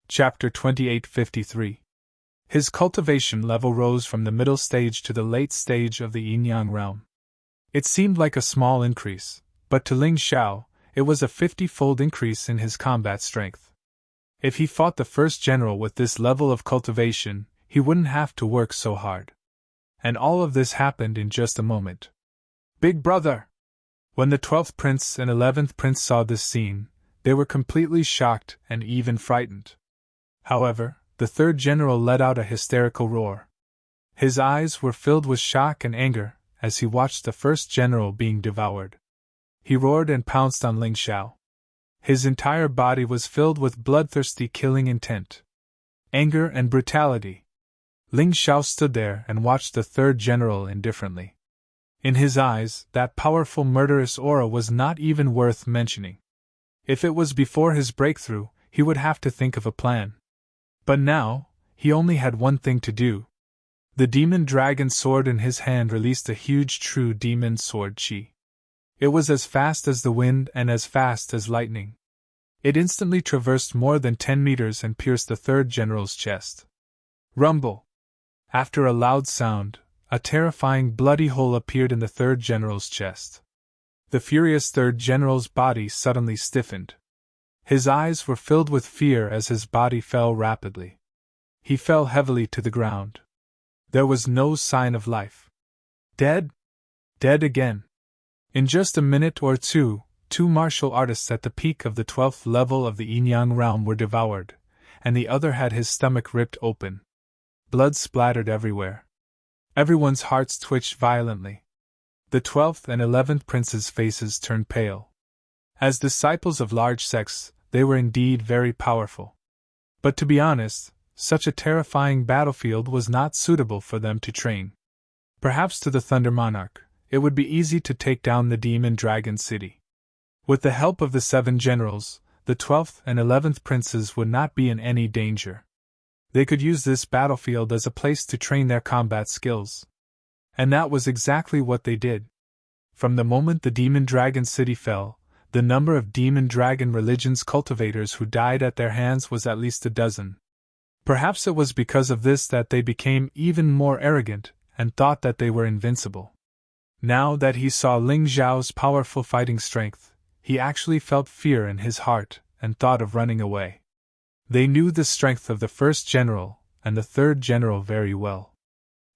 Chapter 2853. His cultivation level rose from the middle stage to the late stage of the yin-yang realm. It seemed like a small increase, but to Ling Xiao, it was a 50-fold increase in his combat strength. If he fought the first general with this level of cultivation, he wouldn't have to work so hard. And all of this happened in just a moment. Big brother! When the 12th prince and 11th prince saw this scene, they were completely shocked and even frightened. However, the third general let out a hysterical roar. His eyes were filled with shock and anger as he watched the first general being devoured. He roared and pounced on Ling Xiao. His entire body was filled with bloodthirsty killing intent. Anger and brutality. Ling Xiao stood there and watched the third general indifferently. In his eyes, that powerful murderous aura was not even worth mentioning. If it was before his breakthrough, he would have to think of a plan. But now, he only had one thing to do. The demon dragon sword in his hand released a huge true demon sword chi. It was as fast as the wind and as fast as lightning. It instantly traversed more than 10 meters and pierced the third general's chest. Rumble! After a loud sound, a terrifying bloody hole appeared in the third general's chest. The furious third general's body suddenly stiffened. His eyes were filled with fear as his body fell rapidly. He fell heavily to the ground. There was no sign of life. Dead? Dead again. In just a minute or two martial artists at the peak of the 12th level of the yin-yang realm were devoured, and the other had his stomach ripped open. Blood splattered everywhere. Everyone's hearts twitched violently. The 12th and 11th princes' faces turned pale. As disciples of large sects, they were indeed very powerful. But to be honest, such a terrifying battlefield was not suitable for them to train. Perhaps to the Thunder Monarch, it would be easy to take down the Demon Dragon City. With the help of the 7 generals, the 12th and 11th princes would not be in any danger. They could use this battlefield as a place to train their combat skills. And that was exactly what they did. From the moment the Demon Dragon City fell, the number of Demon Dragon Religion's cultivators who died at their hands was at least a dozen. Perhaps it was because of this that they became even more arrogant and thought that they were invincible. Now that he saw Ling Xiao's powerful fighting strength, he actually felt fear in his heart and thought of running away. They knew the strength of the first general and the third general very well.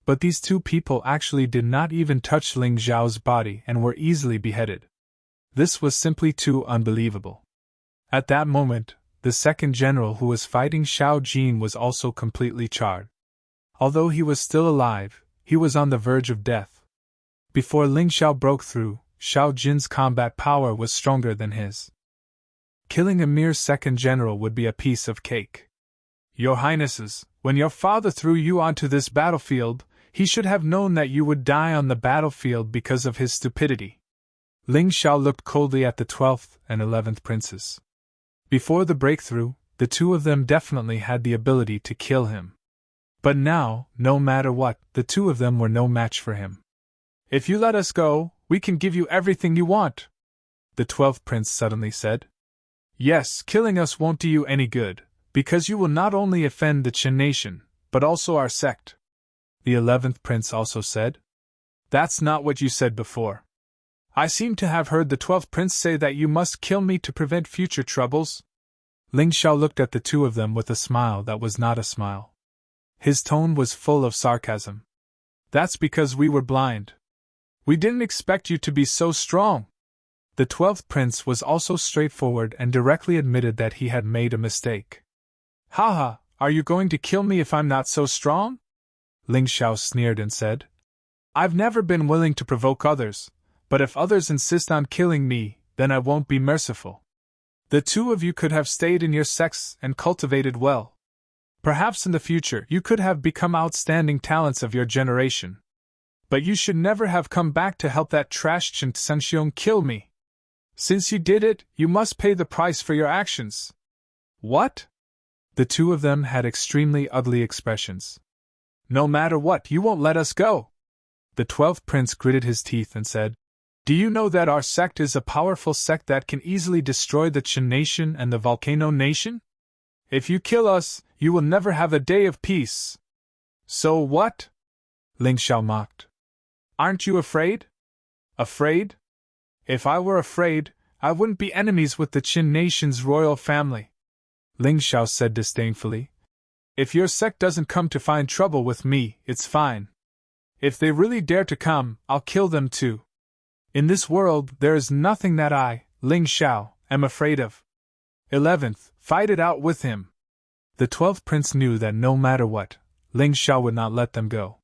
But these two people actually did not even touch Ling Xiao's body and were easily beheaded. This was simply too unbelievable. At that moment, the second general who was fighting Xiao Jin was also completely charred. Although he was still alive, he was on the verge of death. Before Ling Xiao broke through, Xiao Jin's combat power was stronger than his. Killing a mere second general would be a piece of cake. Your Highnesses, when your father threw you onto this battlefield, he should have known that you would die on the battlefield because of his stupidity. Ling Xiao looked coldly at the 12th and 11th princes. Before the breakthrough, the two of them definitely had the ability to kill him. But now, no matter what, the two of them were no match for him. If you let us go, we can give you everything you want, the 12th prince suddenly said. Yes, killing us won't do you any good, because you will not only offend the Qin nation, but also our sect, the 11th prince also said. That's not what you said before. I seem to have heard the 12th prince say that you must kill me to prevent future troubles. Ling Xiao looked at the two of them with a smile that was not a smile. His tone was full of sarcasm. That's because we were blind. We didn't expect you to be so strong. The 12th prince was also straightforward and directly admitted that he had made a mistake. Haha, are you going to kill me if I'm not so strong? Ling Xiao sneered and said. I've never been willing to provoke others. But if others insist on killing me, then I won't be merciful. The two of you could have stayed in your sects and cultivated well. Perhaps in the future you could have become outstanding talents of your generation. But you should never have come back to help that trash Chen Sanxiong kill me. Since you did it, you must pay the price for your actions. What? The two of them had extremely ugly expressions. No matter what, you won't let us go. The 12th prince gritted his teeth and said, Do you know that our sect is a powerful sect that can easily destroy the Qin nation and the Volcano nation? If you kill us, you will never have a day of peace. So what? Ling Xiao mocked. Aren't you afraid? Afraid? If I were afraid, I wouldn't be enemies with the Qin nation's royal family. Ling Xiao said disdainfully. If your sect doesn't come to find trouble with me, it's fine. If they really dare to come, I'll kill them too. In this world, there is nothing that I, Ling Xiao, am afraid of. 11th, fight it out with him. The 12th prince knew that no matter what, Ling Xiao would not let them go.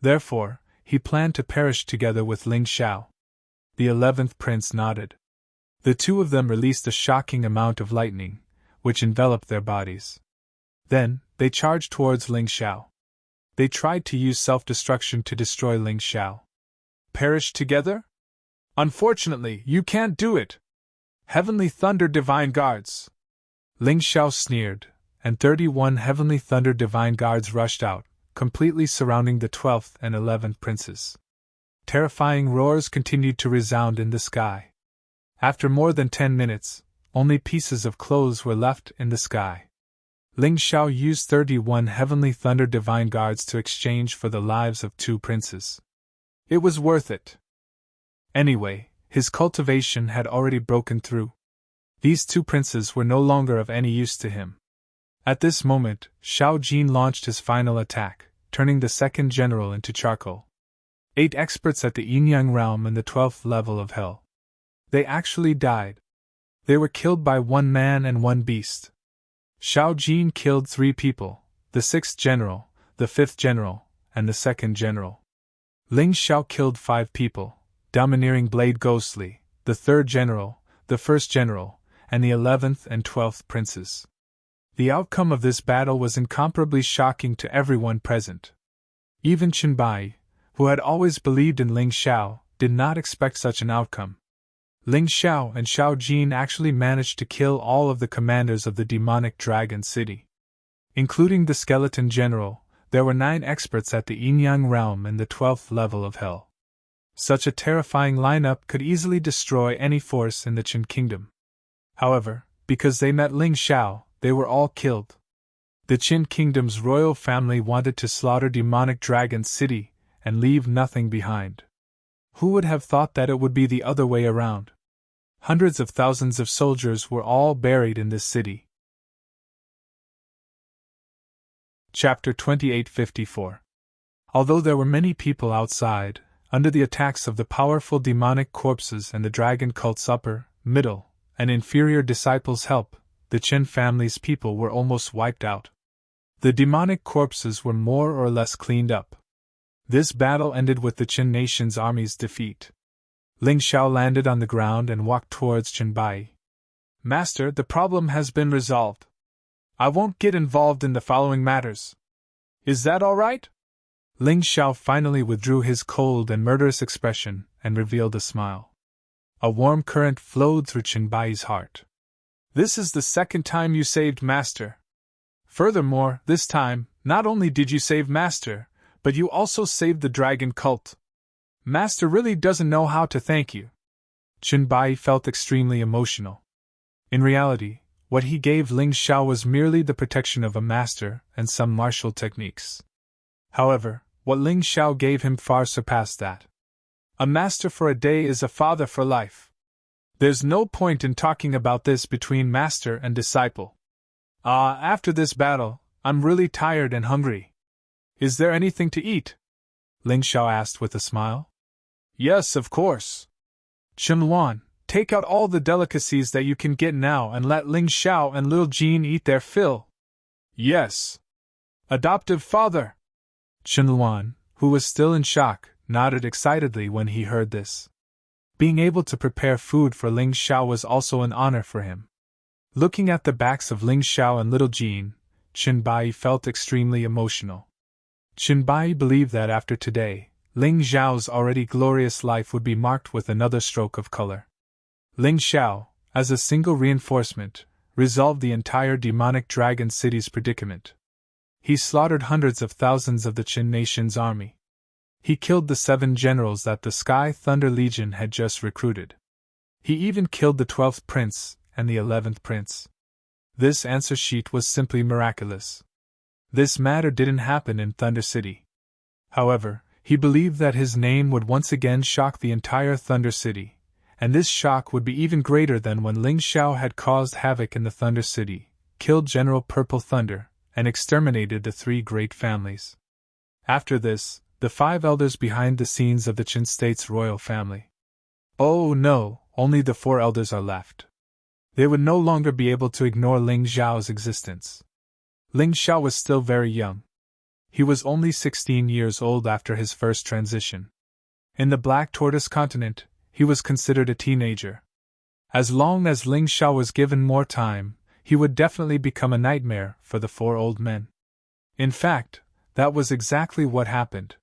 Therefore, he planned to perish together with Ling Xiao. The 11th prince nodded. The two of them released a shocking amount of lightning, which enveloped their bodies. Then, they charged towards Ling Xiao. They tried to use self-destruction to destroy Ling Xiao. Perish together? Unfortunately, you can't do it. Heavenly Thunder Divine Guards! Ling Xiao sneered, and 31 Heavenly Thunder Divine Guards rushed out, completely surrounding the 12th and 11th princes. Terrifying roars continued to resound in the sky. After more than 10 minutes, only pieces of clothes were left in the sky. Ling Xiao used 31 Heavenly Thunder Divine Guards to exchange for the lives of 2 princes. It was worth it. Anyway, his cultivation had already broken through. These 2 princes were no longer of any use to him. At this moment, Xiao Jin launched his final attack, turning the 2nd general into charcoal. 8 experts at the Yin-Yang realm and the 12th level of hell. They actually died. They were killed by 1 man and 1 beast. Xiao Jin killed 3 people, the 6th general, the 5th general, and the 2nd general. Ling Xiao killed 5 people, Domineering Blade Ghostly, the 3rd general, the 1st general, and the 11th and 12th princes. The outcome of this battle was incomparably shocking to everyone present. Even Chen Bai, who had always believed in Ling Xiao, did not expect such an outcome. Ling Xiao and Xiao Jin actually managed to kill all of the commanders of the demonic dragon city. Including the skeleton general, there were 9 experts at the Yin-Yang realm and the 12th level of hell. Such a terrifying lineup could easily destroy any force in the Qin kingdom. However, because they met Ling Xiao, they were all killed. The Qin kingdom's royal family wanted to slaughter demonic dragon city and leave nothing behind. Who would have thought that it would be the other way around? Hundreds of thousands of soldiers were all buried in this city. Chapter 2854. Although there were many people outside, under the attacks of the powerful demonic corpses and the dragon cult's upper, middle, and inferior disciples' help, the Qin family's people were almost wiped out. The demonic corpses were more or less cleaned up. This battle ended with the Qin nation's army's defeat. Ling Xiao landed on the ground and walked towards Chen Bai. Master, the problem has been resolved. I won't get involved in the following matters. Is that all right? Ling Xiao finally withdrew his cold and murderous expression and revealed a smile. A warm current flowed through Chen Bai's heart. This is the 2nd time you saved Master. Furthermore, this time, not only did you save Master, but you also saved the dragon cult. Master really doesn't know how to thank you. Chen Bai felt extremely emotional. In reality, what he gave Ling Xiao was merely the protection of a master and some martial techniques. However, what Ling Xiao gave him far surpassed that. A master for a day is a father for life. There's no point in talking about this between master and disciple. After this battle, I'm really tired and hungry. Is there anything to eat? Ling Xiao asked with a smile. Yes, of course. Chen Luan, take out all the delicacies that you can get now and let Ling Xiao and Lil Jean eat their fill. Yes. Adoptive father. Chen Luan, who was still in shock, nodded excitedly when he heard this. Being able to prepare food for Ling Xiao was also an honor for him. Looking at the backs of Ling Xiao and Little Jean, Chen Bai felt extremely emotional. Chen Bai believed that after today, Ling Xiao's already glorious life would be marked with another stroke of color. Ling Xiao, as a single reinforcement, resolved the entire demonic dragon city's predicament. He slaughtered hundreds of thousands of the Qin nation's army. He killed the 7 generals that the Sky Thunder Legion had just recruited. He even killed the 12th prince and the 11th prince. This answer sheet was simply miraculous. This matter didn't happen in Thunder City. However, he believed that his name would once again shock the entire Thunder City, and this shock would be even greater than when Ling Xiao had caused havoc in the Thunder City, killed General Purple Thunder, and exterminated the 3 great families. After this, the 5 elders behind the scenes of the Qin State's royal family. Oh no, only the 4 elders are left. They would no longer be able to ignore Ling Xiao's existence. Ling Xiao was still very young. He was only 16 years old after his first transition. In the Black Tortoise continent, he was considered a teenager. As long as Ling Xiao was given more time, he would definitely become a nightmare for the 4 old men. In fact, that was exactly what happened.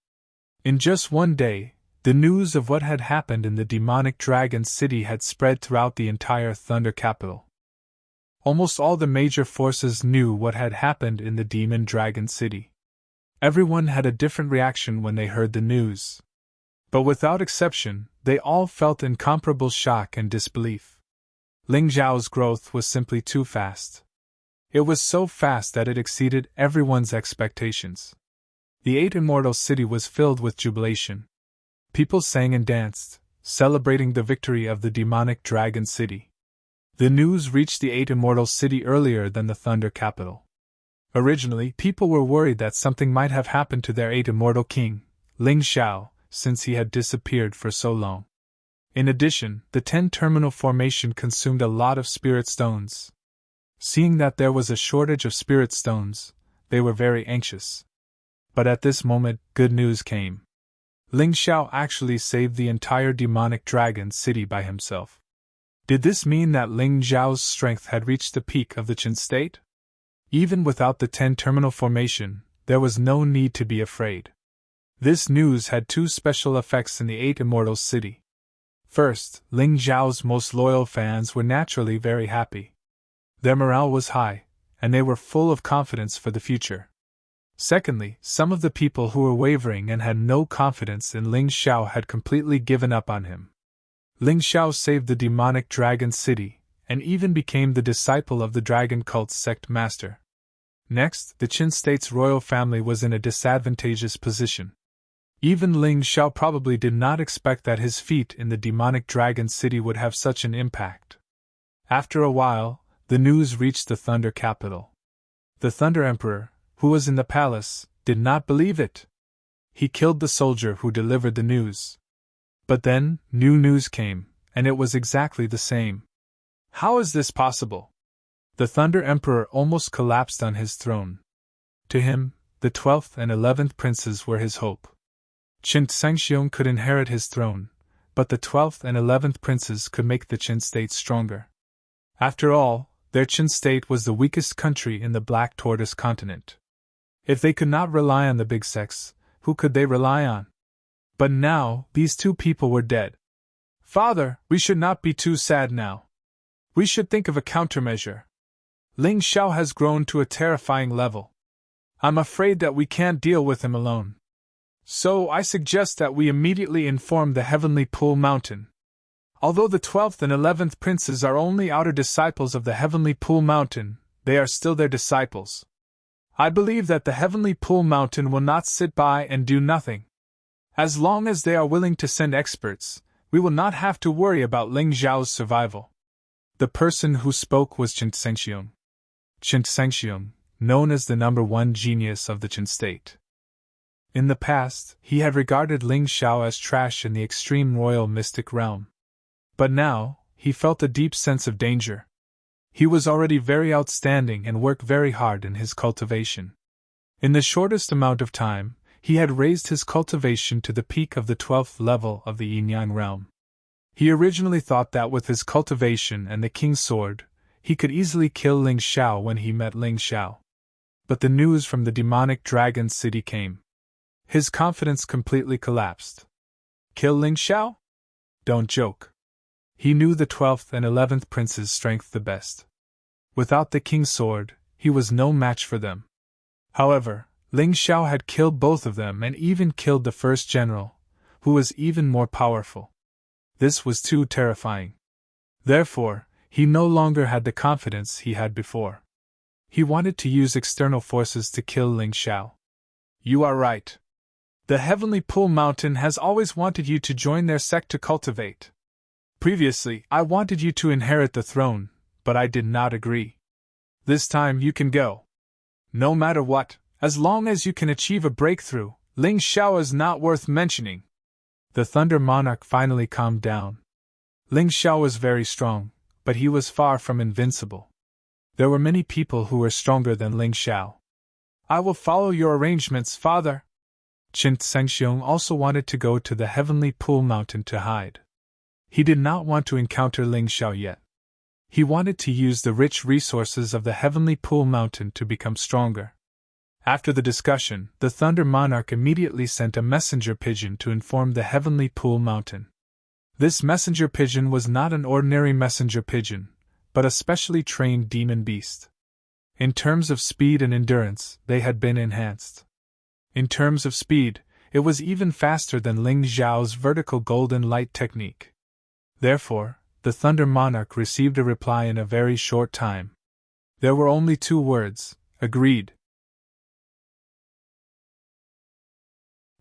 In just one day, the news of what had happened in the demonic dragon city had spread throughout the entire Thunder capital. Almost all the major forces knew what had happened in the demon dragon city. Everyone had a different reaction when they heard the news. But without exception, they all felt incomparable shock and disbelief. Ling Xiao's growth was simply too fast. It was so fast that it exceeded everyone's expectations. The 8 Immortal City was filled with jubilation. People sang and danced, celebrating the victory of the demonic dragon city. The news reached the 8 Immortal City earlier than the Thunder capital. Originally, people were worried that something might have happened to their 8 Immortal King, Ling Xiao, since he had disappeared for so long. In addition, the 10 terminal formation consumed a lot of spirit stones. Seeing that there was a shortage of spirit stones, they were very anxious. But at this moment, good news came. Ling Xiao actually saved the entire demonic dragon city by himself. Did this mean that Ling Xiao's strength had reached the peak of the Qin state? Even without the 10 terminal formation, there was no need to be afraid. This news had 2 special effects in the 8 Immortal City. First, Ling Xiao's most loyal fans were naturally very happy. Their morale was high, and they were full of confidence for the future. Secondly, some of the people who were wavering and had no confidence in Ling Xiao had completely given up on him. Ling Xiao saved the demonic dragon city, and even became the disciple of the dragon cult's sect master. Next, the Qin state's royal family was in a disadvantageous position. Even Ling Xiao probably did not expect that his feat in the demonic dragon city would have such an impact. After a while, the news reached the Thunder capital. The Thunder Emperor, who was in the palace, did not believe it. He killed the soldier who delivered the news. But then, new news came, and it was exactly the same. How is this possible? The Thunder Emperor almost collapsed on his throne. To him, the 12th and 11th princes were his hope. Qin Shengxiong could inherit his throne, but the 12th and 11th princes could make the Qin state stronger. After all, their Qin state was the weakest country in the Black Tortoise continent. If they could not rely on the big sects, who could they rely on? But now, these 2 people were dead. Father, we should not be too sad now. We should think of a countermeasure. Ling Xiao has grown to a terrifying level. I'm afraid that we can't deal with him alone. So I suggest that we immediately inform the Heavenly Pool Mountain. Although the 12th and 11th princes are only outer disciples of the Heavenly Pool Mountain, they are still their disciples. I believe that the Heavenly Pool Mountain will not sit by and do nothing. As long as they are willing to send experts, we will not have to worry about Ling Xiao's survival. The person who spoke was Qin Shengxiong. Qin Shengxiong, known as the #1 genius of the Qin state. In the past, he had regarded Ling Xiao as trash in the extreme royal mystic realm. But now, he felt a deep sense of danger. He was already very outstanding and worked very hard in his cultivation. In the shortest amount of time, he had raised his cultivation to the peak of the 12th level of the Yin-Yang realm. He originally thought that with his cultivation and the King's Sword, he could easily kill Ling Xiao when he met Ling Xiao. But the news from the demonic dragon city came. His confidence completely collapsed. Kill Ling Xiao? Don't joke. He knew the 12th and 11th princes' strength the best. Without the King's Sword, he was no match for them. However, Ling Xiao had killed both of them and even killed the first general, who was even more powerful. This was too terrifying. Therefore, He no longer had the confidence he had before. He wanted to use external forces to kill Ling Xiao. You are right. The Heavenly Pool Mountain has always wanted you to join their sect to cultivate. Previously, I wanted you to inherit the throne, but I did not agree. This time you can go. No matter what, as long as you can achieve a breakthrough, Ling Xiao is not worth mentioning. The Thunder Monarch finally calmed down. Ling Xiao was very strong, but he was far from invincible. There were many people who were stronger than Ling Xiao. I will follow your arrangements, father. Qin Zhengxiong also wanted to go to the Heavenly Pool Mountain to hide. He did not want to encounter Ling Xiao yet. He wanted to use the rich resources of the Heavenly Pool Mountain to become stronger. After the discussion, the Thunder Monarch immediately sent a messenger pigeon to inform the Heavenly Pool Mountain. This messenger pigeon was not an ordinary messenger pigeon, but a specially trained demon beast. In terms of speed and endurance, they had been enhanced. In terms of speed, it was even faster than Ling Xiao's vertical golden light technique. Therefore, the Thunder Monarch received a reply in a very short time. There were only 2 words: agreed.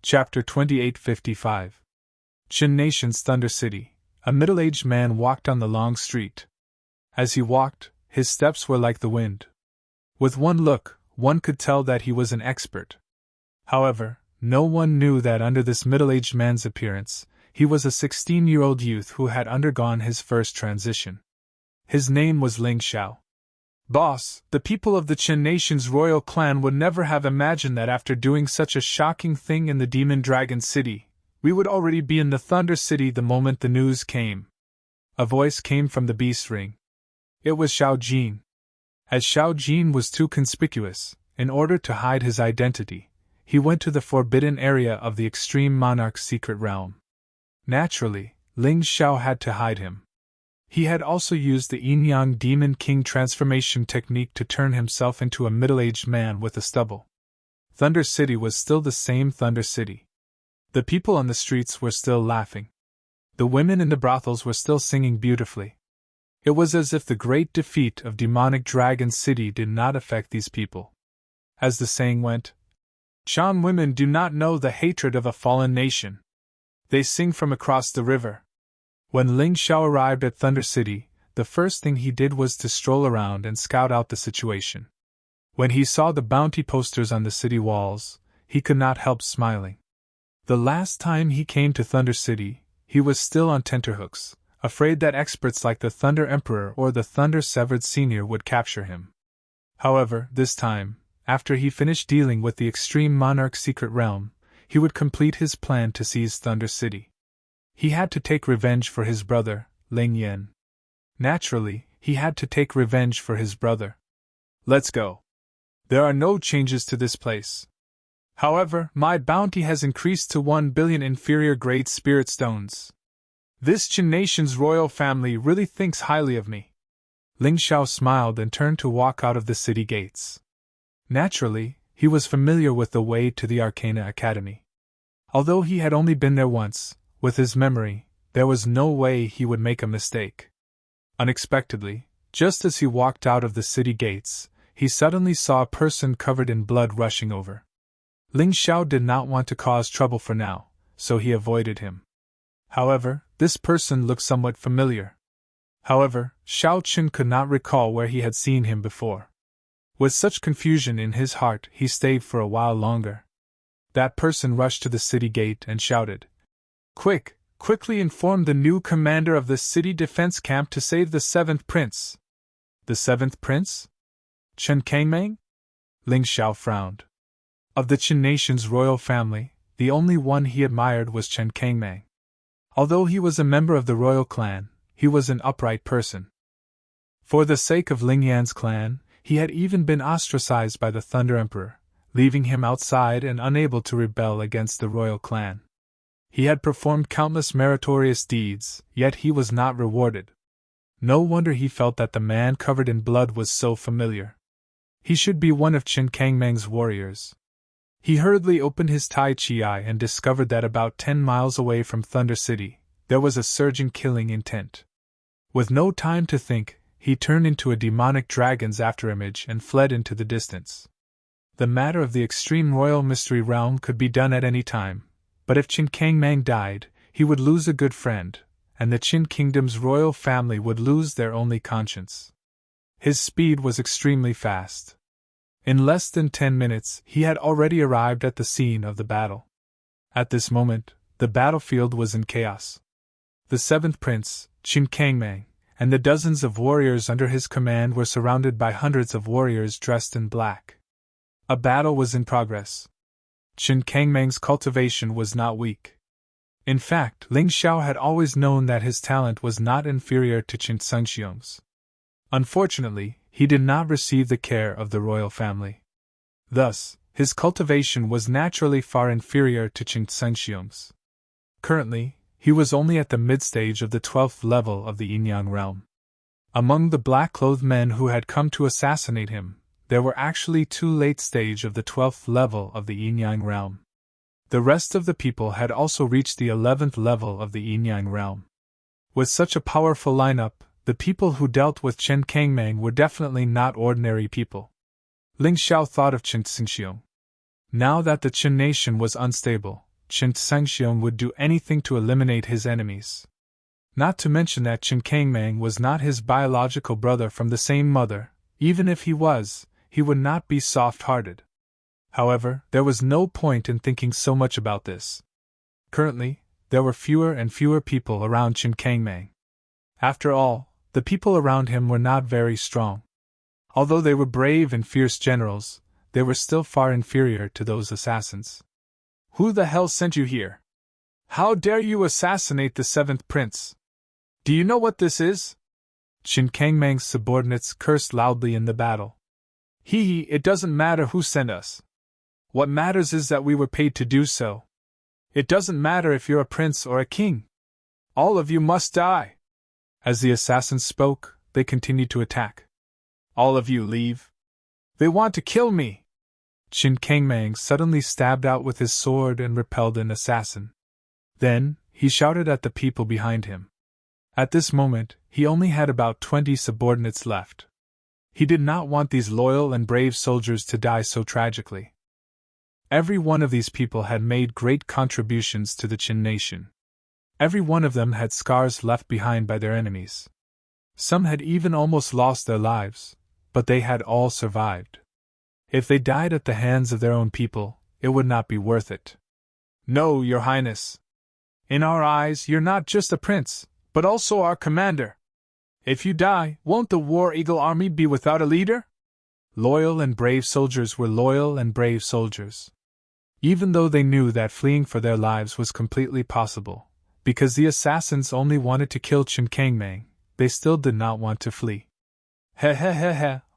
Chapter 2855. Qin Nation's Thunder City. A middle-aged man walked on the long street. As he walked, his steps were like the wind. With one look, one could tell that he was an expert. However, no one knew that under this middle-aged man's appearance, he was a 16-year-old youth who had undergone his first transition. His name was Ling Xiao. Boss, the people of the Qin Nation's royal clan would never have imagined that after doing such a shocking thing in the Demon Dragon City, we would already be in the Thunder City the moment the news came. A voice came from the Beast Ring. It was Xiao Jin. As Xiao Jin was too conspicuous, in order to hide his identity, he went to the forbidden area of the Extreme Monarch's secret realm. Naturally, Ling Xiao had to hide him. He had also used the Yin-Yang Demon King transformation technique to turn himself into a middle-aged man with a stubble. Thunder City was still the same Thunder City. The people on the streets were still laughing. The women in the brothels were still singing beautifully. It was as if the great defeat of Demonic Dragon City did not affect these people. As the saying went, Shan women do not know the hatred of a fallen nation. They sing from across the river. When Ling Xiao arrived at Thunder City, the first thing he did was to stroll around and scout out the situation. When he saw the bounty posters on the city walls, he could not help smiling. The last time he came to Thunder City, he was still on tenterhooks, afraid that experts like the Thunder Emperor or the Thunder Severed Senior would capture him. However, this time, after he finished dealing with the Extreme Monarch's secret realm, he would complete his plan to seize Thunder City. He had to take revenge for his brother, Ling Yan. Naturally, he had to take revenge for his brother. Let's go. There are no changes to this place. However, my bounty has increased to 1 billion inferior grade spirit stones. This Qin Nation's royal family really thinks highly of me. Ling Xiao smiled and turned to walk out of the city gates. Naturally, he was familiar with the way to the Arcana Academy. Although he had only been there once, with his memory, there was no way he would make a mistake. Unexpectedly, just as he walked out of the city gates, he suddenly saw a person covered in blood rushing over. Ling Xiao did not want to cause trouble for now, so he avoided him. However, this person looked somewhat familiar. However, Xiao Qin could not recall where he had seen him before. With such confusion in his heart, he stayed for a while longer. That person rushed to the city gate and shouted, Quickly inform the new commander of the city defense camp to save the 7th prince." The 7th prince? Chen Kangmeng? Ling Xiao frowned. Of the Qin Nation's royal family, the only one he admired was Chen Kangmeng. Although he was a member of the royal clan, he was an upright person. For the sake of Ling Yan's clan, he had even been ostracized by the Thunder Emperor, leaving him outside and unable to rebel against the royal clan. He had performed countless meritorious deeds, yet he was not rewarded. No wonder he felt that the man covered in blood was so familiar. He should be one of Chen Kangmeng's warriors. He hurriedly opened his Tai Chi eye and discovered that about 10 miles away from Thunder City, there was a surging killing intent. With no time to think, he turned into a demonic dragon's afterimage and fled into the distance. The matter of the extreme royal mystery realm could be done at any time, but if Qin Kang Mang died, he would lose a good friend, and the Qin kingdom's royal family would lose their only conscience. His speed was extremely fast. In less than 10 minutes, he had already arrived at the scene of the battle. At this moment, the battlefield was in chaos. The seventh prince, Qin Kang Mang, and the dozens of warriors under his command were surrounded by hundreds of warriors dressed in black. A battle was in progress. Qin Kang Mang's cultivation was not weak. In fact, Ling Xiao had always known that his talent was not inferior to Qin Sengxiong's. Unfortunately, he did not receive the care of the royal family. Thus, his cultivation was naturally far inferior to Qin Sengxiong's. Currently, he was only at the mid-stage of the 12th level of the Yinyang realm. Among the black-clothed men who had come to assassinate him, there were actually 2 late-stage of the 12th level of the Yinyang realm. The rest of the people had also reached the 11th level of the Yinyang realm. With such a powerful lineup, the people who dealt with Qin Kang Mang were definitely not ordinary people. Ling Xiao thought of Qin Sengxiong. Now that the Qin nation was unstable, Qin Sengxiong would do anything to eliminate his enemies. Not to mention that Qin Kang Mang was not his biological brother from the same mother. Even if he was, he would not be soft-hearted. However, there was no point in thinking so much about this. Currently, there were fewer and fewer people around Qin Kang Mang. After all, the people around him were not very strong. Although they were brave and fierce generals, they were still far inferior to those assassins. Who the hell sent you here? How dare you assassinate the 7th prince? Do you know what this is? Qin Kang Mang's subordinates cursed loudly in the battle. It doesn't matter who sent us. What matters is that we were paid to do so. It doesn't matter if you're a prince or a king. All of you must die. As the assassins spoke, they continued to attack. All of you leave. They want to kill me. Qin Kang Mang suddenly stabbed out with his sword and repelled an assassin. Then, he shouted at the people behind him. At this moment, he only had about 20 subordinates left. He did not want these loyal and brave soldiers to die so tragically. Every one of these people had made great contributions to the Qin nation. Every one of them had scars left behind by their enemies. Some had even almost lost their lives, but they had all survived. If they died at the hands of their own people, it would not be worth it. No, Your Highness. In our eyes, you're not just a prince, but also our commander. If you die, won't the War Eagle army be without a leader? Loyal and brave soldiers were loyal and brave soldiers. Even though they knew that fleeing for their lives was completely possible, because the assassins only wanted to kill Qin Kang Mang, they still did not want to flee.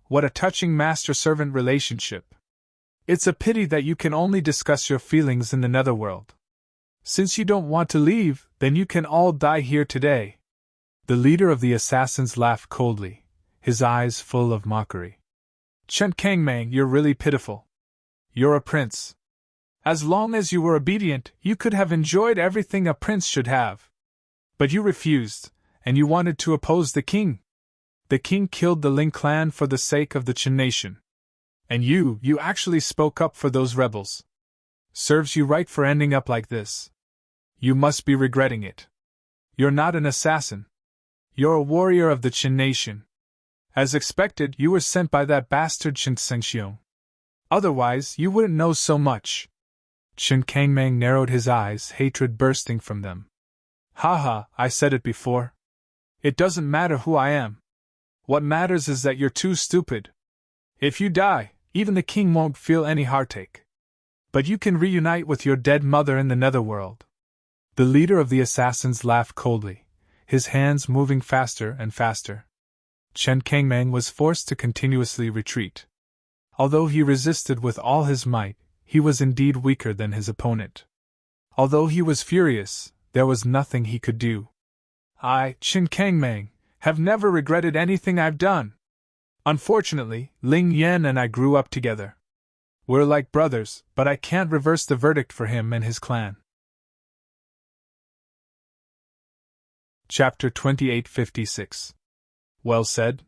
What a touching master-servant relationship. It's a pity that you can only discuss your feelings in the netherworld. Since you don't want to leave, then you can all die here today. The leader of the assassins laughed coldly, his eyes full of mockery. Qin Kang Mang, you're really pitiful. You're a prince. As long as you were obedient, you could have enjoyed everything a prince should have. But you refused, and you wanted to oppose the king. The king killed the Ling clan for the sake of the Qin nation. And you actually spoke up for those rebels. Serves you right for ending up like this. You must be regretting it. You're not an assassin. You're a warrior of the Qin nation. As expected, you were sent by that bastard Qin Sengxiong. Otherwise, you wouldn't know so much. Qin Kang Mang narrowed his eyes, hatred bursting from them. Haha, I said it before. It doesn't matter who I am. What matters is that you're too stupid. If you die, even the king won't feel any heartache. But you can reunite with your dead mother in the netherworld. The leader of the assassins laughed coldly, his hands moving faster and faster. Qin Kang Mang was forced to continuously retreat. Although he resisted with all his might, he was indeed weaker than his opponent. Although he was furious, there was nothing he could do. I, Qin Kang Mang, have never regretted anything I've done. Unfortunately, Ling Yan and I grew up together. We're like brothers, but I can't reverse the verdict for him and his clan. Chapter 2856. Well said.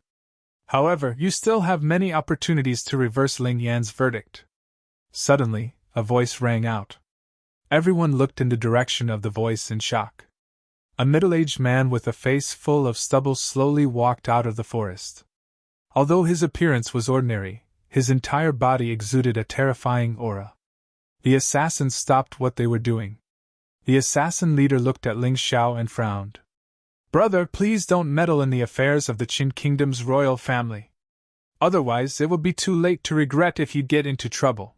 However, you still have many opportunities to reverse Ling Yan's verdict. Suddenly, a voice rang out. Everyone looked in the direction of the voice in shock. A middle-aged man with a face full of stubble slowly walked out of the forest. Although his appearance was ordinary, his entire body exuded a terrifying aura. The assassins stopped what they were doing. The assassin leader looked at Ling Xiao and frowned. "Brother, please don't meddle in the affairs of the Qin Kingdom's royal family. Otherwise, it will be too late to regret if you get into trouble."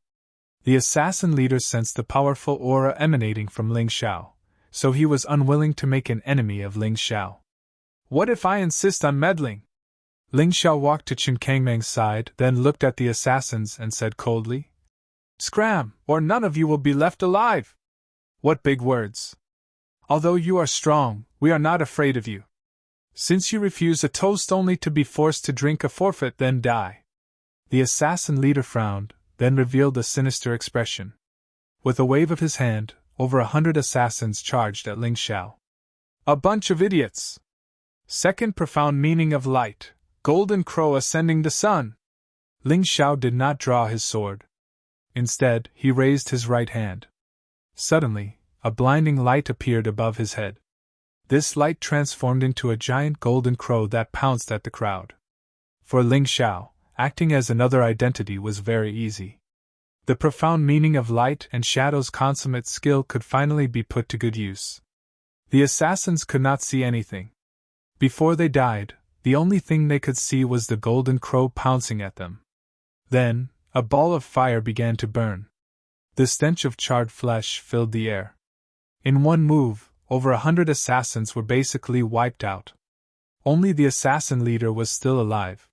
The assassin leader sensed the powerful aura emanating from Ling Xiao, so he was unwilling to make an enemy of Ling Xiao. "What if I insist on meddling?" Ling Xiao walked to Qin Kangmang's side, then looked at the assassins and said coldly, "Scram, or none of you will be left alive." "What big words! Although you are strong, we are not afraid of you. Since you refuse a toast only to be forced to drink a forfeit, then die." The assassin leader frowned, then revealed a sinister expression. With a wave of his hand, over 100 assassins charged at Ling Xiao. "A bunch of idiots! Second profound meaning of light, golden crow ascending the sun." Ling Xiao did not draw his sword. Instead, he raised his right hand. Suddenly, a blinding light appeared above his head. This light transformed into a giant golden crow that pounced at the crowd. For Ling Xiao, acting as another identity was very easy. The profound meaning of light and shadow's consummate skill could finally be put to good use. The assassins could not see anything. Before they died, the only thing they could see was the golden crow pouncing at them. Then, a ball of fire began to burn. The stench of charred flesh filled the air. In one move, over 100 assassins were basically wiped out. Only the assassin leader was still alive.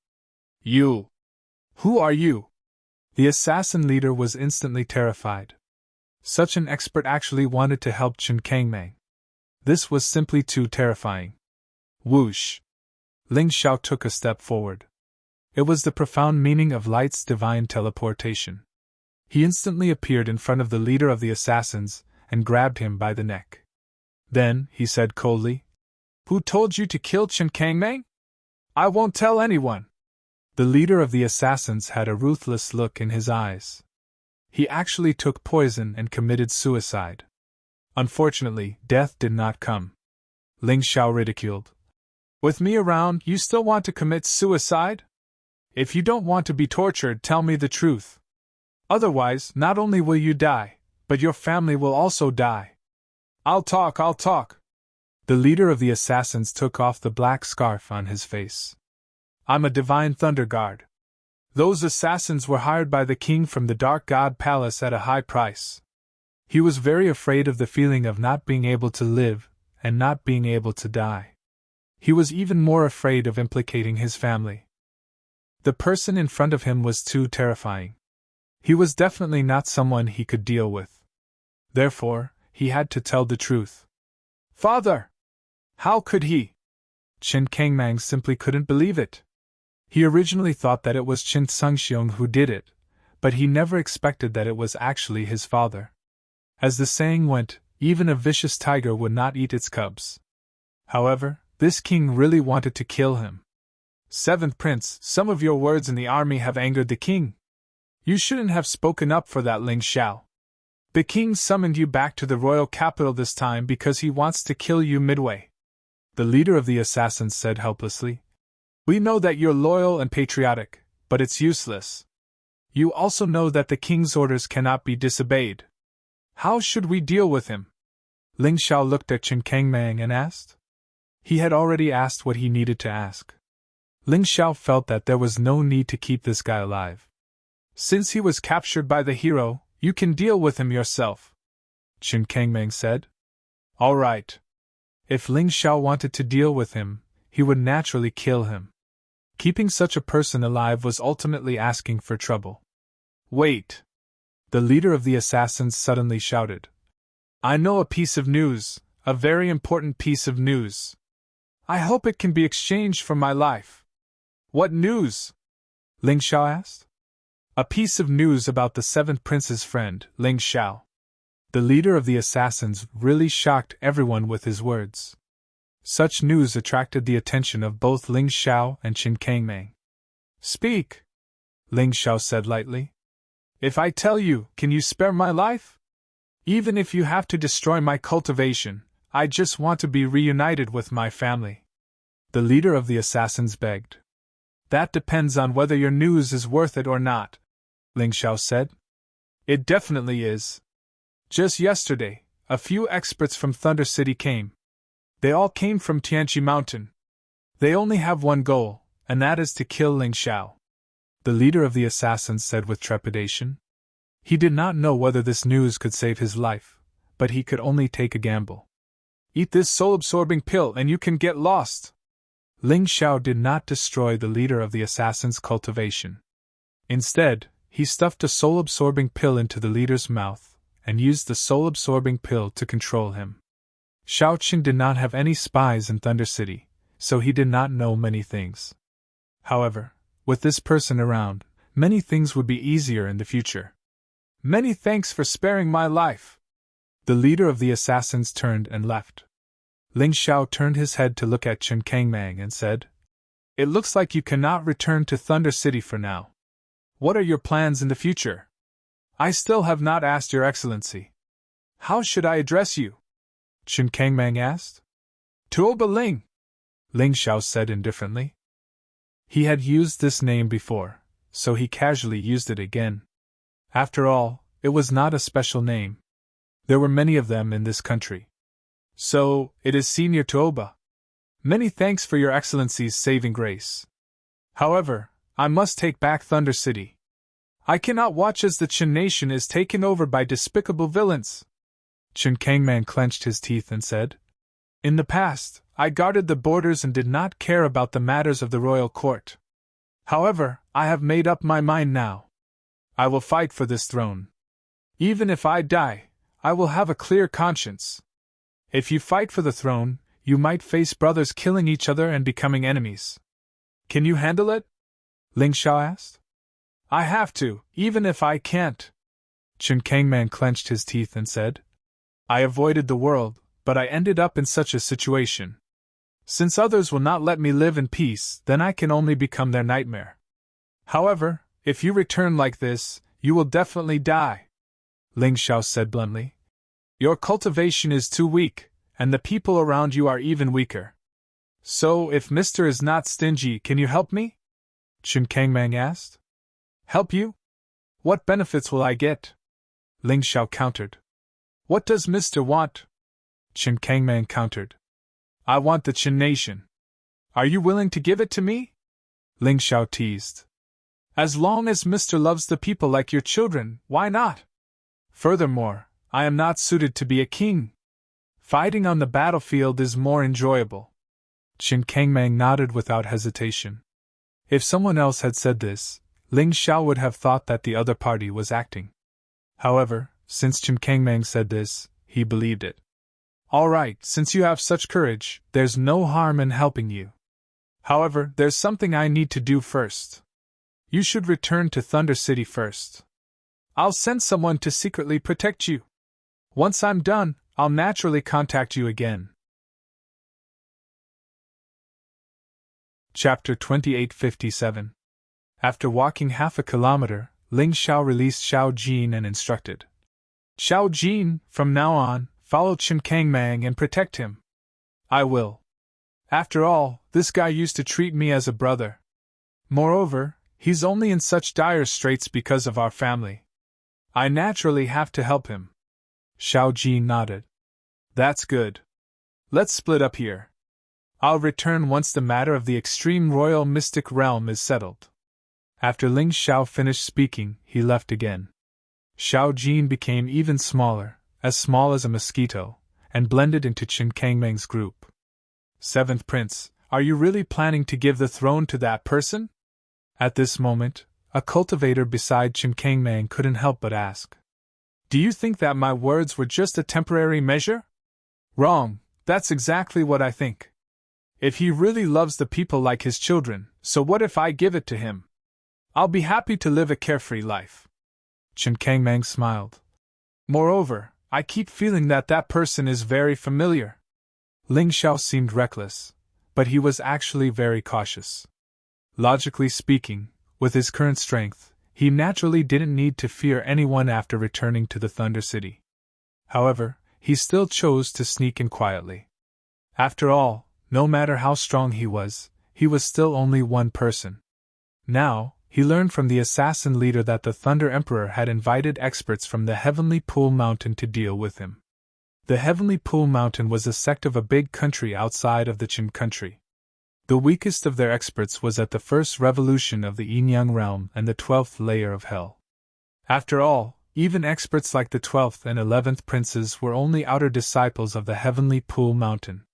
"You! Who are you?" The assassin leader was instantly terrified. Such an expert actually wanted to help Qin Kangmang. This was simply too terrifying. Whoosh! Ling Xiao took a step forward. It was the profound meaning of light's divine teleportation. He instantly appeared in front of the leader of the assassins and grabbed him by the neck. Then, he said coldly, "Who told you to kill Qin Kangmang? I won't tell anyone." The leader of the assassins had a ruthless look in his eyes. He actually took poison and committed suicide. Unfortunately, death did not come. Ling Xiao ridiculed. "With me around, you still want to commit suicide? If you don't want to be tortured, tell me the truth. Otherwise, not only will you die, but your family will also die." I'll talk. The leader of the assassins took off the black scarf on his face. "I'm a divine thunder guard. Those assassins were hired by the king from the Dark God Palace at a high price." He was very afraid of the feeling of not being able to live and not being able to die. He was even more afraid of implicating his family. The person in front of him was too terrifying. He was definitely not someone he could deal with. Therefore, he had to tell the truth. "Father! How could he?" Qin Kangmang simply couldn't believe it. He originally thought that it was Qin Sungxiong who did it, but he never expected that it was actually his father. As the saying went, even a vicious tiger would not eat its cubs. However, this king really wanted to kill him. "Seventh Prince, some of your words in the army have angered the king. You shouldn't have spoken up for that Ling Xiao. The king summoned you back to the royal capital this time because he wants to kill you midway." The leader of the assassins said helplessly, "We know that you're loyal and patriotic, but it's useless. You also know that the king's orders cannot be disobeyed. How should we deal with him?" Ling Xiao looked at Qin Kangmang and asked. He had already asked what he needed to ask. Ling Xiao felt that there was no need to keep this guy alive. "Since he was captured by the hero, you can deal with him yourself," Qin Kangmang said. "All right." If Ling Xiao wanted to deal with him, he would naturally kill him. Keeping such a person alive was ultimately asking for trouble. "Wait!" The leader of the assassins suddenly shouted. "I know a piece of news, a very important piece of news. I hope it can be exchanged for my life." "What news?" Ling Xiao asked. "A piece of news about the seventh prince's friend, Ling Xiao." The leader of the assassins really shocked everyone with his words. Such news attracted the attention of both Ling Xiao and Qin Kangmang. Speak, Ling Xiao said lightly. If I tell you, can you spare my life? Even if you have to destroy my cultivation, I just want to be reunited with my family. The leader of the assassins begged. That depends on whether your news is worth it or not, Ling Xiao said. It definitely is. Just yesterday, a few experts from Thunder City came. They all came from Tianqi Mountain. They only have one goal, and that is to kill Ling Xiao. The leader of the assassins said with trepidation. He did not know whether this news could save his life, but he could only take a gamble. Eat this soul-absorbing pill and you can get lost. Ling Xiao did not destroy the leader of the assassins' cultivation. Instead, he stuffed a soul-absorbing pill into the leader's mouth, and used the soul-absorbing pill to control him. Xiao Qing did not have any spies in Thunder City, so he did not know many things. However, with this person around, many things would be easier in the future. Many thanks for sparing my life. The leader of the assassins turned and left. Ling Xiao turned his head to look at Chen Kangmang and said, It looks like you cannot return to Thunder City for now. What are your plans in the future? I still have not asked your excellency. How should I address you? Chen Kangmang asked. Tuoba Ling, Ling Xiao said indifferently. He had used this name before, so he casually used it again. After all, it was not a special name. There were many of them in this country. So, it is Senior Tuoba. Many thanks for your excellency's saving grace. However, I must take back Thunder City. I cannot watch as the Qin nation is taken over by despicable villains. Chen Kangman clenched his teeth and said, In the past, I guarded the borders and did not care about the matters of the royal court. However, I have made up my mind now. I will fight for this throne. Even if I die, I will have a clear conscience. If you fight for the throne, you might face brothers killing each other and becoming enemies. Can you handle it? Ling Xiao asked. I have to, even if I can't. Chen Kangman clenched his teeth and said, I avoided the world, but I ended up in such a situation. Since others will not let me live in peace, then I can only become their nightmare. However, if you return like this, you will definitely die. Ling Xiao said bluntly. Your cultivation is too weak, and the people around you are even weaker. So, if Mr. is not stingy, can you help me? Chen Kangmang asked. Help you? What benefits will I get? Ling Xiao countered. What does Mr. want? Chen Kangmang countered. I want the Qin nation. Are you willing to give it to me? Ling Xiao teased. As long as Mr. loves the people like your children, why not? Furthermore, I am not suited to be a king. Fighting on the battlefield is more enjoyable. Chen Kangmang nodded without hesitation. If someone else had said this, Ling Xiao would have thought that the other party was acting. However, since Chen Kangmang said this, he believed it. All right, since you have such courage, there's no harm in helping you. However, there's something I need to do first. You should return to Thunder City first. I'll send someone to secretly protect you. Once I'm done, I'll naturally contact you again. Chapter 2857. After walking half a kilometer, Ling Xiao released Xiao Jin and instructed. Xiao Jin, from now on, follow Chen Kangmang and protect him. I will. After all, this guy used to treat me as a brother. Moreover, he's only in such dire straits because of our family. I naturally have to help him. Xiao Jin nodded. That's good. Let's split up here. I'll return once the matter of the extreme royal mystic realm is settled. After Ling Xiao finished speaking, he left again. Xiao Jin became even smaller, as small as a mosquito, and blended into Chen Kangmang's group. Seventh Prince, are you really planning to give the throne to that person? At this moment, a cultivator beside Chen Kangmang couldn't help but ask. Do you think that my words were just a temporary measure? Wrong, that's exactly what I think. If he really loves the people like his children, so what if I give it to him? I'll be happy to live a carefree life. Chen Kangmang smiled. Moreover, I keep feeling that that person is very familiar. Ling Xiao seemed reckless, but he was actually very cautious. Logically speaking, with his current strength, he naturally didn't need to fear anyone after returning to the Thunder City. However, he still chose to sneak in quietly. After all, no matter how strong he was still only one person. Now, he learned from the assassin leader that the Thunder Emperor had invited experts from the Heavenly Pool Mountain to deal with him. The Heavenly Pool Mountain was a sect of a big country outside of the Qin country. The weakest of their experts was at the first revolution of the Yin-Yang realm and the 12th layer of Hell. After all, even experts like the 12th and 11th princes were only outer disciples of the Heavenly Pool Mountain.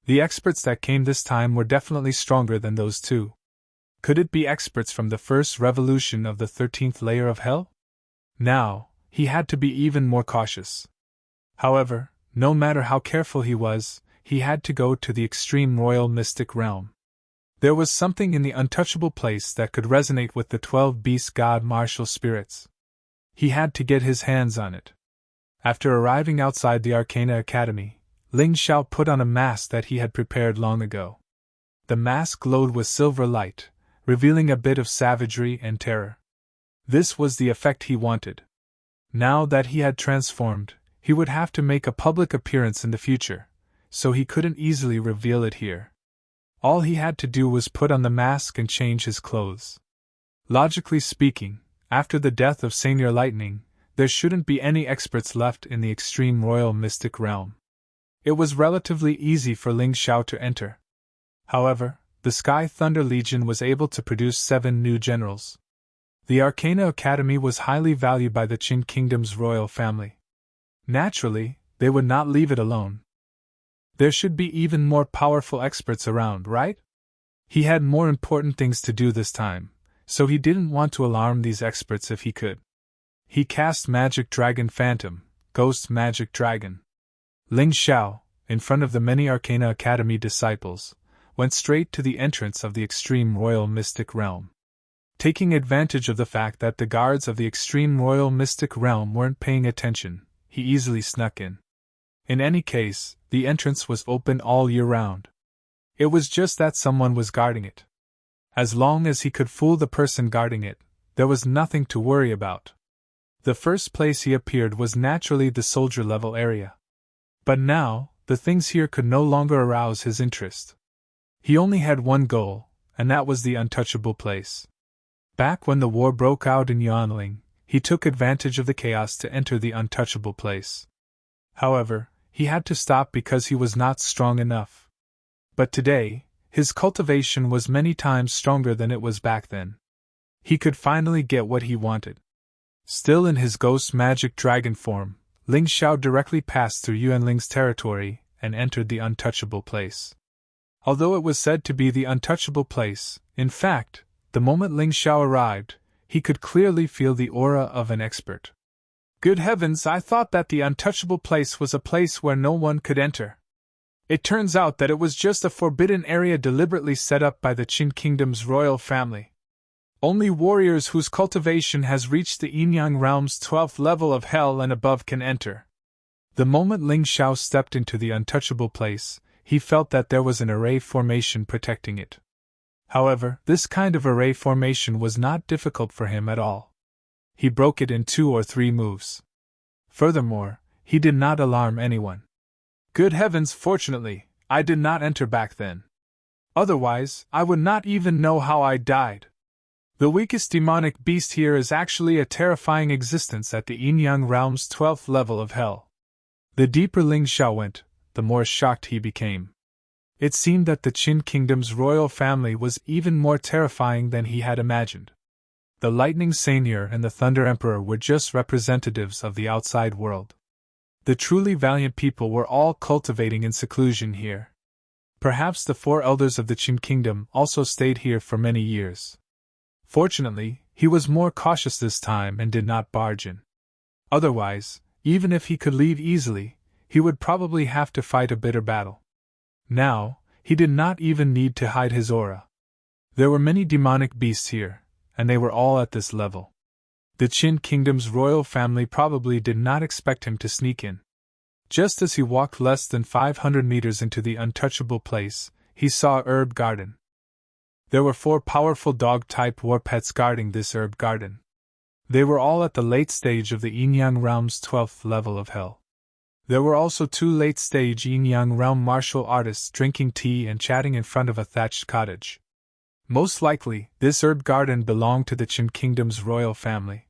The experts that came this time were definitely stronger than those two. Could it be experts from the first revolution of the 13th layer of Hell? Now, he had to be even more cautious. However, no matter how careful he was, he had to go to the extreme royal mystic realm. There was something in the untouchable place that could resonate with the 12 beast god martial spirits. He had to get his hands on it. After arriving outside the Arcana Academy, Ling Xiao put on a mask that he had prepared long ago. The mask glowed with silver light, revealing a bit of savagery and terror. This was the effect he wanted. Now that he had transformed, he would have to make a public appearance in the future, so he couldn't easily reveal it here. All he had to do was put on the mask and change his clothes. Logically speaking, after the death of Senior Lightning, there shouldn't be any experts left in the extreme royal mystic realm. It was relatively easy for Ling Xiao to enter. However, the Sky Thunder Legion was able to produce 7 new generals. The Arcana Academy was highly valued by the Qin Kingdom's royal family. Naturally, they would not leave it alone. There should be even more powerful experts around, right? He had more important things to do this time, so he didn't want to alarm these experts if he could. He cast Magic Dragon Phantom, Ghost Magic Dragon. Ling Xiao, in front of the many Arcana Academy disciples, went straight to the entrance of the extreme royal mystic realm. Taking advantage of the fact that the guards of the extreme royal mystic realm weren't paying attention, he easily snuck in. In any case, the entrance was open all year round. It was just that someone was guarding it. As long as he could fool the person guarding it, there was nothing to worry about. The first place he appeared was naturally the soldier-level area. But now, the things here could no longer arouse his interest. He only had one goal, and that was the untouchable place. Back when the war broke out in Yuanling, he took advantage of the chaos to enter the untouchable place. However, he had to stop because he was not strong enough. But today, his cultivation was many times stronger than it was back then. He could finally get what he wanted. Still in his ghost magic dragon form, Ling Xiao directly passed through Yuanling's territory and entered the untouchable place. Although it was said to be the untouchable place, in fact, the moment Ling Xiao arrived, he could clearly feel the aura of an expert. Good heavens, I thought that the untouchable place was a place where no one could enter. It turns out that it was just a forbidden area deliberately set up by the Qin Kingdom's royal family. Only warriors whose cultivation has reached the Yin-Yang realm's 12th level of hell and above can enter. The moment Ling Xiao stepped into the untouchable place, he felt that there was an array formation protecting it. However, this kind of array formation was not difficult for him at all. He broke it in 2 or 3 moves. Furthermore, he did not alarm anyone. Good heavens, fortunately, I did not enter back then. Otherwise, I would not even know how I died. The weakest demonic beast here is actually a terrifying existence at the Yin-Yang realm's 12th level of hell. The deeper Ling Xiao went, the more shocked he became. It seemed that the Qin Kingdom's royal family was even more terrifying than he had imagined. The Lightning Seigneur and the Thunder Emperor were just representatives of the outside world. The truly valiant people were all cultivating in seclusion here. Perhaps the 4 elders of the Qin Kingdom also stayed here for many years. Fortunately, he was more cautious this time and did not barge in. Otherwise, even if he could leave easily, he would probably have to fight a bitter battle. Now, he did not even need to hide his aura. There were many demonic beasts here, and they were all at this level. The Qin Kingdom's royal family probably did not expect him to sneak in. Just as he walked less than 500 meters into the untouchable place, he saw a herb garden. There were 4 powerful dog-type war pets guarding this herb garden. They were all at the late stage of the Yin-Yang realm's 12th level of hell. There were also 2 late-stage Yin-Yang realm martial artists drinking tea and chatting in front of a thatched cottage. Most likely, this herb garden belonged to the Qin Kingdom's royal family.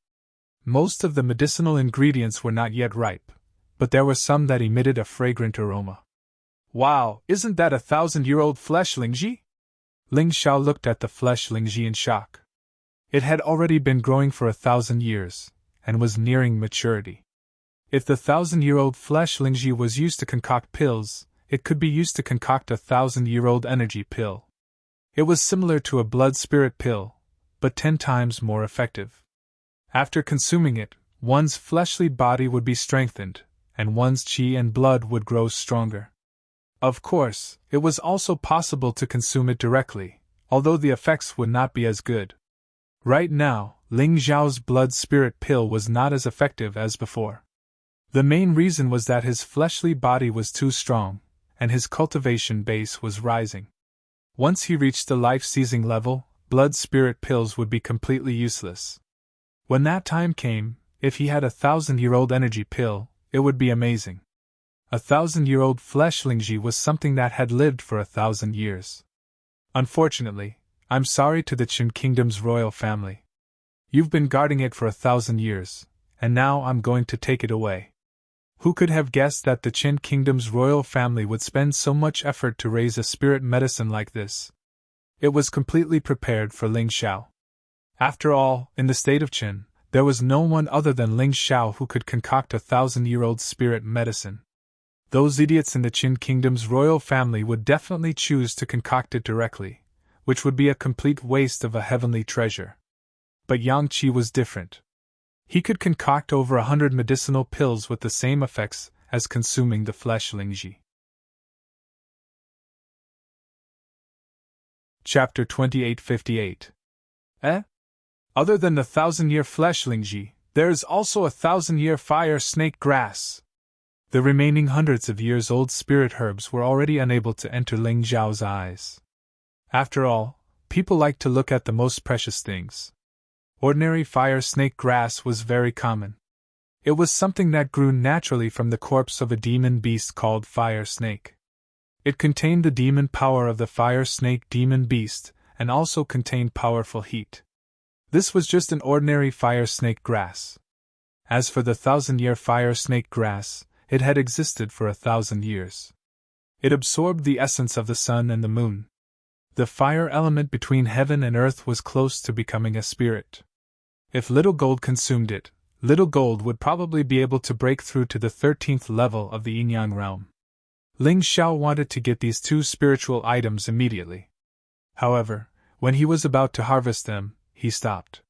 Most of the medicinal ingredients were not yet ripe, but there were some that emitted a fragrant aroma. Wow, isn't that a 1,000-year-old flesh Lingji? Ling Xiao looked at the flesh Lingji in shock. It had already been growing for 1,000 years, and was nearing maturity. If the 1,000-year-old flesh Lingji was used to concoct pills, it could be used to concoct a 1,000-year-old energy pill. It was similar to a blood spirit pill, but 10 times more effective. After consuming it, one's fleshly body would be strengthened, and one's qi and blood would grow stronger. Of course, it was also possible to consume it directly, although the effects would not be as good. Right now, Ling Xiao's blood spirit pill was not as effective as before. The main reason was that his fleshly body was too strong, and his cultivation base was rising. Once he reached the life-seizing level, blood spirit pills would be completely useless. When that time came, if he had a 1,000-year-old energy pill, it would be amazing. A 1,000-year-old flesh Lingji was something that had lived for 1,000 years. Unfortunately, I'm sorry to the Qin Kingdom's royal family. You've been guarding it for 1,000 years, and now I'm going to take it away. Who could have guessed that the Qin Kingdom's royal family would spend so much effort to raise a spirit medicine like this? It was completely prepared for Ling Xiao. After all, in the state of Qin, there was no one other than Ling Xiao who could concoct a 1,000-year-old spirit medicine. Those idiots in the Qin Kingdom's royal family would definitely choose to concoct it directly, which would be a complete waste of a heavenly treasure. But Yang Qi was different. He could concoct over 100 medicinal pills with the same effects as consuming the flesh Lingji. Chapter 2858. Other than the 1,000-year flesh Lingji, there is also a 1,000-year fire snake grass. The remaining hundreds of years old spirit herbs were already unable to enter Ling Xiao's eyes. After all, people like to look at the most precious things. Ordinary fire snake grass was very common. It was something that grew naturally from the corpse of a demon beast called fire snake. It contained the demon power of the fire snake demon beast, and also contained powerful heat. This was just an ordinary fire snake grass. As for the 1,000-year fire snake grass, it had existed for 1,000 years. It absorbed the essence of the sun and the moon. The fire element between heaven and earth was close to becoming a spirit. If Little Gold consumed it, Little Gold would probably be able to break through to the 13th level of the Yin-Yang realm. Ling Xiao wanted to get these 2 spiritual items immediately. However, when he was about to harvest them, he stopped.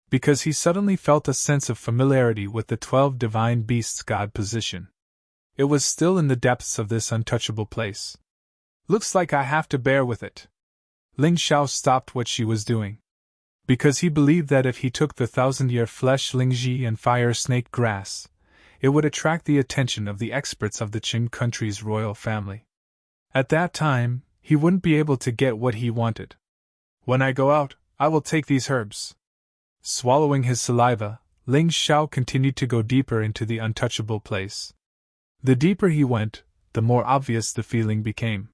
Because he suddenly felt a sense of familiarity with the 12 divine beasts' god position. It was still in the depths of this untouchable place. Looks like I have to bear with it. Ling Xiao stopped what she was doing. Because he believed that if he took the 1,000-year flesh Lingji and fire snake grass, it would attract the attention of the experts of the Qin country's royal family. At that time, he wouldn't be able to get what he wanted. When I go out, I will take these herbs. Swallowing his saliva, Ling Xiao continued to go deeper into the untouchable place. The deeper he went, the more obvious the feeling became.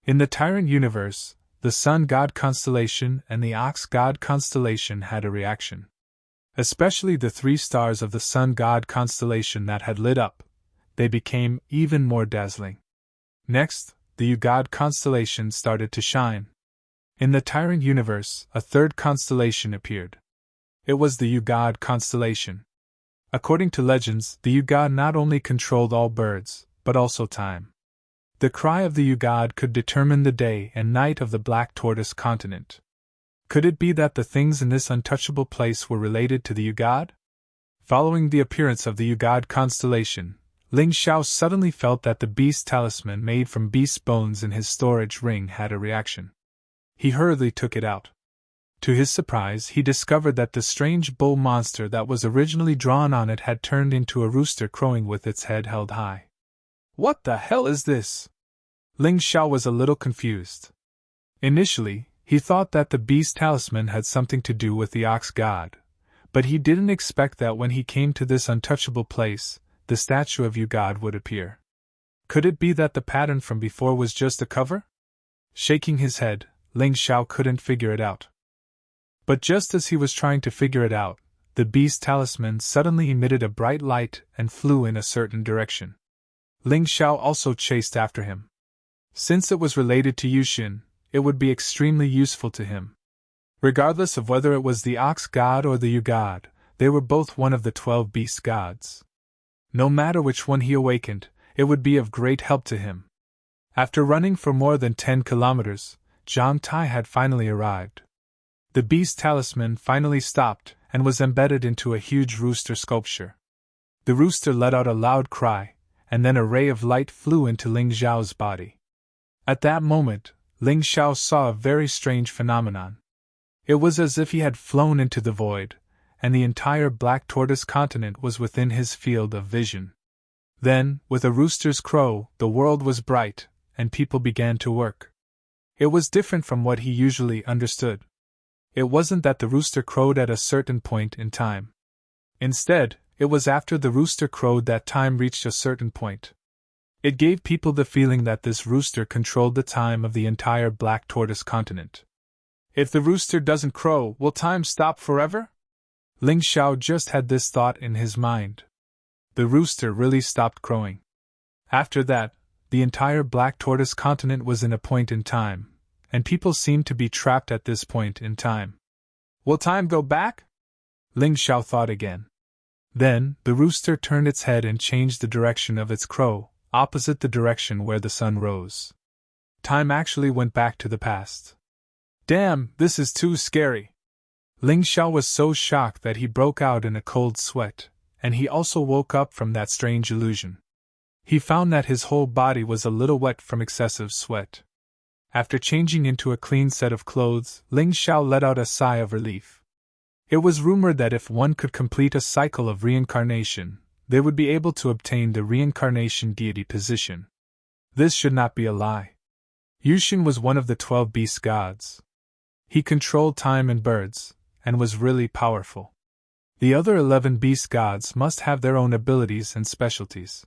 In the Tyrant universe, the Sun God constellation and the Ox God constellation had a reaction. Especially the 3 stars of the Sun God constellation that had lit up, they became even more dazzling. Next, the Yu God constellation started to shine. In the Tyrant universe, a 3rd constellation appeared. It was the Yu God constellation. According to legends, the Yu God not only controlled all birds, but also time. The cry of the Yu God could determine the day and night of the Black Tortoise continent. Could it be that the things in this untouchable place were related to the Yu God? Following the appearance of the Yu God constellation, Ling Xiao suddenly felt that the beast talisman made from beast bones in his storage ring had a reaction. He hurriedly took it out. To his surprise, he discovered that the strange bull monster that was originally drawn on it had turned into a rooster crowing with its head held high. What the hell is this? Ling Xiao was a little confused. Initially, He thought that the beast talisman had something to do with the ox god, but he didn't expect that when he came to this untouchable place, the statue of Yu God would appear. Could it be that the pattern from before was just a cover? Shaking his head, Ling Xiao couldn't figure it out. But just as he was trying to figure it out, the beast talisman suddenly emitted a bright light and flew in a certain direction. Ling Xiao also chased after him. Since it was related to Yushin, it would be extremely useful to him. Regardless of whether it was the ox god or the Yu god, they were both one of the 12 beast gods. No matter which one he awakened, it would be of great help to him. After running for more than 10 kilometers, Zhang Tai had finally arrived. The beast talisman finally stopped and was embedded into a huge rooster sculpture. The rooster let out a loud cry, and then a ray of light flew into Ling Xiao's body. At that moment, Ling Xiao saw a very strange phenomenon. It was as if he had flown into the void, and the entire Black Tortoise continent was within his field of vision. Then, with a rooster's crow, the world was bright, and people began to work. It was different from what he usually understood. It wasn't that the rooster crowed at a certain point in time. Instead, it was after the rooster crowed that time reached a certain point. It gave people the feeling that this rooster controlled the time of the entire Black Tortoise continent. If the rooster doesn't crow, will time stop forever? Ling Xiao just had this thought in his mind. The rooster really stopped crowing. After that, the entire Black Tortoise continent was in a point in time, and people seemed to be trapped at this point in time. Will time go back? Ling Xiao thought again. Then, the rooster turned its head and changed the direction of its crow, opposite the direction where the sun rose. Time actually went back to the past. Damn, this is too scary. Ling Xiao was so shocked that he broke out in a cold sweat, and he also woke up from that strange illusion. He found that his whole body was a little wet from excessive sweat. After changing into a clean set of clothes, Ling Xiao let out a sigh of relief. It was rumored that if one could complete a cycle of reincarnation, they would be able to obtain the reincarnation deity position. This should not be a lie. Yushin was one of the 12 beast gods. He controlled time and birds, and was really powerful. The other 11 beast gods must have their own abilities and specialties.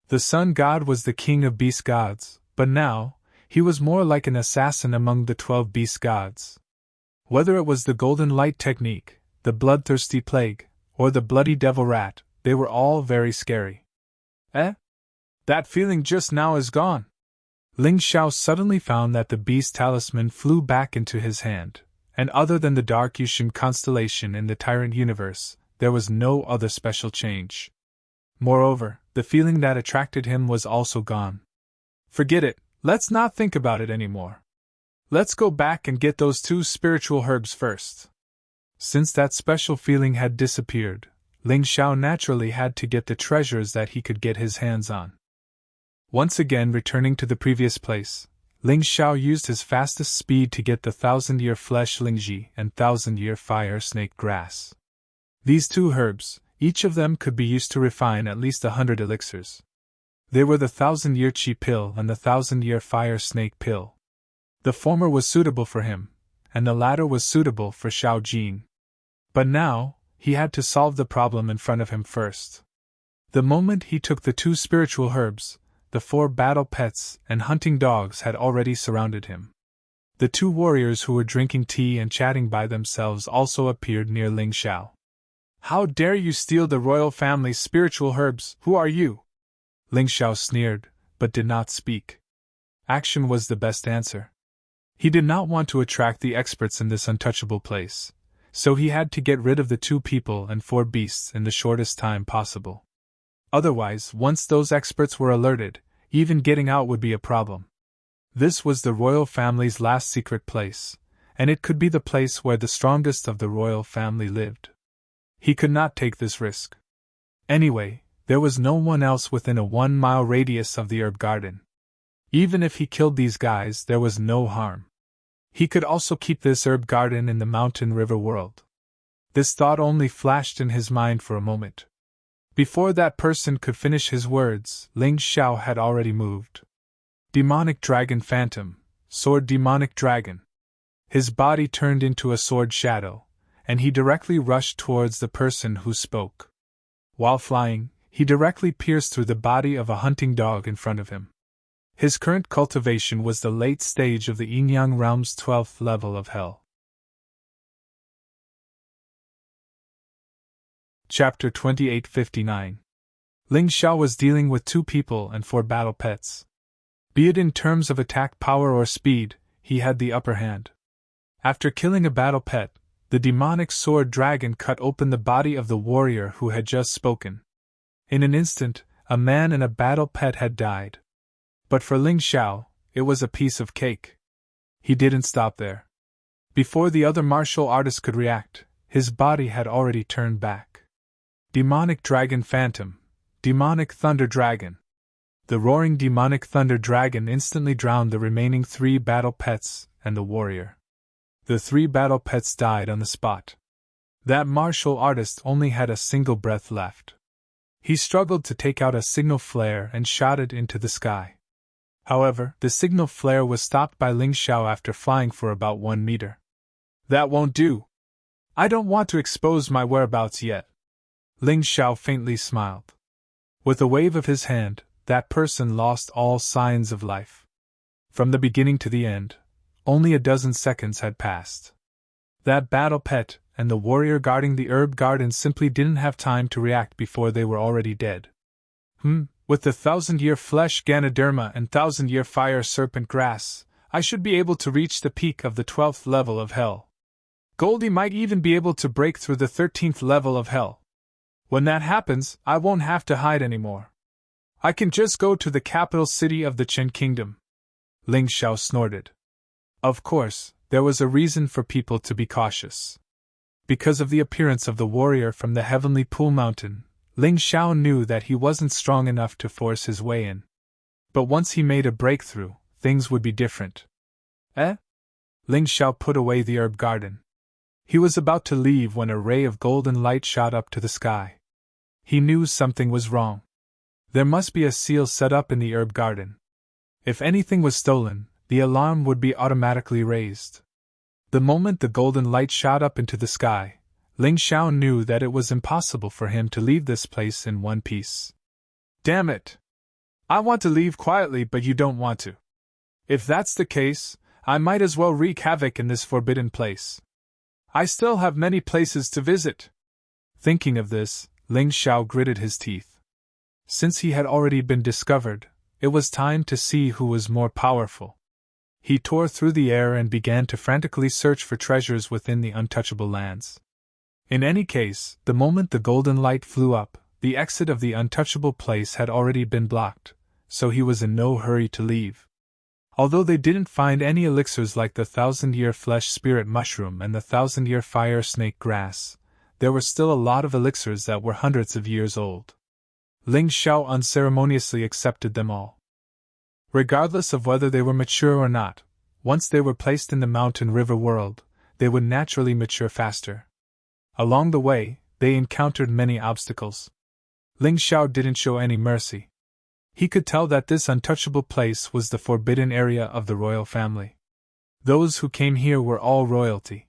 The sun god was the king of beast gods, but now, he was more like an assassin among the 12 beast gods. Whether it was the golden light technique, the bloodthirsty plague, or the bloody devil rat, they were all very scary. That feeling just now is gone. Ling Xiao suddenly found that the beast talisman flew back into his hand, and other than the dark Yushin constellation in the Tyrant universe, there was no other special change. Moreover, the feeling that attracted him was also gone. Forget it, let's not think about it anymore. Let's go back and get those 2 spiritual herbs first. Since that special feeling had disappeared, Ling Xiao naturally had to get the treasures that he could get his hands on. Once again returning to the previous place, Ling Xiao used his fastest speed to get the 1,000-year flesh lingji and 1,000-year fire snake grass. These 2 herbs, each of them could be used to refine at least 100 elixirs. They were the 1,000-year chi pill and the 1,000-year fire snake pill. The former was suitable for him, and the latter was suitable for Xiao Jin. But now, he had to solve the problem in front of him first. The moment he took the 2 spiritual herbs, the 4 battle pets and hunting dogs had already surrounded him. The 2 warriors who were drinking tea and chatting by themselves also appeared near Ling Xiao. How dare you steal the royal family's spiritual herbs? Who are you? Ling Xiao sneered, but did not speak. Action was the best answer. He did not want to attract the experts in this untouchable place, so he had to get rid of the 2 people and 4 beasts in the shortest time possible. Otherwise, once those experts were alerted, even getting out would be a problem. This was the royal family's last secret place, and it could be the place where the strongest of the royal family lived. He could not take this risk. Anyway, there was no one else within a 1-mile radius of the herb garden. Even if he killed these guys, there was no harm. He could also keep this herb garden in the mountain river world. This thought only flashed in his mind for a moment. Before that person could finish his words, Ling Xiao had already moved. Demonic Dragon Phantom, Sword Demonic Dragon. His body turned into a sword shadow, and he directly rushed towards the person who spoke. While flying, he directly pierced through the body of a hunting dog in front of him. His current cultivation was the late stage of the yin-yang realm's 12th level of hell. Chapter 2859. Ling Xiao was dealing with 2 people and 4 battle pets. Be it in terms of attack power or speed, he had the upper hand. After killing a battle pet, the demonic sword dragon cut open the body of the warrior who had just spoken. In an instant, a man and a battle pet had died. But for Ling Xiao, it was a piece of cake. He didn't stop there. Before the other martial artist could react, his body had already turned back. Demonic Dragon Phantom, Demonic Thunder Dragon. The roaring demonic thunder dragon instantly drowned the remaining 3 battle pets and the warrior. The 3 battle pets died on the spot. That martial artist only had a single breath left. He struggled to take out a signal flare and shot it into the sky. However, the signal flare was stopped by Ling Xiao after flying for about 1 meter. That won't do. I don't want to expose my whereabouts yet. Ling Xiao faintly smiled. With a wave of his hand, that person lost all signs of life. From the beginning to the end, only a dozen seconds had passed. That battle pet and the warrior guarding the herb garden simply didn't have time to react before they were already dead. With the 1000-year flesh Ganoderma and 1000-year fire serpent grass, I should be able to reach the peak of the 12th level of hell. Goldie might even be able to break through the 13th level of hell. When that happens, I won't have to hide anymore. I can just go to the capital city of the Chen Kingdom. Ling Xiao snorted. Of course, there was a reason for people to be cautious. Because of the appearance of the warrior from the Heavenly Pool Mountain, Ling Xiao knew that he wasn't strong enough to force his way in. But once he made a breakthrough, things would be different. Ling Xiao put away the herb garden. He was about to leave when a ray of golden light shot up to the sky. He knew something was wrong. There must be a seal set up in the herb garden. If anything was stolen, the alarm would be automatically raised. The moment the golden light shot up into the sky, Ling Xiao knew that it was impossible for him to leave this place in one piece. Damn it! I want to leave quietly, but you don't want to. If that's the case, I might as well wreak havoc in this forbidden place. I still have many places to visit. Thinking of this, Ling Xiao gritted his teeth. Since he had already been discovered, it was time to see who was more powerful. He tore through the air and began to frantically search for treasures within the untouchable lands. In any case, the moment the golden light flew up, the exit of the untouchable place had already been blocked, so he was in no hurry to leave. Although they didn't find any elixirs like the 1000-year flesh spirit mushroom and the 1000-year fire snake grass, there were still a lot of elixirs that were hundreds of years old. Ling Xiao unceremoniously accepted them all. Regardless of whether they were mature or not, once they were placed in the mountain river world, they would naturally mature faster. Along the way, they encountered many obstacles. Ling Xiao didn't show any mercy. He could tell that this untouchable place was the forbidden area of the royal family. Those who came here were all royalty.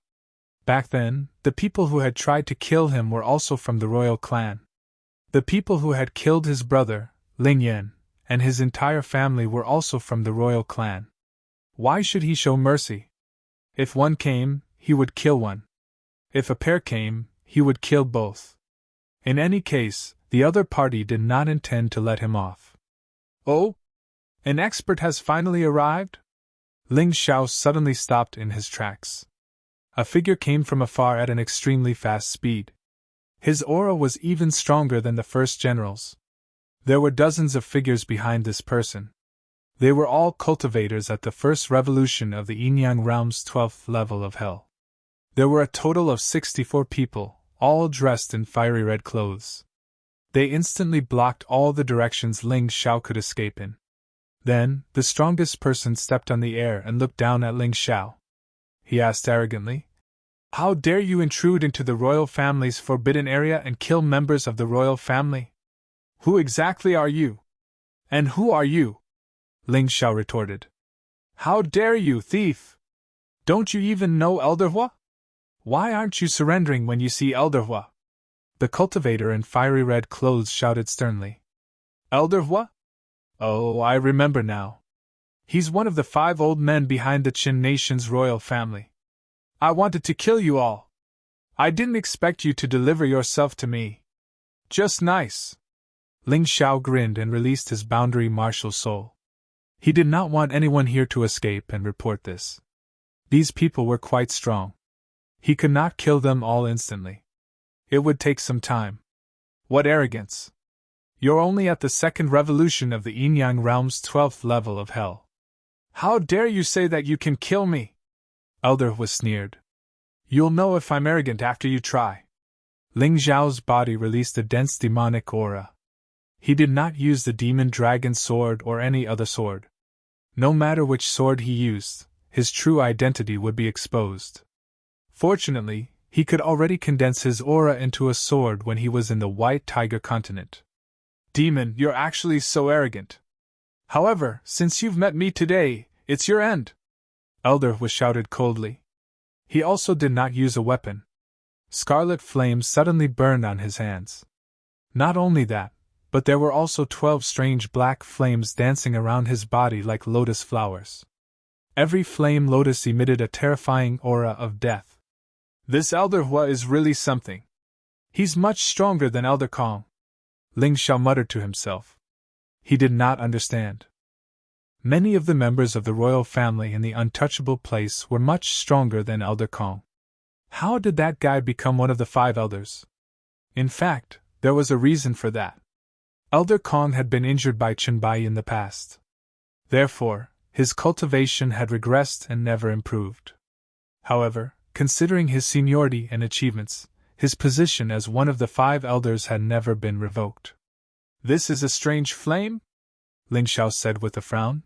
Back then, the people who had tried to kill him were also from the royal clan. The people who had killed his brother, Ling Yan, and his entire family were also from the royal clan. Why should he show mercy? If one came, he would kill one. If a pair came, he would kill both. In any case, the other party did not intend to let him off. Oh? An expert has finally arrived? Ling Xiao suddenly stopped in his tracks. A figure came from afar at an extremely fast speed. His aura was even stronger than the first general's. There were dozens of figures behind this person. They were all cultivators at the first revolution of the yin-yang realm's 12th level of hell. There were a total of 64 people, all dressed in fiery red clothes. They instantly blocked all the directions Ling Xiao could escape in. Then, the strongest person stepped on the air and looked down at Ling Xiao. He asked arrogantly, "How dare you intrude into the royal family's forbidden area and kill members of the royal family? Who exactly are you? And who are you?" Ling Xiao retorted. "How dare you, thief!" Don't you even know Elderhua? Why aren't you surrendering when you see Elderhua? The cultivator in fiery red clothes shouted sternly. Elderhua? Oh, I remember now. He's one of the 5 old men behind the Qin nation's royal family. I wanted to kill you all. I didn't expect you to deliver yourself to me. Just nice. Ling Xiao grinned and released his boundary martial soul. He did not want anyone here to escape and report this. These people were quite strong. He could not kill them all instantly. It would take some time. What arrogance! You're only at the 2nd revolution of the Yin-Yang realm's 12th level of hell. How dare you say that you can kill me? Elderhua sneered. You'll know if I'm arrogant after you try. Ling Xiao's body released a dense demonic aura. He did not use the demon dragon sword or any other sword. No matter which sword he used, his true identity would be exposed. Fortunately, he could already condense his aura into a sword when he was in the White Tiger continent. Demon, you're actually so arrogant. However, since you've met me today, it's your end. Elderhua shouted coldly. He also did not use a weapon. Scarlet flames suddenly burned on his hands. Not only that, but there were also 12 strange black flames dancing around his body like lotus flowers. Every flame lotus emitted a terrifying aura of death. This Elderhua is really something. He's much stronger than Elder Kong. Ling Xiao muttered to himself. He did not understand. Many of the members of the royal family in the untouchable place were much stronger than Elder Kong. How did that guy become one of the 5 elders? In fact, there was a reason for that. Elder Kong had been injured by Chenbai in the past. Therefore, his cultivation had regressed and never improved. However, considering his seniority and achievements, his position as one of the 5 elders had never been revoked. This is a strange flame? Ling Xiao said with a frown.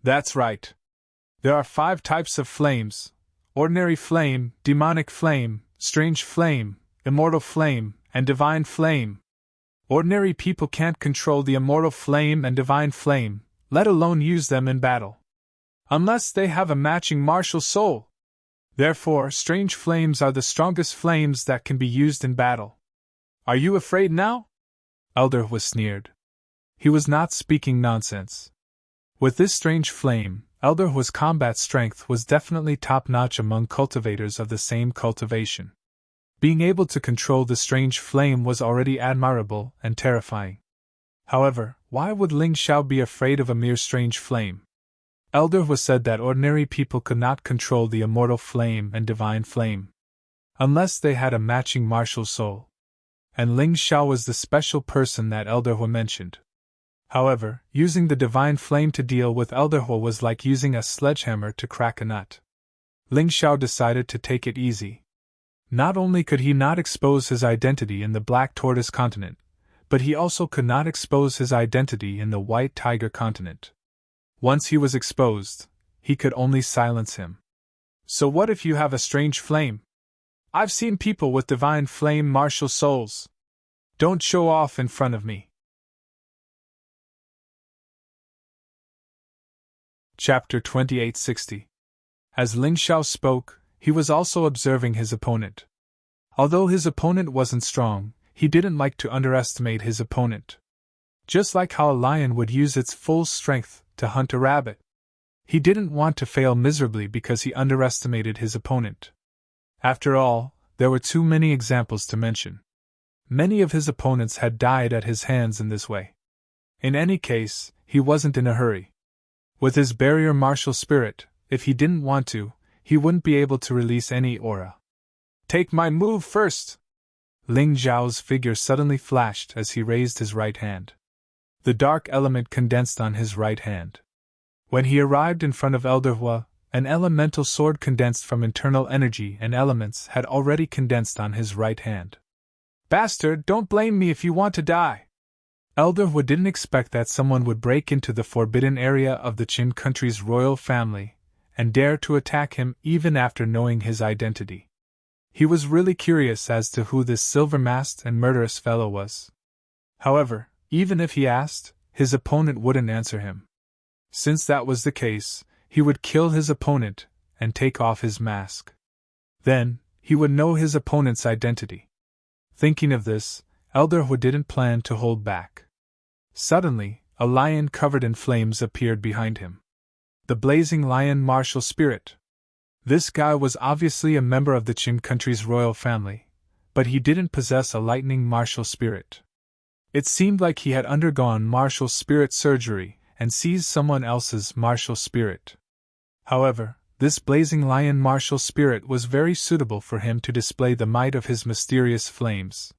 That's right. There are 5 types of flames: ordinary flame, demonic flame, strange flame, immortal flame, and divine flame. Ordinary people can't control the immortal flame and divine flame, let alone use them in battle. Unless they have a matching martial soul. Therefore, strange flames are the strongest flames that can be used in battle. Are you afraid now? Elderhua sneered. He was not speaking nonsense. With this strange flame, Elderhua's combat strength was definitely top-notch among cultivators of the same cultivation. Being able to control the strange flame was already admirable and terrifying. However, why would Ling Xiao be afraid of a mere strange flame? Elderhua said that ordinary people could not control the immortal flame and divine flame, unless they had a matching martial soul. And Ling Xiao was the special person that Elderhua mentioned. However, using the divine flame to deal with Elderhua was like using a sledgehammer to crack a nut. Ling Xiao decided to take it easy. Not only could he not expose his identity in the Black Tortoise continent, but he also could not expose his identity in the White Tiger continent. Once he was exposed, he could only silence him. So what if you have a strange flame? I've seen people with divine flame martial souls. Don't show off in front of me. Chapter 2860. As Ling Xiao spoke, he was also observing his opponent. Although his opponent wasn't strong, he didn't like to underestimate his opponent. Just like how a lion would use its full strength to hunt a rabbit. He didn't want to fail miserably because he underestimated his opponent. After all, there were too many examples to mention. Many of his opponents had died at his hands in this way. In any case, he wasn't in a hurry. With his barrier martial spirit, if he didn't want to, he wouldn't be able to release any aura. Take my move first! Ling Xiao's figure suddenly flashed as he raised his right hand. The dark element condensed on his right hand. When he arrived in front of Elderhua, an elemental sword condensed from internal energy and elements had already condensed on his right hand. Bastard, don't blame me if you want to die! Elderhua didn't expect that someone would break into the forbidden area of the Qin country's royal family and dare to attack him even after knowing his identity. He was really curious as to who this silver-masked and murderous fellow was. However, even if he asked, his opponent wouldn't answer him. Since that was the case, he would kill his opponent, and take off his mask. Then, he would know his opponent's identity. Thinking of this, Elder Hu didn't plan to hold back. Suddenly, a lion covered in flames appeared behind him. The blazing lion martial spirit. This guy was obviously a member of the Qin country's royal family, but he didn't possess a lightning martial spirit. It seemed like he had undergone martial spirit surgery and seized someone else's martial spirit. However, this blazing lion martial spirit was very suitable for him to display the might of his mysterious flames.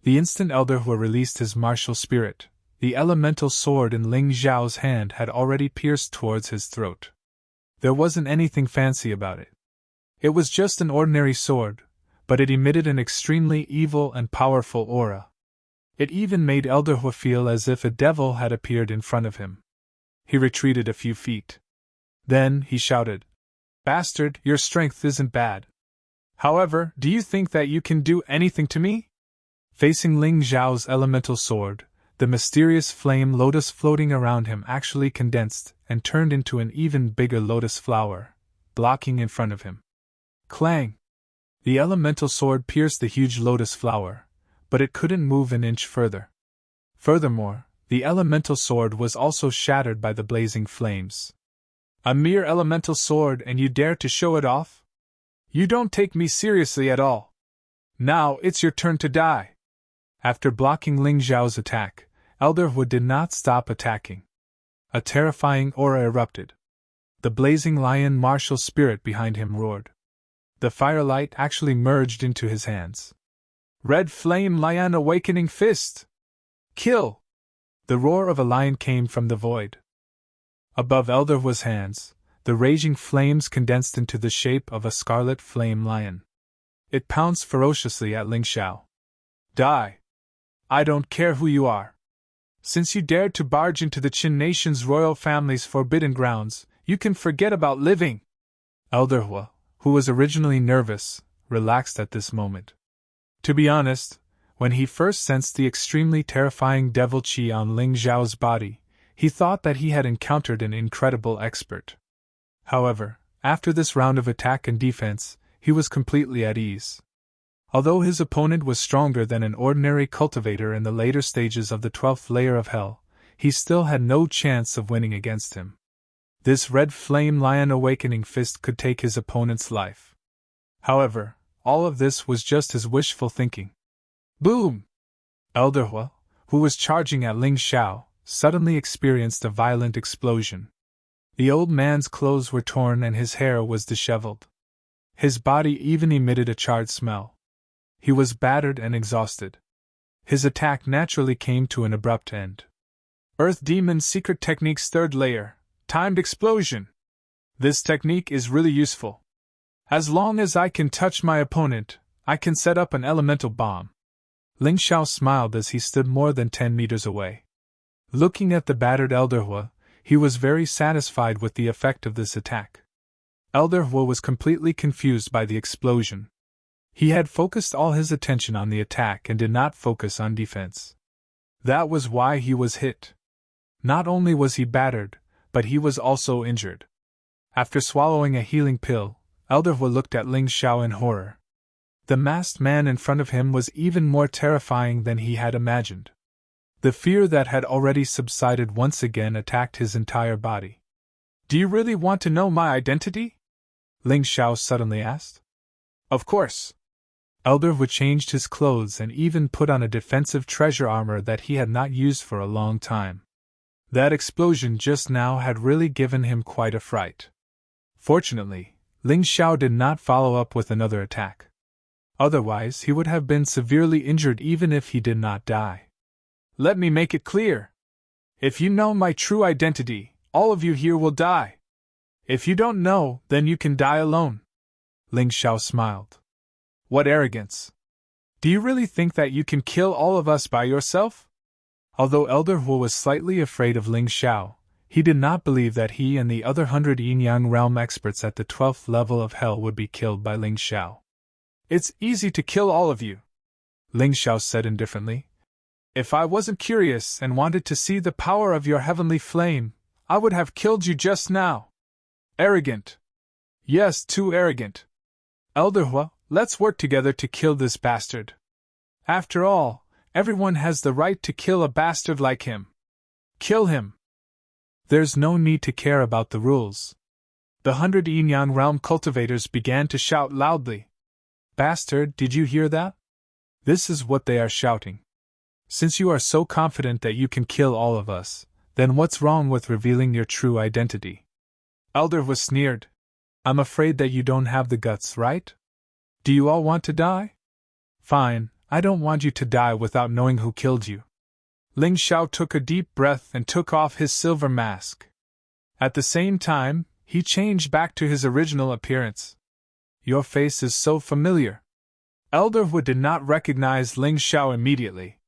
The instant Elder Hu released his martial spirit, the elemental sword in Ling Xiao's hand had already pierced towards his throat. There wasn't anything fancy about it. It was just an ordinary sword, but it emitted an extremely evil and powerful aura. It even made Elder Hu feel as if a devil had appeared in front of him. He retreated a few feet. Then he shouted, "Bastard, your strength isn't bad. However, do you think that you can do anything to me?" Facing Ling Xiao's elemental sword, the mysterious flame lotus floating around him actually condensed and turned into an even bigger lotus flower, blocking in front of him. Clang! The elemental sword pierced the huge lotus flower, but it couldn't move an inch further. Furthermore, the elemental sword was also shattered by the blazing flames. "A mere elemental sword and you dare to show it off? You don't take me seriously at all. Now it's your turn to die." After blocking Ling Xiao's attack, Elder Hu did not stop attacking. A terrifying aura erupted. The blazing lion martial spirit behind him roared. The firelight actually merged into his hands. "Red Flame Lion Awakening Fist! Kill!" The roar of a lion came from the void. Above Elder Hu's hands, the raging flames condensed into the shape of a scarlet flame lion. It pounced ferociously at Ling Xiao. "Die! I don't care who you are. Since you dared to barge into the Qin nation's royal family's forbidden grounds, you can forget about living." Elder Hu, who was originally nervous, relaxed at this moment. To be honest, when he first sensed the extremely terrifying devil chi on Ling Xiao's body, he thought that he had encountered an incredible expert. However, after this round of attack and defense, he was completely at ease. Although his opponent was stronger than an ordinary cultivator in the later stages of the 12th layer of Hell, he still had no chance of winning against him. This Red Flame Lion Awakening Fist could take his opponent's life. However, all of this was just his wishful thinking. Boom! Elder Hu, who was charging at Ling Xiao, suddenly experienced a violent explosion. The old man's clothes were torn and his hair was disheveled. His body even emitted a charred smell. He was battered and exhausted. His attack naturally came to an abrupt end. Earth Demon Secret Technique's 3rd layer, Timed Explosion. This technique is really useful. As long as I can touch my opponent, I can set up an elemental bomb. Ling Xiao smiled as he stood more than 10 meters away. Looking at the battered Elder Hu, he was very satisfied with the effect of this attack. Elder Hu was completely confused by the explosion. He had focused all his attention on the attack and did not focus on defense. That was why he was hit. Not only was he battered, but he was also injured. After swallowing a healing pill, Elder Hu looked at Ling Xiao in horror. The masked man in front of him was even more terrifying than he had imagined. The fear that had already subsided once again attacked his entire body. "Do you really want to know my identity?" Ling Xiao suddenly asked. "Of course." Elder Hu changed his clothes and even put on a defensive treasure armor that he had not used for a long time. That explosion just now had really given him quite a fright. Fortunately, Ling Xiao did not follow up with another attack. Otherwise, he would have been severely injured even if he did not die. "Let me make it clear. If you know my true identity, all of you here will die. If you don't know, then you can die alone." Ling Xiao smiled. "What arrogance! Do you really think that you can kill all of us by yourself?" Although Elder Hu was slightly afraid of Ling Xiao, he did not believe that he and the other 100 Yin-Yang realm experts at the 12th level of Hell would be killed by Ling Xiao. "It's easy to kill all of you," Ling Xiao said indifferently. "If I wasn't curious and wanted to see the power of your heavenly flame, I would have killed you just now. Arrogant! Yes, too arrogant. Elder Hua, let's work together to kill this bastard. After all, everyone has the right to kill a bastard like him. Kill him. There's no need to care about the rules. The 100 Yinyang realm cultivators began to shout loudly. Bastard, did you hear that? This is what they are shouting. Since you are so confident that you can kill all of us, then what's wrong with revealing your true identity? Elder was sneered. I'm afraid that you don't have the guts, right? Do you all want to die? Fine, I don't want you to die without knowing who killed you. Ling Xiao took a deep breath and took off his silver mask. At the same time, he changed back to his original appearance. Your face is so familiar. Elder Hu did not recognize Ling Xiao immediately.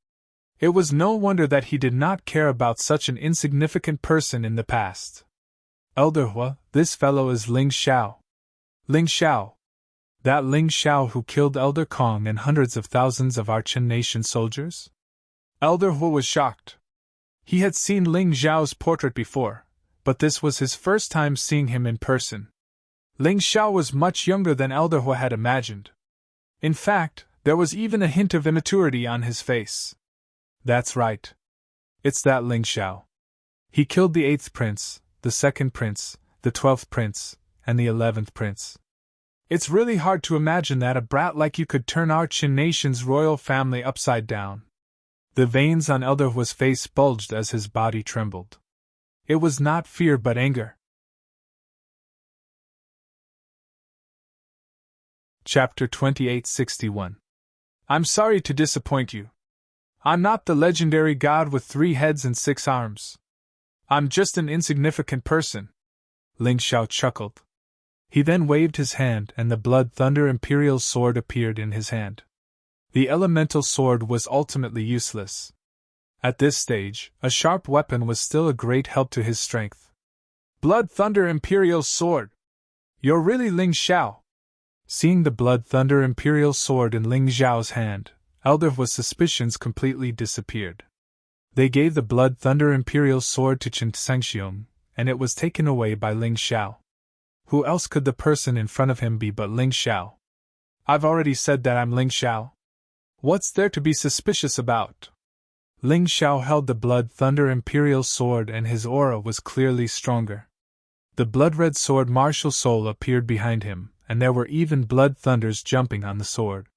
It was no wonder that he did not care about such an insignificant person in the past. Elder Hu, this fellow is Ling Xiao. Ling Xiao. That Ling Xiao who killed Elder Kong and hundreds of thousands of our Chen Nation soldiers? Elder Hu was shocked. He had seen Ling Xiao's portrait before, but this was his first time seeing him in person. Ling Xiao was much younger than Elder Hu had imagined. In fact, there was even a hint of immaturity on his face. That's right. It's that Ling Xiao. He killed the 8th prince, the 2nd prince, the 12th prince, and the 11th prince. It's really hard to imagine that a brat like you could turn our Qin nation's royal family upside down. The veins on Elder Hua's face bulged as his body trembled. It was not fear but anger. Chapter 2861. I'm sorry to disappoint you. I'm not the legendary god with 3 heads and 6 arms. I'm just an insignificant person. Ling Xiao chuckled. He then waved his hand and the Blood Thunder Imperial Sword appeared in his hand. The elemental sword was ultimately useless. At this stage, a sharp weapon was still a great help to his strength. Blood Thunder Imperial Sword! You're really Ling Xiao! Seeing the Blood Thunder Imperial Sword in Ling Xiao's hand, Elder Hua's suspicions completely disappeared. They gave the Blood Thunder Imperial Sword to Chen Sengxiong, and it was taken away by Ling Xiao. Who else could the person in front of him be but Ling Xiao? I've already said that I'm Ling Xiao. What's there to be suspicious about? Ling Xiao held the Blood Thunder Imperial Sword and his aura was clearly stronger. The blood-red sword martial soul appeared behind him, and there were even blood thunders jumping on the sword.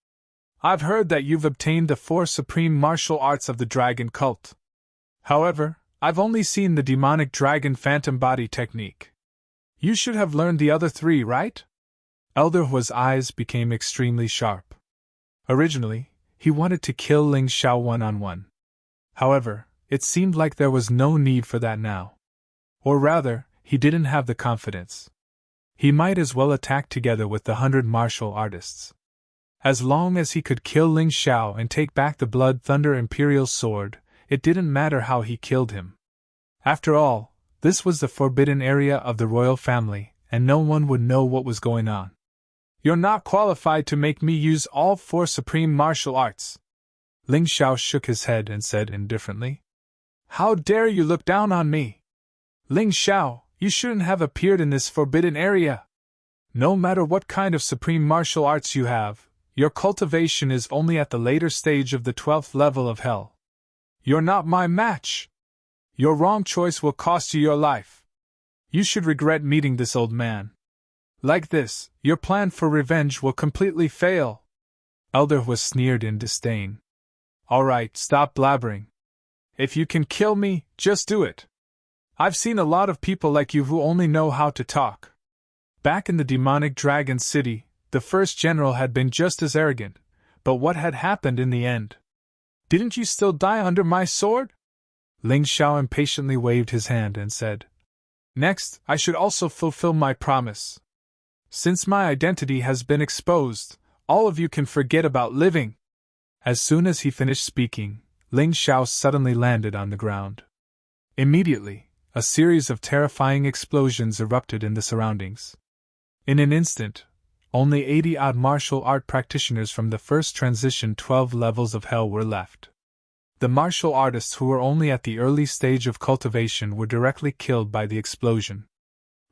I've heard that you've obtained the 4 supreme martial arts of the dragon cult. However, I've only seen the demonic dragon phantom body technique. You should have learned the other 3, right? Elder Hua's eyes became extremely sharp. Originally, he wanted to kill Ling Xiao one-on-one. However, it seemed like there was no need for that now. Or rather, he didn't have the confidence. He might as well attack together with the 100 martial artists. As long as he could kill Ling Xiao and take back the Blood Thunder Imperial Sword, it didn't matter how he killed him. After all, this was the forbidden area of the royal family, and no one would know what was going on. You're not qualified to make me use all 4 supreme martial arts. Ling Xiao shook his head and said indifferently. How dare you look down on me? Ling Xiao, you shouldn't have appeared in this forbidden area. No matter what kind of supreme martial arts you have, your cultivation is only at the later stage of the 12th level of hell. You're not my match. Your wrong choice will cost you your life. You should regret meeting this old man. Like this, your plan for revenge will completely fail. Elder was sneered in disdain. All right, stop blabbering. If you can kill me, just do it. I've seen a lot of people like you who only know how to talk. Back in the demonic dragon city, the first general had been just as arrogant, but what had happened in the end? Didn't you still die under my sword? Ling Xiao impatiently waved his hand and said, Next, I should also fulfill my promise. Since my identity has been exposed, all of you can forget about living. As soon as he finished speaking, Ling Xiao suddenly landed on the ground. Immediately, a series of terrifying explosions erupted in the surroundings. In an instant, only 80-odd martial art practitioners from the first transition 12 levels of hell were left. The martial artists who were only at the early stage of cultivation were directly killed by the explosion.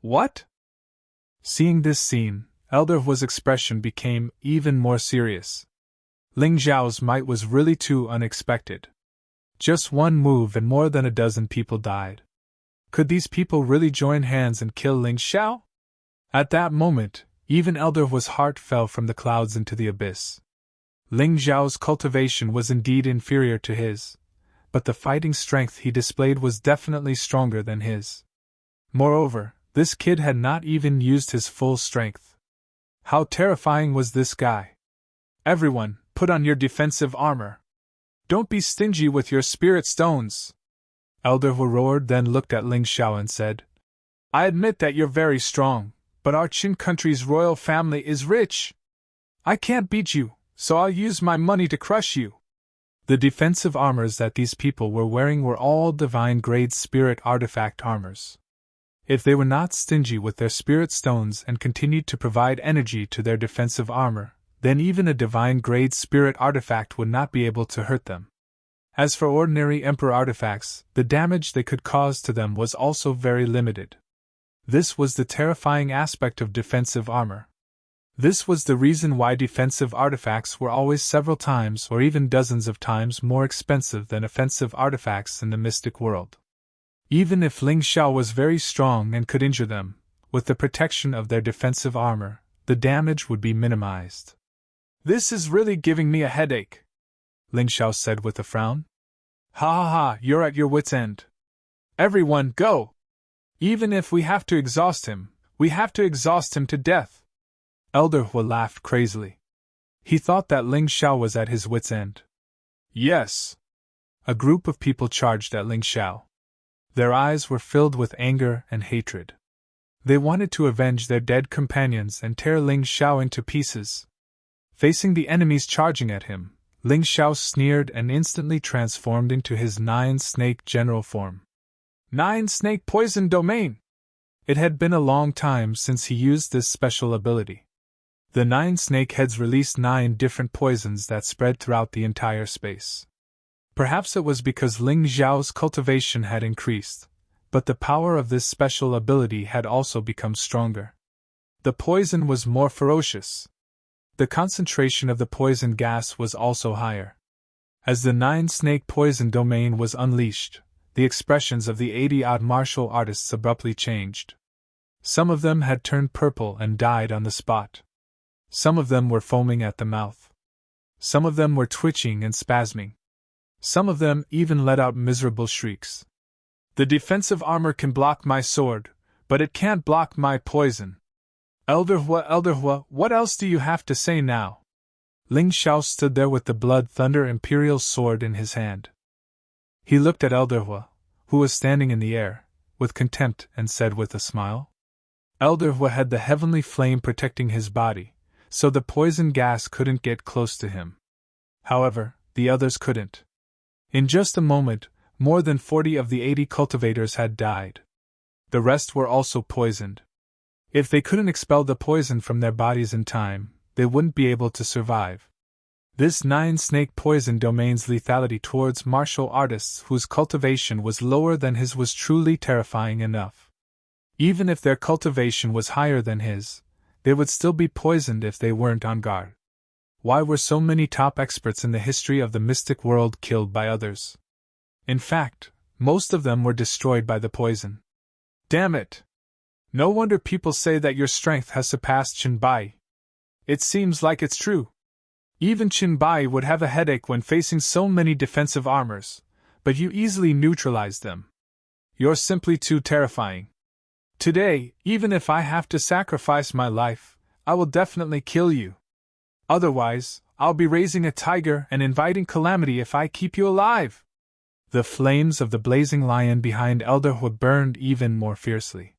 What? Seeing this scene, Elder Hua's expression became even more serious. Ling Xiao's might was really too unexpected. Just one move and more than a dozen people died. Could these people really join hands and kill Ling Xiao? At that moment, even Elder Hua's heart fell from the clouds into the abyss. Ling Xiao's cultivation was indeed inferior to his, but the fighting strength he displayed was definitely stronger than his. Moreover, this kid had not even used his full strength. How terrifying was this guy? Everyone, put on your defensive armor. Don't be stingy with your spirit stones. Elder Hua roared, then looked at Ling Xiao and said, I admit that you're very strong, but our Qin country's royal family is rich. I can't beat you, so I'll use my money to crush you. The defensive armors that these people were wearing were all divine-grade spirit artifact armors. If they were not stingy with their spirit stones and continued to provide energy to their defensive armor, then even a divine-grade spirit artifact would not be able to hurt them. As for ordinary Emperor artifacts, the damage they could cause to them was also very limited. This was the terrifying aspect of defensive armor. This was the reason why defensive artifacts were always several times or even dozens of times more expensive than offensive artifacts in the mystic world. Even if Ling Xiao was very strong and could injure them, with the protection of their defensive armor, the damage would be minimized. This is really giving me a headache, Ling Xiao said with a frown. Ha ha ha, you're at your wit's end. Everyone, go! Even if we have to exhaust him, we have to exhaust him to death. Elder Hua laughed crazily. He thought that Ling Xiao was at his wit's end. Yes. A group of people charged at Ling Xiao. Their eyes were filled with anger and hatred. They wanted to avenge their dead companions and tear Ling Xiao into pieces. Facing the enemies charging at him, Ling Xiao sneered and instantly transformed into his nine-snake general form. Nine-snake poison domain! It had been a long time since he used this special ability. The 9 snake heads released 9 different poisons that spread throughout the entire space. Perhaps it was because Ling Xiao's cultivation had increased, but the power of this special ability had also become stronger. The poison was more ferocious. The concentration of the poison gas was also higher. As the 9 snake poison domain was unleashed, the expressions of the 80-odd martial artists abruptly changed. Some of them had turned purple and died on the spot. Some of them were foaming at the mouth. Some of them were twitching and spasming. Some of them even let out miserable shrieks. The defensive armor can block my sword, but it can't block my poison. Elder Hua, what else do you have to say now? Ling Xiao stood there with the Blood Thunder Imperial sword in his hand. He looked at Elder Hua, who was standing in the air, with contempt and said with a smile. Elder Hua had the heavenly flame protecting his body, so the poison gas couldn't get close to him. However, the others couldn't. In just a moment, more than 40 of the 80 cultivators had died. The rest were also poisoned. If they couldn't expel the poison from their bodies in time, they wouldn't be able to survive. This 9-snake poison domain's lethality towards martial artists whose cultivation was lower than his was truly terrifying enough. Even if their cultivation was higher than his, they would still be poisoned if they weren't on guard. Why were so many top experts in the history of the mystic world killed by others? In fact, most of them were destroyed by the poison. Damn it! No wonder people say that your strength has surpassed Qin Bai. It seems like it's true. Even Qin Bai would have a headache when facing so many defensive armors, but you easily neutralize them. You're simply too terrifying. Today, even if I have to sacrifice my life, I will definitely kill you. Otherwise, I'll be raising a tiger and inviting calamity if I keep you alive. The flames of the blazing lion behind Elder Hua burned even more fiercely.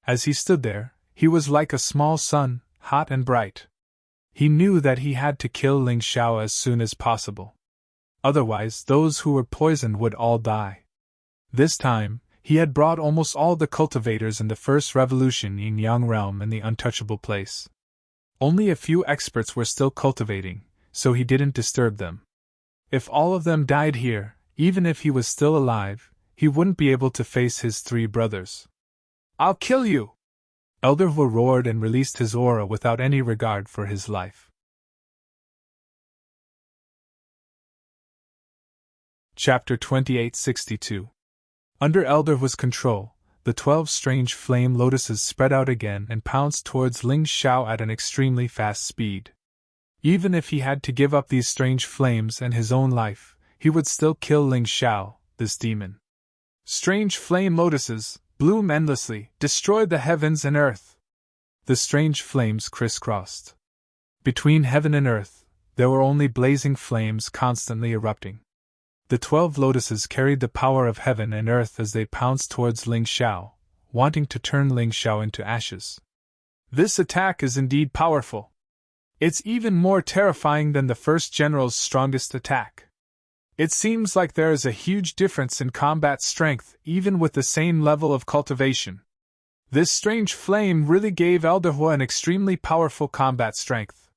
As he stood there, he was like a small sun, hot and bright. He knew that he had to kill Ling Xiao as soon as possible. Otherwise, those who were poisoned would all die. This time, he had brought almost all the cultivators in the First Revolution Yin-Yang realm in the untouchable place. Only a few experts were still cultivating, so he didn't disturb them. If all of them died here, even if he was still alive, he wouldn't be able to face his 3 brothers. I'll kill you! Elder Hu roared and released his aura without any regard for his life. Chapter 2862. Under Elder Hu's control, the 12 strange flame lotuses spread out again and pounced towards Ling Xiao at an extremely fast speed. Even if he had to give up these strange flames and his own life, he would still kill Ling Xiao, this demon. Strange flame lotuses bloom endlessly, destroyed the heavens and earth. The strange flames crisscrossed. Between heaven and earth, there were only blazing flames constantly erupting. The 12 lotuses carried the power of heaven and earth as they pounced towards Ling Xiao, wanting to turn Ling Xiao into ashes. This attack is indeed powerful. It's even more terrifying than the first general's strongest attack. It seems like there is a huge difference in combat strength even with the same level of cultivation. This strange flame really gave Elder Hu an extremely powerful combat strength.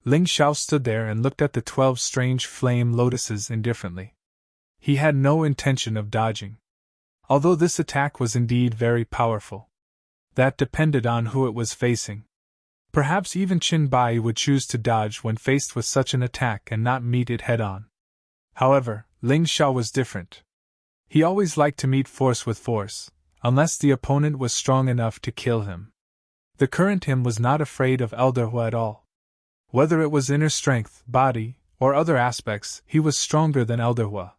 Ling Xiao stood there and looked at the 12 strange flame lotuses indifferently. He had no intention of dodging. Although this attack was indeed very powerful, that depended on who it was facing. Perhaps even Qin Bai would choose to dodge when faced with such an attack and not meet it head-on. However, Ling Xiao was different. He always liked to meet force with force, unless the opponent was strong enough to kill him. The current him was not afraid of Elder Hu at all. Whether it was inner strength, body, or other aspects, he was stronger than Elder Hu.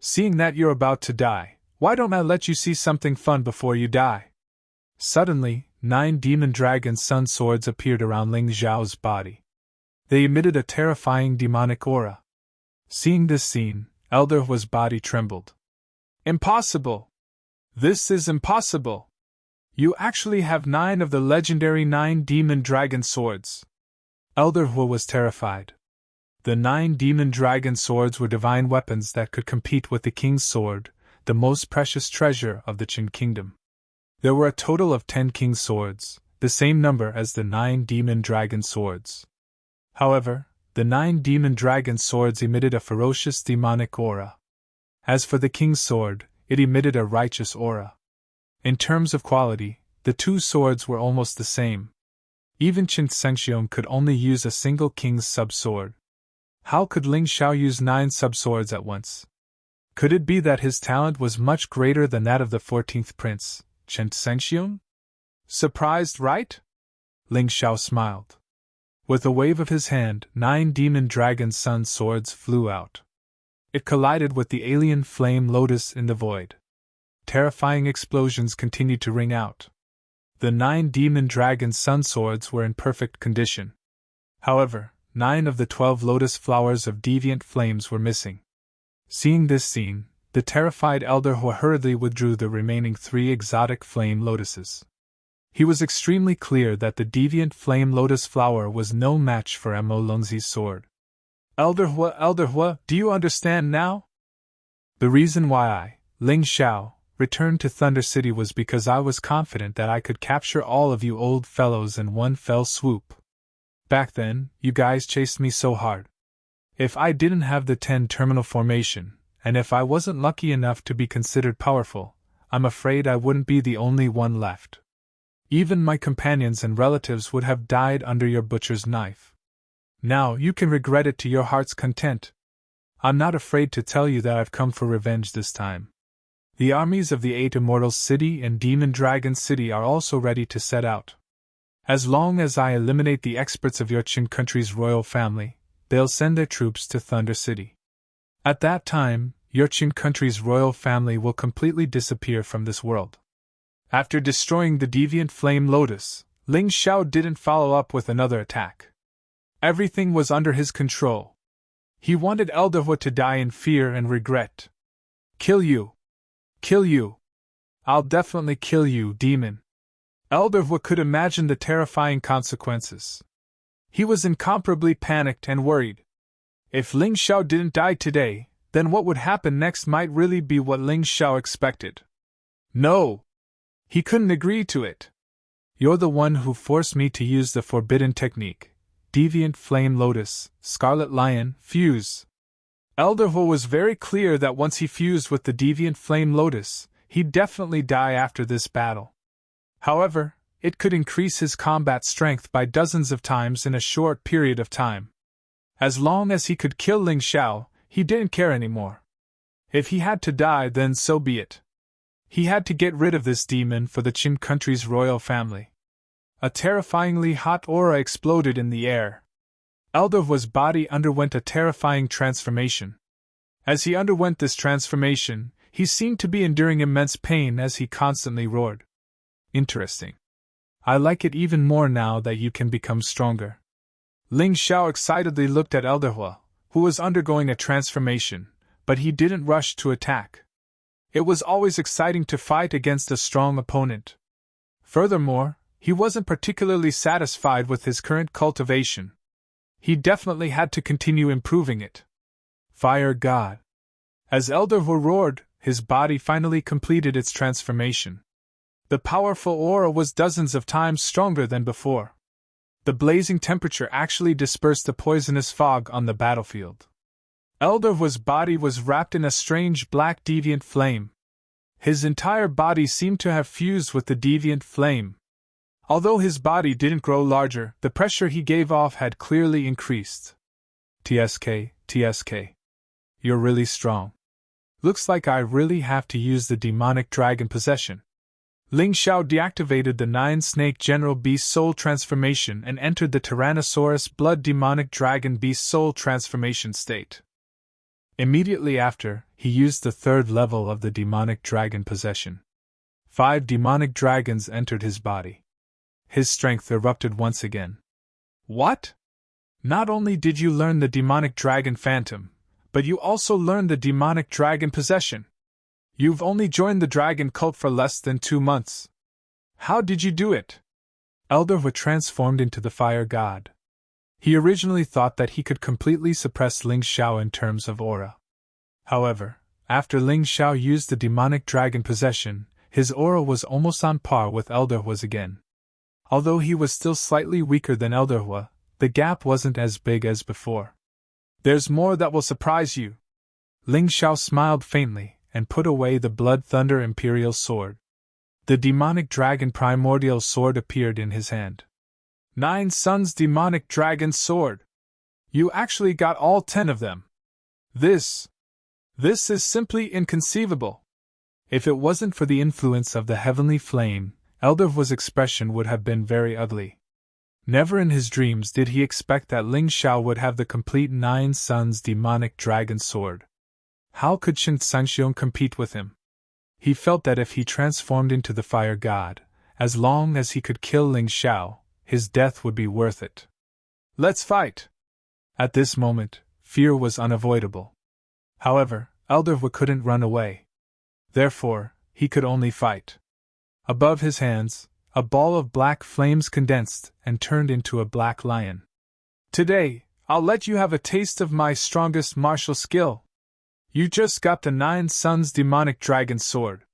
Seeing that you're about to die, why don't I let you see something fun before you die? Suddenly, 9 demon dragon sun swords appeared around Ling Xiao's body. They emitted a terrifying demonic aura. Seeing this scene, Elder Hu's body trembled. Impossible! This is impossible! You actually have 9 of the legendary 9 demon dragon swords. Elder Hu was terrified. The 9 demon dragon swords were divine weapons that could compete with the king's sword, the most precious treasure of the Qin kingdom. There were a total of 10 king's swords, the same number as the 9 demon dragon swords. However, the 9 demon dragon swords emitted a ferocious demonic aura. As for the king's sword, it emitted a righteous aura. In terms of quality, the 2 swords were almost the same. Even Qin Shengxiong could only use a single king's sub-sword. How could Ling Xiao use 9 sub-swords at once? Could it be that his talent was much greater than that of the 14th prince, Qin Shengxiong? Surprised, right? Ling Xiao smiled. With a wave of his hand, 9 demon dragon sun swords flew out. It collided with the alien flame lotus in the void. Terrifying explosions continued to ring out. The 9 demon dragon sun swords were in perfect condition. However, 9 of the 12 lotus flowers of deviant flames were missing. Seeing this scene, the terrified Elder Hu hurriedly withdrew the remaining 3 exotic flame lotuses. He was extremely clear that the deviant flame lotus flower was no match for Mo Lungzi's sword. Elder Hu, do you understand now? The reason why I, Ling Xiao, returned to Thunder City was because I was confident that I could capture all of you old fellows in one fell swoop. Back then, you guys chased me so hard. If I didn't have the 10 terminal formation, and if I wasn't lucky enough to be considered powerful, I'm afraid I wouldn't be the only one left. Even my companions and relatives would have died under your butcher's knife. Now you can regret it to your heart's content. I'm not afraid to tell you that I've come for revenge this time. The armies of the 8 Immortals City and Demon Dragon City are also ready to set out. As long as I eliminate the experts of your Qin country's royal family, they'll send their troops to Thunder City. At that time, your Qin country's royal family will completely disappear from this world. After destroying the deviant flame lotus, Ling Xiao didn't follow up with another attack. Everything was under his control. He wanted Elder Hu to die in fear and regret. Kill you! Kill you! I'll definitely kill you, demon! Elder Hu could imagine the terrifying consequences. He was incomparably panicked and worried. If Ling Xiao didn't die today, then what would happen next might really be what Ling Xiao expected. No! He couldn't agree to it. You're the one who forced me to use the forbidden technique. Deviant Flame Lotus, Scarlet Lion, fuse. Elder Hu was very clear that once he fused with the Deviant Flame Lotus, he'd definitely die after this battle. However, it could increase his combat strength by dozens of times in a short period of time. As long as he could kill Ling Xiao, he didn't care anymore. If he had to die, then so be it. He had to get rid of this demon for the Qin country's royal family. A terrifyingly hot aura exploded in the air. Elderhua's body underwent a terrifying transformation. As he underwent this transformation, he seemed to be enduring immense pain as he constantly roared. Interesting. I like it even more now that you can become stronger. Ling Xiao excitedly looked at Elderhua, who was undergoing a transformation, but he didn't rush to attack. It was always exciting to fight against a strong opponent. Furthermore, he wasn't particularly satisfied with his current cultivation. He definitely had to continue improving it. Fire God. As Elderhua roared, his body finally completed its transformation. The powerful aura was dozens of times stronger than before. The blazing temperature actually dispersed the poisonous fog on the battlefield. Elderhua's body was wrapped in a strange black deviant flame. His entire body seemed to have fused with the deviant flame. Although his body didn't grow larger, the pressure he gave off had clearly increased. TSK. You're really strong. Looks like I really have to use the demonic dragon possession. Ling Xiao deactivated the 9-snake General Beast Soul transformation and entered the Tyrannosaurus Blood Demonic Dragon Beast Soul transformation state. Immediately after, he used the third level of the demonic dragon possession. 5 demonic dragons entered his body. His strength erupted once again. What? Not only did you learn the demonic dragon phantom, but you also learned the demonic dragon possession. You've only joined the dragon cult for less than 2 months. How did you do it? Elderhua transformed into the fire god. He originally thought that he could completely suppress Ling Xiao in terms of aura. However, after Ling Xiao used the demonic dragon possession, his aura was almost on par with Elderhua's again. Although he was still slightly weaker than Elderhua, the gap wasn't as big as before. There's more that will surprise you. Ling Xiao smiled faintly and put away the Blood Thunder Imperial Sword. The demonic dragon primordial sword appeared in his hand. 9 Suns Demonic Dragon Sword. You actually got all 10 of them. This is simply inconceivable. If it wasn't for the influence of the heavenly flame, Elderhua's expression would have been very ugly. Never in his dreams did he expect that Ling Xiao would have the complete 9 Suns Demonic Dragon Sword. How could Shen Sangxiong compete with him? He felt that if he transformed into the fire god, as long as he could kill Ling Xiao, his death would be worth it. Let's fight! At this moment, fear was unavoidable. However, Elderhua couldn't run away. Therefore, he could only fight. Above his hands, a ball of black flames condensed and turned into a black lion. Today, I'll let you have a taste of my strongest martial skill. You just got the 9 Suns Demonic Dragon Sword.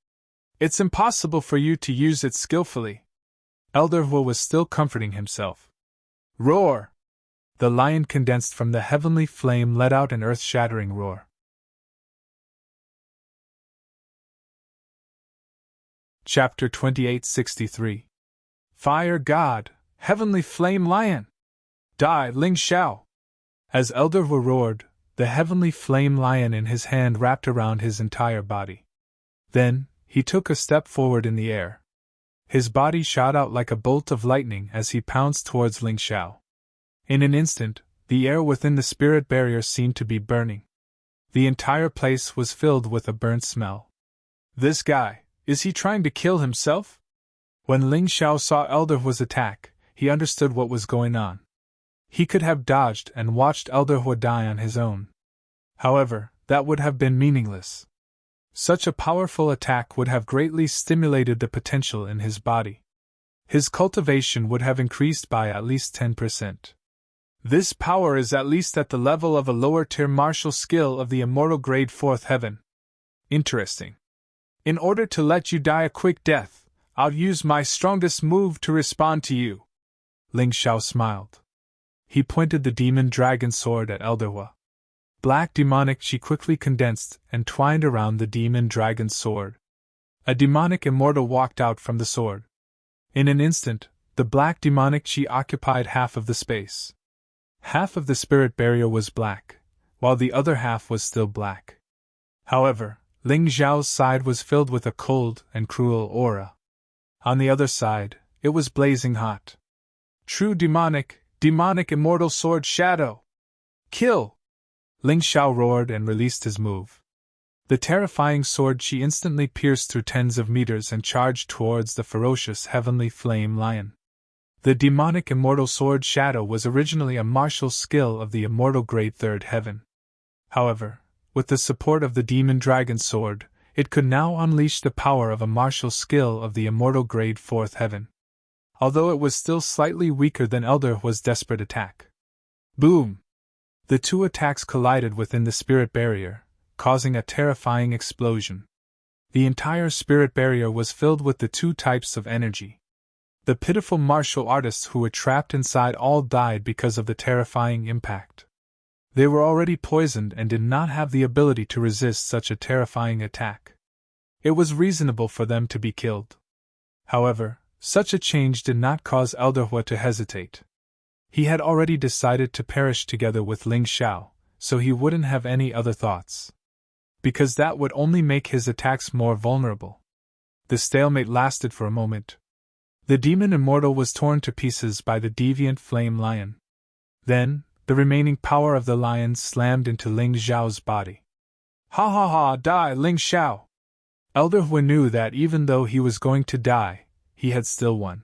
It's impossible for you to use it skillfully. Elderhua was still comforting himself. Roar! The lion condensed from the heavenly flame let out an earth-shattering roar. Chapter 2863. Fire God, Heavenly Flame Lion! Die, Ling Xiao! As Elderhua roared, the heavenly flame lion in his hand wrapped around his entire body. Then, he took a step forward in the air. His body shot out like a bolt of lightning as he pounced towards Ling Xiao. In an instant, the air within the spirit barrier seemed to be burning. The entire place was filled with a burnt smell. This guy, is he trying to kill himself? When Ling Xiao saw Elderhua's attack, he understood what was going on. He could have dodged and watched Elderhua die on his own. However, that would have been meaningless. Such a powerful attack would have greatly stimulated the potential in his body. His cultivation would have increased by at least 10%. This power is at least at the level of a lower-tier martial skill of the immortal grade 4th heaven. Interesting. In order to let you die a quick death, I'll use my strongest move to respond to you. Ling Xiao smiled. He pointed the demon dragon sword at Elderhua. Black demonic chi quickly condensed and twined around the demon dragon sword. A demonic immortal walked out from the sword. In an instant, the black demonic chi occupied half of the space. Half of the spirit barrier was black, while the other half was still black. However, Ling Xiao's side was filled with a cold and cruel aura. On the other side, it was blazing hot. True demonic immortal sword shadow! Kill! Ling Xiao roared and released his move. The terrifying sword chi instantly pierced through tens of meters and charged towards the ferocious heavenly flame lion. The demonic immortal sword shadow was originally a martial skill of the immortal grade 3rd heaven. However, with the support of the demon dragon sword, it could now unleash the power of a martial skill of the immortal grade 4th heaven. Although it was still slightly weaker than Elder Hua's desperate attack. Boom! The two attacks collided within the spirit barrier, causing a terrifying explosion. The entire spirit barrier was filled with the two types of energy. The pitiful martial artists who were trapped inside all died because of the terrifying impact. They were already poisoned and did not have the ability to resist such a terrifying attack. It was reasonable for them to be killed. However, such a change did not cause Elder Hua to hesitate. He had already decided to perish together with Ling Xiao, so he wouldn't have any other thoughts. Because that would only make his attacks more vulnerable. The stalemate lasted for a moment. The demon immortal was torn to pieces by the deviant flame lion. Then, the remaining power of the lion slammed into Ling Xiao's body. Ha ha ha, die, Ling Xiao! Elder Hua knew that even though he was going to die, he had still won.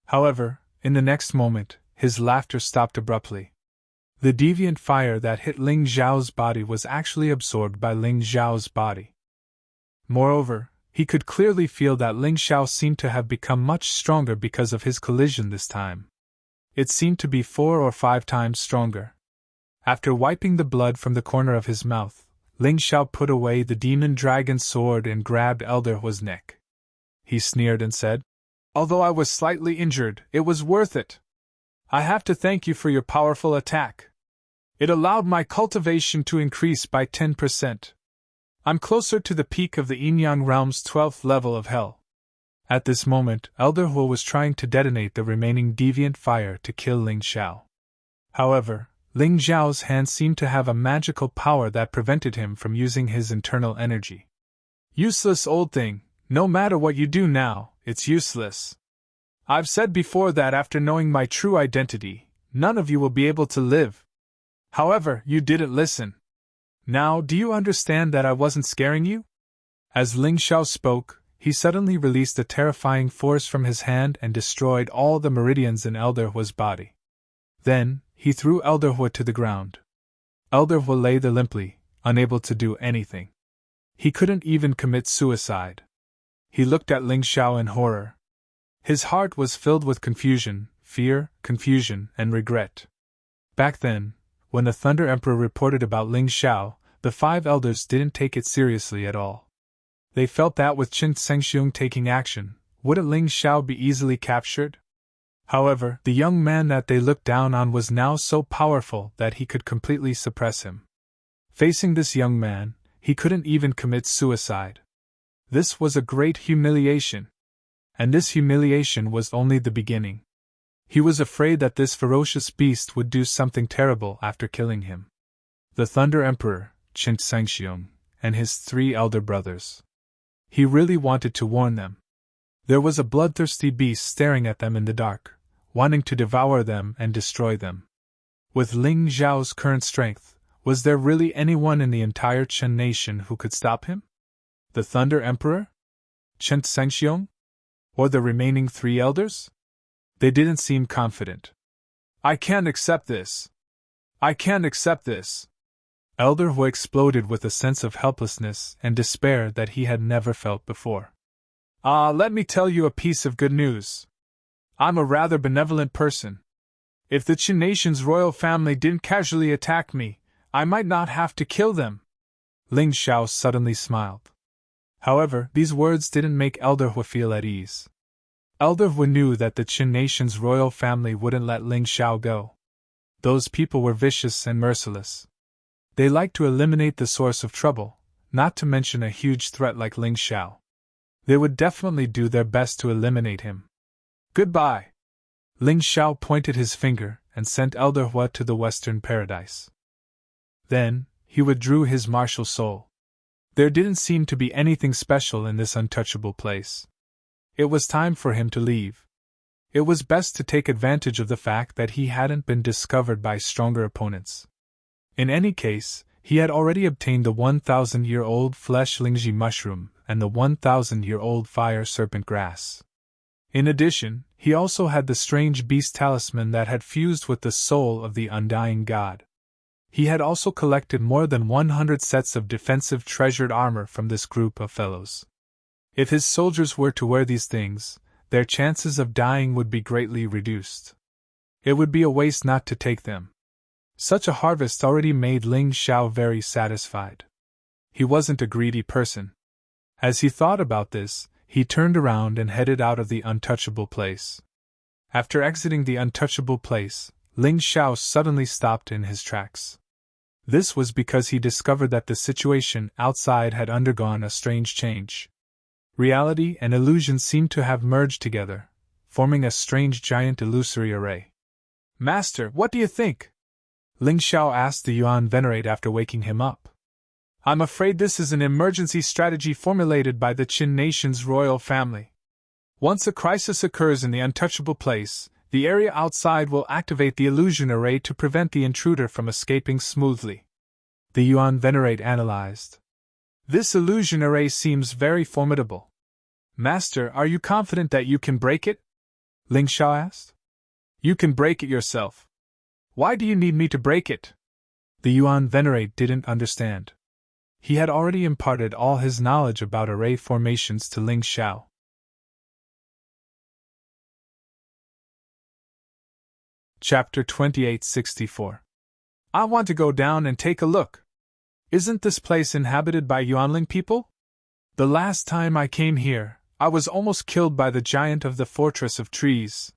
However, in the next moment, his laughter stopped abruptly. The deviant fire that hit Ling Xiao's body was actually absorbed by Ling Xiao's body. Moreover, he could clearly feel that Ling Xiao seemed to have become much stronger because of his collision this time. It seemed to be 4 or 5 times stronger. After wiping the blood from the corner of his mouth, Ling Xiao put away the demon dragon sword and grabbed Elder Hua's neck. He sneered and said, "Although I was slightly injured, it was worth it. I have to thank you for your powerful attack. It allowed my cultivation to increase by 10%. I'm closer to the peak of the Yin-Yang realm's 12th level of hell." At this moment, Elder Hua was trying to detonate the remaining deviant fire to kill Ling Xiao. However, Ling Xiao's hand seemed to have a magical power that prevented him from using his internal energy. "Useless old thing, no matter what you do now, it's useless. I've said before that after knowing my true identity, none of you will be able to live. However, you didn't listen. Now, do you understand that I wasn't scaring you?" As Ling Xiao spoke, he suddenly released a terrifying force from his hand and destroyed all the meridians in Elder Hua's body. Then, he threw Elder Hua to the ground. Elder Hua lay there limply, unable to do anything. He couldn't even commit suicide. He looked at Ling Xiao in horror. His heart was filled with confusion, fear, confusion, and regret. Back then, when the Thunder Emperor reported about Ling Xiao, the 5 elders didn't take it seriously at all. They felt that with Qin Shengxiong taking action, wouldn't Ling Xiao be easily captured? However, the young man that they looked down on was now so powerful that he could completely suppress him. Facing this young man, he couldn't even commit suicide. This was a great humiliation. And this humiliation was only the beginning. He was afraid that this ferocious beast would do something terrible after killing him. The Thunder Emperor, Qin Shengxiong, and his 3 elder brothers. He really wanted to warn them. There was a bloodthirsty beast staring at them in the dark, wanting to devour them and destroy them. With Ling Xiao's current strength, was there really anyone in the entire Chen nation who could stop him? The Thunder Emperor? Qin Shengxiong? Or the remaining 3 elders? They didn't seem confident. "I can't accept this. I can't accept this." Elder Hua exploded with a sense of helplessness and despair that he had never felt before. Let me tell you a piece of good news. I'm a rather benevolent person. If the Qin nation's royal family didn't casually attack me, I might not have to kill them. Ling Xiao suddenly smiled. However, these words didn't make Elder Hua feel at ease. Elder Hua knew that the Qin nation's royal family wouldn't let Ling Xiao go. Those people were vicious and merciless. They liked to eliminate the source of trouble, not to mention a huge threat like Ling Xiao. They would definitely do their best to eliminate him. Goodbye. Ling Xiao pointed his finger and sent Elder Hua to the western paradise. Then, he withdrew his martial soul. There didn't seem to be anything special in this untouchable place. It was time for him to leave. It was best to take advantage of the fact that he hadn't been discovered by stronger opponents. In any case, he had already obtained the 1,000-year-old flesh Lingji mushroom and the 1,000-year-old fire serpent grass. In addition, he also had the strange beast talisman that had fused with the soul of the undying god. He had also collected more than 100 sets of defensive treasured armor from this group of fellows. If his soldiers were to wear these things, their chances of dying would be greatly reduced. It would be a waste not to take them. Such a harvest already made Ling Xiao very satisfied. He wasn't a greedy person. As he thought about this, he turned around and headed out of the untouchable place. After exiting the untouchable place, Ling Xiao suddenly stopped in his tracks. This was because he discovered that the situation outside had undergone a strange change. Reality and illusion seemed to have merged together, forming a strange giant illusory array. Master, what do you think? Ling Xiao asked the Yuan Venerate after waking him up. I'm afraid this is an emergency strategy formulated by the Qin nation's royal family. Once a crisis occurs in the untouchable place, the area outside will activate the illusion array to prevent the intruder from escaping smoothly. The Yuan Venerate analyzed. This illusion array seems very formidable. Master, are you confident that you can break it? Ling Xiao asked. You can break it yourself. Why do you need me to break it? The Yuan Venerate didn't understand. He had already imparted all his knowledge about array formations to Ling Xiao. Chapter 2864. I want to go down and take a look. Isn't this place inhabited by Yuanling people? The last time I came here, I was almost killed by the giant of the Fortress of Trees.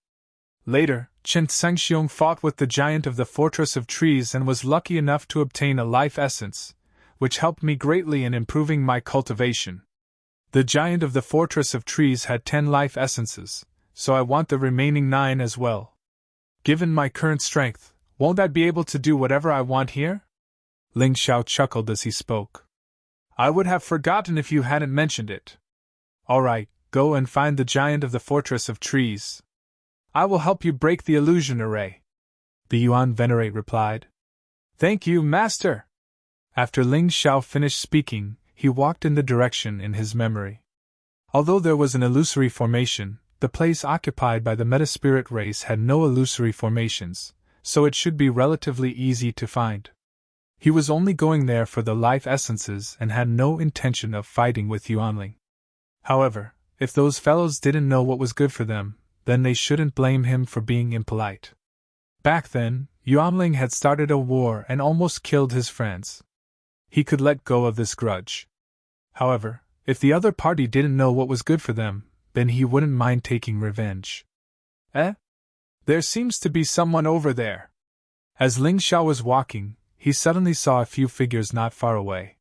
Later, Chen Sengxiong fought with the giant of the Fortress of Trees and was lucky enough to obtain a life essence, which helped me greatly in improving my cultivation. The giant of the Fortress of Trees had 10 life essences, so I want the remaining 9 as well. Given my current strength, won't I be able to do whatever I want here? Ling Xiao chuckled as he spoke. I would have forgotten if you hadn't mentioned it. All right, go and find the giant of the Fortress of Trees. I will help you break the illusion array. The Yuan Venerate replied. Thank you, Master. After Ling Xiao finished speaking, he walked in the direction in his memory. Although there was an illusory formation, the place occupied by the metaspirit race had no illusory formations, so it should be relatively easy to find. He was only going there for the life essences and had no intention of fighting with Yuanling. However, if those fellows didn't know what was good for them, then they shouldn't blame him for being impolite. Back then, Yuanling had started a war and almost killed his friends. He could let go of this grudge. However, if the other party didn't know what was good for them, then he wouldn't mind taking revenge. There seems to be someone over there. As Ling Xiao was walking, he suddenly saw a few figures not far away.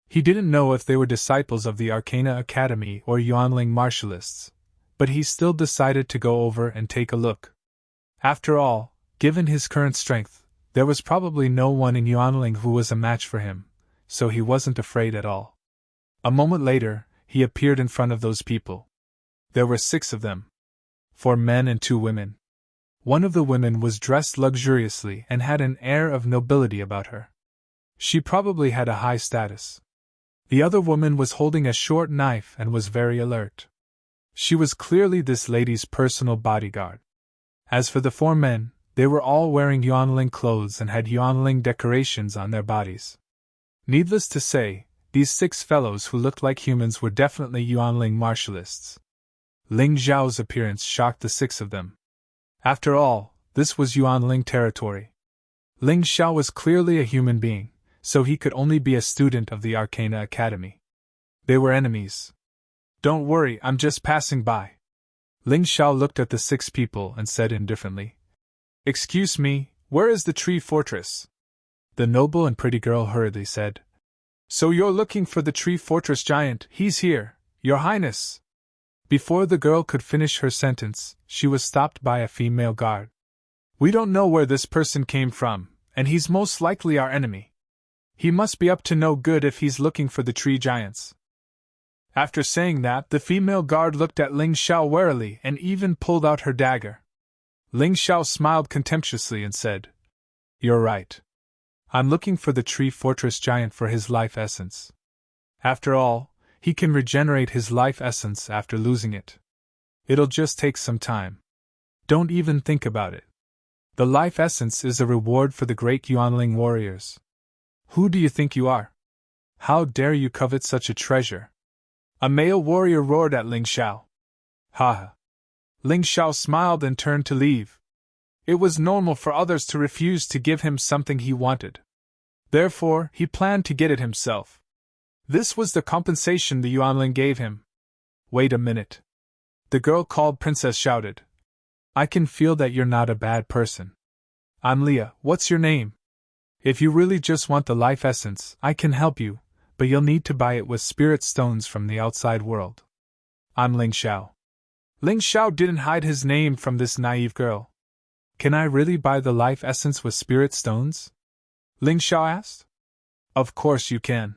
He didn't know if they were disciples of the Arcana Academy or Yuanling martialists, but he still decided to go over and take a look. After all, given his current strength, there was probably no one in Yuanling who was a match for him, so he wasn't afraid at all. A moment later, he appeared in front of those people. There were 6 of them. 4 men and 2 women. One of the women was dressed luxuriously and had an air of nobility about her. She probably had a high status. The other woman was holding a short knife and was very alert. She was clearly this lady's personal bodyguard. As for the 4 men, they were all wearing Yuanling clothes and had Yuanling decorations on their bodies. Needless to say, these 6 fellows who looked like humans were definitely Yuanling martialists. Ling Zhao's appearance shocked the 6 of them. After all, this was Yuanling territory. Ling Xiao was clearly a human being, so he could only be a student of the Arcana Academy. They were enemies. Don't worry, I'm just passing by. Ling Xiao looked at the 6 people and said indifferently. Excuse me, where is the tree fortress? The noble and pretty girl hurriedly said. So you're looking for the tree fortress giant? He's here, Your Highness. Before the girl could finish her sentence, she was stopped by a female guard. "We don't know where this person came from, and he's most likely our enemy. He must be up to no good if he's looking for the tree giants." After saying that, the female guard looked at Ling Xiao warily and even pulled out her dagger. Ling Xiao smiled contemptuously and said, "You're right. I'm looking for the tree fortress giant for his life essence. After all, he can regenerate his life essence after losing it. It'll just take some time. Don't even think about it. The life essence is a reward for the great Yuanling warriors. Who do you think you are? How dare you covet such a treasure?" A male warrior roared at Ling Xiao. "Ha!" Ling Xiao smiled and turned to leave. It was normal for others to refuse to give him something he wanted. Therefore, he planned to get it himself. This was the compensation the Yuanling gave him. "Wait a minute." The girl called Princess shouted. "I can feel that you're not a bad person. I'm Leah, what's your name? If you really just want the life essence, I can help you, but you'll need to buy it with spirit stones from the outside world." "I'm Ling Xiao." Ling Xiao didn't hide his name from this naive girl. "Can I really buy the life essence with spirit stones?" Ling Xiao asked. "Of course you can.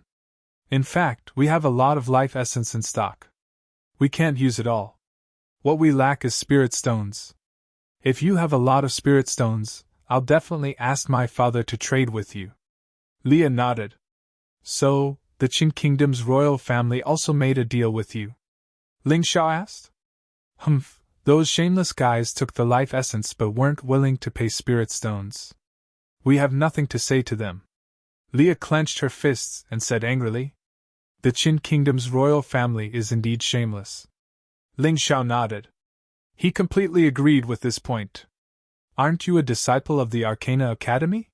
In fact, we have a lot of life essence in stock. We can't use it all. What we lack is spirit stones. If you have a lot of spirit stones, I'll definitely ask my father to trade with you." Leah nodded. "So, the Qin Kingdom's royal family also made a deal with you?" Ling Xiao asked. "Humph, those shameless guys took the life essence but weren't willing to pay spirit stones. We have nothing to say to them." Leah clenched her fists and said angrily, "The Qin Kingdom's royal family is indeed shameless." Ling Xiao nodded. He completely agreed with this point. "Aren't you a disciple of the Arcana Academy?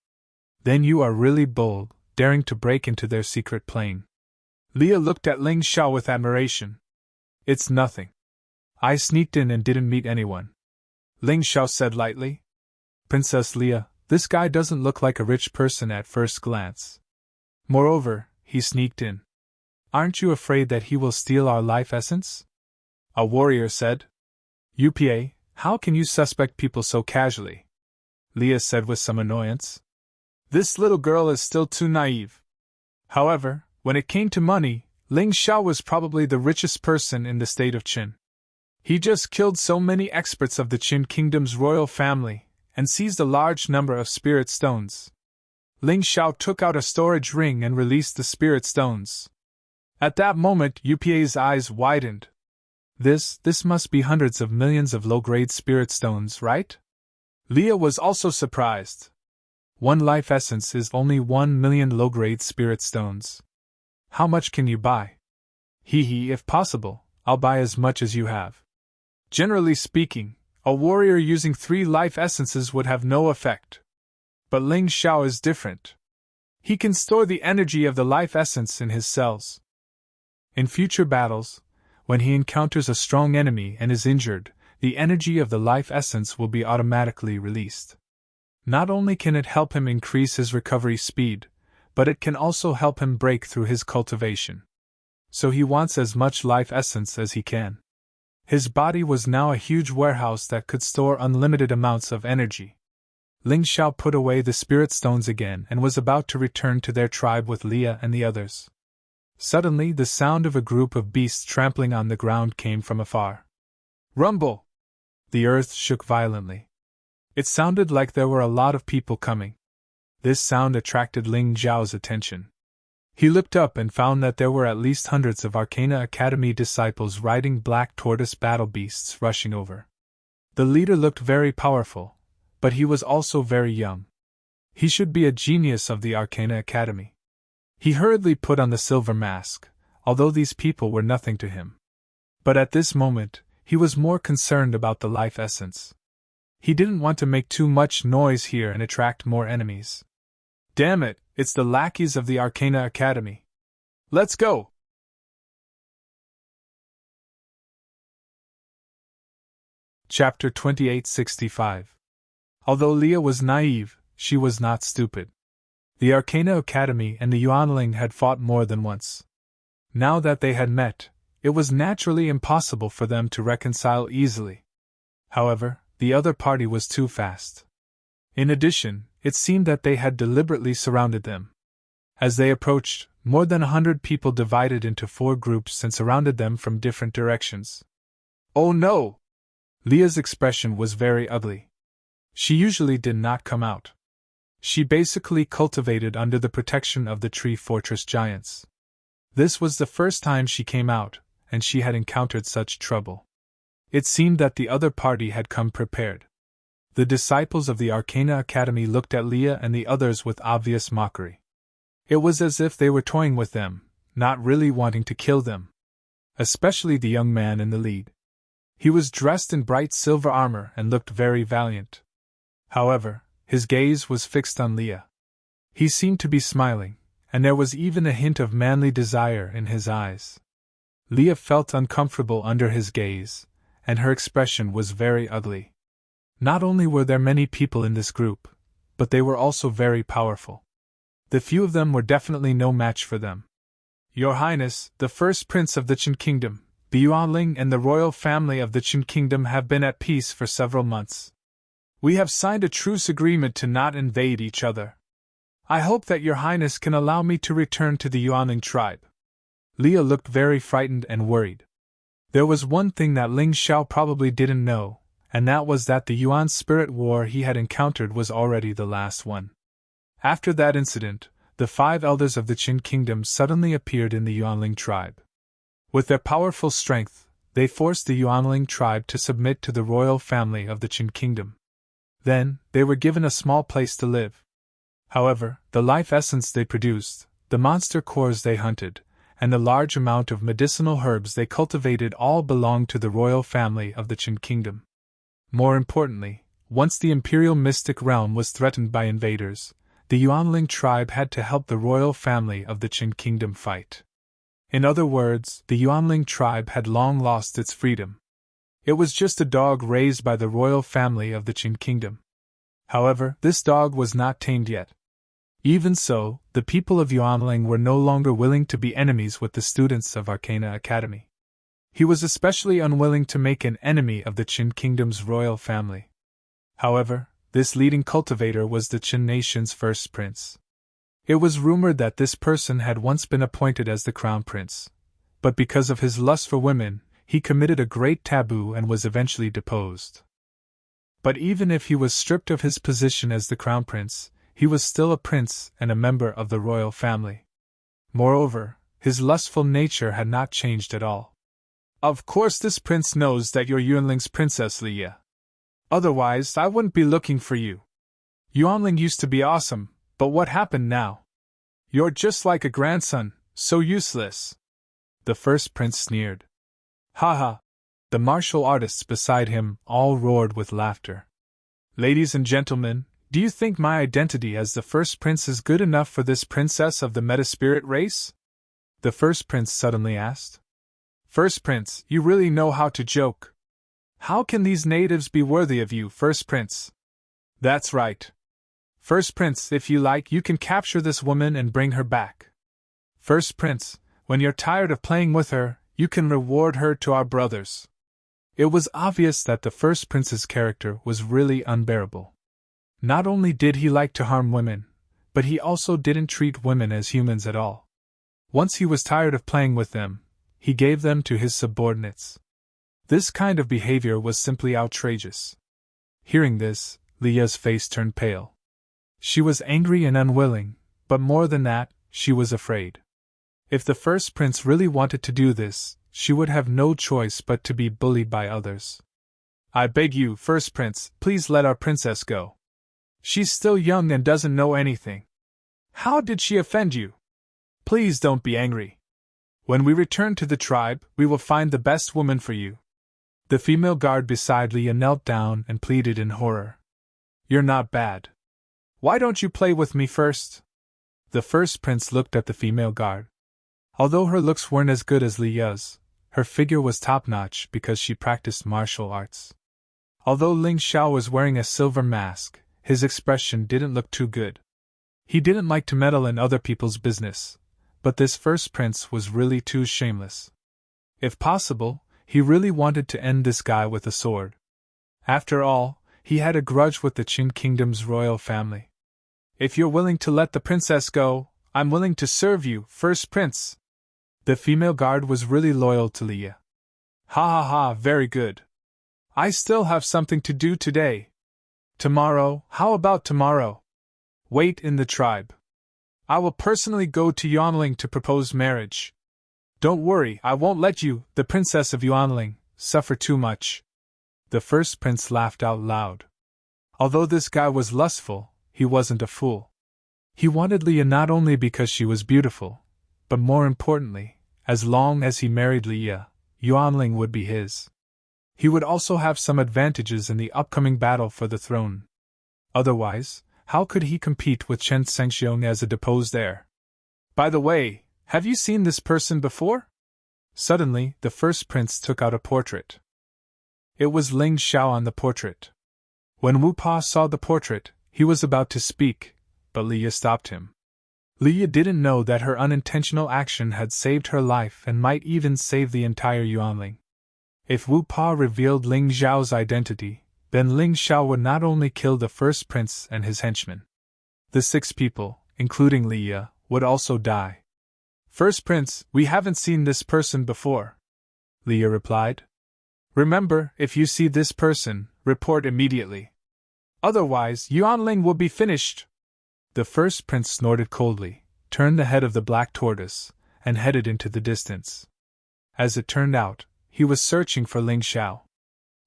Then you are really bold, daring to break into their secret plane." Leah looked at Ling Xiao with admiration. "It's nothing. I sneaked in and didn't meet anyone," Ling Xiao said lightly. "Princess Leah, this guy doesn't look like a rich person at first glance. Moreover, he sneaked in. Aren't you afraid that he will steal our life essence?" A warrior said. "UPA, how can you suspect people so casually?" Leah said with some annoyance. This little girl is still too naive. However, when it came to money, Ling Xiao was probably the richest person in the state of Qin. He just killed so many experts of the Qin Kingdom's royal family, and seized a large number of spirit stones. Ling Xiao took out a storage ring and released the spirit stones. At that moment, UPA's eyes widened. This must be hundreds of millions of low-grade spirit stones, right? Leah was also surprised. One life essence is only 1 million low-grade spirit stones. How much can you buy? If possible, I'll buy as much as you have. Generally speaking, a warrior using 3 life essences would have no effect. But Ling Xiao is different. He can store the energy of the life essence in his cells. In future battles, when he encounters a strong enemy and is injured, the energy of the life essence will be automatically released. Not only can it help him increase his recovery speed, but it can also help him break through his cultivation. So he wants as much life essence as he can. His body was now a huge warehouse that could store unlimited amounts of energy. Ling Xiao put away the spirit stones again and was about to return to their tribe with Leah and the others. Suddenly, the sound of a group of beasts trampling on the ground came from afar. Rumble! The earth shook violently. It sounded like there were a lot of people coming. This sound attracted Ling Xiao's attention. He looked up and found that there were at least hundreds of Arcana Academy disciples riding black tortoise battle beasts rushing over. The leader looked very powerful, but he was also very young. He should be a genius of the Arcana Academy. He hurriedly put on the silver mask, although these people were nothing to him. But at this moment, he was more concerned about the life essence. He didn't want to make too much noise here and attract more enemies. Damn it, it's the lackeys of the Arcana Academy. Let's go! Chapter 2865. Although Leah was naive, she was not stupid. The Arcana Academy and the Yuanling had fought more than once. Now that they had met, it was naturally impossible for them to reconcile easily. However, the other party was too fast. In addition, it seemed that they had deliberately surrounded them. As they approached, more than 100 people divided into 4 groups and surrounded them from different directions. "Oh no!" Leah's expression was very ugly. She usually did not come out. She basically cultivated under the protection of the Tree Fortress giants. This was the first time she came out, and she had encountered such trouble. It seemed that the other party had come prepared. The disciples of the Arcana Academy looked at Leah and the others with obvious mockery. It was as if they were toying with them, not really wanting to kill them. Especially the young man in the lead. He was dressed in bright silver armor and looked very valiant. However, his gaze was fixed on Leah. He seemed to be smiling, and there was even a hint of manly desire in his eyes. Leah felt uncomfortable under his gaze, and her expression was very ugly. Not only were there many people in this group, but they were also very powerful. The few of them were definitely no match for them. "Your Highness, the first prince of the Qin Kingdom, the Yuanling and the royal family of the Qin Kingdom have been at peace for several months. We have signed a truce agreement to not invade each other. I hope that your Highness can allow me to return to the Yuanling tribe." Leah looked very frightened and worried. There was one thing that Ling Xiao probably didn't know, and that was that the Yuan spirit war he had encountered was already the last one. After that incident, the 5 elders of the Qin Kingdom suddenly appeared in the Yuanling tribe. With their powerful strength, they forced the Yuanling tribe to submit to the royal family of the Qin Kingdom. Then, they were given a small place to live. However, the life essence they produced, the monster cores they hunted, and the large amount of medicinal herbs they cultivated all belonged to the royal family of the Qin Kingdom. More importantly, once the imperial mystic realm was threatened by invaders, the Yuanling tribe had to help the royal family of the Qin Kingdom fight. In other words, the Yuanling tribe had long lost its freedom. It was just a dog raised by the royal family of the Qin Kingdom. However, this dog was not tamed yet. Even so, the people of Yuanling were no longer willing to be enemies with the students of Arcana Academy. He was especially unwilling to make an enemy of the Qin Kingdom's royal family. However, this leading cultivator was the Qin nation's first prince. It was rumored that this person had once been appointed as the crown prince, but because of his lust for women, he committed a great taboo and was eventually deposed. But even if he was stripped of his position as the crown prince, he was still a prince and a member of the royal family. Moreover, his lustful nature had not changed at all. "Of course this prince knows that you're Yuanling's princess, Leah. Otherwise, I wouldn't be looking for you. Yuanling used to be awesome, but what happened now? You're just like a grandson, so useless." The first prince sneered. "Ha!" The martial artists beside him all roared with laughter. "Ladies and gentlemen, do you think my identity as the first prince is good enough for this princess of the metaspirit race?" The first prince suddenly asked. "First prince, you really know how to joke. How can these natives be worthy of you, first prince?" "That's right. First prince, if you like, you can capture this woman and bring her back. First prince, when you're tired of playing with her, you can reward her to our brothers." It was obvious that the first prince's character was really unbearable. Not only did he like to harm women, but he also didn't treat women as humans at all. Once he was tired of playing with them, he gave them to his subordinates. This kind of behavior was simply outrageous. Hearing this, Leah's face turned pale. She was angry and unwilling, but more than that, she was afraid. If the first prince really wanted to do this, she would have no choice but to be bullied by others. "I beg you, first prince, please let our princess go. She's still young and doesn't know anything. How did she offend you? Please don't be angry. When we return to the tribe, we will find the best woman for you." The female guard beside Leah knelt down and pleaded in horror. "You're not bad. Why don't you play with me first?" The first prince looked at the female guard. Although her looks weren't as good as Leah's, her figure was top-notch because she practiced martial arts. Although Ling Xiao was wearing a silver mask, his expression didn't look too good. He didn't like to meddle in other people's business, but this first prince was really too shameless. If possible, he really wanted to end this guy with a sword. After all, he had a grudge with the Qin Kingdom's royal family. If you're willing to let the princess go, I'm willing to serve you, first prince. The female guard was really loyal to Leah. Ha ha ha, very good. I still have something to do today. Tomorrow, how about tomorrow? Wait in the tribe. I will personally go to Yuanling to propose marriage. Don't worry, I won't let you, the princess of Yuanling, suffer too much. The first prince laughed out loud. Although this guy was lustful, he wasn't a fool. He wanted Leah not only because she was beautiful, but more importantly, as long as he married Leah, Yuanling would be his. He would also have some advantages in the upcoming battle for the throne. Otherwise, how could he compete with Chen Shengxiong as a deposed heir? By the way, have you seen this person before? Suddenly, the first prince took out a portrait. It was Ling Xiao on the portrait. When Wu Pa saw the portrait, he was about to speak, but Leah stopped him. Leah didn't know that her unintentional action had saved her life and might even save the entire Yuanling. If Wu Pa revealed Ling Xiao's identity, then Ling Xiao would not only kill the first prince and his henchmen. The 6 people, including Leah, would also die. First prince, we haven't seen this person before, Leah replied. Remember, if you see this person, report immediately. Otherwise, Yuanling will be finished. The first prince snorted coldly, turned the head of the black tortoise, and headed into the distance. As it turned out, he was searching for Ling Xiao.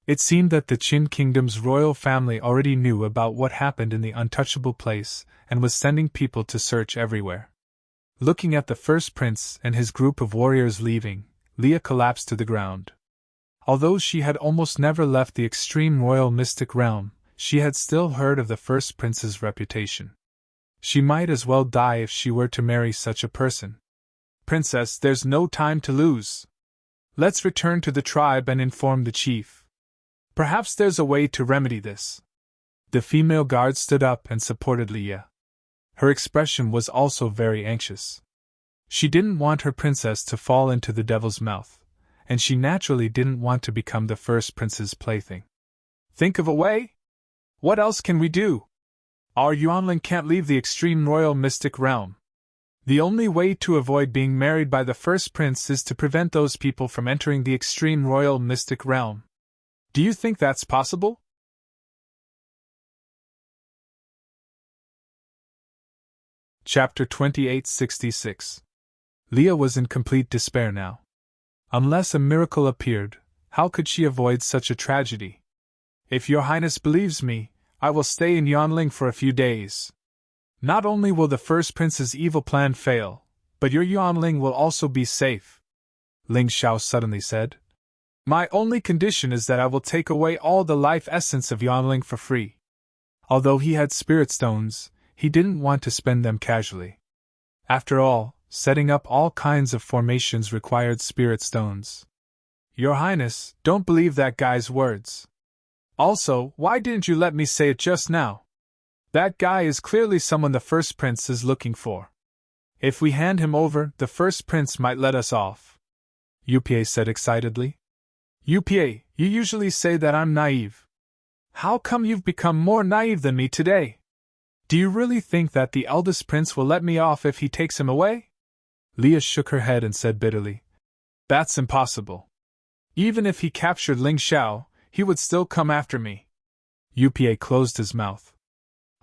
It seemed that the Qin Kingdom's royal family already knew about what happened in the untouchable place and was sending people to search everywhere. Looking at the first prince and his group of warriors leaving, Leah collapsed to the ground. Although she had almost never left the extreme royal mystic realm, she had still heard of the first prince's reputation. She might as well die if she were to marry such a person. Princess, there's no time to lose. Let's return to the tribe and inform the chief. Perhaps there's a way to remedy this. The female guard stood up and supported Leah. Her expression was also very anxious. She didn't want her princess to fall into the devil's mouth, and she naturally didn't want to become the first prince's plaything. Think of a way? What else can we do? Our Yuanling can't leave the extreme royal mystic realm. The only way to avoid being married by the first prince is to prevent those people from entering the extreme royal mystic realm. Do you think that's possible? Chapter 2866. Leah was in complete despair now. Unless a miracle appeared, how could she avoid such a tragedy? If your highness believes me, I will stay in Yuanling for a few days. Not only will the first prince's evil plan fail, but your Yuanling will also be safe, Ling Xiao suddenly said. My only condition is that I will take away all the life essence of Yuanling for free. Although he had spirit stones, he didn't want to spend them casually. After all, setting up all kinds of formations required spirit stones. Your Highness, don't believe that guy's words. Also, why didn't you let me say it just now? That guy is clearly someone the first prince is looking for. If we hand him over, the first prince might let us off, Yupa said excitedly. Yupa, you usually say that I'm naive. How come you've become more naive than me today? Do you really think that the eldest prince will let me off if he takes him away? Leah shook her head and said bitterly. That's impossible. Even if he captured Ling Xiao, he would still come after me. Yupa closed his mouth.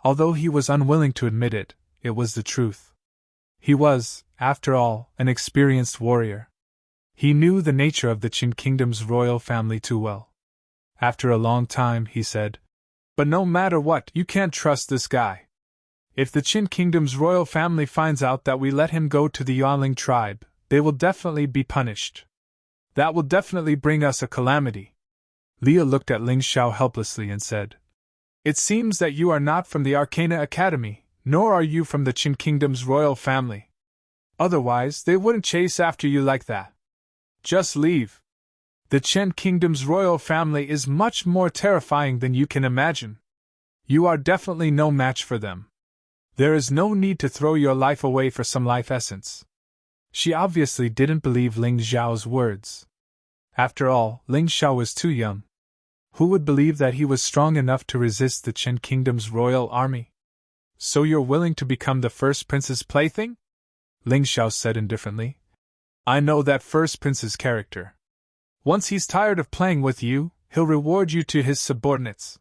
Although he was unwilling to admit it, it was the truth. He was, after all, an experienced warrior. He knew the nature of the Qin Kingdom's royal family too well. After a long time, he said, But no matter what, you can't trust this guy. If the Qin Kingdom's royal family finds out that we let him go to the Yuanling tribe, they will definitely be punished. That will definitely bring us a calamity. Leah looked at Ling Xiao helplessly and said, It seems that you are not from the Arcana Academy, nor are you from the Qin Kingdom's royal family. Otherwise, they wouldn't chase after you like that. Just leave. The Qin Kingdom's royal family is much more terrifying than you can imagine. You are definitely no match for them. There is no need to throw your life away for some life essence. She obviously didn't believe Ling Xiao's words, After all, Ling Xiao was too young. Who would believe that he was strong enough to resist the Qin Kingdom's royal army? So you're willing to become the first prince's plaything? Ling Xiao said indifferently. I know that first prince's character. Once he's tired of playing with you, he'll reward you to his subordinates.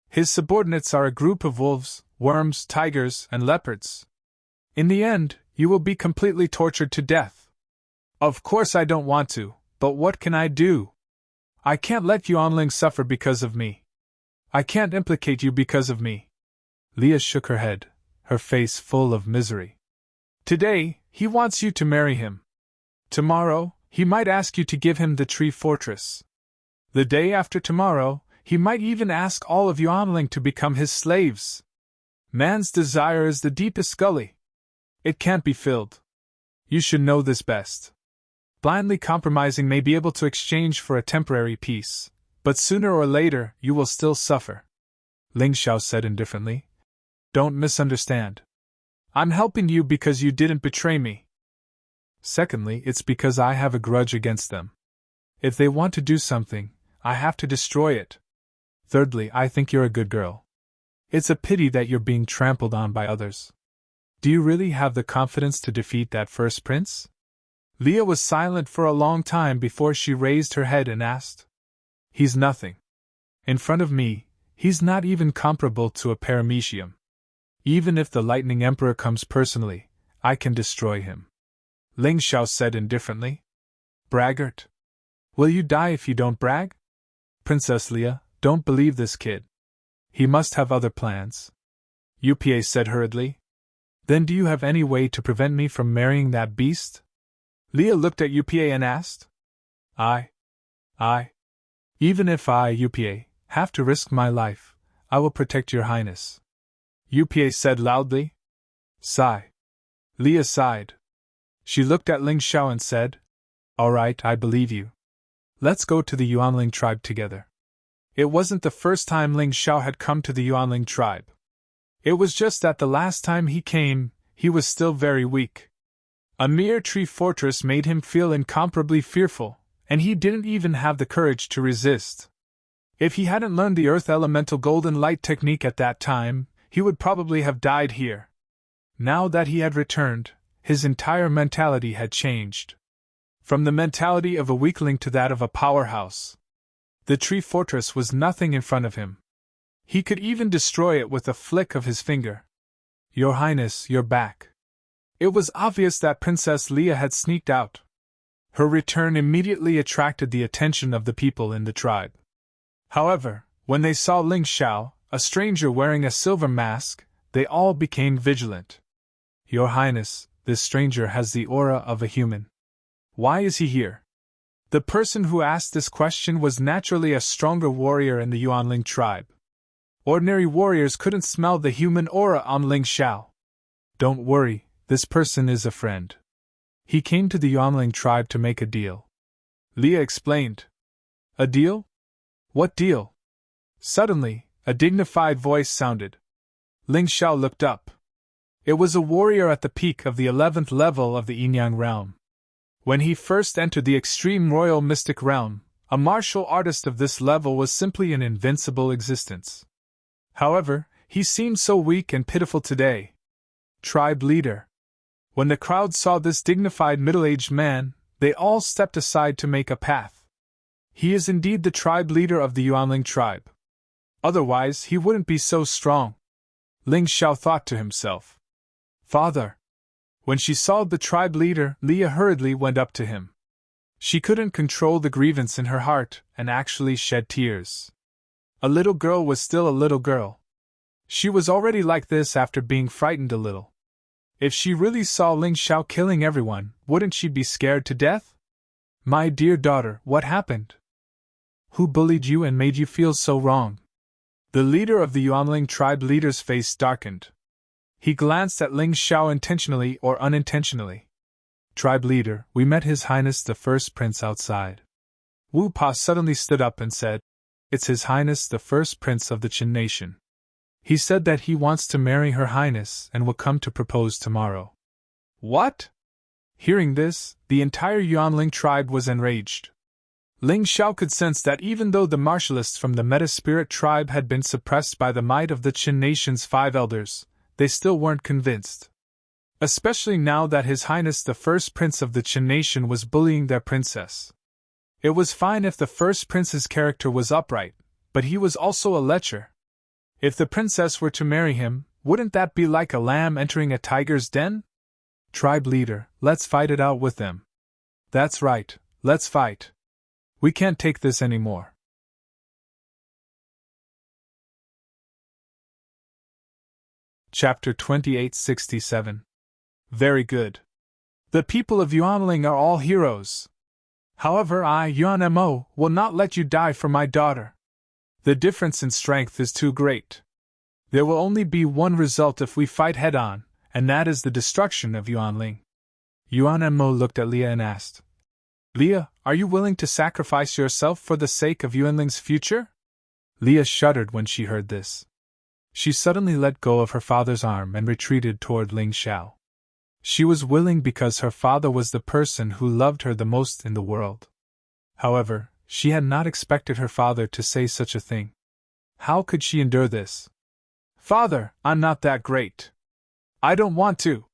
His subordinates are a group of wolves, worms, tigers, and leopards. In the end, you will be completely tortured to death. Of course I don't want to, but what can I do? I can't let Yuanling suffer because of me. I can't implicate you because of me. Leah shook her head, her face full of misery. Today, he wants you to marry him. Tomorrow, he might ask you to give him the tree fortress. The day after tomorrow, he might even ask all of Yuanling to become his slaves. Man's desire is the deepest gully. It can't be filled. You should know this best. Blindly compromising may be able to exchange for a temporary peace, but sooner or later you will still suffer. Ling Xiao said indifferently. Don't misunderstand. I'm helping you because you didn't betray me. Secondly, it's because I have a grudge against them. If they want to do something, I have to destroy it. Thirdly, I think you're a good girl. It's a pity that you're being trampled on by others. Do you really have the confidence to defeat that first prince? Leah was silent for a long time before she raised her head and asked. He's nothing. In front of me, he's not even comparable to a paramecium. Even if the Lightning Emperor comes personally, I can destroy him. Ling Xiao said indifferently. Braggart. Will you die if you don't brag? Princess Leah, don't believe this kid. He must have other plans. UPA said hurriedly. Then do you have any way to prevent me from marrying that beast? Leah looked at UPA and asked. Even if I, UPA, have to risk my life, I will protect your highness. UPA said loudly. Sigh. Leah sighed. She looked at Ling Xiao and said, All right, I believe you. Let's go to the Yuanling tribe together. It wasn't the first time Ling Xiao had come to the Yuanling tribe. It was just that the last time he came, he was still very weak. A mere tree fortress made him feel incomparably fearful, and he didn't even have the courage to resist. If he hadn't learned the Earth Elemental Golden Light technique at that time, he would probably have died here. Now that he had returned, his entire mentality had changed. From the mentality of a weakling to that of a powerhouse. The tree fortress was nothing in front of him. He could even destroy it with a flick of his finger. Your Highness, you're back. It was obvious that Princess Leah had sneaked out. Her return immediately attracted the attention of the people in the tribe. However, when they saw Ling Xiao, a stranger wearing a silver mask, they all became vigilant. Your Highness, this stranger has the aura of a human. Why is he here? The person who asked this question was naturally a stronger warrior in the Yuanling tribe. Ordinary warriors couldn't smell the human aura on Ling Xiao. Don't worry, this person is a friend. He came to the Yuanling tribe to make a deal. Leah explained. A deal? What deal? Suddenly, a dignified voice sounded. Ling Xiao looked up. It was a warrior at the peak of the 11th level of the Yinyang realm. When he first entered the extreme royal mystic realm, a martial artist of this level was simply an invincible existence. However, he seemed so weak and pitiful today. Tribe leader. When the crowd saw this dignified middle-aged man, they all stepped aside to make a path. He is indeed the tribe leader of the Yuanling tribe. Otherwise, he wouldn't be so strong. Ling Xiao thought to himself. Father. When she saw the tribe leader, Leah hurriedly went up to him. She couldn't control the grievance in her heart and actually shed tears. A little girl was still a little girl. She was already like this after being frightened a little. If she really saw Ling Xiao killing everyone, wouldn't she be scared to death? My dear daughter, what happened? Who bullied you and made you feel so wrong? The leader of the Yuanling tribe leader's face darkened. He glanced at Ling Xiao intentionally or unintentionally. Tribe leader, we met His Highness the First Prince outside. Wu Pa suddenly stood up and said, It's His Highness the First Prince of the Qin Nation. He said that he wants to marry Her Highness and will come to propose tomorrow. What? Hearing this, the entire Yuanling tribe was enraged. Ling Xiao could sense that even though the martialists from the Meta-Spirit tribe had been suppressed by the might of the Qin Nation's 5 elders, they still weren't convinced. Especially now that His Highness the First Prince of the Qin Nation was bullying their princess. It was fine if the First Prince's character was upright, but he was also a lecher. If the princess were to marry him, wouldn't that be like a lamb entering a tiger's den? Tribe leader, let's fight it out with them. That's right, let's fight. We can't take this anymore. Chapter 2867. Very good. The people of Yuanling are all heroes. However, I, Yuan Mo, will not let you die for my daughter. The difference in strength is too great. There will only be one result if we fight head-on, and that is the destruction of Yuanling. Yuan Mo looked at Leah and asked, Leah, are you willing to sacrifice yourself for the sake of Yuanling's future? Leah shuddered when she heard this. She suddenly let go of her father's arm and retreated toward Ling Xiao. She was willing because her father was the person who loved her the most in the world. However, she had not expected her father to say such a thing. How could she endure this? Father, I'm not that great. I don't want to.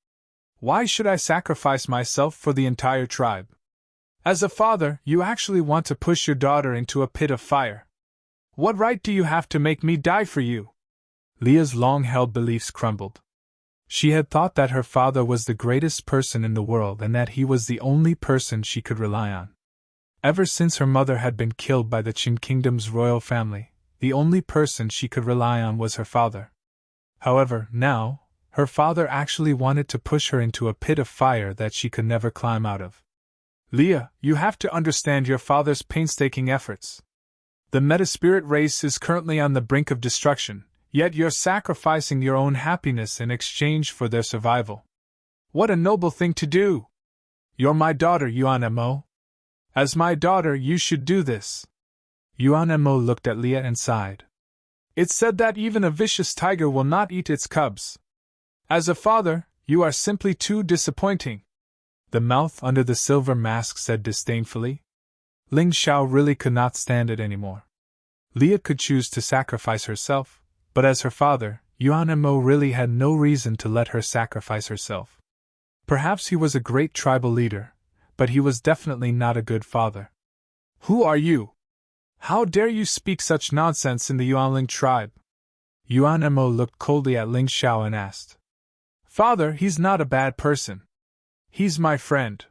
Why should I sacrifice myself for the entire tribe? As a father, you actually want to push your daughter into a pit of fire. What right do you have to make me die for you? Leah's long-held beliefs crumbled. She had thought that her father was the greatest person in the world and that he was the only person she could rely on. Ever since her mother had been killed by the Qin Kingdom's royal family, the only person she could rely on was her father. However, now, her father actually wanted to push her into a pit of fire that she could never climb out of. Leah, you have to understand your father's painstaking efforts. The Meta-Spirit race is currently on the brink of destruction, yet you're sacrificing your own happiness in exchange for their survival. What a noble thing to do! You're my daughter, Yuan Mo. As my daughter, you should do this. Yuan Mo looked at Leah and sighed. It's said that even a vicious tiger will not eat its cubs. As a father, you are simply too disappointing. The mouth under the silver mask said disdainfully. Ling Xiao really could not stand it anymore. Leah could choose to sacrifice herself, but as her father, Yuan Mo really had no reason to let her sacrifice herself. Perhaps he was a great tribal leader, but he was definitely not a good father. Who are you? How dare you speak such nonsense in the Yuanling tribe? Yuan Mo looked coldly at Ling Xiao and asked. Father, he's not a bad person. He's my friend.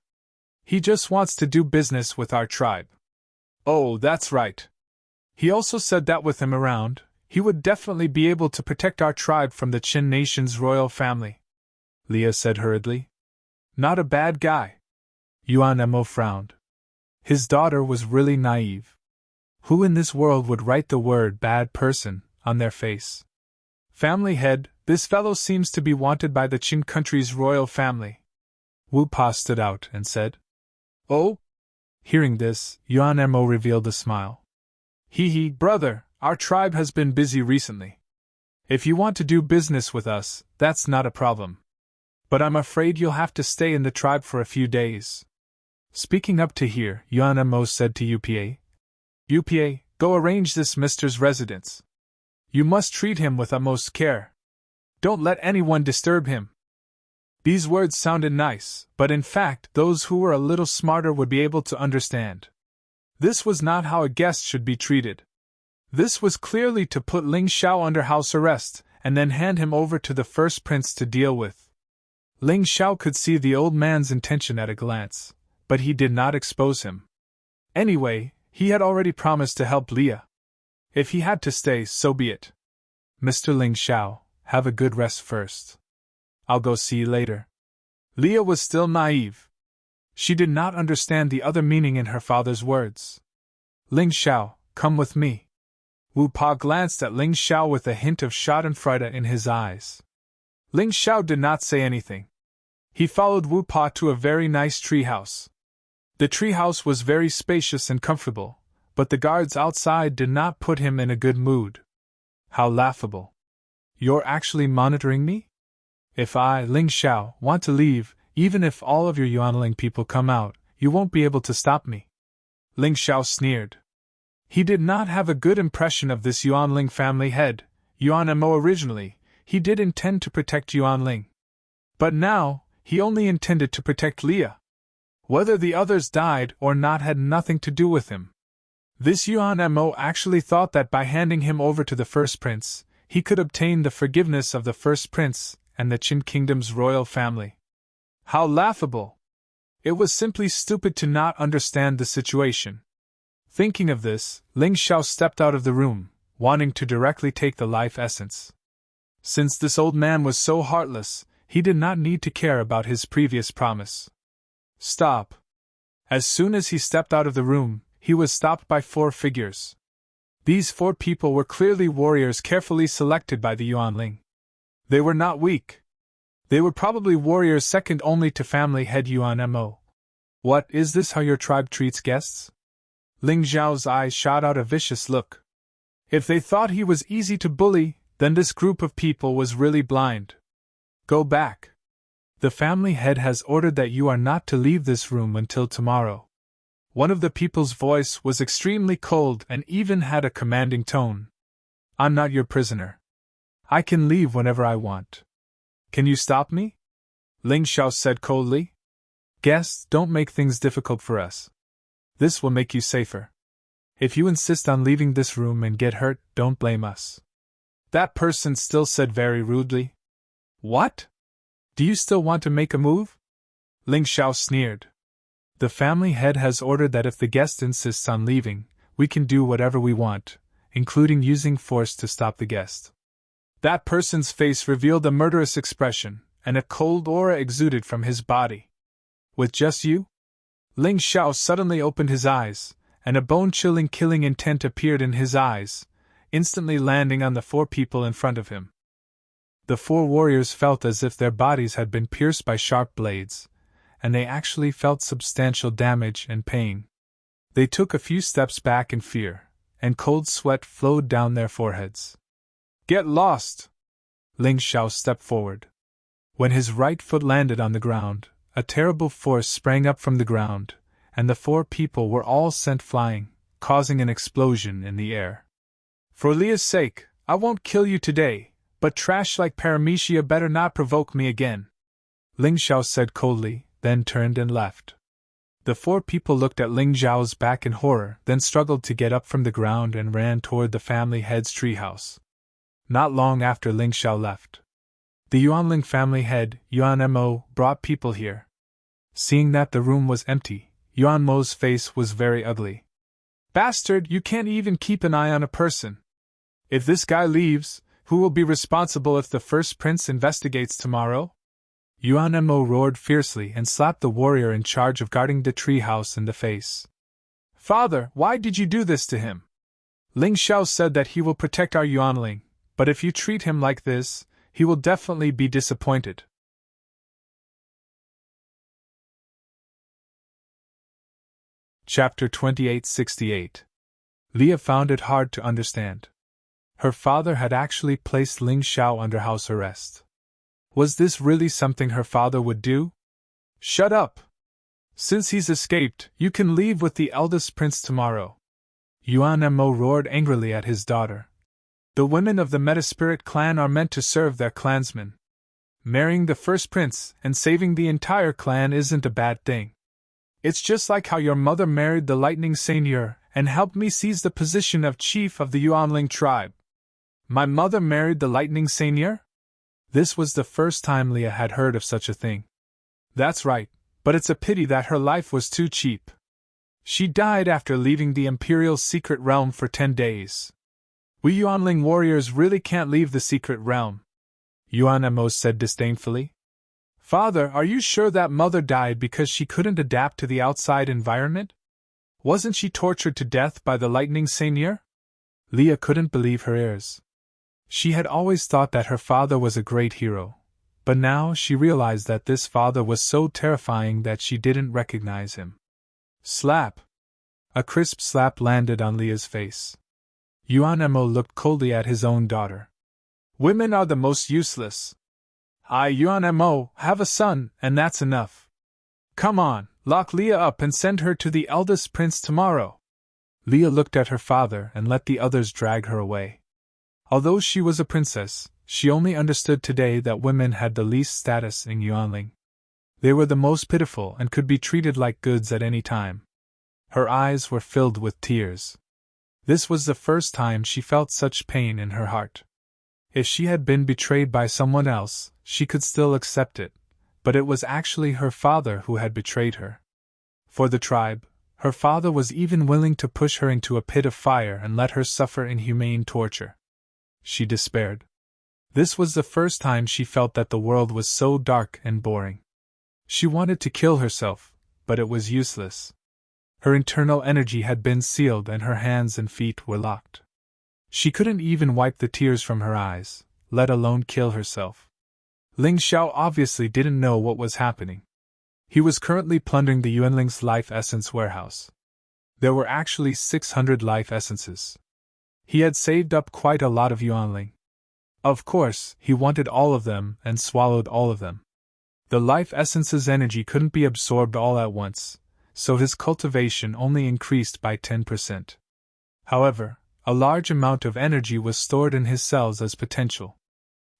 He just wants to do business with our tribe. Oh, that's right. He also said that with him around, he would definitely be able to protect our tribe from the Qin Nation's royal family. Leah said hurriedly. Not a bad guy. Yuan Mo frowned. His daughter was really naive. Who in this world would write the word bad person on their face? Family head, this fellow seems to be wanted by the Qin country's royal family. Wu Pa stood out and said, Oh? Hearing this, Yuan Mo revealed a smile. Hee, brother, our tribe has been busy recently. If you want to do business with us, that's not a problem. But I'm afraid you'll have to stay in the tribe for a few days. Speaking up to here, Yuan Mo said to UPA, UPA, go arrange this mister's residence. You must treat him with utmost care. Don't let anyone disturb him. These words sounded nice, but in fact, those who were a little smarter would be able to understand. This was not how a guest should be treated. This was clearly to put Ling Xiao under house arrest, and then hand him over to the first prince to deal with. Ling Xiao could see the old man's intention at a glance, but he did not expose him. Anyway, he had already promised to help Leah. If he had to stay, so be it. Mr. Ling Xiao, have a good rest first. I'll go see you later. Leah was still naive. She did not understand the other meaning in her father's words. Ling Xiao, come with me. Wu Pa glanced at Ling Xiao with a hint of schadenfreude in his eyes. Ling Xiao did not say anything. He followed Wu Pa to a very nice treehouse. The treehouse was very spacious and comfortable, but the guards outside did not put him in a good mood. How laughable. You're actually monitoring me? If I, Ling Xiao, want to leave, even if all of your Yuanling people come out, you won't be able to stop me. Ling Xiao sneered. He did not have a good impression of this Yuanling family head, Yuan Mo. Originally, he did intend to protect Yuanling. But now, he only intended to protect Leah. Whether the others died or not had nothing to do with him. This Yuan Mo actually thought that by handing him over to the first prince, he could obtain the forgiveness of the first prince and the Qin kingdom's royal family. How laughable! It was simply stupid to not understand the situation. Thinking of this, Ling Xiao stepped out of the room, wanting to directly take the life essence. Since this old man was so heartless, he did not need to care about his previous promise. Stop! As soon as he stepped out of the room, he was stopped by 4 figures. These 4 people were clearly warriors carefully selected by the Yuanling. They were not weak. They were probably warriors second only to family head Yuan Mo. What, is this how your tribe treats guests? Ling Xiao's eyes shot out a vicious look. If they thought he was easy to bully, then this group of people was really blind. Go back. The family head has ordered that you are not to leave this room until tomorrow. One of the people's voice was extremely cold and even had a commanding tone. I'm not your prisoner. I can leave whenever I want. Can you stop me? Ling Xiao said coldly. Guests, don't make things difficult for us. This will make you safer. If you insist on leaving this room and get hurt, don't blame us. That person still said very rudely. What? Do you still want to make a move? Ling Xiao sneered. The family head has ordered that if the guest insists on leaving, we can do whatever we want, including using force to stop the guest. That person's face revealed a murderous expression, and a cold aura exuded from his body. With just you? Ling Xiao suddenly opened his eyes, and a bone-chilling killing intent appeared in his eyes, instantly landing on the 4 people in front of him. The 4 warriors felt as if their bodies had been pierced by sharp blades, and they actually felt substantial damage and pain. They took a few steps back in fear, and cold sweat flowed down their foreheads. Get lost! Ling Xiao stepped forward. When his right foot landed on the ground, a terrible force sprang up from the ground, and the 4 people were all sent flying, causing an explosion in the air. For Leah's sake, I won't kill you today, but trash like Paramecia better not provoke me again. Ling Xiao said coldly, then turned and left. The 4 people looked at Ling Xiao's back in horror, then struggled to get up from the ground and ran toward the family head's treehouse. Not long after Ling Xiao left, the Yuanling family head, Yuan Mo, brought people here. Seeing that the room was empty, Yuan Mo's face was very ugly. Bastard, you can't even keep an eye on a person. If this guy leaves, who will be responsible if the first prince investigates tomorrow? Yuan Mo roared fiercely and slapped the warrior in charge of guarding the treehouse in the face. Father, why did you do this to him? Ling Xiao said that he will protect our Yuanling, but if you treat him like this, he will definitely be disappointed. Chapter 2868. Leah found it hard to understand. Her father had actually placed Ling Xiao under house arrest. Was this really something her father would do? Shut up! Since he's escaped, you can leave with the eldest prince tomorrow. Yuan Mo roared angrily at his daughter. The women of the Metaspirit clan are meant to serve their clansmen. Marrying the first prince and saving the entire clan isn't a bad thing. It's just like how your mother married the Lightning Seigneur and helped me seize the position of chief of the Yuanling tribe. My mother married the Lightning Seigneur? This was the first time Leah had heard of such a thing. That's right, but it's a pity that her life was too cheap. She died after leaving the Imperial Secret Realm for 10 days. We Yuanling warriors really can't leave the Secret Realm, Yuan Mo said disdainfully. Father, are you sure that mother died because she couldn't adapt to the outside environment? Wasn't she tortured to death by the Lightning Seigneur? Leah couldn't believe her ears. She had always thought that her father was a great hero, but now she realized that this father was so terrifying that she didn't recognize him. Slap! A crisp slap landed on Leah's face. Yuan Mo looked coldly at his own daughter. Women are the most useless. I, Yuan Mo, have a son, and that's enough. Come on, Lock Leah up and send her to the eldest prince tomorrow. Leah looked at her father and let the others drag her away. Although she was a princess, she only understood today that women had the least status in Yuanling. They were the most pitiful and could be treated like goods at any time. Her eyes were filled with tears. This was the first time she felt such pain in her heart. If she had been betrayed by someone else, she could still accept it, but it was actually her father who had betrayed her. For the tribe, her father was even willing to push her into a pit of fire and let her suffer inhumane torture. She despaired. This was the first time she felt that the world was so dark and boring. She wanted to kill herself, but it was useless. Her internal energy had been sealed and her hands and feet were locked. She couldn't even wipe the tears from her eyes, let alone kill herself. Ling Xiao obviously didn't know what was happening. He was currently plundering the Yuanling's life essence warehouse. There were actually 600 life essences. He had saved up quite a lot of Yuanling. Of course, he wanted all of them and swallowed all of them. The life essence's energy couldn't be absorbed all at once, so his cultivation only increased by 10%. However, a large amount of energy was stored in his cells as potential.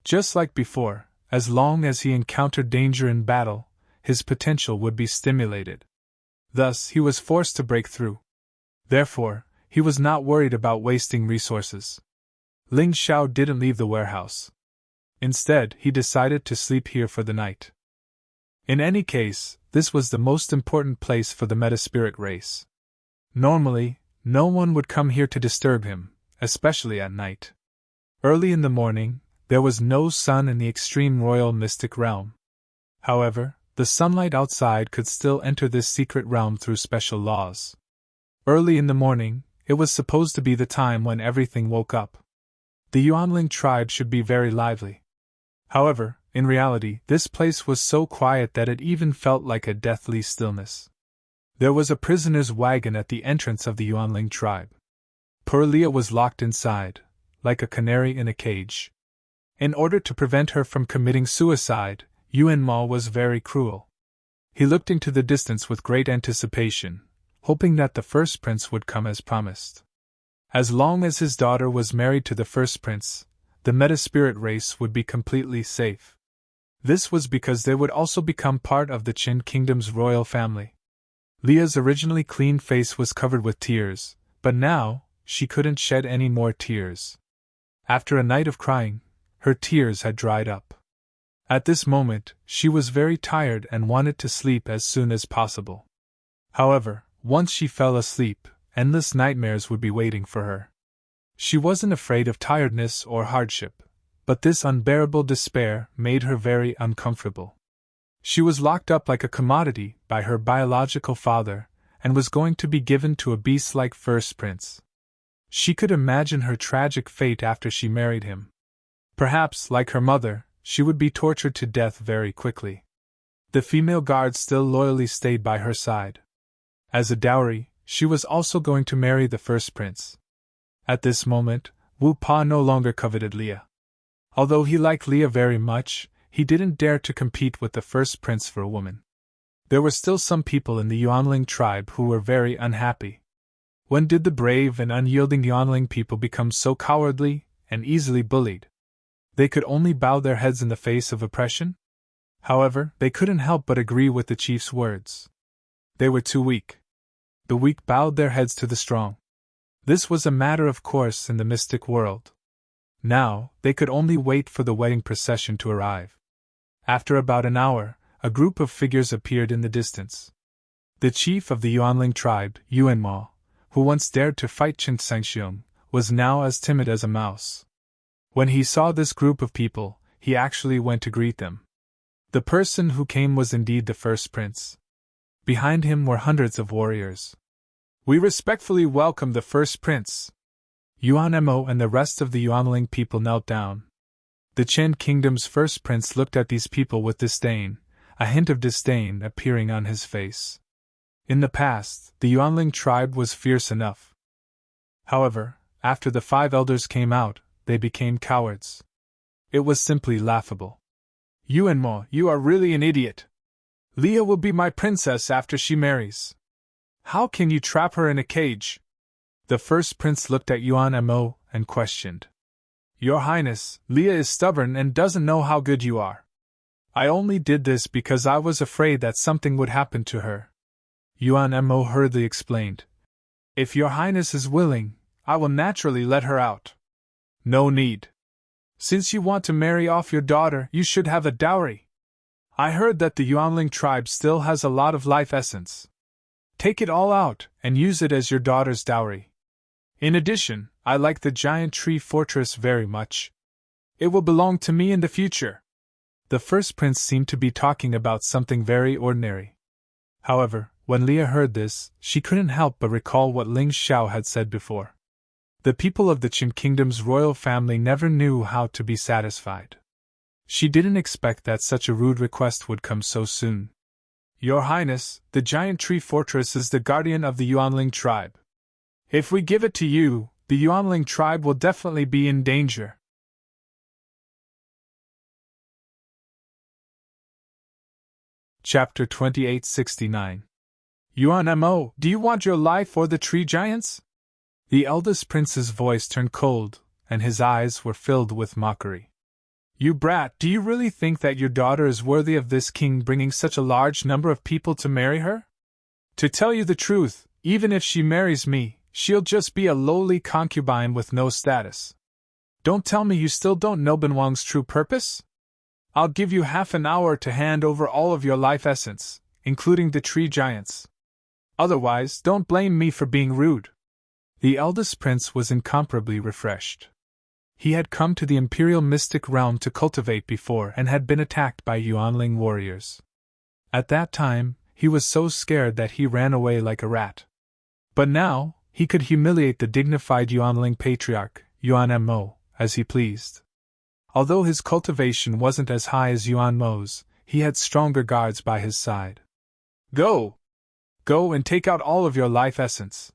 Just like before, as long as he encountered danger in battle, his potential would be stimulated. Thus, he was forced to break through. Therefore, he was not worried about wasting resources. Ling Xiao didn't leave the warehouse. Instead, he decided to sleep here for the night. In any case, this was the most important place for the metaspirit race. Normally, no one would come here to disturb him, especially at night. Early in the morning, there was no sun in the extreme royal mystic realm. However, the sunlight outside could still enter this secret realm through special laws. Early in the morning, it was supposed to be the time when everything woke up. The Yuanling tribe should be very lively. However, in reality, this place was so quiet that it even felt like a deathly stillness. There was a prisoner's wagon at the entrance of the Yuanling tribe. Poor Leah was locked inside, like a canary in a cage. In order to prevent her from committing suicide, Yuan Ma was very cruel. He looked into the distance with great anticipation, hoping that the first prince would come as promised. As long as his daughter was married to the first prince, the metaspirit race would be completely safe. This was because they would also become part of the Qin Kingdom's royal family. Leah's originally clean face was covered with tears, but now, she couldn't shed any more tears. After a night of crying, her tears had dried up. At this moment, she was very tired and wanted to sleep as soon as possible. However, once she fell asleep, endless nightmares would be waiting for her. She wasn't afraid of tiredness or hardship, but this unbearable despair made her very uncomfortable. She was locked up like a commodity by her biological father and was going to be given to a beast-like first prince. She could imagine her tragic fate after she married him. Perhaps, like her mother, she would be tortured to death very quickly. The female guards still loyally stayed by her side. As a dowry, she was also going to marry the first prince. At this moment, Wu Pa no longer coveted Leah. Although he liked Leah very much, he didn't dare to compete with the first prince for a woman. There were still some people in the Yuanling tribe who were very unhappy. When did the brave and unyielding Yuanling people become so cowardly and easily bullied? They could only bow their heads in the face of oppression? However, they couldn't help but agree with the chief's words. They were too weak. The weak bowed their heads to the strong. This was a matter of course in the mystic world. Now, they could only wait for the wedding procession to arrive. After about an hour, a group of figures appeared in the distance. The chief of the Yuanling tribe, Yuan Ma, who once dared to fight Chen Sangxiong, was now as timid as a mouse. When he saw this group of people, he actually went to greet them. The person who came was indeed the first prince. Behind him were hundreds of warriors. "We respectfully welcome the first prince." Yuan Mo and the rest of the Yuanling people knelt down. The Qin Kingdom's first prince looked at these people with disdain, a hint of disdain appearing on his face. In the past, the Yuanling tribe was fierce enough. However, after the 5 elders came out, they became cowards. It was simply laughable. "Yuan Mo, you are really an idiot!" Leah will be my princess after she marries. How can you trap her in a cage? The first prince looked at Yuan Mo and questioned. Your Highness, Leah is stubborn and doesn't know how good you are. I only did this because I was afraid that something would happen to her. Yuan Mo hurriedly explained. If your Highness is willing, I will naturally let her out. No need. Since you want to marry off your daughter, you should have a dowry. I heard that the Yuanling tribe still has a lot of life essence. Take it all out and use it as your daughter's dowry. In addition, I like the giant tree fortress very much. It will belong to me in the future. The first prince seemed to be talking about something very ordinary. However, when Leah heard this, she couldn't help but recall what Ling Xiao had said before. The people of the Qin Kingdom's royal family never knew how to be satisfied. She didn't expect that such a rude request would come so soon. Your Highness, the giant tree fortress is the guardian of the Yuanling tribe. If we give it to you, the Yuanling tribe will definitely be in danger. Chapter 2869. Yuan Mo, do you want your life or the tree giants? The eldest prince's voice turned cold, and his eyes were filled with mockery. You brat, do you really think that your daughter is worthy of this king bringing such a large number of people to marry her? To tell you the truth, even if she marries me, she'll just be a lowly concubine with no status. Don't tell me you still don't know Benwang's true purpose? I'll give you half an hour to hand over all of your life essence, including the tree giants. Otherwise, don't blame me for being rude. The eldest prince was incomparably refreshed. He had come to the imperial mystic realm to cultivate before and had been attacked by Yuanling warriors. At that time, he was so scared that he ran away like a rat. But now, he could humiliate the dignified Yuanling patriarch, Yuan Mo, as he pleased. Although his cultivation wasn't as high as Yuan Mo's, he had stronger guards by his side. Go! Go and take out all of your life essence.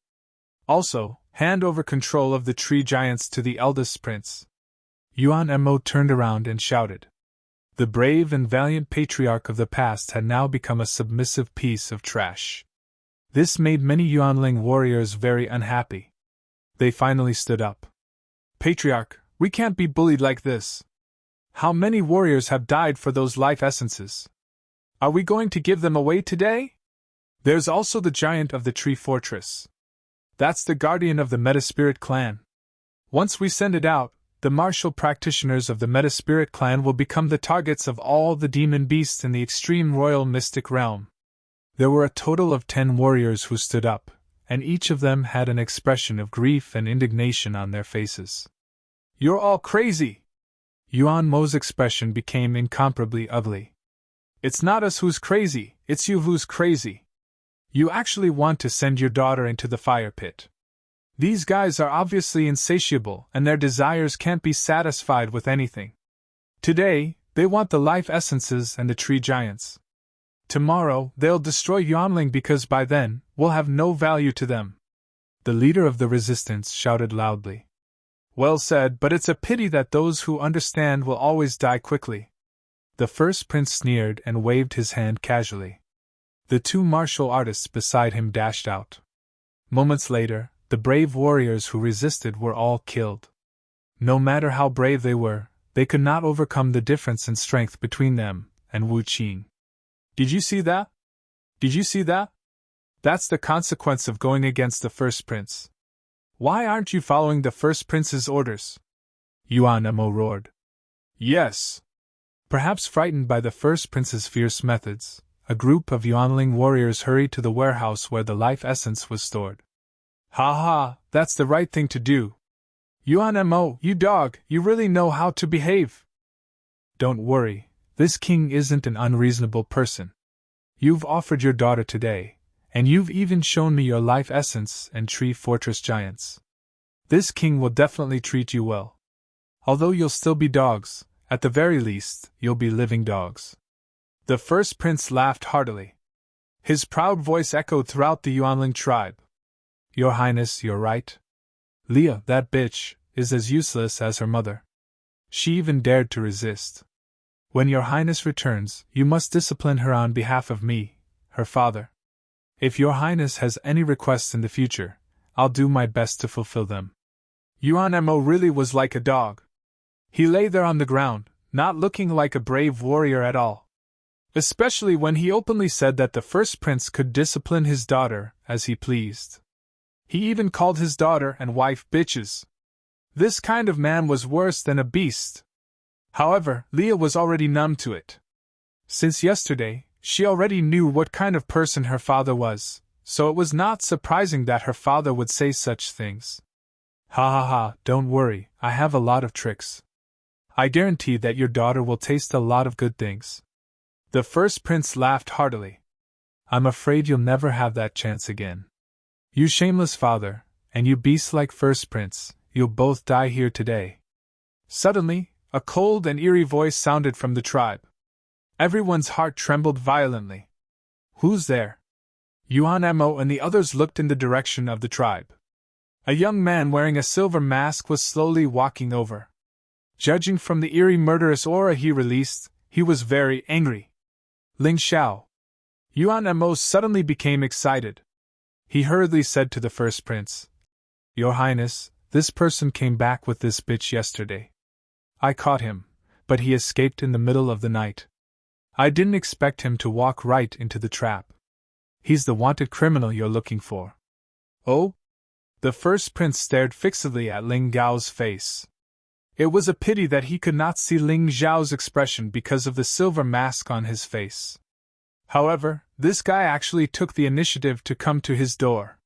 Also, hand over control of the tree giants to the eldest prince. Yuan Mo turned around and shouted. The brave and valiant patriarch of the past had now become a submissive piece of trash. This made many Yuanling warriors very unhappy. They finally stood up. Patriarch, we can't be bullied like this. How many warriors have died for those life essences? Are we going to give them away today? There's also the giant of the tree fortress. That's the guardian of the Metaspirit clan. Once we send it out, the martial practitioners of the Metaspirit clan will become the targets of all the demon beasts in the extreme royal mystic realm. There were a total of 10 warriors who stood up, and each of them had an expression of grief and indignation on their faces. You're all crazy! Yuan Mo's expression became incomparably ugly. It's not us who's crazy, it's you who's crazy. You actually want to send your daughter into the fire pit. These guys are obviously insatiable and their desires can't be satisfied with anything. Today, they want the life essences and the tree giants. Tomorrow, they'll destroy Yuanling because by then, we'll have no value to them. The leader of the resistance shouted loudly. Well said, but it's a pity that those who understand will always die quickly. The first prince sneered and waved his hand casually. The 2 martial artists beside him dashed out. Moments later, the brave warriors who resisted were all killed. No matter how brave they could not overcome the difference in strength between them and Wu Qin. Did you see that? Did you see that? That's the consequence of going against the first prince. Why aren't you following the first prince's orders? Yuan Mo roared. Yes. Perhaps frightened by the first prince's fierce methods, a group of Yuanling warriors hurried to the warehouse where the life essence was stored. Ha ha, that's the right thing to do. Yuan Mo, you dog, you really know how to behave. Don't worry, this king isn't an unreasonable person. You've offered your daughter today, and you've even shown me your life essence and tree fortress giants. This king will definitely treat you well. Although you'll still be dogs, at the very least, you'll be living dogs. The first prince laughed heartily. His proud voice echoed throughout the Yuanling tribe. Your Highness, you're right. Leah, that bitch, is as useless as her mother. She even dared to resist. When your Highness returns, you must discipline her on behalf of me, her father. If your Highness has any requests in the future, I'll do my best to fulfill them. Yuan Mo really was like a dog. He lay there on the ground, not looking like a brave warrior at all. Especially when he openly said that the first prince could discipline his daughter as he pleased. He even called his daughter and wife bitches. This kind of man was worse than a beast. However, Leah was already numb to it. Since yesterday, she already knew what kind of person her father was, so it was not surprising that her father would say such things. Ha ha ha, don't worry, I have a lot of tricks. I guarantee that your daughter will taste a lot of good things. The first prince laughed heartily. I'm afraid you'll never have that chance again. You shameless father, and you beast-like first prince, you'll both die here today. Suddenly, a cold and eerie voice sounded from the tribe. Everyone's heart trembled violently. Who's there? Yuan Mo and the others looked in the direction of the tribe. A young man wearing a silver mask was slowly walking over. Judging from the eerie murderous aura he released, he was very angry. Ling Xiao. Yuan Mo suddenly became excited. He hurriedly said to the first prince, Your Highness, this person came back with this bitch yesterday. I caught him, but he escaped in the middle of the night. I didn't expect him to walk right into the trap. He's the wanted criminal you're looking for. Oh? The first prince stared fixedly at Ling Gao's face. It was a pity that he could not see Ling Zhao's expression because of the silver mask on his face. However, this guy actually took the initiative to come to his door.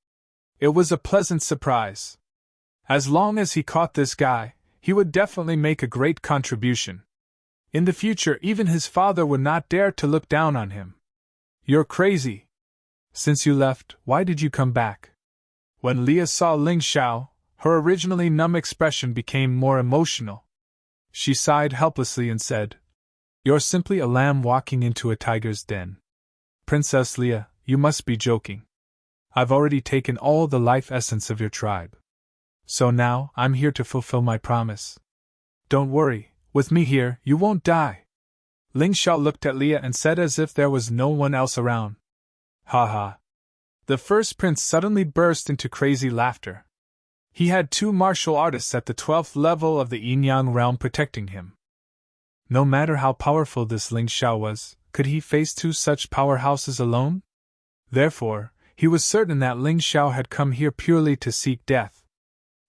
It was a pleasant surprise. As long as he caught this guy, he would definitely make a great contribution. In the future, even his father would not dare to look down on him. You're crazy. Since you left, why did you come back? When Leah saw Ling Xiao, her originally numb expression became more emotional. She sighed helplessly and said, You're simply a lamb walking into a tiger's den. Princess Leah, you must be joking. I've already taken all the life essence of your tribe. So now, I'm here to fulfill my promise. Don't worry, with me here, you won't die. Ling Xiao looked at Leah and said as if there was no one else around. Ha ha. The first prince suddenly burst into crazy laughter. He had 2 martial artists at the 12th level of the Yin-Yang realm protecting him. No matter how powerful this Ling Xiao was, could he face 2 such powerhouses alone? Therefore, he was certain that Ling Xiao had come here purely to seek death.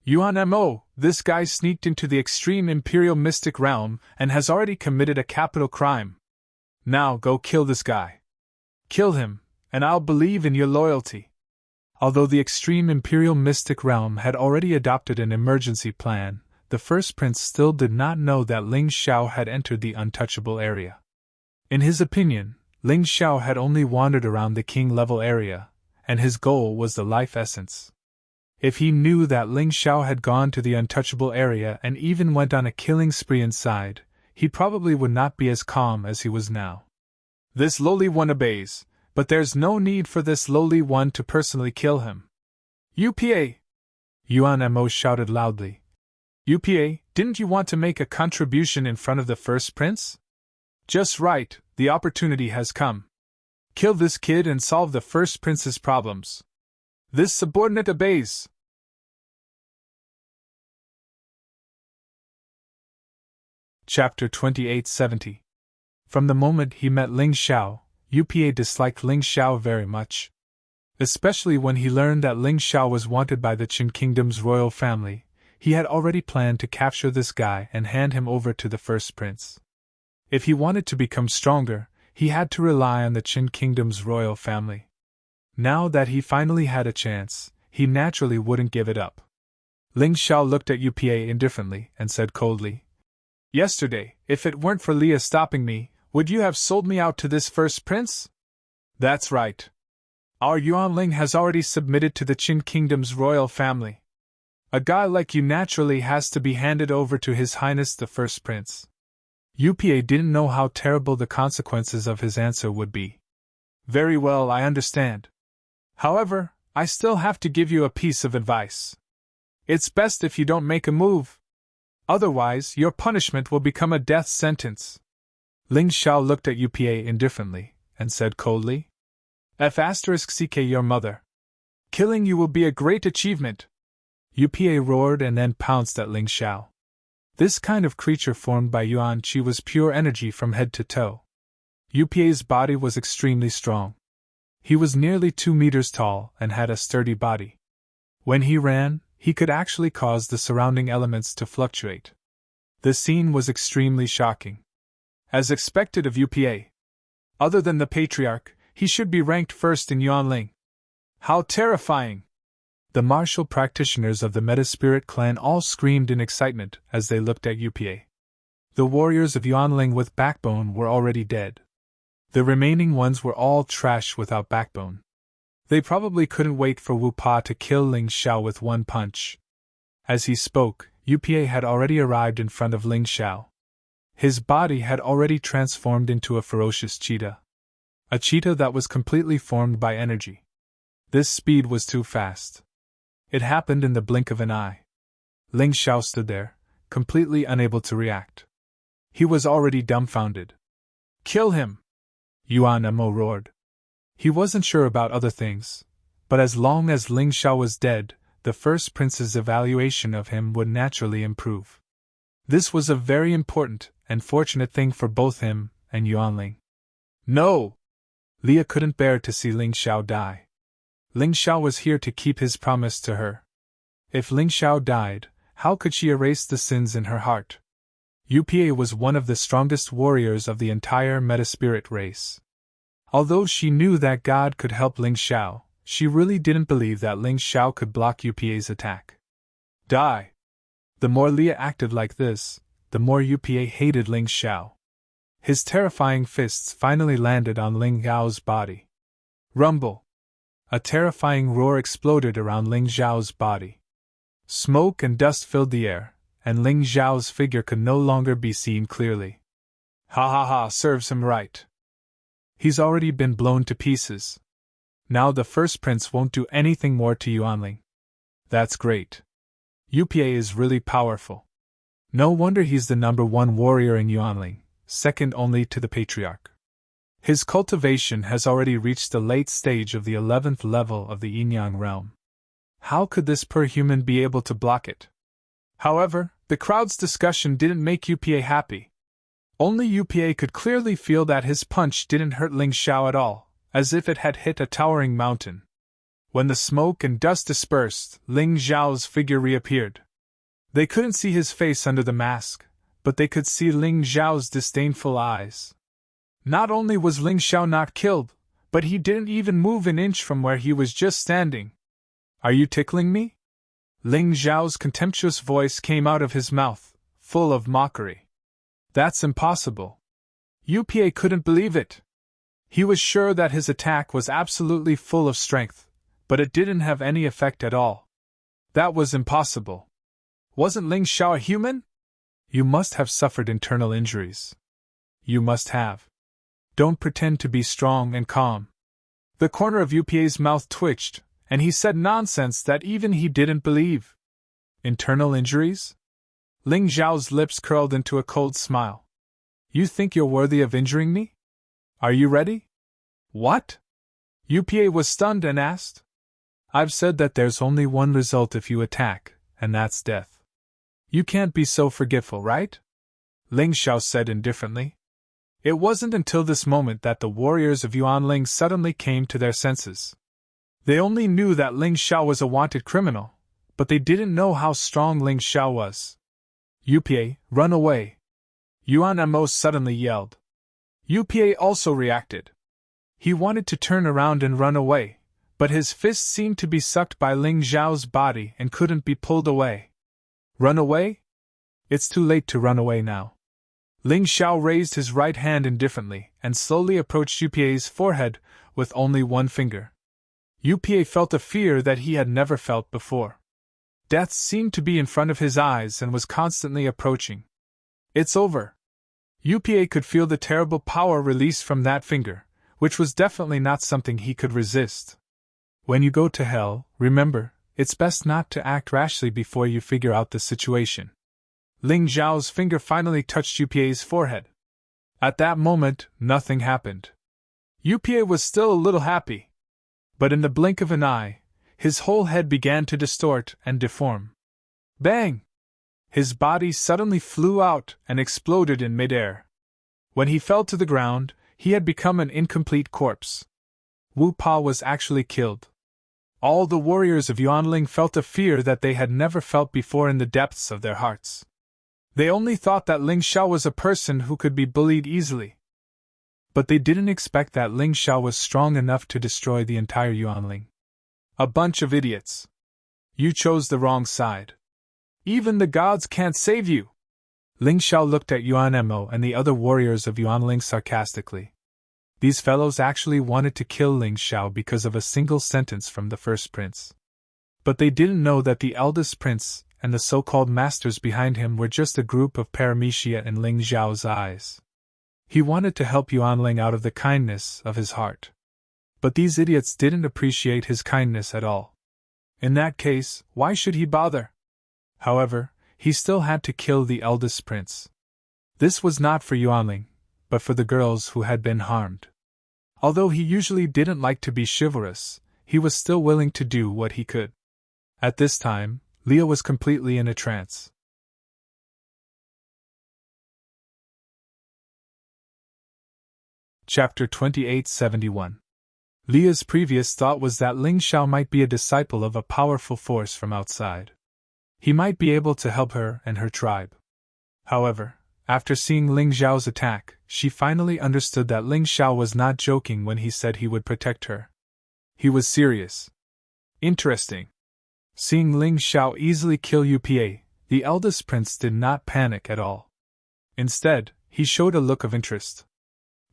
Yuan Mo, this guy sneaked into the extreme imperial mystic realm and has already committed a capital crime. Now go kill this guy. Kill him, and I'll believe in your loyalty. Although the extreme imperial mystic realm had already adopted an emergency plan, the first prince still did not know that Ling Xiao had entered the untouchable area. In his opinion, Ling Xiao had only wandered around the king-level area, and his goal was the life essence. If he knew that Ling Xiao had gone to the untouchable area and even went on a killing spree inside, he probably would not be as calm as he was now. This lowly one obeys, but there's no need for this lowly one to personally kill him. UPA! Yuan Mo shouted loudly. UPA, didn't you want to make a contribution in front of the first prince? Just right, the opportunity has come. Kill this kid and solve the first prince's problems. This subordinate obeys. Chapter 2870. From the moment he met Ling Xiao, UPA disliked Ling Xiao very much. Especially when he learned that Ling Xiao was wanted by the Qin Kingdom's royal family, he had already planned to capture this guy and hand him over to the first prince. If he wanted to become stronger, he had to rely on the Qin Kingdom's royal family. Now that he finally had a chance, he naturally wouldn't give it up. Ling Xiao looked at UPA indifferently and said coldly, Yesterday, if it weren't for Leah stopping me, would you have sold me out to this first prince? That's right. Our Yuanling has already submitted to the Qin Kingdom's royal family. A guy like you naturally has to be handed over to His Highness the First Prince. UPA didn't know how terrible the consequences of his answer would be. Very well, I understand. However, I still have to give you a piece of advice. It's best if you don't make a move. Otherwise, your punishment will become a death sentence. Ling Xiao looked at UPA indifferently, and said coldly, F***ck your mother. Killing you will be a great achievement. UPA roared and then pounced at Ling Xiao. This kind of creature formed by Yuan Qi was pure energy from head to toe. UPA's body was extremely strong. He was nearly 2 meters tall and had a sturdy body. When he ran, he could actually cause the surrounding elements to fluctuate. The scene was extremely shocking. As expected of UPA. Other than the Patriarch, he should be ranked first in Yuanling. How terrifying! The martial practitioners of the Metaspirit clan all screamed in excitement as they looked at UPA. The warriors of Yuanling with backbone were already dead. The remaining ones were all trash without backbone. They probably couldn't wait for Wu Pa to kill Ling Xiao with one punch. As he spoke, UPA had already arrived in front of Ling Xiao. His body had already transformed into a ferocious cheetah. A cheetah that was completely formed by energy. This speed was too fast. It happened in the blink of an eye. Ling Xiao stood there, completely unable to react. He was already dumbfounded. Kill him! Yuan Mo roared. He wasn't sure about other things, but as long as Ling Xiao was dead, the first prince's evaluation of him would naturally improve. This was a very important and fortunate thing for both him and Yuanling. No! Leah couldn't bear to see Ling Xiao die. Ling Xiao was here to keep his promise to her. If Ling Xiao died, how could she erase the sins in her heart? UPA was one of the strongest warriors of the entire Metaspirit race. Although she knew that God could help Ling Xiao, she really didn't believe that Ling Xiao could block UPA's attack. Die! The more Leah acted like this, the more UPA hated Ling Xiao. His terrifying fists finally landed on Ling Xiao's body. Rumble! A terrifying roar exploded around Ling Xiao's body. Smoke and dust filled the air, and Ling Xiao's figure could no longer be seen clearly. Ha ha ha, serves him right. He's already been blown to pieces. Now the first prince won't do anything more to Yuanling. That's great. UPA is really powerful. No wonder he's the #1 warrior in Yuanling, second only to the Patriarch. His cultivation has already reached the late stage of the 11th level of the Yin-Yang realm. How could this poor human be able to block it? However, the crowd's discussion didn't make UPA happy. Only UPA could clearly feel that his punch didn't hurt Ling Xiao at all, as if it had hit a towering mountain. When the smoke and dust dispersed, Ling Xiao's figure reappeared. They couldn't see his face under the mask, but they could see Ling Xiao's disdainful eyes. Not only was Ling Xiao not killed, but he didn't even move an inch from where he was just standing. Are you tickling me? Ling Xiao's contemptuous voice came out of his mouth, full of mockery. That's impossible. UPA couldn't believe it. He was sure that his attack was absolutely full of strength, but it didn't have any effect at all. That was impossible. Wasn't Ling Xiao a human? You must have suffered internal injuries. You must have. Don't pretend to be strong and calm. The corner of UPA's mouth twitched, and he said nonsense that even he didn't believe. Internal injuries? Ling Xiao's lips curled into a cold smile. You think you're worthy of injuring me? Are you ready? What? UPA was stunned and asked. I've said that there's only one result if you attack, and that's death. You can't be so forgetful, right? Ling Xiao said indifferently. It wasn't until this moment that the warriors of Yuanling suddenly came to their senses. They only knew that Ling Xiao was a wanted criminal, but they didn't know how strong Ling Xiao was. UPA, run away! Yuan Mo suddenly yelled. UPA also reacted. He wanted to turn around and run away, but his fist seemed to be sucked by Ling Xiao's body and couldn't be pulled away. Run away? It's too late to run away now. Ling Xiao raised his right hand indifferently and slowly approached UPA's forehead with only one finger. UPA felt a fear that he had never felt before. Death seemed to be in front of his eyes and was constantly approaching. It's over. UPA could feel the terrible power released from that finger, which was definitely not something he could resist. When you go to hell, remember, it's best not to act rashly before you figure out the situation. Ling Xiao's finger finally touched UPA's forehead. At that moment, nothing happened. UPA was still a little happy. But in the blink of an eye, his whole head began to distort and deform. Bang! His body suddenly flew out and exploded in midair. When he fell to the ground, he had become an incomplete corpse. Wu Pa was actually killed. All the warriors of Yuanling felt a fear that they had never felt before in the depths of their hearts. They only thought that Ling Xiao was a person who could be bullied easily. But they didn't expect that Ling Xiao was strong enough to destroy the entire Yuanling. A bunch of idiots. You chose the wrong side. Even the gods can't save you. Ling Xiao looked at Yuan Mo and the other warriors of Yuanling sarcastically. These fellows actually wanted to kill Ling Xiao because of a single sentence from the first prince. But they didn't know that the eldest prince and the so-called masters behind him were just a group of paramecia in Ling Xiao's eyes. He wanted to help Yuanling out of the kindness of his heart. But these idiots didn't appreciate his kindness at all. In that case, why should he bother? However, he still had to kill the eldest prince. This was not for Yuanling, but for the girls who had been harmed. Although he usually didn't like to be chivalrous, he was still willing to do what he could. At this time, Leah was completely in a trance. Chapter 2871. Leah's previous thought was that Ling Xiao might be a disciple of a powerful force from outside. He might be able to help her and her tribe. However, after seeing Ling Xiao's attack, she finally understood that Ling Xiao was not joking when he said he would protect her. He was serious. Interesting. Seeing Ling Xiao easily kill UPA, the eldest prince did not panic at all. Instead, he showed a look of interest.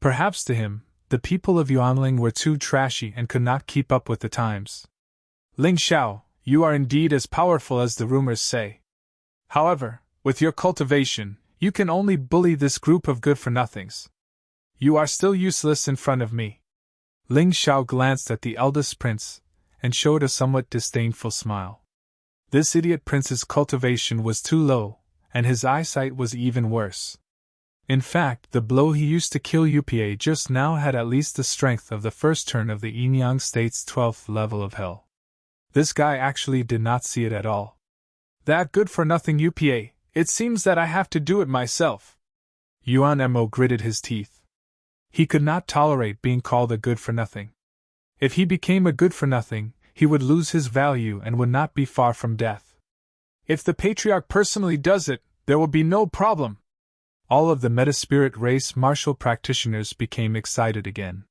Perhaps to him, the people of Yuanling were too trashy and could not keep up with the times. Ling Xiao, you are indeed as powerful as the rumors say. However, with your cultivation, you can only bully this group of good-for-nothings. You are still useless in front of me. Ling Xiao glanced at the eldest prince and showed a somewhat disdainful smile. This idiot prince's cultivation was too low, and his eyesight was even worse. In fact, the blow he used to kill UPA just now had at least the strength of the first turn of the Yinyang State's 12th level of hell. This guy actually did not see it at all. That good-for-nothing UPA, it seems that I have to do it myself. Yuan Mo gritted his teeth. He could not tolerate being called a good-for-nothing. If he became a good-for-nothing, he would lose his value and would not be far from death. If the Patriarch personally does it, there will be no problem. All of the Metaspirit race martial practitioners became excited again.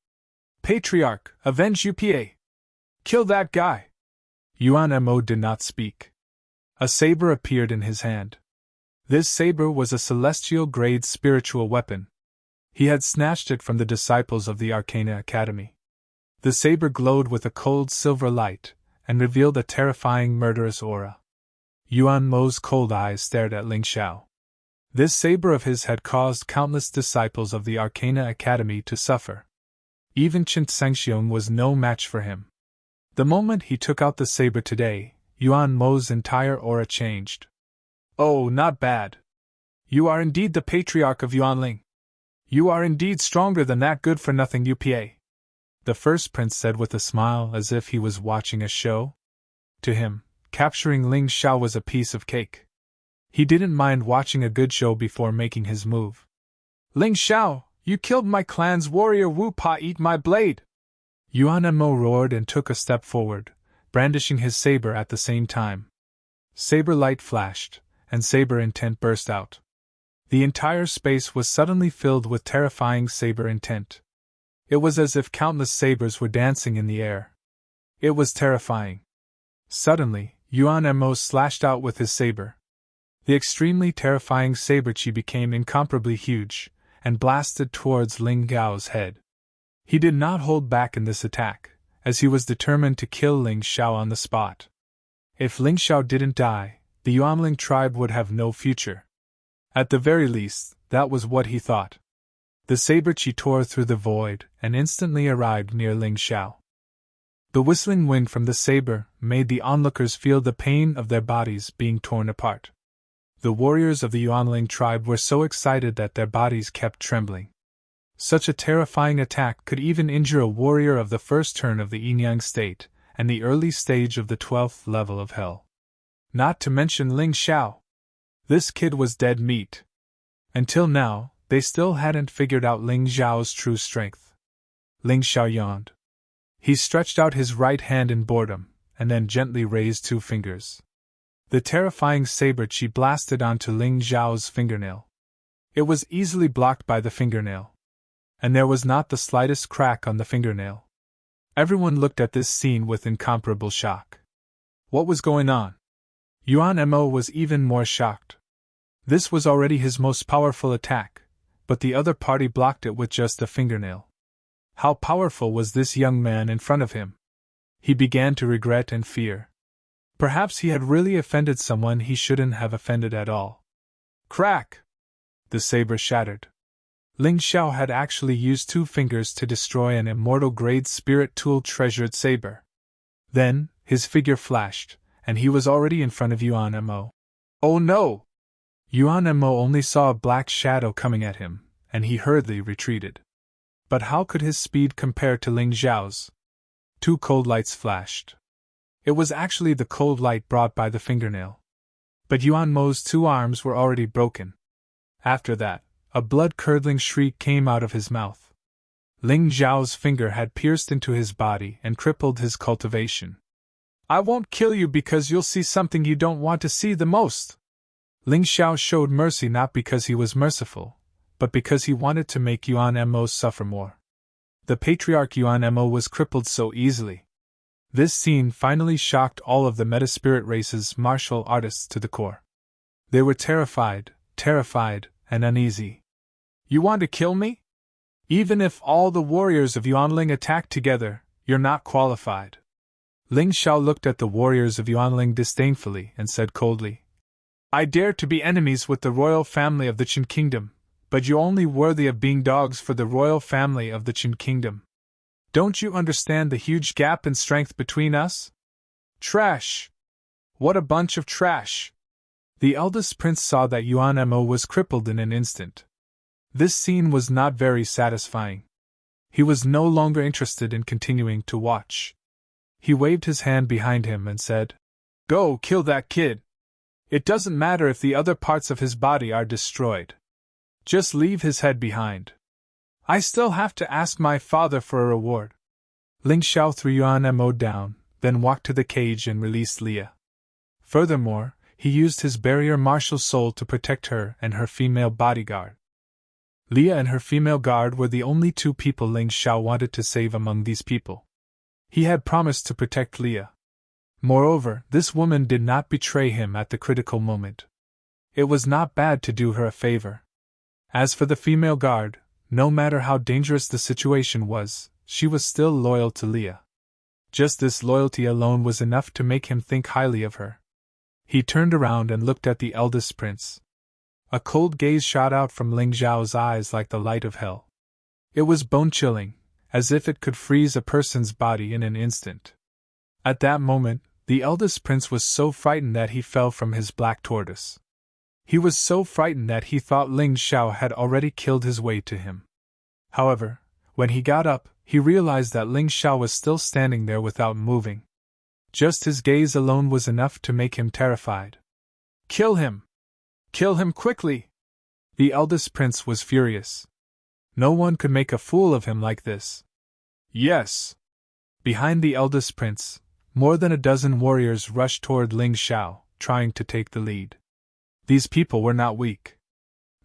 Patriarch, avenge UPA! Kill that guy! Yuan Mo did not speak. A saber appeared in his hand. This saber was a celestial-grade spiritual weapon. He had snatched it from the disciples of the Arcana Academy. The saber glowed with a cold silver light, and revealed a terrifying murderous aura. Yuan Mo's cold eyes stared at Ling Xiao. This saber of his had caused countless disciples of the Arcana Academy to suffer. Even Chen Sengxiong was no match for him. The moment he took out the saber today, Yuan Mo's entire aura changed. Oh, not bad. You are indeed the Patriarch of Yuanling. You are indeed stronger than that good-for-nothing UPA. The first prince said with a smile as if he was watching a show. To him, capturing Ling Xiao was a piece of cake. He didn't mind watching a good show before making his move. Ling Xiao, you killed my clan's warrior Wu Pa, eat my blade! Yuan Mo roared and took a step forward, brandishing his saber at the same time. Saber light flashed, and saber intent burst out. The entire space was suddenly filled with terrifying saber intent. It was as if countless sabers were dancing in the air. It was terrifying. Suddenly, Yuan Mo slashed out with his saber. The extremely terrifying saber chi became incomparably huge, and blasted towards Ling Gao's head. He did not hold back in this attack, as he was determined to kill Ling Xiao on the spot. If Ling Xiao didn't die, the Yuanling tribe would have no future. At the very least, that was what he thought. The saber chi tore through the void and instantly arrived near Ling Xiao. The whistling wind from the saber made the onlookers feel the pain of their bodies being torn apart. The warriors of the Yuanling tribe were so excited that their bodies kept trembling. Such a terrifying attack could even injure a warrior of the first turn of the Yin-Yang state, and the early stage of the 12th level of hell. Not to mention Ling Xiao. This kid was dead meat. Until now, they still hadn't figured out Ling Xiao's true strength. Ling Xiao yawned. He stretched out his right hand in boredom, and then gently raised 2 fingers. The terrifying saber chi blasted onto Ling Xiao's fingernail. It was easily blocked by the fingernail. And there was not the slightest crack on the fingernail. Everyone looked at this scene with incomparable shock. What was going on? Yuan Mo was even more shocked. This was already his most powerful attack, but the other party blocked it with just a fingernail. How powerful was this young man in front of him? He began to regret and fear. Perhaps he had really offended someone he shouldn't have offended at all. Crack! The saber shattered. Ling Xiao had actually used 2 fingers to destroy an immortal-grade spirit tool treasured saber. Then, his figure flashed, and he was already in front of Yuan Mo. Oh no! Yuan Mo only saw a black shadow coming at him, and he hurriedly retreated. But how could his speed compare to Ling Xiao's? 2 cold lights flashed. It was actually the cold light brought by the fingernail. But Yuan Mo's 2 arms were already broken. After that, a blood-curdling shriek came out of his mouth. Ling Xiao's finger had pierced into his body and crippled his cultivation. I won't kill you because you'll see something you don't want to see the most. Ling Xiao showed mercy not because he was merciful, but because he wanted to make Yuan Mo suffer more. The patriarch Yuan Mo was crippled so easily. This scene finally shocked all of the Metaspirit race's martial artists to the core. They were terrified, and uneasy. You want to kill me? Even if all the warriors of Yuanling attack together, you're not qualified. Ling Xiao looked at the warriors of Yuanling disdainfully and said coldly, I dare to be enemies with the royal family of the Qin Kingdom, but you're only worthy of being dogs for the royal family of the Qin Kingdom. Don't you understand the huge gap in strength between us? Trash! What a bunch of trash! The eldest prince saw that Yuan Mo was crippled in an instant. This scene was not very satisfying. He was no longer interested in continuing to watch. He waved his hand behind him and said, Go kill that kid! It doesn't matter if the other parts of his body are destroyed. Just leave his head behind. I still have to ask my father for a reward. Ling Xiao threw Yuan Mo down, then walked to the cage and released Leah. Furthermore, he used his barrier martial soul to protect her and her female bodyguard. Leah and her female guard were the only 2 people Ling Xiao wanted to save among these people. He had promised to protect Leah. Moreover, this woman did not betray him at the critical moment. It was not bad to do her a favor. As for the female guard, no matter how dangerous the situation was, she was still loyal to Leah. Just this loyalty alone was enough to make him think highly of her. He turned around and looked at the eldest prince. A cold gaze shot out from Ling Xiao's eyes like the light of hell. It was bone-chilling, as if it could freeze a person's body in an instant. At that moment, the eldest prince was so frightened that he fell from his black tortoise. He was so frightened that he thought Ling Xiao had already killed his way to him. However, when he got up, he realized that Ling Xiao was still standing there without moving. Just his gaze alone was enough to make him terrified. Kill him! Kill him quickly! The eldest prince was furious. No one could make a fool of him like this. Yes! Behind the eldest prince, more than a dozen warriors rushed toward Ling Xiao, trying to take the lead. These people were not weak.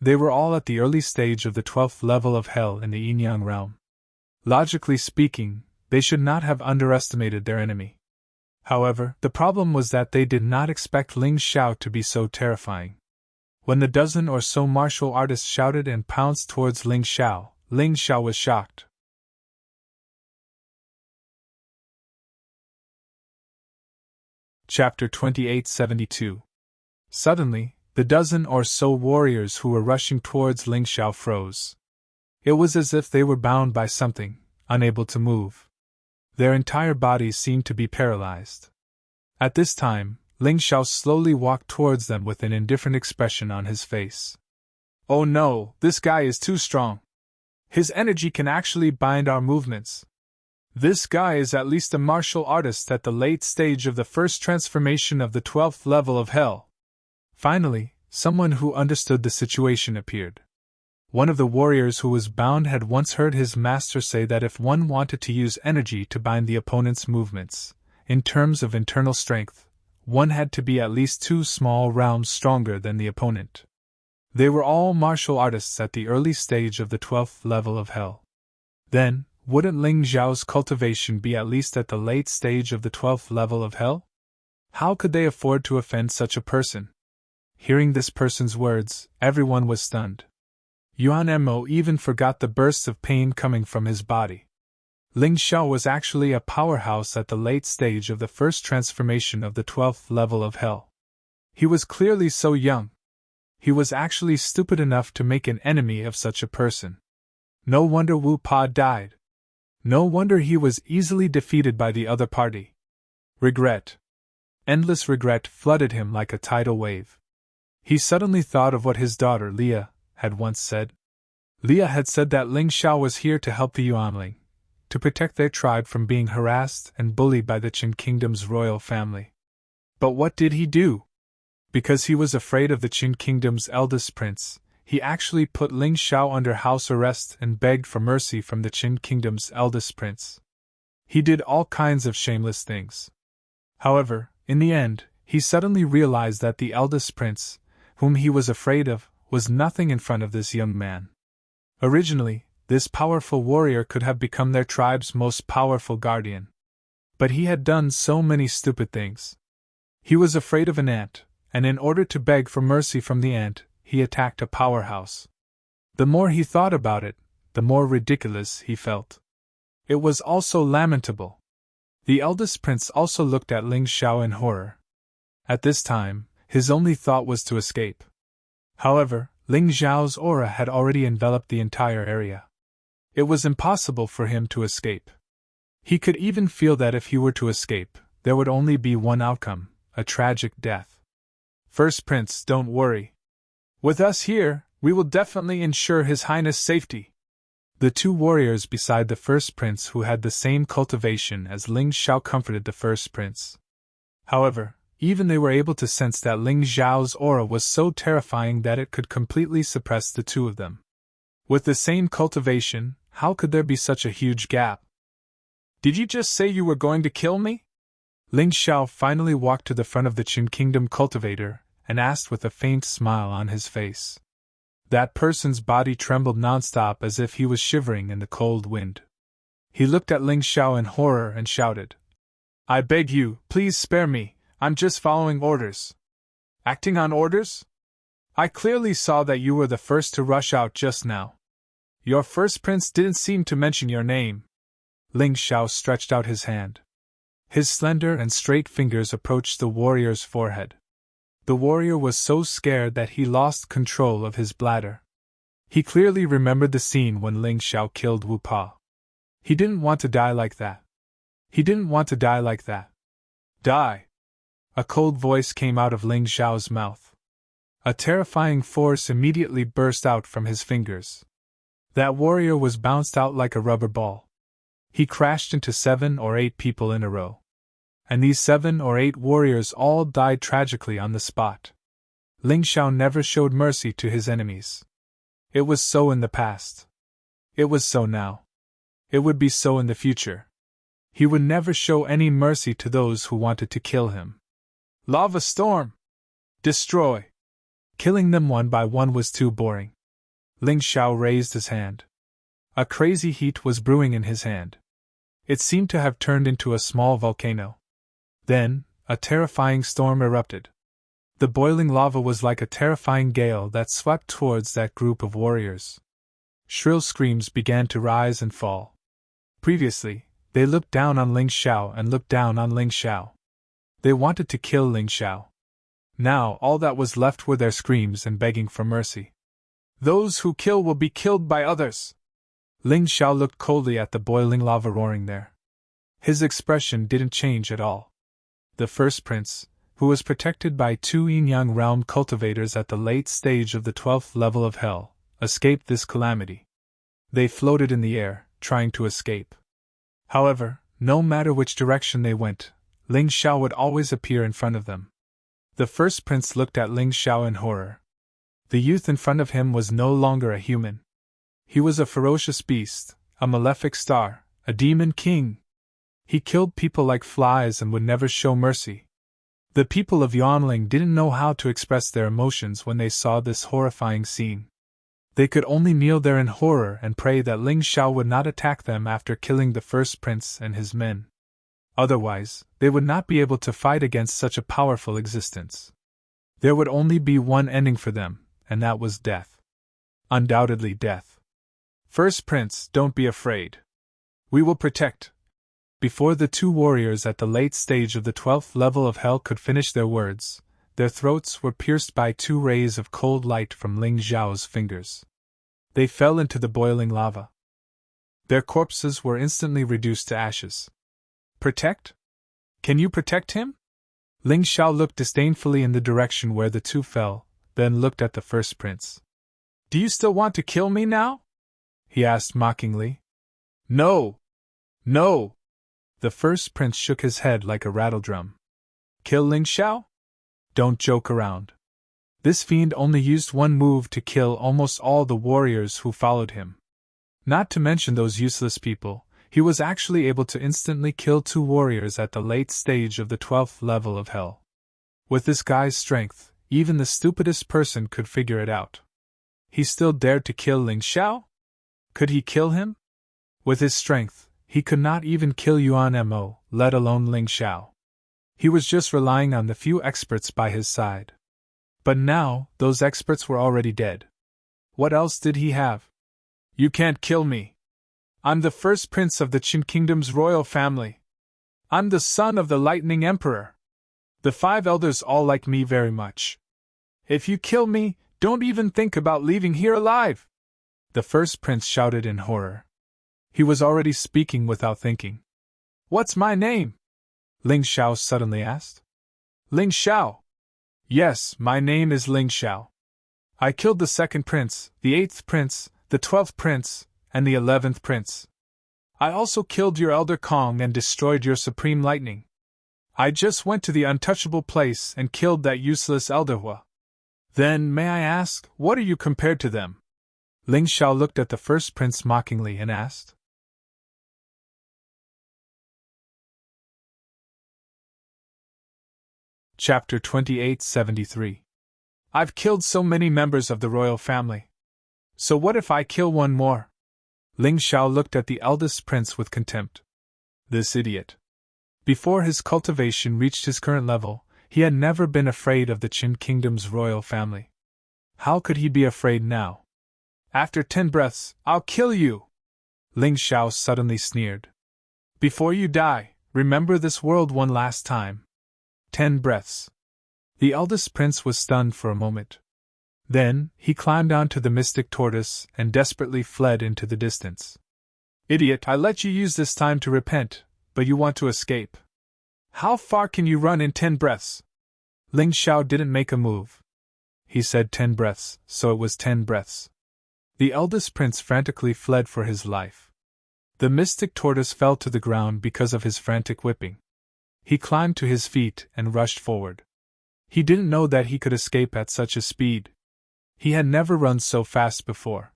They were all at the early stage of the 12th level of hell in the Yin-Yang realm. Logically speaking, they should not have underestimated their enemy. However, the problem was that they did not expect Ling Xiao to be so terrifying. When the dozen or so martial artists shouted and pounced towards Ling Xiao was shocked. Chapter 2872. Suddenly, the dozen or so warriors who were rushing towards Ling Xiao froze. It was as if they were bound by something, unable to move. Their entire bodies seemed to be paralyzed. At this time, Ling Xiao slowly walked towards them with an indifferent expression on his face. Oh no, this guy is too strong. His energy can actually bind our movements. This guy is at least a martial artist at the late stage of the first transformation of the 12th level of hell. Finally, someone who understood the situation appeared. One of the warriors who was bound had once heard his master say that if one wanted to use energy to bind the opponent's movements, in terms of internal strength, one had to be at least 2 small rounds stronger than the opponent. They were all martial artists at the early stage of the 12th level of hell. Then, wouldn't Ling Xiao's cultivation be at least at the late stage of the 12th level of hell? How could they afford to offend such a person? Hearing this person's words, everyone was stunned. Yuan Mo even forgot the bursts of pain coming from his body. Ling Xiao was actually a powerhouse at the late stage of the first transformation of the 12th level of hell. He was clearly so young. He was actually stupid enough to make an enemy of such a person. No wonder Wu Pa died. No wonder he was easily defeated by the other party. Regret. Endless regret flooded him like a tidal wave. He suddenly thought of what his daughter, Leah, had once said. Leah had said that Ling Xiao was here to help the Yuanling, to protect their tribe from being harassed and bullied by the Qin Kingdom's royal family. But what did he do? Because he was afraid of the Qin Kingdom's eldest prince, he actually put Ling Xiao under house arrest and begged for mercy from the Qin Kingdom's eldest prince. He did all kinds of shameless things. However, in the end, he suddenly realized that the eldest prince, whom he was afraid of, was nothing in front of this young man. Originally, this powerful warrior could have become their tribe's most powerful guardian. But he had done so many stupid things. He was afraid of an ant, and in order to beg for mercy from the ant, he attacked a powerhouse. The more he thought about it, the more ridiculous he felt. It was also lamentable. The eldest prince also looked at Ling Xiao in horror. At this time, his only thought was to escape. However, Ling Xiao's aura had already enveloped the entire area. It was impossible for him to escape. He could even feel that if he were to escape, there would only be one outcome, a tragic death. First Prince, don't worry. With us here, we will definitely ensure His Highness' safety. The 2 warriors beside the first prince who had the same cultivation as Ling Xiao comforted the first prince. However, even they were able to sense that Ling Xiao's aura was so terrifying that it could completely suppress the 2 of them. With the same cultivation, how could there be such a huge gap? Did you just say you were going to kill me? Ling Xiao finally walked to the front of the Qin Kingdom cultivator and asked with a faint smile on his face. That person's body trembled nonstop as if he was shivering in the cold wind. He looked at Ling Xiao in horror and shouted, "I beg you, please spare me. I'm just following orders." Acting on orders? I clearly saw that you were the first to rush out just now. Your first prince didn't seem to mention your name. Ling Xiao stretched out his hand. His slender and straight fingers approached the warrior's forehead. The warrior was so scared that he lost control of his bladder. He clearly remembered the scene when Ling Xiao killed Wu Pa. He didn't want to die like that. He didn't want to die like that. Die! A cold voice came out of Ling Xiao's mouth. A terrifying force immediately burst out from his fingers. That warrior was bounced out like a rubber ball. He crashed into 7 or 8 people in a row. And these 7 or 8 warriors all died tragically on the spot. Ling Xiao never showed mercy to his enemies. It was so in the past. It was so now. It would be so in the future. He would never show any mercy to those who wanted to kill him. Lava storm! Destroy! Killing them one by one was too boring. Ling Xiao raised his hand. A crazy heat was brewing in his hand. It seemed to have turned into a small volcano. Then, a terrifying storm erupted. The boiling lava was like a terrifying gale that swept towards that group of warriors. Shrill screams began to rise and fall. Previously, they looked down on Ling Xiao and looked down on Ling Xiao. They wanted to kill Ling Xiao. Now all that was left were their screams and begging for mercy. Those who kill will be killed by others. Ling Xiao looked coldly at the boiling lava roaring there. His expression didn't change at all. The first prince, who was protected by 2 yin-yang realm cultivators at the late stage of the 12th level of hell, escaped this calamity. They floated in the air, trying to escape. However, no matter which direction they went, Ling Xiao would always appear in front of them. The first prince looked at Ling Xiao in horror. The youth in front of him was no longer a human. He was a ferocious beast, a malefic star, a demon king. He killed people like flies and would never show mercy. The people of Yonling didn't know how to express their emotions when they saw this horrifying scene. They could only kneel there in horror and pray that Ling Xiao would not attack them after killing the first prince and his men. Otherwise, they would not be able to fight against such a powerful existence. There would only be one ending for them, and that was death. Undoubtedly death. First prince, don't be afraid. We will protect. Before the two warriors at the late stage of the 12th level of hell could finish their words, their throats were pierced by 2 rays of cold light from Ling Xiao's fingers. They fell into the boiling lava. Their corpses were instantly reduced to ashes. Protect? Can you protect him? Ling Xiao looked disdainfully in the direction where the two fell, then looked at the first prince. Do you still want to kill me now? He asked mockingly. No! No! The first prince shook his head like a rattledrum. Kill Ling Xiao? Don't joke around. This fiend only used one move to kill almost all the warriors who followed him. Not to mention those useless people, he was actually able to instantly kill 2 warriors at the late stage of the 12th level of hell. With this guy's strength, even the stupidest person could figure it out. He still dared to kill Ling Xiao? Could he kill him? With his strength, he could not even kill Yuan Mo, let alone Ling Xiao. He was just relying on the few experts by his side. But now, those experts were already dead. What else did he have? You can't kill me. I'm the first prince of the Qin Kingdom's royal family. I'm the son of the Lightning Emperor. The 5 elders all like me very much. If you kill me, don't even think about leaving here alive! The first prince shouted in horror. He was already speaking without thinking. What's my name? Ling Xiao suddenly asked. Ling Xiao. Yes, my name is Ling Xiao. I killed the 2nd prince, the 8th prince, the 12th prince, and the 11th prince. I also killed your elder Kong and destroyed your supreme lightning. I just went to the untouchable place and killed that useless elder Hua. Then, may I ask, what are you compared to them? Ling Xiao looked at the first prince mockingly and asked. Chapter 2873. I've killed so many members of the royal family. So what if I kill one more? Ling Xiao looked at the eldest prince with contempt. This idiot. Before his cultivation reached his current level, he had never been afraid of the Qin Kingdom's royal family. How could he be afraid now? After 10 breaths, I'll kill you! Ling Xiao suddenly sneered. Before you die, remember this world one last time. 10 breaths. The eldest prince was stunned for a moment. Then, he climbed onto the mystic tortoise and desperately fled into the distance. Idiot, I let you use this time to repent, but you want to escape. How far can you run in 10 breaths? Ling Xiao didn't make a move. He said 10 breaths, so it was 10 breaths. The eldest prince frantically fled for his life. The mystic tortoise fell to the ground because of his frantic whipping. He climbed to his feet and rushed forward. He didn't know that he could escape at such a speed. He had never run so fast before.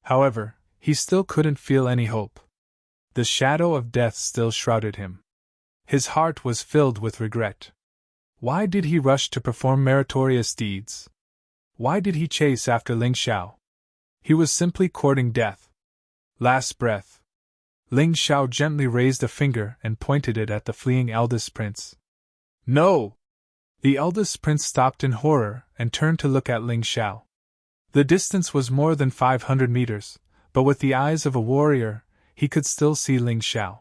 However, he still couldn't feel any hope. The shadow of death still shrouded him. His heart was filled with regret. Why did he rush to perform meritorious deeds? Why did he chase after Ling Xiao? He was simply courting death. Last breath. Ling Xiao gently raised a finger and pointed it at the fleeing eldest prince. No! The eldest prince stopped in horror and turned to look at Ling Xiao. The distance was more than 500 meters, but with the eyes of a warrior, he could still see Ling Xiao.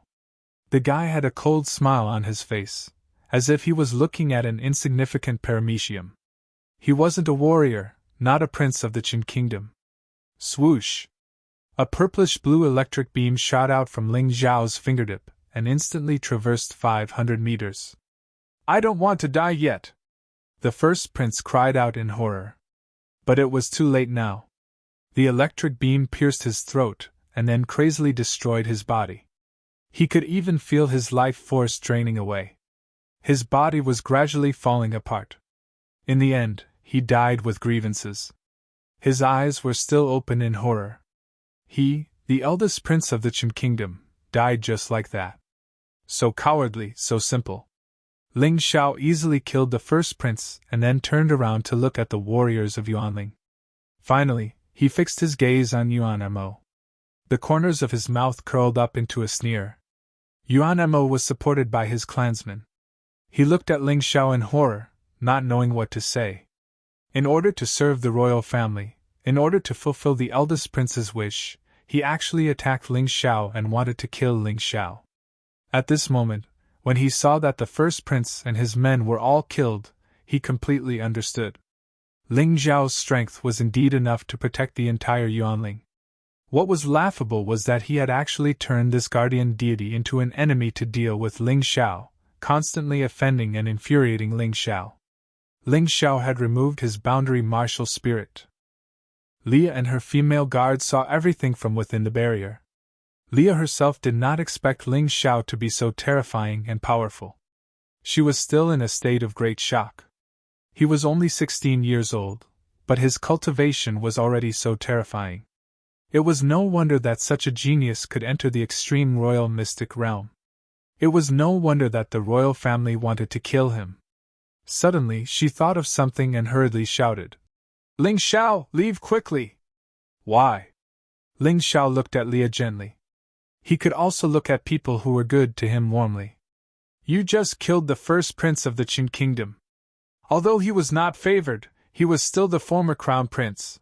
The guy had a cold smile on his face, as if he was looking at an insignificant paramecium. He wasn't a warrior, not a prince of the Qin Kingdom. Swoosh! A purplish-blue electric beam shot out from Ling Xiao's fingertip and instantly traversed 500 meters. I don't want to die yet! The first prince cried out in horror. But it was too late now. The electric beam pierced his throat, and then crazily destroyed his body. He could even feel his life force draining away. His body was gradually falling apart. In the end, he died with grievances. His eyes were still open in horror. He, the eldest prince of the Qin kingdom, died just like that. So cowardly, so simple. Ling Xiao easily killed the first prince and then turned around to look at the warriors of Yuanling. Finally, he fixed his gaze on Yuan Mo. The corners of his mouth curled up into a sneer. Yuan Mo was supported by his clansmen. He looked at Ling Xiao in horror, not knowing what to say. In order to serve the royal family, in order to fulfill the eldest prince's wish, he actually attacked Ling Xiao and wanted to kill Ling Xiao. At this moment, when he saw that the first prince and his men were all killed, he completely understood. Ling Xiao's strength was indeed enough to protect the entire Yuanling. What was laughable was that he had actually turned this guardian deity into an enemy to deal with Ling Xiao, constantly offending and infuriating Ling Xiao. Ling Xiao had removed his boundary martial spirit. Leah and her female guard saw everything from within the barrier. Leah herself did not expect Ling Xiao to be so terrifying and powerful. She was still in a state of great shock. He was only 16 years old, but his cultivation was already so terrifying. It was no wonder that such a genius could enter the extreme royal mystic realm. It was no wonder that the royal family wanted to kill him. Suddenly she thought of something and hurriedly shouted, "Ling Xiao, leave quickly!" "Why?" Ling Xiao looked at Leah gently. He could also look at people who were good to him warmly. "You just killed the first prince of the Qin kingdom. Although he was not favored, he was still the former crown prince.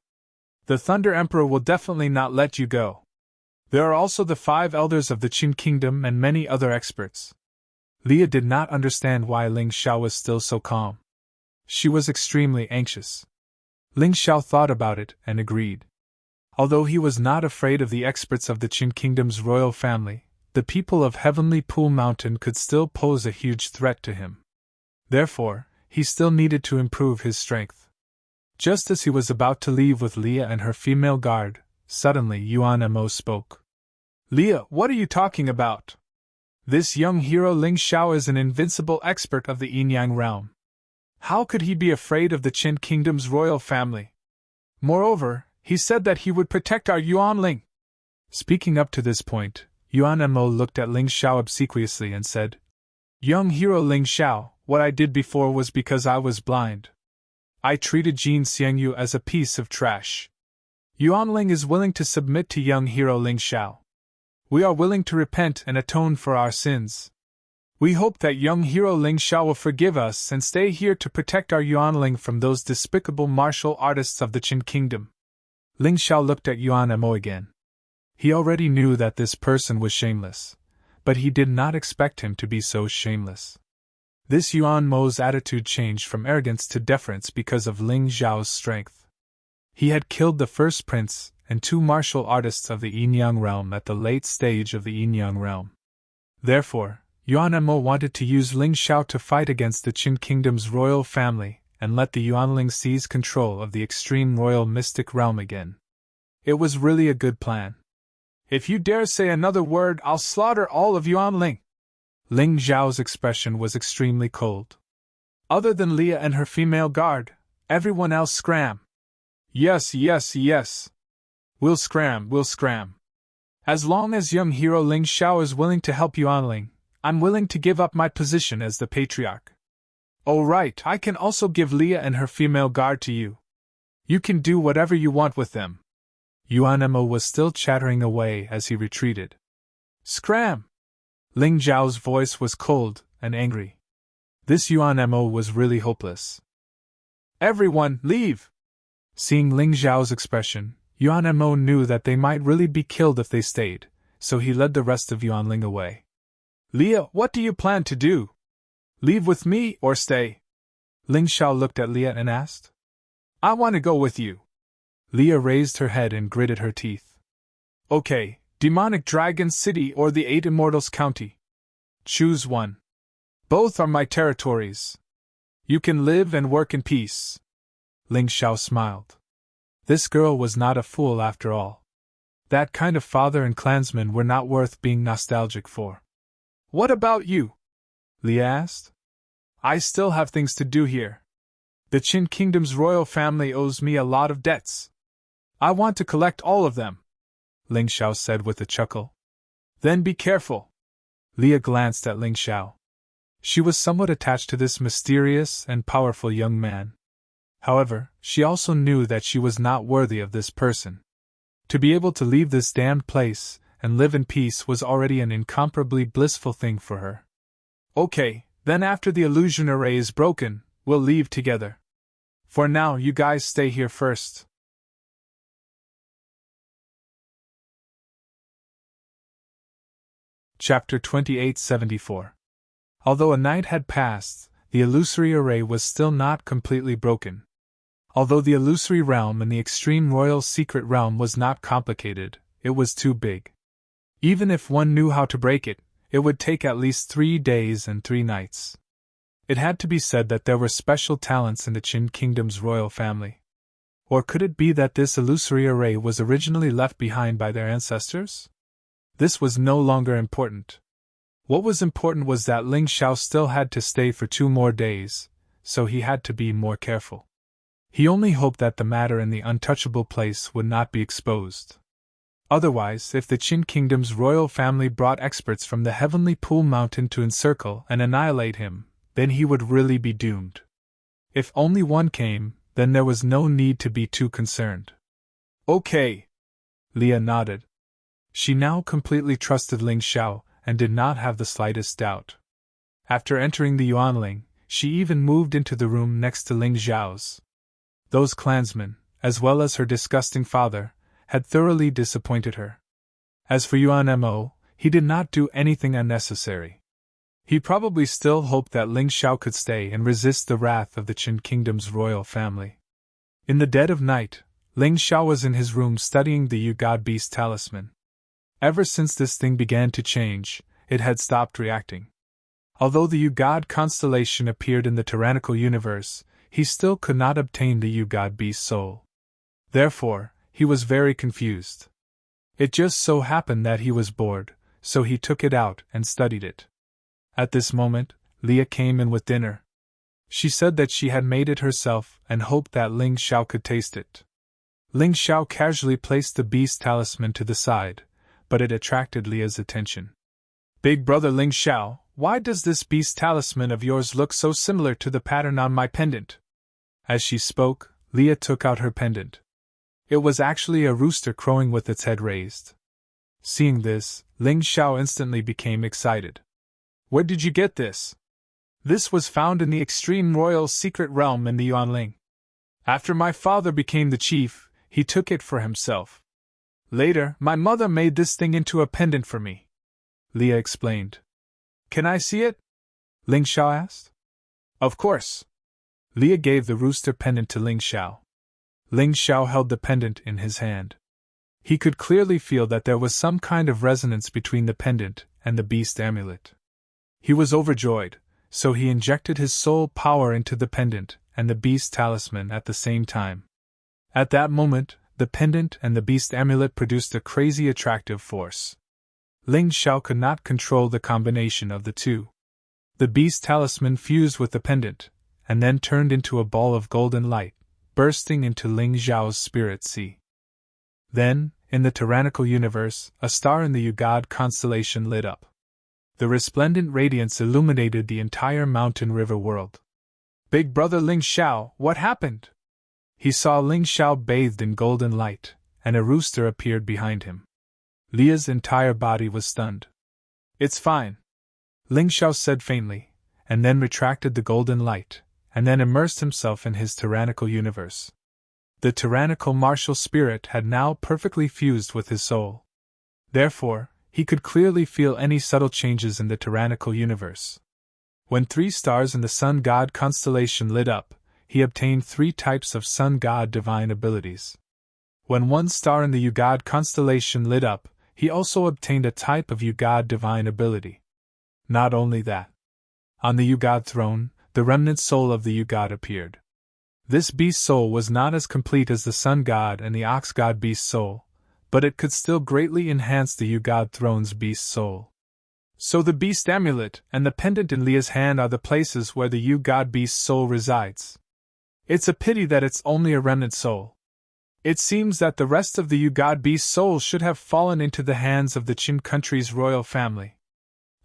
The Thunder Emperor will definitely not let you go. There are also the 5 elders of the Qin kingdom and many other experts." Leah did not understand why Ling Xiao was still so calm. She was extremely anxious. Ling Xiao thought about it and agreed. Although he was not afraid of the experts of the Qin kingdom's royal family, the people of Heavenly Pool Mountain could still pose a huge threat to him. Therefore, he still needed to improve his strength. Just as he was about to leave with Leah and her female guard, suddenly Yuan Mo spoke. "Leah, what are you talking about? This young hero Ling Xiao is an invincible expert of the Yin-Yang realm. How could he be afraid of the Qin kingdom's royal family? Moreover, he said that he would protect our Yuanling." Speaking up to this point, Yuan Mo looked at Ling Xiao obsequiously and said, "Young hero Ling Xiao, what I did before was because I was blind. I treated Jin Xiangyu as a piece of trash. Yuanling is willing to submit to young hero Ling Xiao. We are willing to repent and atone for our sins. We hope that young hero Ling Xiao will forgive us and stay here to protect our Yuanling from those despicable martial artists of the Qin kingdom." Ling Xiao looked at Yuan Mo again. He already knew that this person was shameless, but he did not expect him to be so shameless. This Yuan Mo's attitude changed from arrogance to deference because of Ling Xiao's strength. He had killed the first prince and 2 martial artists of the Yin-Yang realm at the late stage of the Yin-Yang realm. Therefore, Yuan Mo wanted to use Ling Xiao to fight against the Qin kingdom's royal family and let the Yuanling seize control of the extreme royal mystic realm again. It was really a good plan. "If you dare say another word, I'll slaughter all of Yuanling." Ling Xiao's expression was extremely cold. Other than Leah and her female guard, everyone else scram. "Yes, yes, yes. We'll scram. As long as young hero Ling Xiao is willing to help Yuanling, I'm willing to give up my position as the patriarch. Oh right, I can also give Leah and her female guard to you. You can do whatever you want with them." Yuan Mo was still chattering away as he retreated. "Scram!" Ling Xiao's voice was cold and angry. This Yuan Mo was really hopeless. "Everyone, leave!" Seeing Ling Xiao's expression, Yuan Mo knew that they might really be killed if they stayed, so he led the rest of Yuanling away. "Leah, what do you plan to do? Leave with me or stay?" Ling Xiao looked at Leah and asked. "I want to go with you." Leah raised her head and gritted her teeth. "Okay, Demonic Dragon City or the 8 Immortals County. Choose one. Both are my territories. You can live and work in peace." Ling Xiao smiled. This girl was not a fool after all. That kind of father and clansmen were not worth being nostalgic for. What about you? Leah asked. I still have things to do here. The Qin Kingdom's royal family owes me a lot of debts. I want to collect all of them, Ling Xiao said with a chuckle. Then be careful. Leah glanced at Ling Xiao. She was somewhat attached to this mysterious and powerful young man. However, she also knew that she was not worthy of this person. To be able to leave this damned place and live in peace was already an incomparably blissful thing for her. Okay, then after the illusion array is broken, we'll leave together. For now, you guys stay here first. Chapter 2874. Although a night had passed, the illusory array was still not completely broken. Although the illusory realm and the extreme royal secret realm was not complicated, it was too big. Even if one knew how to break it, it would take at least 3 days and 3 nights. It had to be said that there were special talents in the Qin Kingdom's royal family. Or could it be that this illusory array was originally left behind by their ancestors? This was no longer important. What was important was that Ling Xiao still had to stay for 2 more days, so he had to be more careful. He only hoped that the matter in the untouchable place would not be exposed. Otherwise, if the Qin Kingdom's royal family brought experts from the Heavenly Pool Mountain to encircle and annihilate him, then he would really be doomed. If only one came, then there was no need to be too concerned. Okay. Leah nodded. She now completely trusted Ling Xiao and did not have the slightest doubt. After entering the Yuanling, she even moved into the room next to Ling Xiao's. Those clansmen, as well as her disgusting father, had thoroughly disappointed her. As for Yuan Mo, he did not do anything unnecessary. He probably still hoped that Ling Xiao could stay and resist the wrath of the Qin Kingdom's royal family. In the dead of night, Ling Xiao was in his room studying the Yu God Beast talisman. Ever since this thing began to change, it had stopped reacting. Although the Yu God constellation appeared in the tyrannical universe, he still could not obtain the Yu God Beast soul. Therefore, he was very confused. It just so happened that he was bored, so he took it out and studied it. At this moment, Leah came in with dinner. She said that she had made it herself and hoped that Ling Xiao could taste it. Ling Xiao casually placed the beast talisman to the side, but it attracted Leah's attention. Big brother Ling Xiao, why does this beast talisman of yours look so similar to the pattern on my pendant? As she spoke, Leah took out her pendant. It was actually a rooster crowing with its head raised. Seeing this, Ling Xiao instantly became excited. Where did you get this? This was found in the extreme royal secret realm in the Yuanling. After my father became the chief, he took it for himself. Later, my mother made this thing into a pendant for me. Leah explained. Can I see it? Ling Xiao asked. Of course. Leah gave the rooster pendant to Ling Xiao. Ling Xiao held the pendant in his hand. He could clearly feel that there was some kind of resonance between the pendant and the beast amulet. He was overjoyed, so he injected his soul power into the pendant and the beast talisman at the same time. At that moment, the pendant and the beast amulet produced a crazy attractive force. Ling Xiao could not control the combination of the two. The beast talisman fused with the pendant, and then turned into a ball of golden light, bursting into Ling Xiao's spirit sea. Then, in the tyrannical universe, a star in the Yu God constellation lit up. The resplendent radiance illuminated the entire mountain river world. Big brother Ling Xiao, what happened? He saw Ling Xiao bathed in golden light, and a rooster appeared behind him. Leah's entire body was stunned. It's fine, Ling Xiao said faintly, and then retracted the golden light, and then immersed himself in his tyrannical universe. The tyrannical martial spirit had now perfectly fused with his soul. Therefore, he could clearly feel any subtle changes in the tyrannical universe. When 3 stars in the sun god constellation lit up, he obtained 3 types of sun god divine abilities. When 1 star in the Yu God constellation lit up, he also obtained a type of Yu God divine ability. Not only that. On the Yu God throne, the remnant soul of the Yu God appeared. This beast soul was not as complete as the sun god and the ox god beast soul, but it could still greatly enhance the Ugod throne's beast soul. So the beast amulet and the pendant in Leah's hand are the places where the Ugod beast soul resides. It's a pity that it's only a remnant soul. It seems that the rest of the Ugod beast soul should have fallen into the hands of the Qin country's royal family.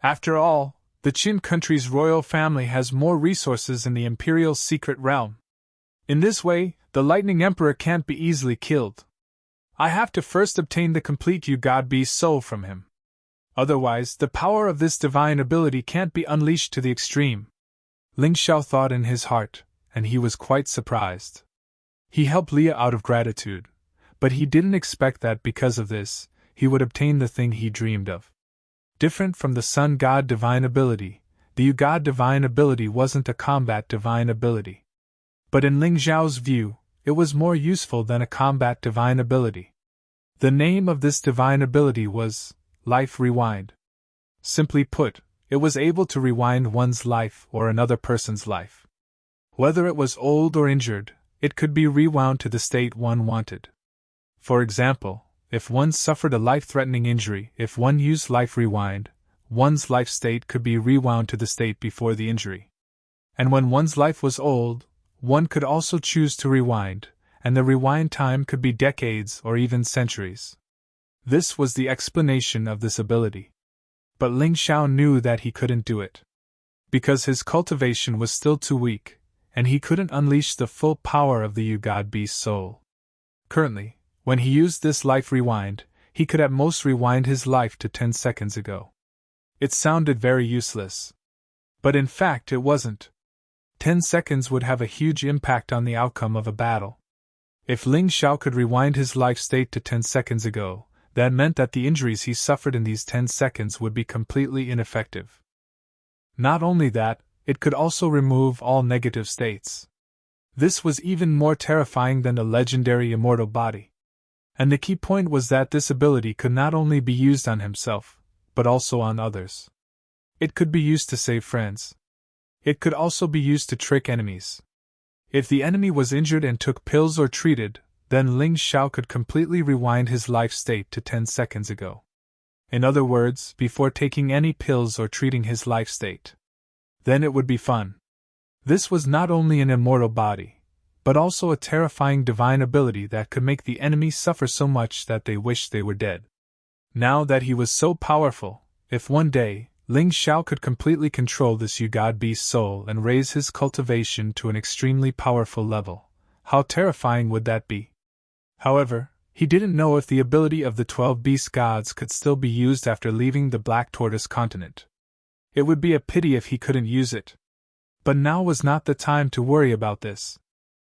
After all, the Qin country's royal family has more resources in the imperial secret realm. In this way, the Lightning Emperor can't be easily killed. I have to first obtain the complete Ugod beast soul from him. Otherwise, the power of this divine ability can't be unleashed to the extreme. Ling Xiao thought in his heart, and he was quite surprised. He helped Leah out of gratitude, but he didn't expect that because of this, he would obtain the thing he dreamed of. Different from the Sun God divine ability, the Ugod divine ability wasn't a combat divine ability. But in Ling Xiao's view, it was more useful than a combat divine ability. The name of this divine ability was Life Rewind. Simply put, it was able to rewind one's life or another person's life. Whether it was old or injured, it could be rewound to the state one wanted. For example, if one suffered a life-threatening injury, if one used Life Rewind, one's life state could be rewound to the state before the injury. And when one's life was old, one could also choose to rewind, and the rewind time could be decades or even centuries. This was the explanation of this ability. But Ling Xiao knew that he couldn't do it. Because his cultivation was still too weak, and he couldn't unleash the full power of the Ugod beast soul. Currently, when he used this Life Rewind, he could at most rewind his life to 10 seconds ago. It sounded very useless. But in fact it wasn't. 10 seconds would have a huge impact on the outcome of a battle. If Ling Xiao could rewind his life state to 10 seconds ago, that meant that the injuries he suffered in these 10 seconds would be completely ineffective. Not only that, it could also remove all negative states. This was even more terrifying than the legendary immortal body. And the key point was that this ability could not only be used on himself, but also on others. It could be used to save friends. It could also be used to trick enemies. If the enemy was injured and took pills or treated, then Ling Xiao could completely rewind his life state to 10 seconds ago. In other words, before taking any pills or treating his life state. Then it would be fun. This was not only an immortal body, but also a terrifying divine ability that could make the enemy suffer so much that they wished they were dead. Now that he was so powerful, if one day, Ling Xiao could completely control this Ugod beast soul and raise his cultivation to an extremely powerful level, how terrifying would that be? However, he didn't know if the ability of the 12 beast gods could still be used after leaving the Black Tortoise continent. It would be a pity if he couldn't use it. But now was not the time to worry about this.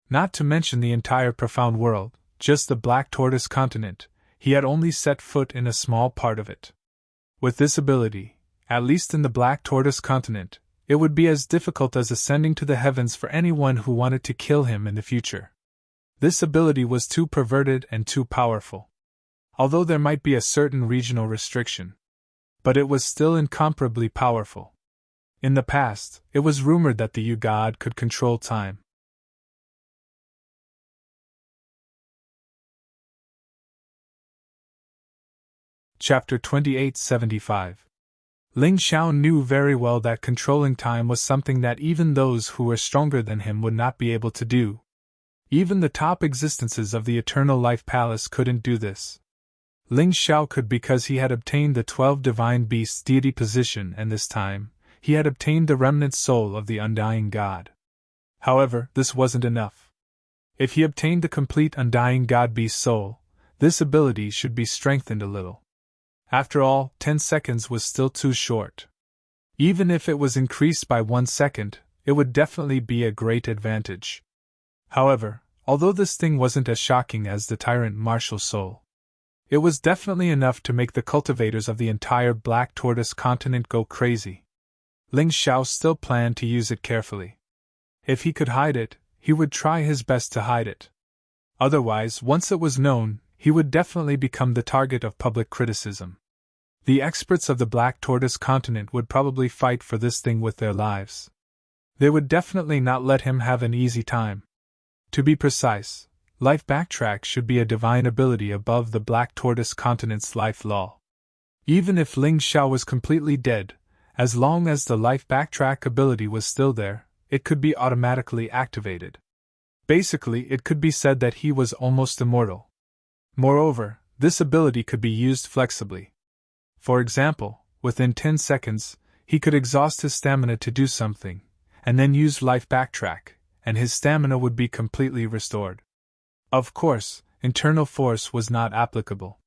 Not to mention the entire profound world, just the Black Tortoise continent, he had only set foot in a small part of it. With this ability, at least in the Black Tortoise continent, it would be as difficult as ascending to the heavens for anyone who wanted to kill him in the future. This ability was too perverted and too powerful. Although there might be a certain regional restriction. But it was still incomparably powerful. In the past, it was rumored that the Ugod could control time. Chapter 2875. Ling Xiao knew very well that controlling time was something that even those who were stronger than him would not be able to do. Even the top existences of the Eternal Life Palace couldn't do this. Ling Xiao could because he had obtained the 12 divine beasts' deity position, and this time, he had obtained the remnant soul of the undying God. However, this wasn't enough. If he obtained the complete undying God beast soul, this ability should be strengthened a little. After all, 10 seconds was still too short. Even if it was increased by 1 second, it would definitely be a great advantage. However, although this thing wasn't as shocking as the Tyrant martial soul, it was definitely enough to make the cultivators of the entire Black Tortoise continent go crazy. Ling Xiao still planned to use it carefully. If he could hide it, he would try his best to hide it. Otherwise, once it was known, he would definitely become the target of public criticism. The experts of the Black Tortoise continent would probably fight for this thing with their lives. They would definitely not let him have an easy time. To be precise, life backtrack should be a divine ability above the Black Tortoise Continent's life law. Even if Ling Xiao was completely dead, as long as the life backtrack ability was still there, it could be automatically activated. Basically, it could be said that he was almost immortal. Moreover, this ability could be used flexibly. For example, within 10 seconds, he could exhaust his stamina to do something, and then use life backtrack, and his stamina would be completely restored. Of course, internal force was not applicable.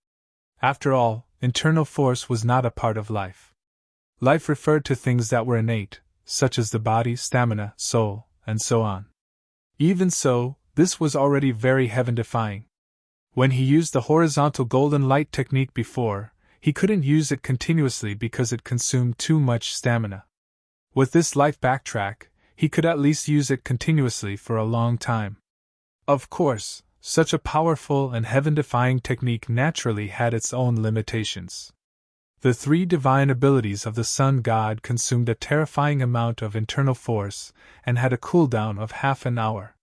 After all, internal force was not a part of life. Life referred to things that were innate, such as the body, stamina, soul, and so on. Even so, this was already very heaven-defying. When he used the horizontal golden light technique before, he couldn't use it continuously because it consumed too much stamina. With this life backtrack, he could at least use it continuously for a long time. Of course, such a powerful and heaven-defying technique naturally had its own limitations. The 3 divine abilities of the Sun God consumed a terrifying amount of internal force and had a cooldown of half an hour.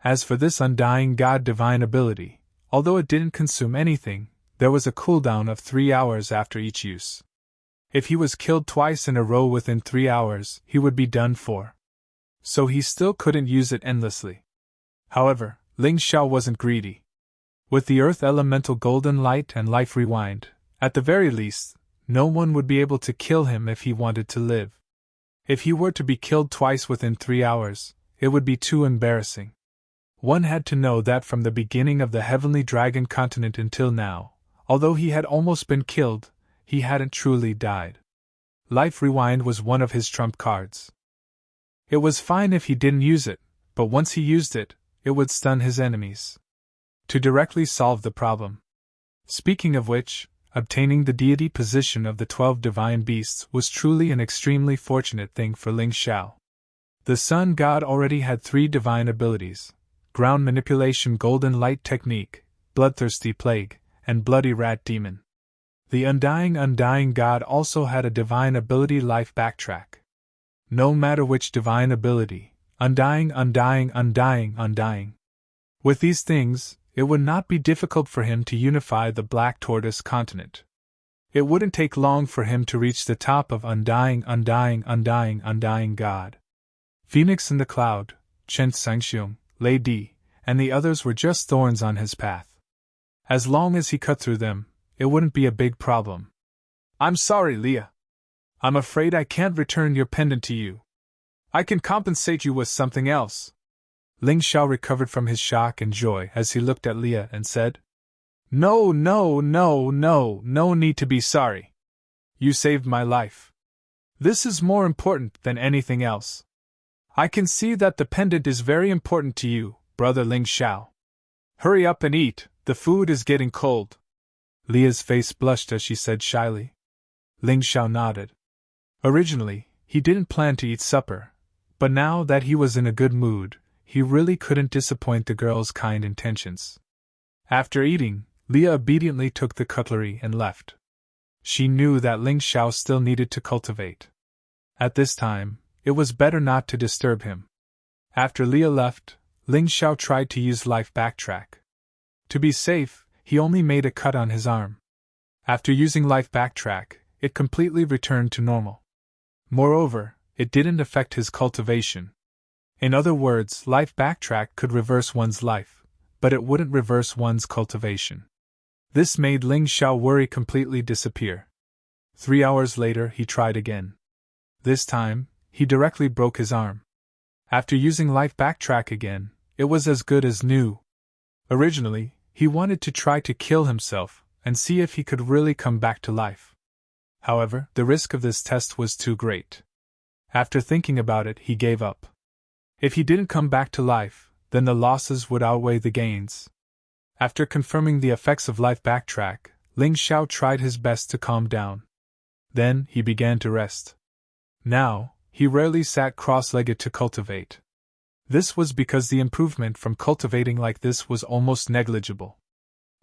As for this Undying God divine ability, although it didn't consume anything, there was a cooldown of 3 hours after each use. If he was killed twice in a row within 3 hours, he would be done for. So he still couldn't use it endlessly. However, Ling Xiao wasn't greedy. With the Earth Elemental Golden Light and Life Rewind, at the very least, no one would be able to kill him if he wanted to live. If he were to be killed twice within 3 hours, it would be too embarrassing. One had to know that from the beginning of the Heavenly Dragon Continent until now, although he had almost been killed, he hadn't truly died. Life Rewind was one of his trump cards. It was fine if he didn't use it, but once he used it, it would stun his enemies. To directly solve the problem. Speaking of which, obtaining the deity position of the 12 divine beasts was truly an extremely fortunate thing for Ling Xiao. The Sun God already had 3 divine abilities: Ground Manipulation Golden Light Technique, Bloodthirsty Plague, and Bloody Rat Demon. The Undying God also had a divine ability Life Backtrack. No matter which divine ability, Undying. With these things, it would not be difficult for him to unify the Black Tortoise Continent. It wouldn't take long for him to reach the top of Undying God. Phoenix in the Cloud, Chen Sangxiong, Lei Di, and the others were just thorns on his path. As long as he cut through them, it wouldn't be a big problem. I'm sorry, Leah. I'm afraid I can't return your pendant to you. I can compensate you with something else. Ling Xiao recovered from his shock and joy as he looked at Leah and said, No need to be sorry. You saved my life. This is more important than anything else. I can see that the pendant is very important to you, brother Ling Xiao. Hurry up and eat, the food is getting cold. Leah's face blushed as she said shyly. Ling Xiao nodded. Originally, he didn't plan to eat supper, but now that he was in a good mood, he really couldn't disappoint the girl's kind intentions. After eating, Leah obediently took the cutlery and left. She knew that Ling Xiao still needed to cultivate. At this time, it was better not to disturb him. After Leah left, Ling Xiao tried to use Life Backtrack. To be safe, he only made a cut on his arm. After using Life Backtrack, it completely returned to normal. Moreover, it didn't affect his cultivation. In other words, Life Backtrack could reverse one's life, but it wouldn't reverse one's cultivation. This made Ling Xiao worry completely disappear. 3 hours later, he tried again. This time, he directly broke his arm. After using Life Backtrack again, it was as good as new. Originally, he wanted to try to kill himself and see if he could really come back to life. However, the risk of this test was too great. After thinking about it, he gave up. If he didn't come back to life, then the losses would outweigh the gains. After confirming the effects of Life Backtrack, Ling Xiao tried his best to calm down. Then, he began to rest. Now, he rarely sat cross-legged to cultivate. This was because the improvement from cultivating like this was almost negligible.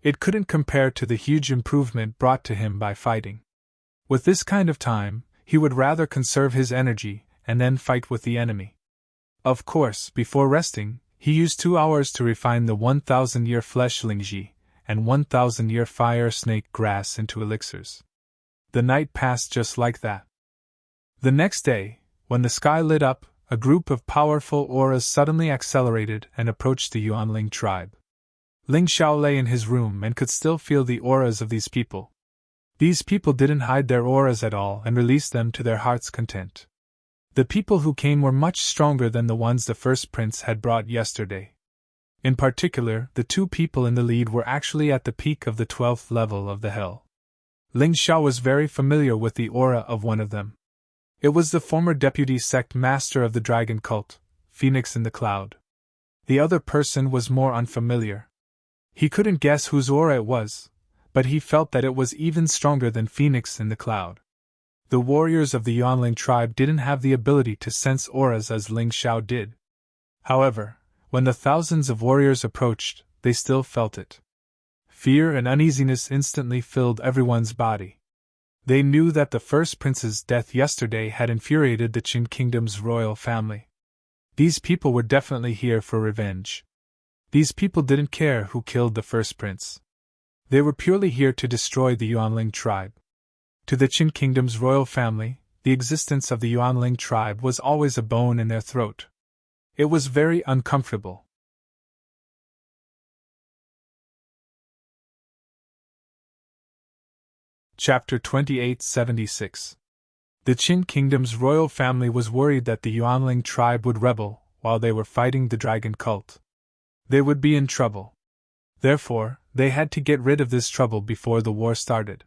It couldn't compare to the huge improvement brought to him by fighting. With this kind of time, he would rather conserve his energy and then fight with the enemy. Of course, before resting, He used 2 hours to refine the 1,000-year flesh lingji and 1,000-year fire snake grass into elixirs. The night passed just like that. The next day, when the sky lit up, a group of powerful auras suddenly accelerated and approached the Yuanling tribe. Ling Xiao lay in his room and could still feel the auras of these people. These people didn't hide their auras at all and released them to their heart's content. The people who came were much stronger than the ones the first prince had brought yesterday. In particular, the 2 people in the lead were actually at the peak of the 12th level of the hell. Ling Xiao was very familiar with the aura of one of them. It was the former deputy sect master of the dragon cult, Phoenix in the Cloud. The other person was more unfamiliar. He couldn't guess whose aura it was, but he felt that it was even stronger than Phoenix in the Cloud. The warriors of the Yuanling tribe didn't have the ability to sense auras as Ling Xiao did. However, when the thousands of warriors approached, they still felt it. Fear and uneasiness instantly filled everyone's body. They knew that the first prince's death yesterday had infuriated the Qin Kingdom's royal family. These people were definitely here for revenge. These people didn't care who killed the first prince. They were purely here to destroy the Yuanling tribe. To the Qin Kingdom's royal family, the existence of the Yuanling tribe was always a bone in their throat. It was very uncomfortable. Chapter 2876. The Qin Kingdom's royal family was worried that the Yuanling tribe would rebel while they were fighting the dragon cult. They would be in trouble. Therefore, they had to get rid of this trouble before the war started.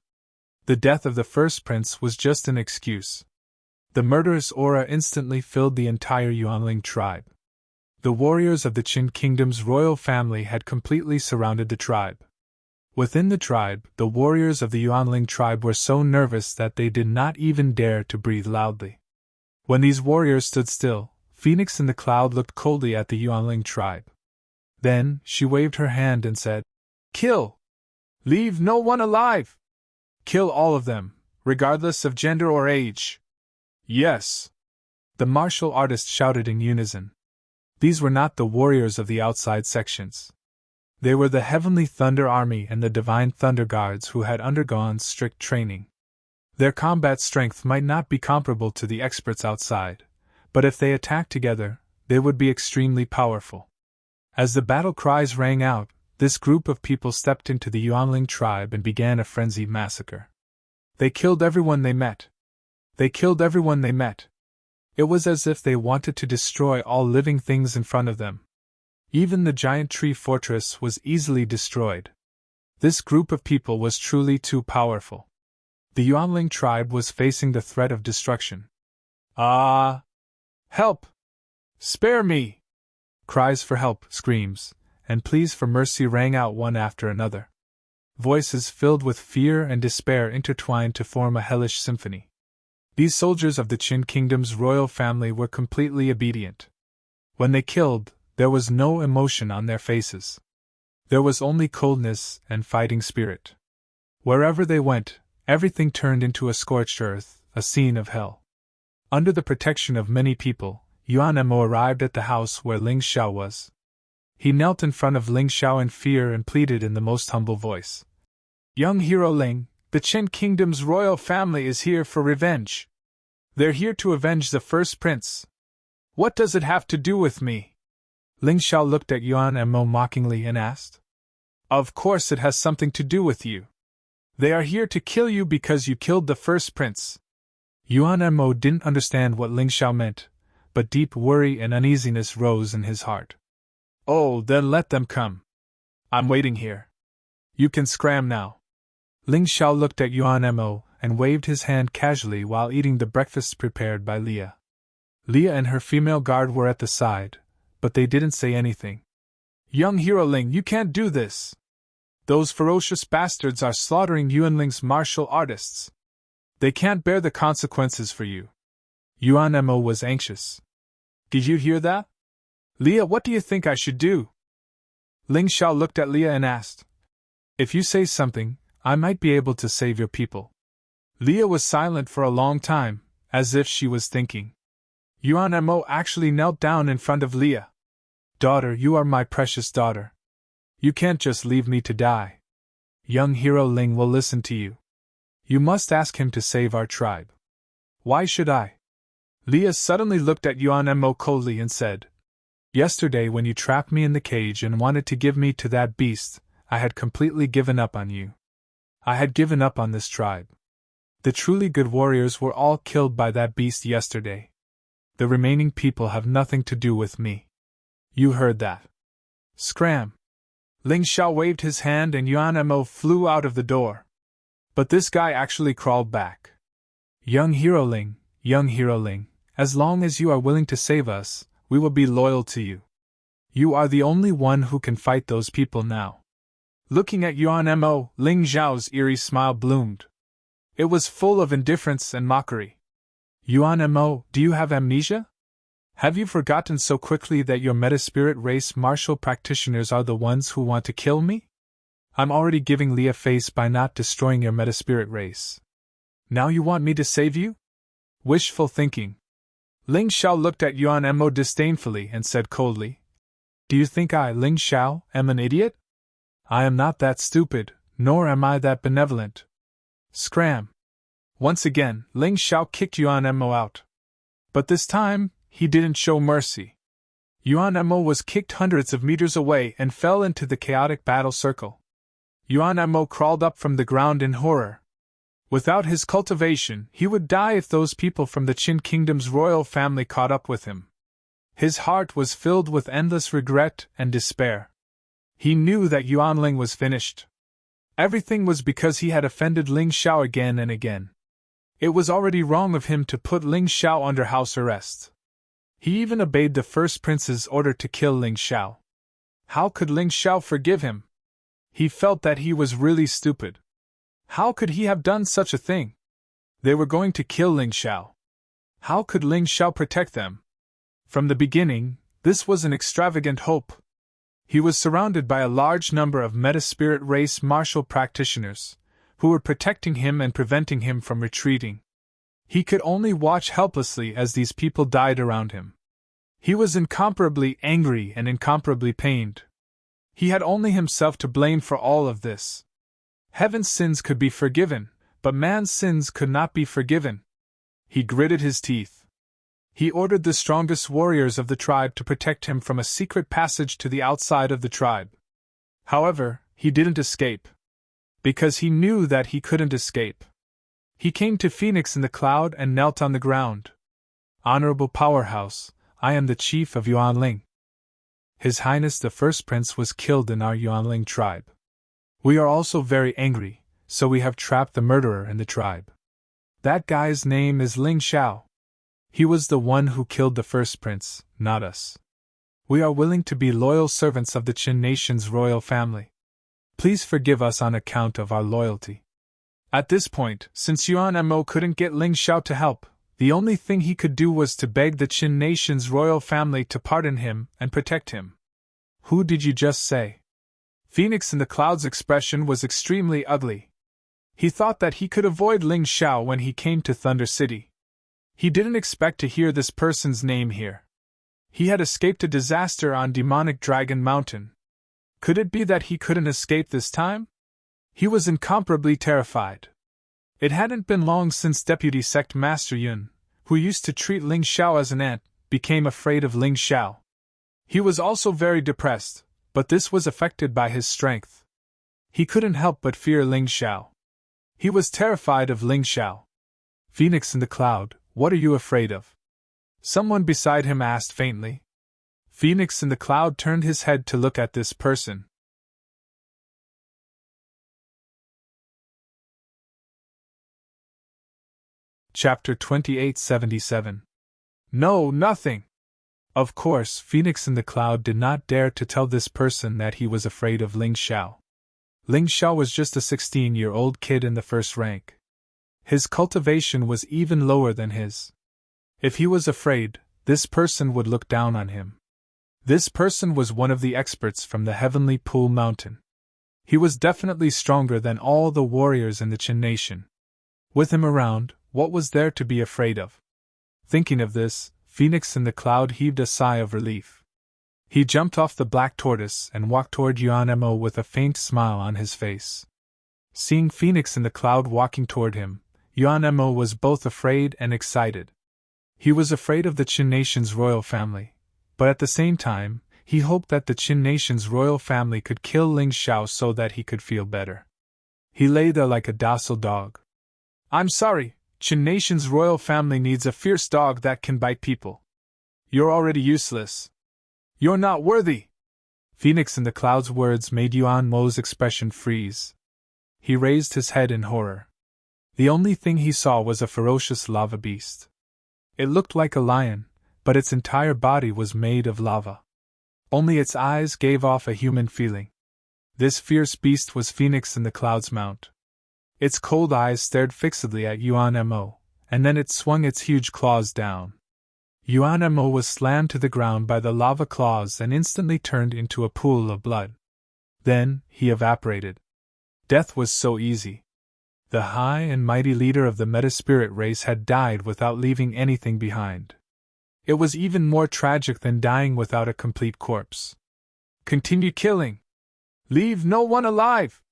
The death of the first prince was just an excuse. The murderous aura instantly filled the entire Yuanling tribe. The warriors of the Qin Kingdom's royal family had completely surrounded the tribe. Within the tribe, the warriors of the Yuanling tribe were so nervous that they did not even dare to breathe loudly. When these warriors stood still, Phoenix in the Cloud looked coldly at the Yuanling tribe. Then, she waved her hand and said, "Kill! Leave no one alive! Kill all of them, regardless of gender or age!" "Yes!" the martial artists shouted in unison. These were not the warriors of the outside sections. They were the Heavenly Thunder Army and the Divine Thunder Guards who had undergone strict training. Their combat strength might not be comparable to the experts outside, but if they attacked together, they would be extremely powerful. As the battle cries rang out, this group of people stepped into the Yuanling tribe and began a frenzied massacre. They killed everyone they met. They killed everyone they met. It was as if they wanted to destroy all living things in front of them. Even the giant tree fortress was easily destroyed. This group of people was truly too powerful. The Yuanling tribe was facing the threat of destruction. "Ah! Help! Spare me!" Cries for help, screams, and pleas for mercy rang out one after another. Voices filled with fear and despair intertwined to form a hellish symphony. These soldiers of the Qin Kingdom's royal family were completely obedient. When they killed, there was no emotion on their faces. There was only coldness and fighting spirit. Wherever they went, everything turned into a scorched earth, a scene of hell. Under the protection of many people, Yuan Emo arrived at the house where Ling Xiao was. He knelt in front of Ling Xiao in fear and pleaded in the most humble voice. "Young hero Ling, the Qin Kingdom's royal family is here for revenge. They're here to avenge the first prince. What does it have to do with me?" Ling Xiao looked at Yuan Emo mockingly and asked. "Of course it has something to do with you. They are here to kill you because you killed the first prince." Yuan Emo didn't understand what Ling Xiao meant, but deep worry and uneasiness rose in his heart. "Oh, then let them come. I'm waiting here. You can scram now." Ling Xiao looked at Yuan Emo and waved his hand casually while eating the breakfast prepared by Leah. Leah and her female guard were at the side, but they didn't say anything. "Young hero Ling, you can't do this. Those ferocious bastards are slaughtering Yuanling's martial artists. They can't bear the consequences for you." Yuan Emo was anxious. "Did you hear that? Leah, what do you think I should do?" Ling Xiao looked at Leah and asked. "If you say something, I might be able to save your people." Leah was silent for a long time, as if she was thinking. Yuan Emo actually knelt down in front of Leah. Daughter, you are my precious daughter. You can't just leave me to die. Young hero Ling will listen to you. You must ask him to save our tribe. Why should I? Leah suddenly looked at Yuan Mo coldly and said, Yesterday when you trapped me in the cage and wanted to give me to that beast, I had completely given up on you. I had given up on this tribe. The truly good warriors were all killed by that beast yesterday. The remaining people have nothing to do with me. You heard that. Scram! Ling Xiao waved his hand and Yuan Mo flew out of the door. But this guy actually crawled back. Young hero Ling, as long as you are willing to save us, we will be loyal to you. You are the only one who can fight those people now. Looking at Yuan Mo, Ling Xiao's eerie smile bloomed. It was full of indifference and mockery. Yuan Mo, do you have amnesia? Have you forgotten so quickly that your metaspirit race martial practitioners are the ones who want to kill me? I'm already giving Leah face by not destroying your metaspirit race. Now you want me to save you? Wishful thinking. Ling Xiao looked at Yuan Mo disdainfully and said coldly, Do you think I, Ling Xiao, am an idiot? I am not that stupid, nor am I that benevolent. Scram! Once again, Ling Xiao kicked Yuan Mo out. But this time, he didn't show mercy. Yuan Mo was kicked hundreds of meters away and fell into the chaotic battle circle. Yuan Mo crawled up from the ground in horror. Without his cultivation, he would die if those people from the Qin Kingdom's royal family caught up with him. His heart was filled with endless regret and despair. He knew that Yuanling was finished. Everything was because he had offended Ling Xiao again and again. It was already wrong of him to put Ling Xiao under house arrest. He even obeyed the first prince's order to kill Ling Xiao. How could Ling Xiao forgive him? He felt that he was really stupid. How could he have done such a thing? They were going to kill Ling Xiao. How could Ling Xiao protect them? From the beginning, this was an extravagant hope. He was surrounded by a large number of metaspirit race martial practitioners, who were protecting him and preventing him from retreating. He could only watch helplessly as these people died around him. He was incomparably angry and incomparably pained. He had only himself to blame for all of this. Heaven's sins could be forgiven, but man's sins could not be forgiven. He gritted his teeth. He ordered the strongest warriors of the tribe to protect him from a secret passage to the outside of the tribe. However, he didn't escape. Because he knew that he couldn't escape. He came to Phoenix in the Cloud and knelt on the ground. Honorable Powerhouse, I am the chief of Yuanling. His Highness the First Prince was killed in our Yuanling tribe. We are also very angry, so we have trapped the murderer in the tribe. That guy's name is Ling Xiao. He was the one who killed the first prince, not us. We are willing to be loyal servants of the Qin nation's royal family. Please forgive us on account of our loyalty. At this point, since Yuan Mo couldn't get Ling Xiao to help, the only thing he could do was to beg the Qin nation's royal family to pardon him and protect him. Who did you just say? Phoenix in the Cloud's expression was extremely ugly. He thought that he could avoid Ling Xiao when he came to Thunder City. He didn't expect to hear this person's name here. He had escaped a disaster on Demonic Dragon Mountain. Could it be that he couldn't escape this time? He was incomparably terrified. It hadn't been long since Deputy Sect Master Yun, who used to treat Ling Xiao as an ant, became afraid of Ling Xiao. He was also very depressed, but this was affected by his strength. He couldn't help but fear Ling Xiao. He was terrified of Ling Xiao. Phoenix in the Cloud, what are you afraid of? Someone beside him asked faintly. Phoenix in the Cloud turned his head to look at this person. Chapter 2877. No, nothing! Of course, Phoenix in the Cloud did not dare to tell this person that he was afraid of Ling Xiao. Ling Xiao was just a 16-year-old kid in the first rank. His cultivation was even lower than his. If he was afraid, this person would look down on him. This person was one of the experts from the Heavenly Pool Mountain. He was definitely stronger than all the warriors in the Qin nation. With him around, what was there to be afraid of? Thinking of this, Phoenix in the Cloud heaved a sigh of relief. He jumped off the black tortoise and walked toward Yuan Mo with a faint smile on his face. Seeing Phoenix in the cloud walking toward him, Yuan Mo was both afraid and excited. He was afraid of the Qin nation's royal family, but at the same time, he hoped that the Qin nation's royal family could kill Ling Xiao so that he could feel better. He lay there like a docile dog. "I'm sorry, Qin nation's royal family needs a fierce dog that can bite people. You're already useless. You're not worthy." Phoenix in the cloud's words made Yuan Mo's expression freeze. He raised his head in horror. The only thing he saw was a ferocious lava beast. It looked like a lion, but its entire body was made of lava. Only its eyes gave off a human feeling. This fierce beast was Phoenix in the cloud's mount. Its cold eyes stared fixedly at Yuan Mo, and then it swung its huge claws down. Yuan Mo was slammed to the ground by the lava claws and instantly turned into a pool of blood. Then, he evaporated. Death was so easy. The high and mighty leader of the meta-spirit race had died without leaving anything behind. It was even more tragic than dying without a complete corpse. "Continue killing! Leave no one alive!"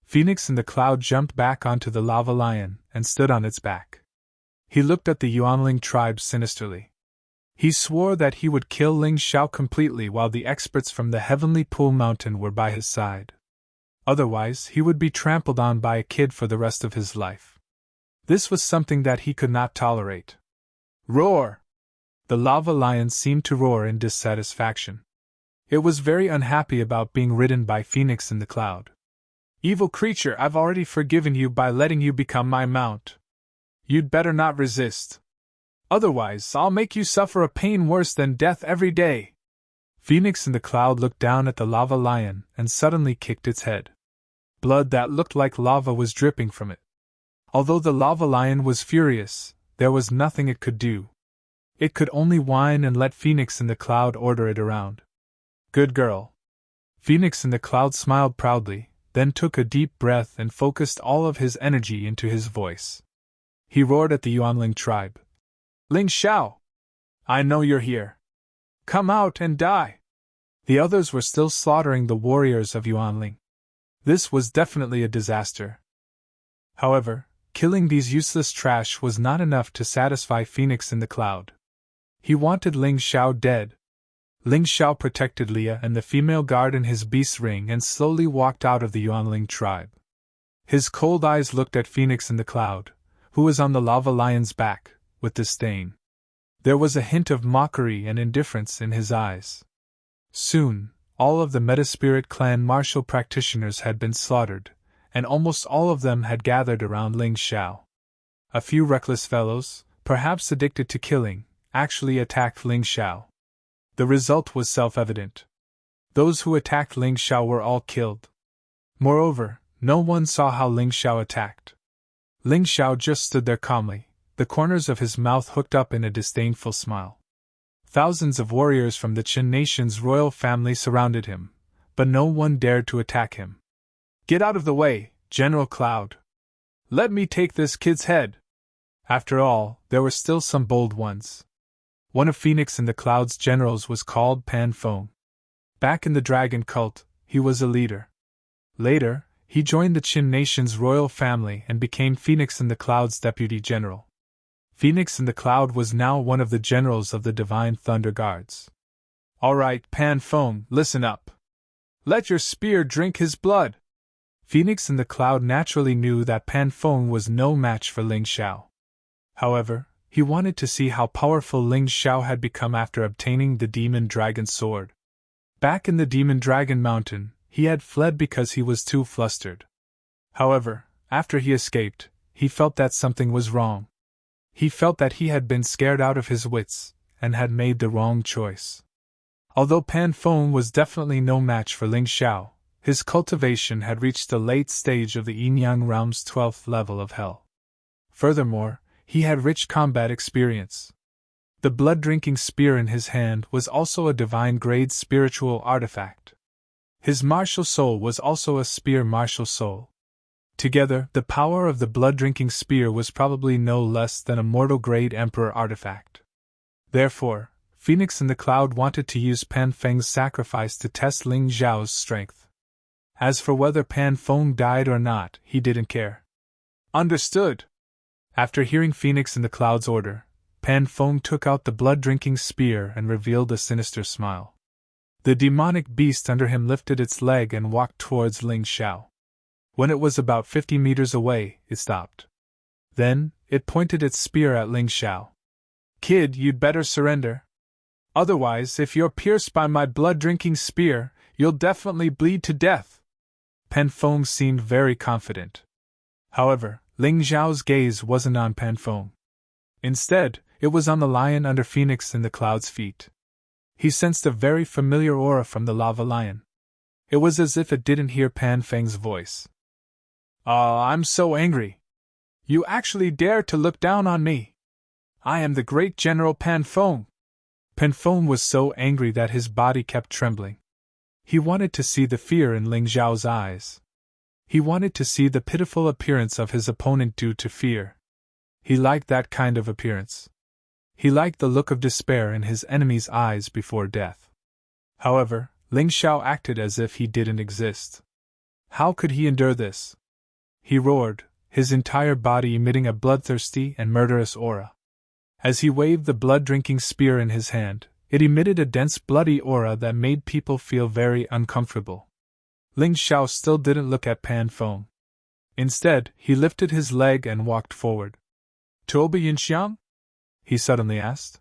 Phoenix in the cloud jumped back onto the lava lion and stood on its back. He looked at the Yuanling tribe sinisterly. He swore that he would kill Ling Xiao completely while the experts from the Heavenly Pool Mountain were by his side. Otherwise, he would be trampled on by a kid for the rest of his life. This was something that he could not tolerate. Roar! The lava lion seemed to roar in dissatisfaction. It was very unhappy about being ridden by Phoenix in the cloud. "Evil creature, I've already forgiven you by letting you become my mount. You'd better not resist. Otherwise, I'll make you suffer a pain worse than death every day." Phoenix in the cloud looked down at the lava lion and suddenly kicked its head. Blood that looked like lava was dripping from it. Although the lava lion was furious, there was nothing it could do. It could only whine and let Phoenix in the cloud order it around. "Good girl." Phoenix in the cloud smiled proudly, then took a deep breath and focused all of his energy into his voice. He roared at the Yuanling tribe. "Ling Xiao! I know you're here. Come out and die!" The others were still slaughtering the warriors of Yuanling. This was definitely a disaster. However, killing these useless trash was not enough to satisfy Phoenix in the cloud. He wanted Ling Xiao dead. Ling Xiao protected Leah and the female guard in his beast ring and slowly walked out of the Yuanling tribe. His cold eyes looked at Phoenix in the cloud, who was on the lava lion's back, with disdain. There was a hint of mockery and indifference in his eyes. Soon, all of the Metaspirit clan martial practitioners had been slaughtered, and almost all of them had gathered around Ling Xiao. A few reckless fellows, perhaps addicted to killing, actually attacked Ling Xiao. The result was self-evident. Those who attacked Ling Xiao were all killed. Moreover, no one saw how Ling Xiao attacked. Ling Xiao just stood there calmly, the corners of his mouth hooked up in a disdainful smile. Thousands of warriors from the Qin nation's royal family surrounded him, but no one dared to attack him. "Get out of the way, General Cloud! Let me take this kid's head!" After all, there were still some bold ones. One of Phoenix in the Cloud's generals was called Pan Feng. Back in the dragon cult, he was a leader. Later, he joined the Qin nation's royal family and became Phoenix in the Cloud's deputy general. Phoenix in the Cloud was now one of the generals of the Divine Thunder Guards. "All right, Pan Feng, listen up. Let your spear drink his blood." Phoenix in the Cloud naturally knew that Pan Feng was no match for Ling Xiao. However, he wanted to see how powerful Ling Xiao had become after obtaining the Demon Dragon Sword. Back in the Demon Dragon Mountain, he had fled because he was too flustered. However, after he escaped, he felt that something was wrong. He felt that he had been scared out of his wits, and had made the wrong choice. Although Pan Feng was definitely no match for Ling Xiao, his cultivation had reached the late stage of the Yin-Yang realm's 12th level of hell. Furthermore, he had rich combat experience. The blood-drinking spear in his hand was also a divine-grade spiritual artifact. His martial soul was also a spear martial soul. Together, the power of the blood-drinking spear was probably no less than a mortal-grade emperor artifact. Therefore, Phoenix in the Cloud wanted to use Pan Feng's sacrifice to test Ling Xiao's strength. As for whether Pan Feng died or not, he didn't care. Understood. After hearing Phoenix in the Cloud's order, Pan Feng took out the blood-drinking spear and revealed a sinister smile. The demonic beast under him lifted its leg and walked towards Ling Xiao. When it was about 50 meters away, it stopped. Then, it pointed its spear at Ling Xiao. Kid, you'd better surrender. Otherwise, if you're pierced by my blood-drinking spear, you'll definitely bleed to death. Pan Feng seemed very confident. However, Ling Xiao's gaze wasn't on Pan Feng. Instead, it was on the lion under Phoenix in the Cloud's feet. He sensed a very familiar aura from the lava lion. It was as if it didn't hear Pan Feng's voice. I'm so angry. You actually dare to look down on me. I am the great General Pan Feng. Pan Feng was so angry that his body kept trembling. He wanted to see the fear in Ling Xiao's eyes. He wanted to see the pitiful appearance of his opponent due to fear. He liked that kind of appearance. He liked the look of despair in his enemy's eyes before death. However, Ling Xiao acted as if he didn't exist. How could he endure this? He roared, his entire body emitting a bloodthirsty and murderous aura. As he waved the blood-drinking spear in his hand, it emitted a dense bloody aura that made people feel very uncomfortable. Ling Xiao still didn't look at Pan Feng. Instead, he lifted his leg and walked forward. Tuoba Yinxiang? He suddenly asked.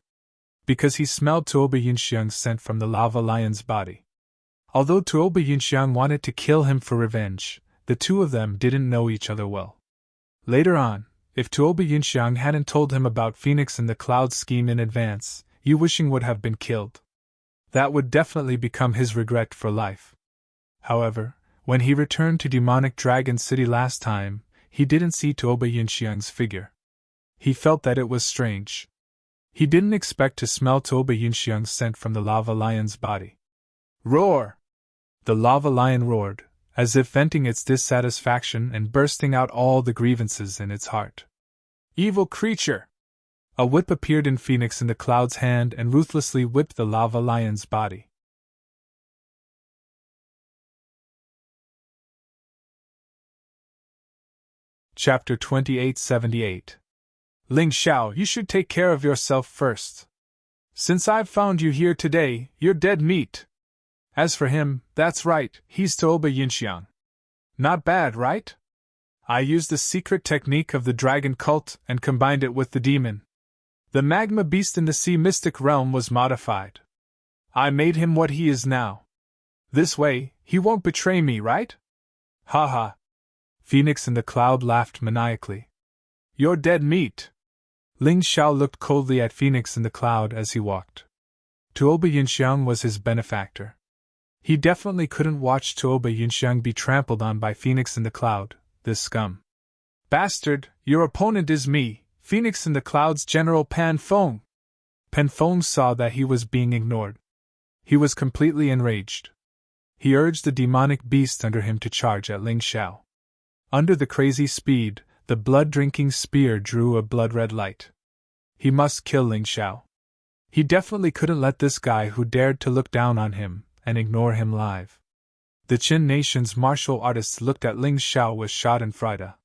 Because he smelled Tuoba Yinxiang's scent from the lava lion's body. Although Tuoba Yinxiang wanted to kill him for revenge, the two of them didn't know each other well. Later on, if Tuoba Yinxiang hadn't told him about Phoenix and the Cloud scheme in advance, Yu Wishing would have been killed. That would definitely become his regret for life. However, when he returned to Demonic Dragon City last time, he didn't see Tuoba Yinxiang's figure. He felt that it was strange. He didn't expect to smell Tuoba Yinxiang's scent from the lava lion's body. Roar! The lava lion roared, as if venting its dissatisfaction and bursting out all the grievances in its heart. Evil creature! A whip appeared in Phoenix in the Cloud's hand and ruthlessly whipped the lava lion's body. Chapter 2878. Ling Xiao, you should take care of yourself first. Since I've found you here today, you're dead meat. As for him, that's right, he's Tuoba Yinxiang. Not bad, right? I used the secret technique of the dragon cult and combined it with the demon. The magma beast in the sea mystic realm was modified. I made him what he is now. This way, he won't betray me, right? Ha ha. Phoenix in the Cloud laughed maniacally. You're dead meat. Ling Xiao looked coldly at Phoenix in the Cloud as he walked. Tuoba Yinxiang was his benefactor. He definitely couldn't watch Tuoba Yinxiang be trampled on by Phoenix in the Cloud, this scum. Bastard, your opponent is me, Phoenix in the Cloud's General Pan Feng. Pan Feng saw that he was being ignored. He was completely enraged. He urged the demonic beast under him to charge at Ling Xiao. Under the crazy speed, the blood-drinking spear drew a blood-red light. He must kill Ling Xiao. He definitely couldn't let this guy who dared to look down on him and ignore him live. The Qin nation's martial artists looked at Ling Xiao with schadenfreude.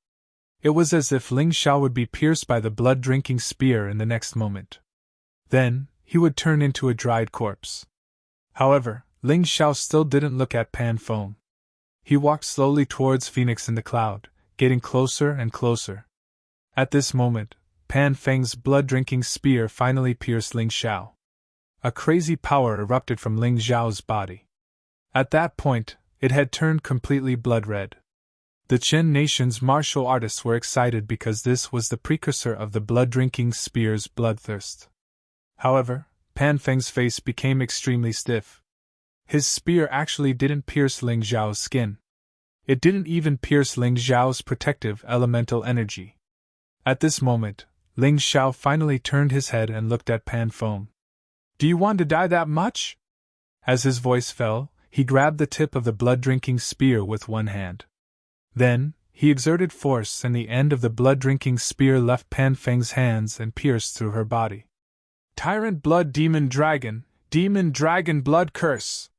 It was as if Ling Xiao would be pierced by the blood-drinking spear in the next moment. Then, he would turn into a dried corpse. However, Ling Xiao still didn't look at Pan Feng. He walked slowly towards Phoenix in the Cloud, getting closer and closer. At this moment, Pan Feng's blood-drinking spear finally pierced Ling Xiao. A crazy power erupted from Ling Xiao's body. At that point, it had turned completely blood-red. The Qin nation's martial artists were excited because this was the precursor of the blood-drinking spear's bloodthirst. However, Pan Feng's face became extremely stiff. His spear actually didn't pierce Ling Xiao's skin. It didn't even pierce Ling Xiao's protective elemental energy. At this moment, Ling Xiao finally turned his head and looked at Pan Feng. Do you want to die that much? As his voice fell, he grabbed the tip of the blood-drinking spear with one hand. Then, he exerted force and the end of the blood-drinking spear left Pan Feng's hands and pierced through her body. Tyrant blood demon dragon blood curse.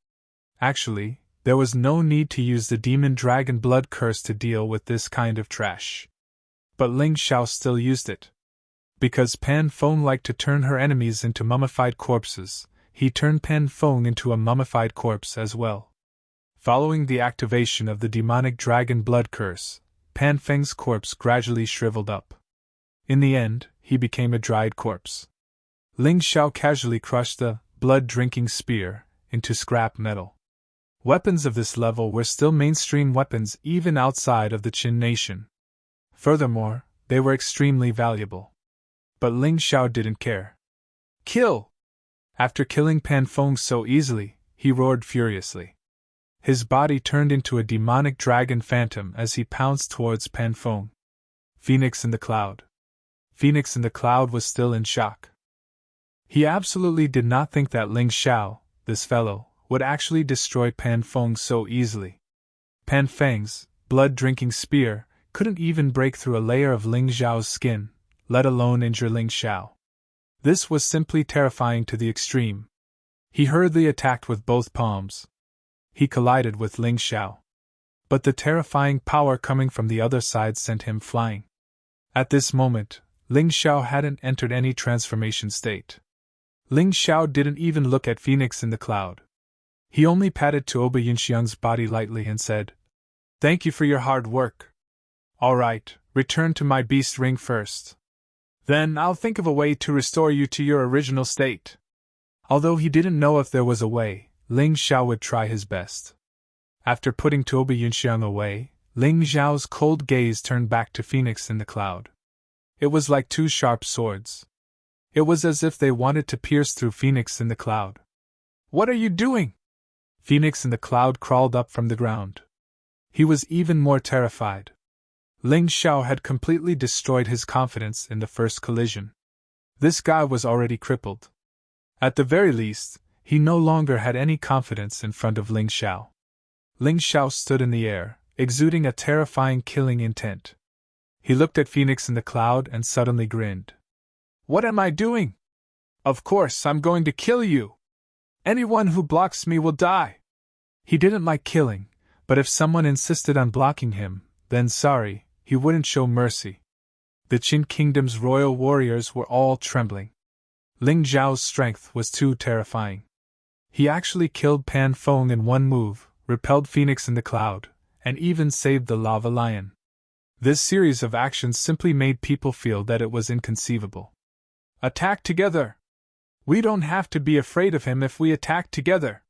Actually, there was no need to use the demon dragon blood curse to deal with this kind of trash. But Ling Xiao still used it. Because Pan Feng liked to turn her enemies into mummified corpses, he turned Pan Feng into a mummified corpse as well. Following the activation of the demonic dragon blood curse, Pan Feng's corpse gradually shriveled up. In the end, he became a dried corpse. Ling Xiao casually crushed the blood-drinking spear into scrap metal. Weapons of this level were still mainstream weapons even outside of the Qin nation. Furthermore, they were extremely valuable. But Ling Xiao didn't care. Kill! After killing Pan Feng so easily, he roared furiously. His body turned into a demonic dragon phantom as he pounced towards Pan Feng. Phoenix in the Cloud. Phoenix in the Cloud was still in shock. He absolutely did not think that Ling Xiao, this fellow, would actually destroy Pan Feng so easily. Pan Feng's blood-drinking spear couldn't even break through a layer of Ling Xiao's skin, let alone injure Ling Xiao. This was simply terrifying to the extreme. He hurriedly attacked with both palms. He collided with Ling Xiao. But the terrifying power coming from the other side sent him flying. At this moment, Ling Xiao hadn't entered any transformation state. Ling Xiao didn't even look at Phoenix in the Cloud. He only patted Tuoba Yinxiang's body lightly and said, "Thank you for your hard work. All right, return to my beast ring first. Then I'll think of a way to restore you to your original state." Although he didn't know if there was a way, Ling Xiao would try his best. After putting Tuoba Yinxiang away, Ling Xiao's cold gaze turned back to Phoenix in the Cloud. It was like two sharp swords. It was as if they wanted to pierce through Phoenix in the Cloud. "What are you doing?" Phoenix in the Cloud crawled up from the ground. He was even more terrified. Ling Xiao had completely destroyed his confidence in the first collision. This guy was already crippled. At the very least, he no longer had any confidence in front of Ling Xiao. Ling Xiao stood in the air, exuding a terrifying killing intent. He looked at Phoenix in the Cloud and suddenly grinned. "What am I doing? Of course I'm going to kill you! Anyone who blocks me will die!" He didn't like killing, but if someone insisted on blocking him, then sorry, he wouldn't show mercy. The Qin Kingdom's royal warriors were all trembling. Ling Xiao's strength was too terrifying. He actually killed Pan Feng in one move, repelled Phoenix in the Cloud, and even saved the lava lion. This series of actions simply made people feel that it was inconceivable. "Attack together! We don't have to be afraid of him if we attack together!"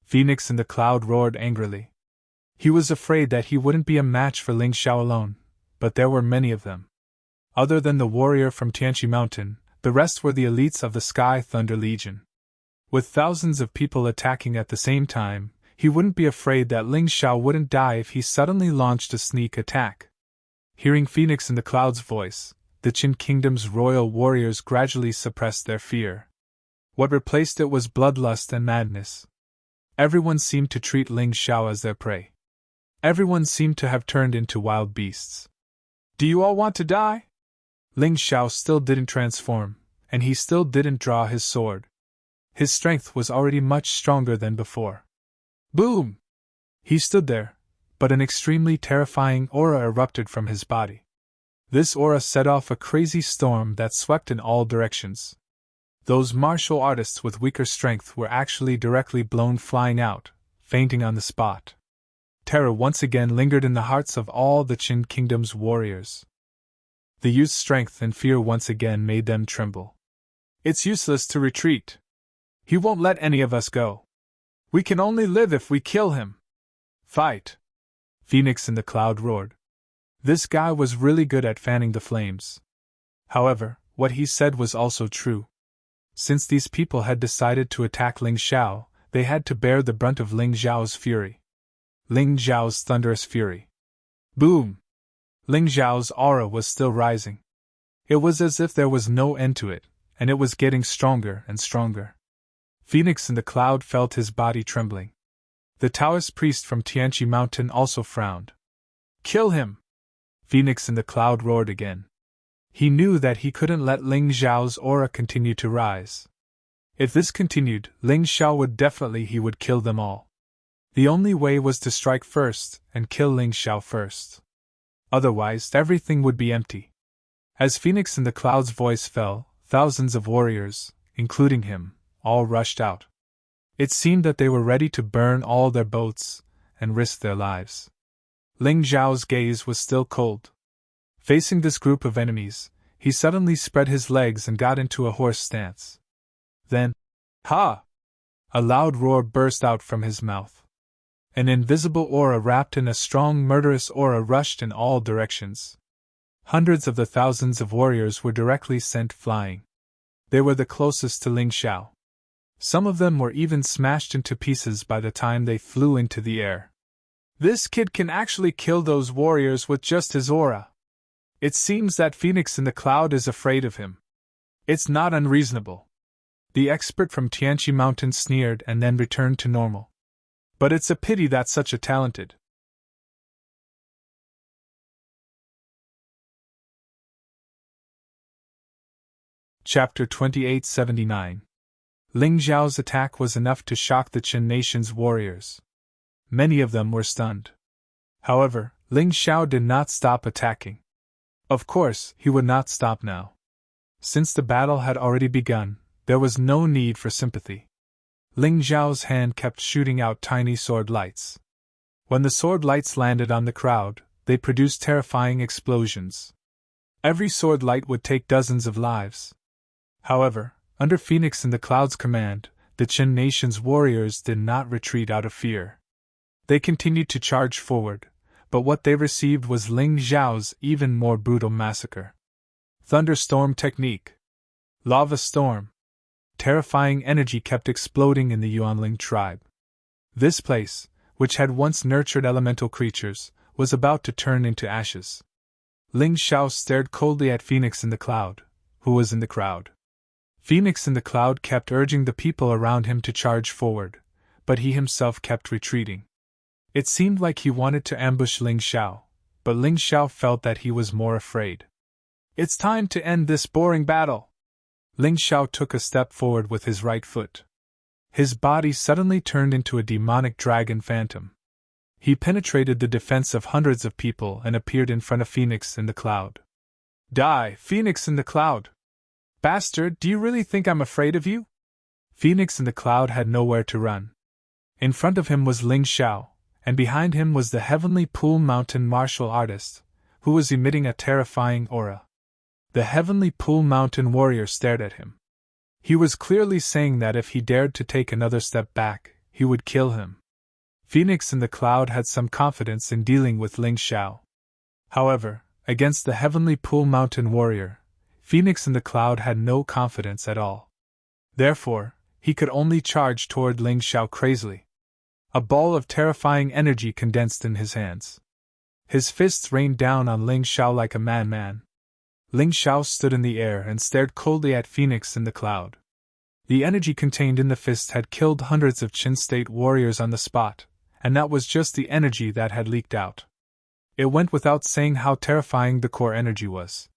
Phoenix in the Cloud roared angrily. He was afraid that he wouldn't be a match for Ling Xiao alone, but there were many of them. Other than the warrior from Tianqi Mountain, the rest were the elites of the Sky Thunder Legion. With thousands of people attacking at the same time, he wouldn't be afraid that Ling Xiao wouldn't die if he suddenly launched a sneak attack. Hearing Phoenix in the Cloud's voice, the Qin Kingdom's royal warriors gradually suppressed their fear. What replaced it was bloodlust and madness. Everyone seemed to treat Ling Xiao as their prey. Everyone seemed to have turned into wild beasts. "Do you all want to die?" Ling Xiao still didn't transform, and he still didn't draw his sword. His strength was already much stronger than before. Boom! He stood there, but an extremely terrifying aura erupted from his body. This aura set off a crazy storm that swept in all directions. Those martial artists with weaker strength were actually directly blown flying out, fainting on the spot. Terror once again lingered in the hearts of all the Qin Kingdom's warriors. The youth's strength and fear once again made them tremble. "It's useless to retreat. He won't let any of us go. We can only live if we kill him. Fight!" Phoenix in the Cloud roared. This guy was really good at fanning the flames. However, what he said was also true. Since these people had decided to attack Ling Xiao, they had to bear the brunt of Ling Xiao's fury. Ling Xiao's thunderous fury. Boom! Ling Xiao's aura was still rising. It was as if there was no end to it, and it was getting stronger and stronger. Phoenix in the Cloud felt his body trembling. The Taoist priest from Tianqi Mountain also frowned. "Kill him!" Phoenix in the Cloud roared again. He knew that he couldn't let Ling Xiao's aura continue to rise. If this continued, Ling Xiao would kill them all. The only way was to strike first and kill Ling Xiao first. Otherwise, everything would be empty. As Phoenix in the Cloud's voice fell, thousands of warriors, including him, all rushed out. It seemed that they were ready to burn all their boats and risk their lives. Ling Xiao's gaze was still cold. Facing this group of enemies, he suddenly spread his legs and got into a horse stance. Then, ha! A loud roar burst out from his mouth. An invisible aura wrapped in a strong murderous aura rushed in all directions. Hundreds of the thousands of warriors were directly sent flying. They were the closest to Ling Xiao. Some of them were even smashed into pieces by the time they flew into the air. This kid can actually kill those warriors with just his aura. It seems that Phoenix in the Cloud is afraid of him. It's not unreasonable. The expert from Tianqi Mountain sneered and then returned to normal. But it's a pity that such a talented. Chapter 2879. Ling Xiao's attack was enough to shock the Qin nation's warriors. Many of them were stunned. However, Ling Xiao did not stop attacking. Of course, he would not stop now. Since the battle had already begun, there was no need for sympathy. Ling Xiao's hand kept shooting out tiny sword lights. When the sword lights landed on the crowd, they produced terrifying explosions. Every sword light would take dozens of lives. However, under Phoenix in the Cloud's command, the Qin nation's warriors did not retreat out of fear. They continued to charge forward, but what they received was Ling Xiao's even more brutal massacre. Thunderstorm technique. Lava storm. Terrifying energy kept exploding in the Yuanling tribe. This place, which had once nurtured elemental creatures, was about to turn into ashes. Ling Xiao stared coldly at Phoenix in the Cloud, who was in the crowd. Phoenix in the Cloud kept urging the people around him to charge forward, but he himself kept retreating. It seemed like he wanted to ambush Ling Xiao, but Ling Xiao felt that he was more afraid. It's time to end this boring battle. Ling Xiao took a step forward with his right foot. His body suddenly turned into a demonic dragon phantom. He penetrated the defense of hundreds of people and appeared in front of Phoenix in the Cloud. Die, Phoenix in the Cloud! Bastard, do you really think I'm afraid of you? Phoenix in the Cloud had nowhere to run. In front of him was Ling Xiao, and behind him was the Heavenly Pool Mountain martial artist, who was emitting a terrifying aura. The Heavenly Pool Mountain warrior stared at him. He was clearly saying that if he dared to take another step back, he would kill him. Phoenix in the Cloud had some confidence in dealing with Ling Xiao. However, against the Heavenly Pool Mountain warrior, Phoenix in the Cloud had no confidence at all. Therefore, he could only charge toward Ling Xiao crazily. A ball of terrifying energy condensed in his hands. His fists rained down on Ling Xiao like a madman. Ling Xiao stood in the air and stared coldly at Phoenix in the Cloud. The energy contained in the fist had killed hundreds of Qin state warriors on the spot, and that was just the energy that had leaked out. It went without saying how terrifying the core energy was.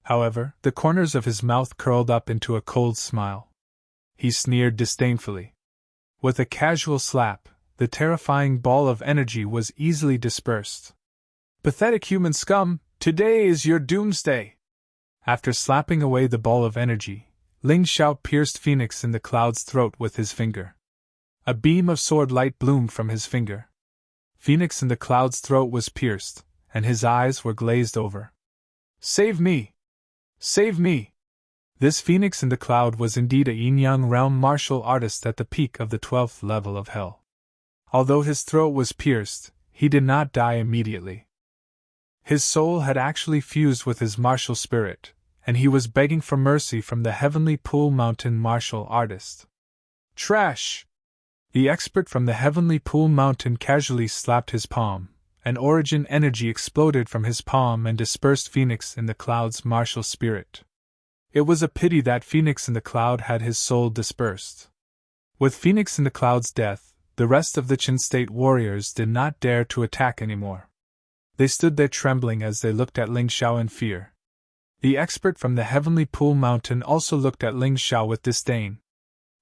However, the corners of his mouth curled up into a cold smile. He sneered disdainfully. With a casual slap, the terrifying ball of energy was easily dispersed. Pathetic human scum, today is your doomsday! After slapping away the ball of energy, Ling Xiao pierced Phoenix in the Cloud's throat with his finger. A beam of sword light bloomed from his finger. Phoenix in the Cloud's throat was pierced, and his eyes were glazed over. Save me! Save me! This Phoenix in the Cloud was indeed a yin-yang realm martial artist at the peak of the 12th level of hell. Although his throat was pierced, he did not die immediately. His soul had actually fused with his martial spirit, and he was begging for mercy from the Heavenly Pool Mountain martial artist. Trash! The expert from the Heavenly Pool Mountain casually slapped his palm. An origin energy exploded from his palm and dispersed Phoenix in the Cloud's martial spirit. It was a pity that Phoenix in the Cloud had his soul dispersed. With Phoenix in the Cloud's death, the rest of the Qin state warriors did not dare to attack anymore. They stood there trembling as they looked at Ling Xiao in fear. The expert from the Heavenly Pool Mountain also looked at Ling Xiao with disdain.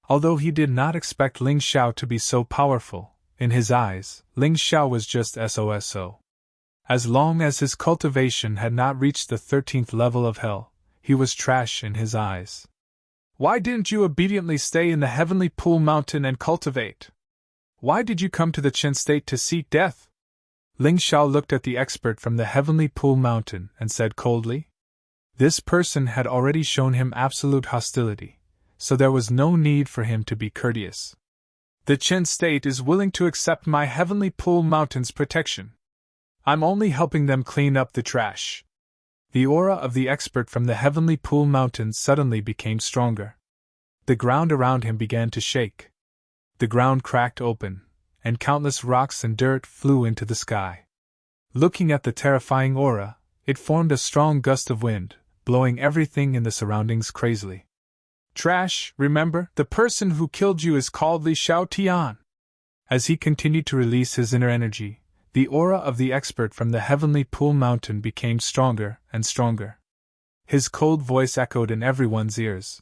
Although he did not expect Ling Xiao to be so powerful, in his eyes, Ling Xiao was just SOSO. As long as his cultivation had not reached the 13th level of hell, he was trash in his eyes. Why didn't you obediently stay in the Heavenly Pool Mountain and cultivate? Why did you come to the Qin state to seek death? Ling Xiao looked at the expert from the Heavenly Pool Mountain and said coldly. This person had already shown him absolute hostility, so there was no need for him to be courteous. The Qin state is willing to accept my Heavenly Pool Mountain's protection. I'm only helping them clean up the trash. The aura of the expert from the Heavenly Pool Mountain suddenly became stronger. The ground around him began to shake. The ground cracked open, and countless rocks and dirt flew into the sky. Looking at the terrifying aura, it formed a strong gust of wind, blowing everything in the surroundings crazily. Trash, remember, the person who killed you is called Li Xiaotian. As he continued to release his inner energy, the aura of the expert from the Heavenly Pool Mountain became stronger and stronger. His cold voice echoed in everyone's ears.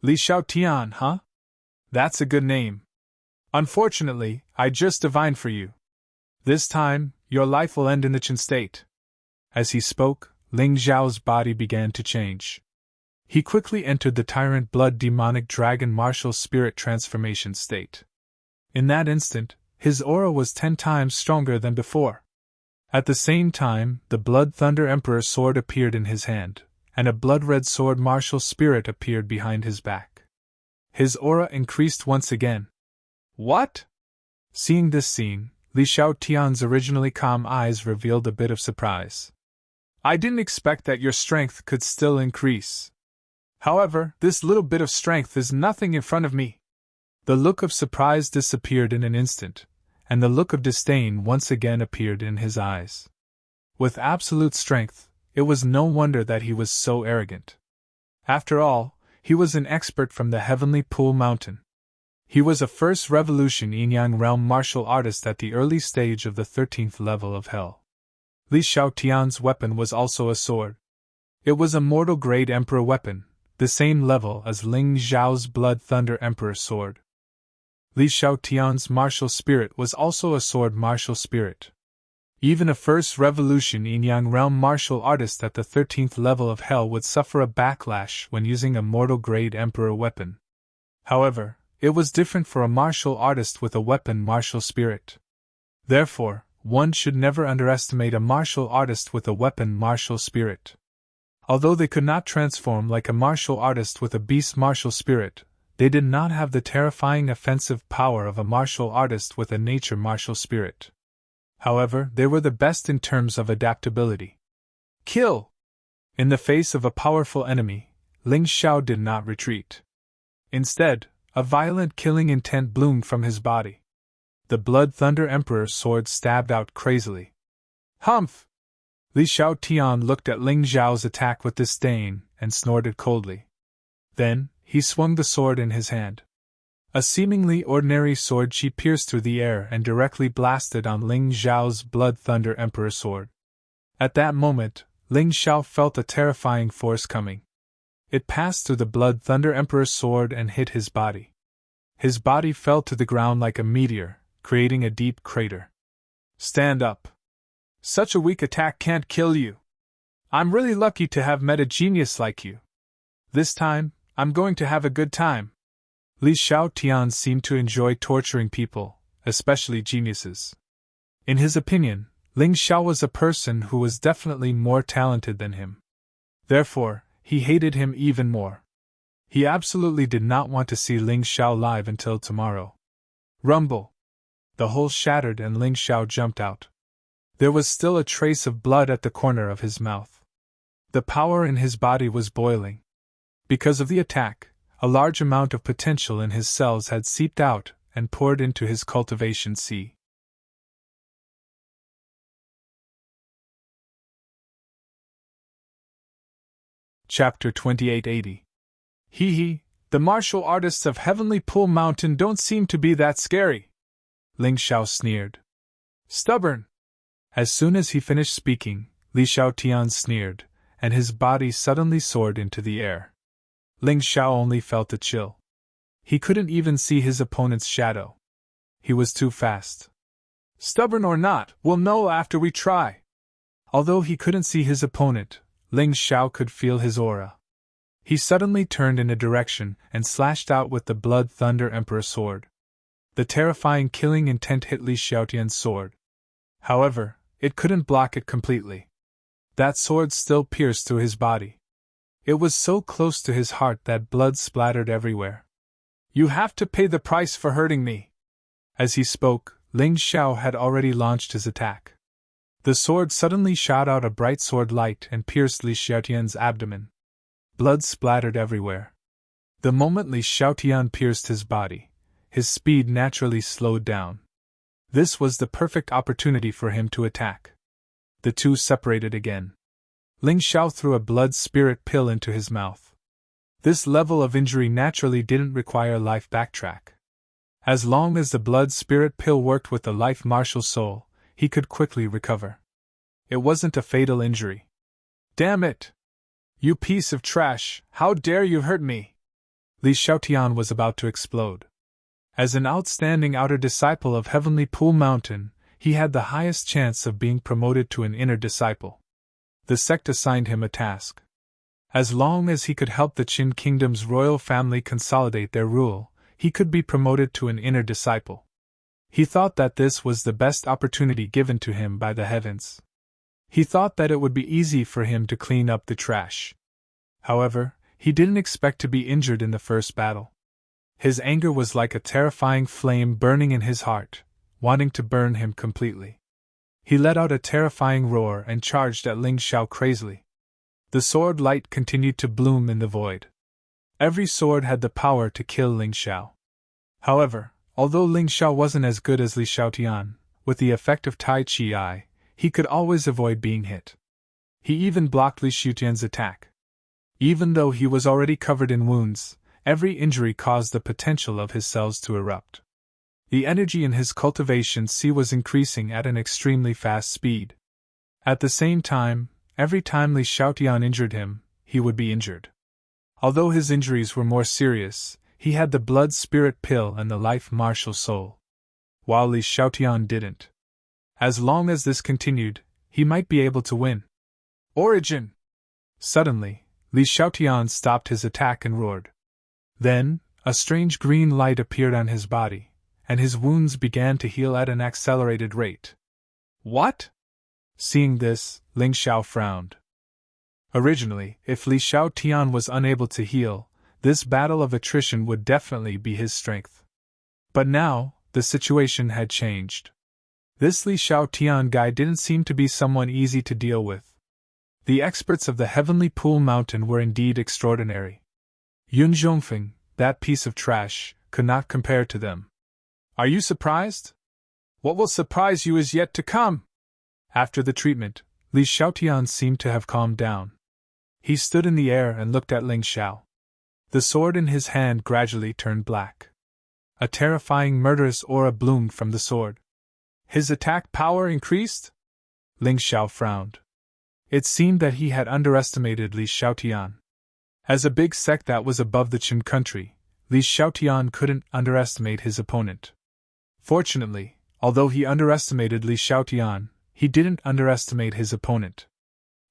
Li Xiaotian, huh? That's a good name. Unfortunately, I just divined for you. This time, your life will end in the Qin state. As he spoke, Ling Xiao's body began to change. He quickly entered the Tyrant Blood Demonic Dragon Martial Spirit transformation state. In that instant, his aura was 10 times stronger than before. At the same time, the Blood Thunder Emperor sword appeared in his hand, and a blood-red sword martial spirit appeared behind his back. His aura increased once again. What? Seeing this scene, Li Xiaotian's originally calm eyes revealed a bit of surprise. I didn't expect that your strength could still increase. However, this little bit of strength is nothing in front of me. The look of surprise disappeared in an instant, and the look of disdain once again appeared in his eyes. With absolute strength, it was no wonder that he was so arrogant. After all, he was an expert from the Heavenly Pool Mountain. He was a first revolution Yin-Yang realm martial artist at the early stage of the 13th level of hell. Li Xiaotian's weapon was also a sword. It was a mortal-grade emperor weapon, the same level as Ling Xiao's Blood Thunder Emperor sword. Li Xiaotian's martial spirit was also a sword martial spirit. Even a first revolution Yin-Yang realm martial artist at the 13th level of hell would suffer a backlash when using a mortal-grade emperor weapon. However, it was different for a martial artist with a weapon martial spirit. Therefore, one should never underestimate a martial artist with a weapon martial spirit. Although they could not transform like a martial artist with a beast martial spirit, they did not have the terrifying offensive power of a martial artist with a nature martial spirit. However, they were the best in terms of adaptability. Kill! In the face of a powerful enemy, Ling Xiao did not retreat. Instead, a violent killing intent bloomed from his body. The Blood Thunder Emperor's sword stabbed out crazily. Humph! Li Xiaotian looked at Ling Xiao's attack with disdain and snorted coldly. Then, he swung the sword in his hand. A seemingly ordinary sword she pierced through the air and directly blasted on Ling Xiao's Blood Thunder Emperor sword. At that moment, Ling Xiao felt a terrifying force coming. It passed through the Blood Thunder Emperor's sword and hit his body. His body fell to the ground like a meteor, creating a deep crater. Stand up. Such a weak attack can't kill you. I'm really lucky to have met a genius like you. This time, I'm going to have a good time. Li Xiaotian seemed to enjoy torturing people, especially geniuses. In his opinion, Ling Xiao was a person who was definitely more talented than him. Therefore, he hated him even more. He absolutely did not want to see Ling Xiao live until tomorrow. Rumble! The hole shattered and Ling Xiao jumped out. There was still a trace of blood at the corner of his mouth. The power in his body was boiling. Because of the attack, a large amount of potential in his cells had seeped out and poured into his cultivation sea. Chapter 2880. Hee, the martial artists of Heavenly Pool Mountain don't seem to be that scary. Ling Xiao sneered. Stubborn! As soon as he finished speaking, Li Xiaotian sneered, and his body suddenly soared into the air. Ling Xiao only felt a chill. He couldn't even see his opponent's shadow. He was too fast. Stubborn or not, we'll know after we try. Although he couldn't see his opponent, Ling Xiao could feel his aura. He suddenly turned in a direction and slashed out with the Blood Thunder Emperor sword. The terrifying killing intent hit Li Xiaotian's sword. However, it couldn't block it completely. That sword still pierced through his body. It was so close to his heart that blood splattered everywhere. You have to pay the price for hurting me. As he spoke, Ling Xiao had already launched his attack. The sword suddenly shot out a bright sword light and pierced Li Xiaotian's abdomen. Blood splattered everywhere. The moment Li Xiaotian pierced his body, his speed naturally slowed down. This was the perfect opportunity for him to attack. The two separated again. Ling Xiao threw a blood spirit pill into his mouth. This level of injury naturally didn't require life backtrack. As long as the blood spirit pill worked with the life martial soul, he could quickly recover. It wasn't a fatal injury. Damn it! You piece of trash, how dare you hurt me! Li Xiaotian was about to explode. As an outstanding outer disciple of Heavenly Pool Mountain, he had the highest chance of being promoted to an inner disciple. The sect assigned him a task. As long as he could help the Qin Kingdom's royal family consolidate their rule, he could be promoted to an inner disciple. He thought that this was the best opportunity given to him by the heavens. He thought that it would be easy for him to clean up the trash. However, he didn't expect to be injured in the first battle. His anger was like a terrifying flame burning in his heart, wanting to burn him completely. He let out a terrifying roar and charged at Ling Xiao crazily. The sword light continued to bloom in the void. Every sword had the power to kill Ling Xiao. However, although Ling Xiao wasn't as good as Li Xiaotian, with the effect of Tai Chi Eye, he could always avoid being hit. He even blocked Li Xiaotian's attack. Even though he was already covered in wounds, every injury caused the potential of his cells to erupt. The energy in his cultivation C was increasing at an extremely fast speed. At the same time, every time Li Xiaotian injured him, he would be injured. Although his injuries were more serious, he had the blood spirit pill and the life martial soul, while Li Xiaotian didn't. As long as this continued, he might be able to win. Origin! Suddenly, Li Xiaotian stopped his attack and roared. Then, a strange green light appeared on his body, and his wounds began to heal at an accelerated rate. What? Seeing this, Ling Xiao frowned. Originally, if Li Xiaotian was unable to heal, this battle of attrition would definitely be his strength. But now, the situation had changed. This Li Xiaotian guy didn't seem to be someone easy to deal with. The experts of the Heavenly Pool Mountain were indeed extraordinary. Yun Zhongfeng, that piece of trash, could not compare to them. Are you surprised? What will surprise you is yet to come. After the treatment, Li Xiaotian seemed to have calmed down. He stood in the air and looked at Ling Xiao. The sword in his hand gradually turned black. A terrifying murderous aura bloomed from the sword. His attack power increased? Ling Xiao frowned. It seemed that he had underestimated Li Xiaotian. As a big sect that was above the Qin country, Li Xiaotian couldn't underestimate his opponent. Fortunately, although he underestimated Li Xiaotian, he didn't underestimate his opponent.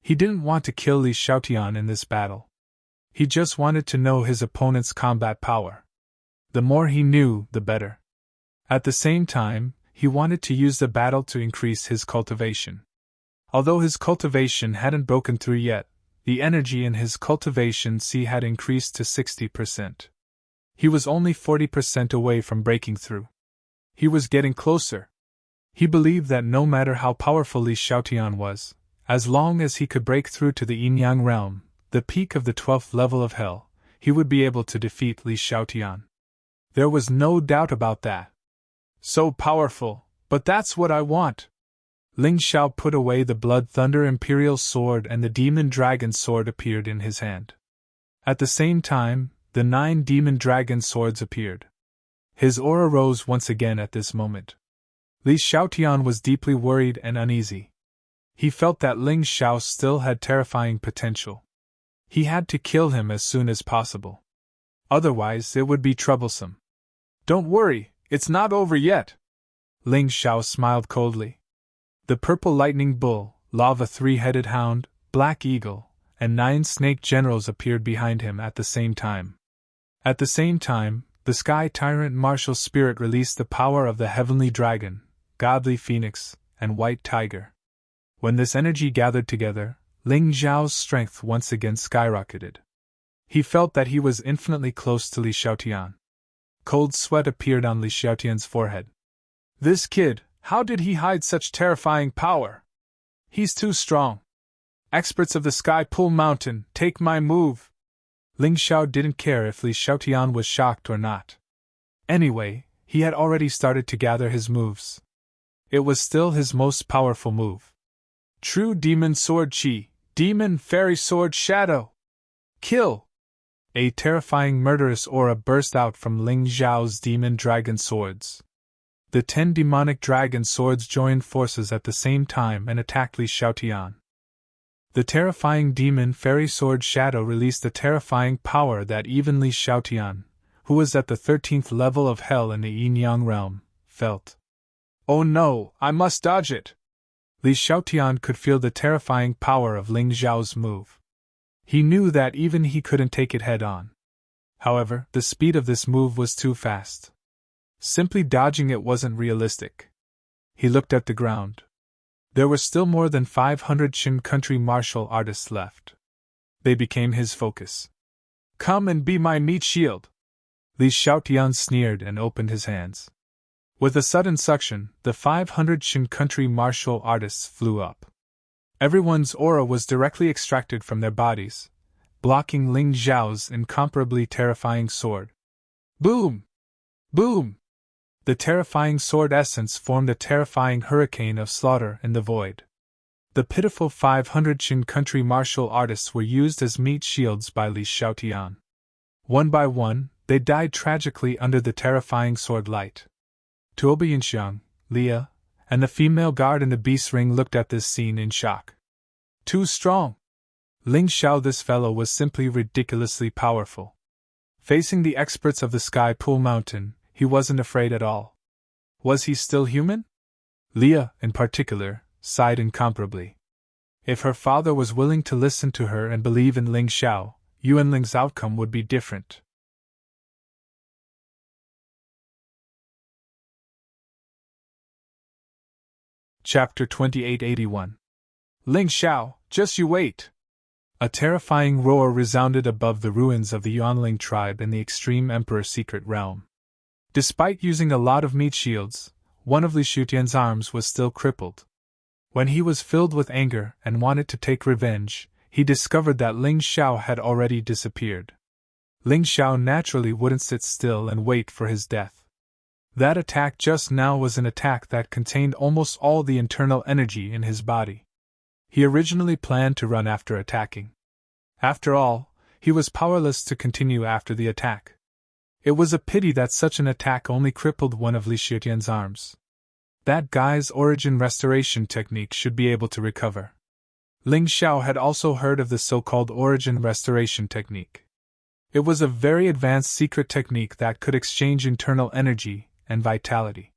He didn't want to kill Li Xiaotian in this battle. He just wanted to know his opponent's combat power. The more he knew, the better. At the same time, he wanted to use the battle to increase his cultivation. Although his cultivation hadn't broken through yet, the energy in his cultivation C had increased to 60%. He was only 40% away from breaking through. He was getting closer. He believed that no matter how powerful Li Xiaotian was, as long as he could break through to the Yin-Yang realm, the peak of the 12th level of hell, he would be able to defeat Li Xiaotian. There was no doubt about that. So powerful, but that's what I want. Ling Xiao put away the Blood Thunder Imperial Sword and the Demon Dragon Sword appeared in his hand. At the same time, the 9 Demon Dragon Swords appeared. His aura rose once again at this moment. Li Xiaotian was deeply worried and uneasy. He felt that Ling Xiao still had terrifying potential. He had to kill him as soon as possible. Otherwise, it would be troublesome. Don't worry, it's not over yet. Ling Xiao smiled coldly. The purple lightning bull, lava three-headed hound, black eagle, and 9 snake generals appeared behind him at the same time. At the same time, the sky tyrant martial spirit released the power of the heavenly dragon, godly phoenix, and white tiger. When this energy gathered together, Ling Xiao's strength once again skyrocketed. He felt that he was infinitely close to Li Xiaotian. Cold sweat appeared on Li Xiaotian's forehead. This kid, how did he hide such terrifying power? He's too strong. Experts of the Sky Pool Mountain, take my move. Ling Xiao didn't care if Li Xiaotian was shocked or not. Anyway, he had already started to gather his moves. It was still his most powerful move. True Demon Sword Chi, Demon Fairy Sword Shadow. Kill! A terrifying murderous aura burst out from Ling Xiao's demon dragon swords. The 10 demonic dragon swords joined forces at the same time and attacked Li Xiaotian. The terrifying demon fairy sword shadow released a terrifying power that even Li Xiaotian, who was at the 13th level of hell in the yin-yang realm, felt. Oh no, I must dodge it! Li Xiaotian could feel the terrifying power of Ling Xiao's move. He knew that even he couldn't take it head-on. However, the speed of this move was too fast. Simply dodging it wasn't realistic. He looked at the ground. There were still more than 500 Qin country martial artists left. They became his focus. Come and be my meat shield! Li Xiaotian sneered and opened his hands. With a sudden suction, the 500 Qin country martial artists flew up. Everyone's aura was directly extracted from their bodies, blocking Ling Xiao's incomparably terrifying sword. Boom! Boom! The terrifying sword essence formed a terrifying hurricane of slaughter in the void. The pitiful 500 Qin country martial artists were used as meat shields by Li Xiaotian. One by one, they died tragically under the terrifying sword light. Tuoba Yinxiang, Leah, and the female guard in the beast ring looked at this scene in shock. Too strong! Ling Xiao, this fellow was simply ridiculously powerful. Facing the experts of the Sky Pool Mountain, he wasn't afraid at all. Was he still human? Leah, in particular, sighed incomparably. If her father was willing to listen to her and believe in Ling Xiao, Yuan Ling's outcome would be different. Chapter 2881. Ling Xiao, just you wait! A terrifying roar resounded above the ruins of the Yuanling tribe in the Extreme Emperor Secret Realm. Despite using a lot of meat shields, one of Li Xiaotian's arms was still crippled. When he was filled with anger and wanted to take revenge, he discovered that Ling Xiao had already disappeared. Ling Xiao naturally wouldn't sit still and wait for his death. That attack just now was an attack that contained almost all the internal energy in his body. He originally planned to run after attacking. After all, he was powerless to continue after the attack. It was a pity that such an attack only crippled one of Li Xiaotian's arms. That guy's origin restoration technique should be able to recover. Ling Xiao had also heard of the so-called origin restoration technique. It was a very advanced secret technique that could exchange internal energy and vitality.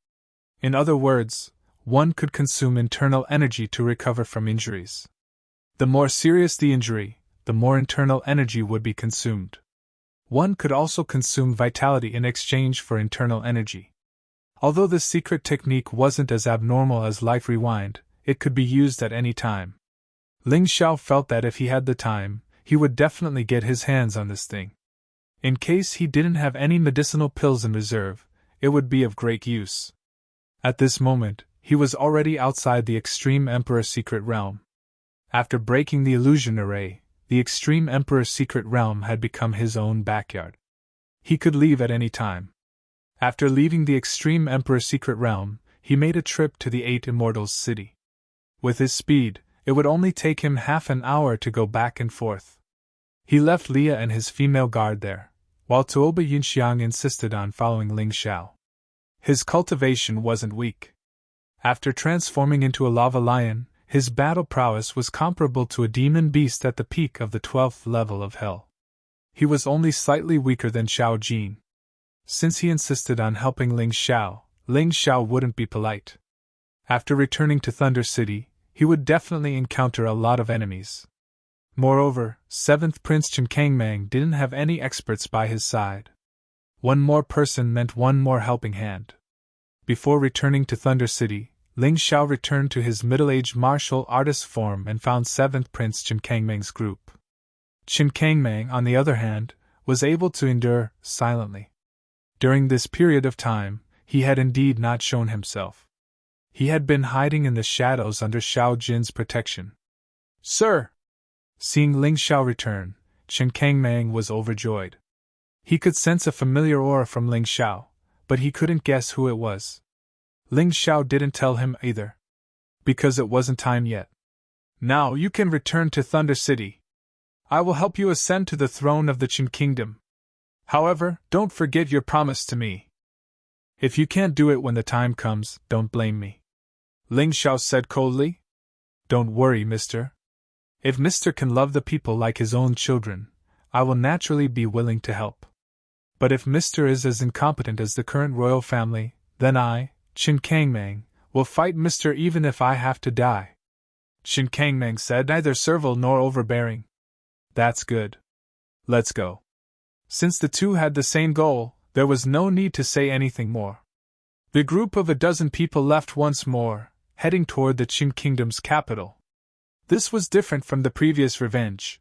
In other words, one could consume internal energy to recover from injuries. The more serious the injury, the more internal energy would be consumed. One could also consume vitality in exchange for internal energy. Although this secret technique wasn't as abnormal as Life Rewind, it could be used at any time. Ling Xiao felt that if he had the time, he would definitely get his hands on this thing. In case he didn't have any medicinal pills in reserve, it would be of great use. At this moment, he was already outside the Extreme Emperor Secret Realm. After breaking the illusion array, the Extreme Emperor Secret Realm had become his own backyard. He could leave at any time. After leaving the Extreme Emperor Secret Realm, he made a trip to the 8 Immortals City. With his speed, it would only take him half an hour to go back and forth. He left Leah and his female guard there, while Tuoba Yinxiang insisted on following Ling Xiao. His cultivation wasn't weak. After transforming into a lava lion, his battle prowess was comparable to a demon beast at the peak of the 12th level of hell. He was only slightly weaker than Xiao Jin. Since he insisted on helping Ling Xiao wouldn't be polite. After returning to Thunder City, he would definitely encounter a lot of enemies. Moreover, 7th Prince Chen Kangmang didn't have any experts by his side. One more person meant one more helping hand. Before returning to Thunder City, Ling Xiao returned to his middle-aged martial artist form and found 7th Prince Chen Kangmang's group. Chen Kangmang, on the other hand, was able to endure silently. During this period of time, he had indeed not shown himself. He had been hiding in the shadows under Xiao Jin's protection. "Sir!" Seeing Ling Xiao return, Chen Kangmang was overjoyed. He could sense a familiar aura from Ling Xiao, but he couldn't guess who it was. Ling Xiao didn't tell him either. Because it wasn't time yet. "Now you can return to Thunder City. I will help you ascend to the throne of the Qin Kingdom. However, don't forget your promise to me. If you can't do it when the time comes, don't blame me," Ling Xiao said coldly. "Don't worry, mister. If mister can love the people like his own children, I will naturally be willing to help. But if mister is as incompetent as the current royal family, then I, Chen Kangmang, will fight mister even if I have to die." Chen Kangmang said, neither servile nor overbearing. "That's good. Let's go." Since the two had the same goal, there was no need to say anything more. The group of a dozen people left once more, heading toward the Qin Kingdom's capital. This was different from the previous revenge.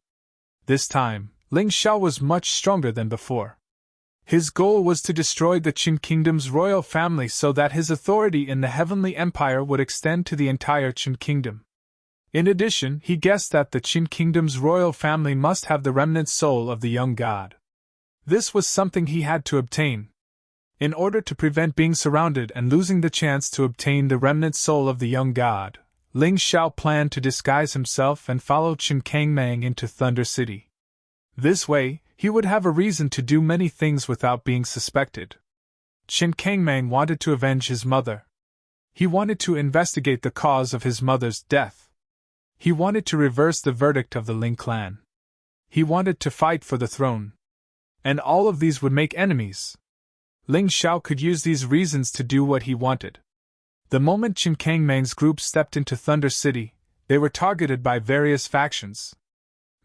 This time, Ling Xiao was much stronger than before. His goal was to destroy the Qin Kingdom's royal family so that his authority in the Heavenly Empire would extend to the entire Qin Kingdom. In addition, he guessed that the Qin Kingdom's royal family must have the remnant soul of the young god. This was something he had to obtain. In order to prevent being surrounded and losing the chance to obtain the remnant soul of the young god, Ling Xiao planned to disguise himself and follow Chen Kangmang into Thunder City. This way, he would have a reason to do many things without being suspected. Chen Kangmang wanted to avenge his mother. He wanted to investigate the cause of his mother's death. He wanted to reverse the verdict of the Ling clan. He wanted to fight for the throne. And all of these would make enemies. Ling Xiao could use these reasons to do what he wanted. The moment Chen Kangmang's group stepped into Thunder City, they were targeted by various factions.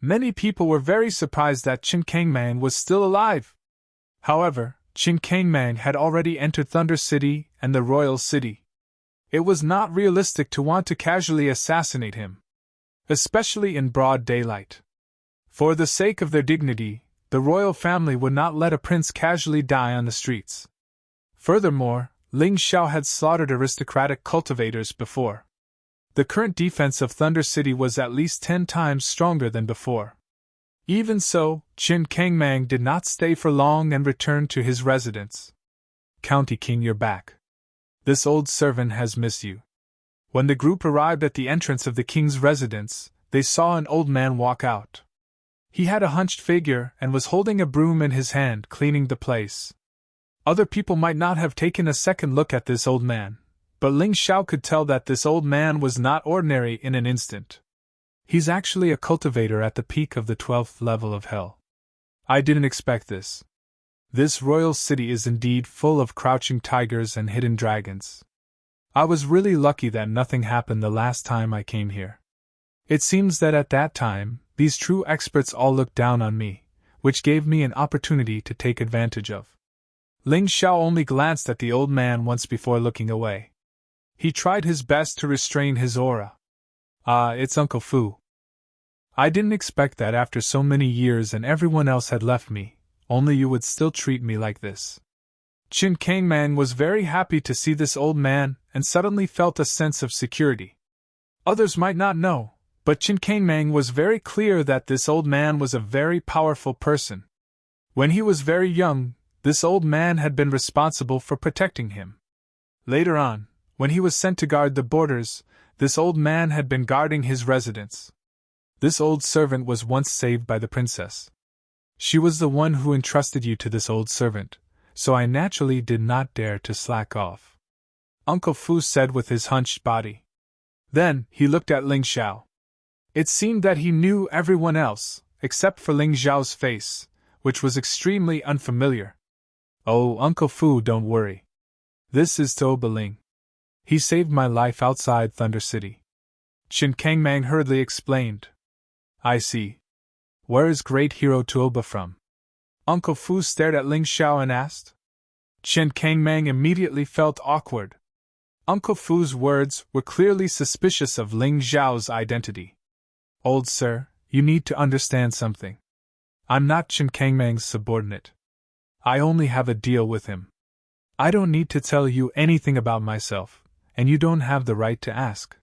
Many people were very surprised that Chen Kangmang was still alive. However, Chen Kangmang had already entered Thunder City and the Royal City. It was not realistic to want to casually assassinate him, especially in broad daylight. For the sake of their dignity, the royal family would not let a prince casually die on the streets. Furthermore, Ling Xiao had slaughtered aristocratic cultivators before. The current defense of Thunder City was at least 10 times stronger than before. Even so, Chen Kangmang did not stay for long and returned to his residence. "County King, you're back. This old servant has missed you." When the group arrived at the entrance of the king's residence, they saw an old man walk out. He had a hunched figure and was holding a broom in his hand, cleaning the place. Other people might not have taken a second look at this old man, but Ling Xiao could tell that this old man was not ordinary in an instant. He's actually a cultivator at the peak of the 12th level of hell. I didn't expect this. This royal city is indeed full of crouching tigers and hidden dragons. I was really lucky that nothing happened the last time I came here. It seems that at that time, these true experts all looked down on me, which gave me an opportunity to take advantage of. Ling Xiao only glanced at the old man once before looking away. He tried his best to restrain his aura. "Ah, it's Uncle Fu. I didn't expect that after so many years and everyone else had left me, only you would still treat me like this." Chen Kangmang was very happy to see this old man and suddenly felt a sense of security. Others might not know, but Chen Kangmang was very clear that this old man was a very powerful person. When he was very young, this old man had been responsible for protecting him. Later on, when he was sent to guard the borders, this old man had been guarding his residence. This old servant was once saved by the princess. She was the one who entrusted you to this old servant, so I naturally did not dare to slack off," Uncle Fu said with his hunched body. Then, he looked at Ling Xiao. It seemed that he knew everyone else, except for Ling Xiao's face, which was extremely unfamiliar. Oh, Uncle Fu, don't worry. This is Toba Ling. He saved my life outside Thunder City. Qin Kangmang hurriedly explained. I see. Where is great hero Toba from? Uncle Fu stared at Ling Xiao and asked. Qin Kangmang immediately felt awkward. Uncle Fu's words were clearly suspicious of Ling Xiao's identity. Old sir, you need to understand something. I'm not Qin Kangmang's subordinate. I only have a deal with him. I don't need to tell you anything about myself, and you don't have the right to ask.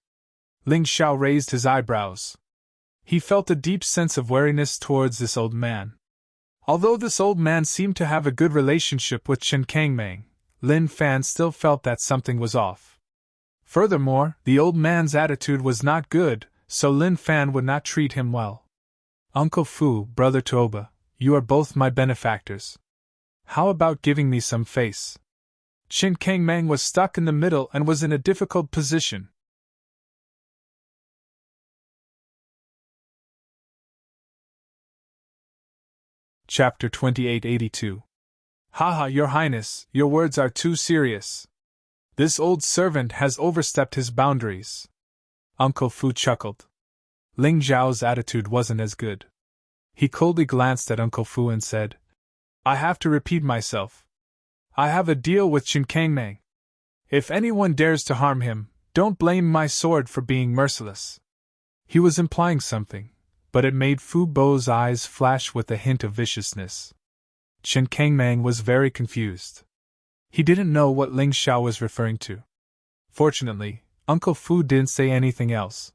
Ling Xiao raised his eyebrows. He felt a deep sense of wariness towards this old man. Although this old man seemed to have a good relationship with Qin Kangmang, Lin Fan still felt that something was off. Furthermore, the old man's attitude was not good, so Lin Fan would not treat him well. Uncle Fu, Brother Toba, you are both my benefactors. How about giving me some face? Qin Kangmang was stuck in the middle and was in a difficult position. Chapter 2882. Haha, Your Highness, your words are too serious. This old servant has overstepped his boundaries. Uncle Fu chuckled. Ling Xiao's attitude wasn't as good. He coldly glanced at Uncle Fu and said, I have to repeat myself. I have a deal with Qin Kangmang. If anyone dares to harm him, don't blame my sword for being merciless. He was implying something, but it made Fu Bo's eyes flash with a hint of viciousness. Qin Kangmang was very confused. He didn't know what Ling Xiao was referring to. Fortunately, Uncle Fu didn't say anything else.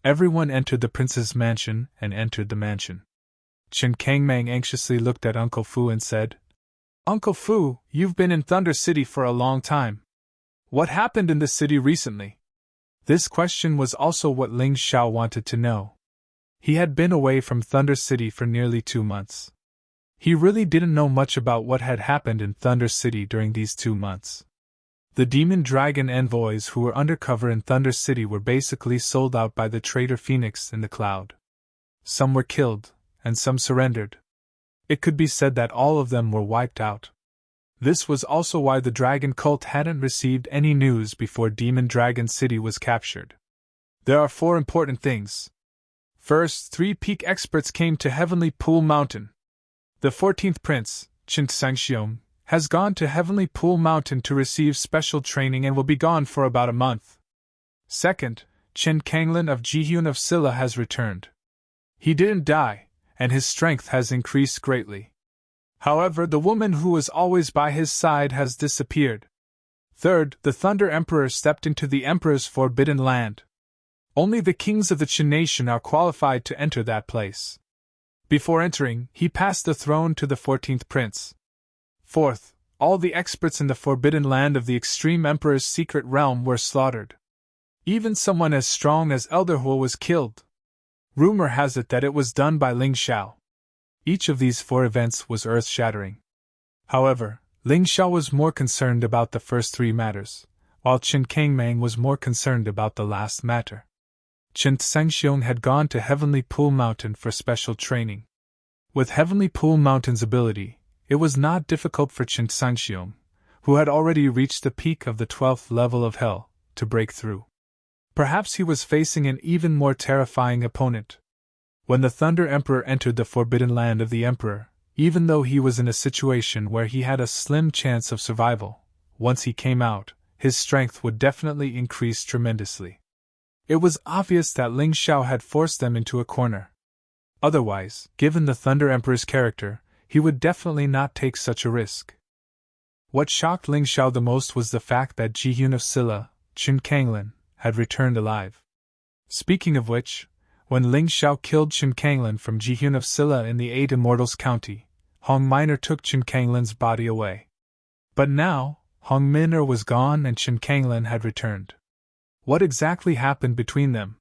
Everyone entered the prince's mansion and entered the mansion. Qin Kangmang anxiously looked at Uncle Fu and said, Uncle Fu, you've been in Thunder City for a long time. What happened in the city recently? This question was also what Ling Xiao wanted to know. He had been away from Thunder City for nearly 2 months. He really didn't know much about what had happened in Thunder City during these 2 months. The demon dragon envoys who were undercover in Thunder City were basically sold out by the traitor Phoenix in the cloud. Some were killed, and some surrendered. It could be said that all of them were wiped out. This was also why the dragon cult hadn't received any news before Demon Dragon City was captured. There are 4 important things. First, 3 peak experts came to Heavenly Pool Mountain. The 14th prince, Qin Sangxiong, has gone to Heavenly Pool Mountain to receive special training and will be gone for about a month. Second, Qin Kanglin of Jihyun of Silla has returned. He didn't die, and his strength has increased greatly. However, the woman who was always by his side has disappeared. Third, the Thunder Emperor stepped into the Emperor's forbidden land. Only the kings of the Qin nation are qualified to enter that place. Before entering, he passed the throne to the 14th prince. Fourth, all the experts in the forbidden land of the Extreme Emperor's secret realm were slaughtered. Even someone as strong as Elder Huo was killed. Rumor has it that it was done by Ling Xiao. Each of these 4 events was earth-shattering. However, Ling Xiao was more concerned about the first 3 matters, while Qin Kangmang was more concerned about the last matter. Qin Sangxiong had gone to Heavenly Pool Mountain for special training. With Heavenly Pool Mountain's ability, it was not difficult for Qin Sangxiong, who had already reached the peak of the 12th level of Hell, to break through. Perhaps he was facing an even more terrifying opponent. When the Thunder Emperor entered the Forbidden Land of the Emperor, even though he was in a situation where he had a slim chance of survival, once he came out, his strength would definitely increase tremendously. It was obvious that Ling Xiao had forced them into a corner. Otherwise, given the Thunder Emperor's character, he would definitely not take such a risk. What shocked Ling Xiao the most was the fact that Jihyun of Silla, Qin Kanglin, had returned alive. Speaking of which, when Ling Xiao killed Qin Kanglin from Jihyun of Silla in the 8 Immortals County, Hong Minor took Qin Kanglin's body away. But now, Hong Minor was gone and Qin Kanglin had returned. What exactly happened between them?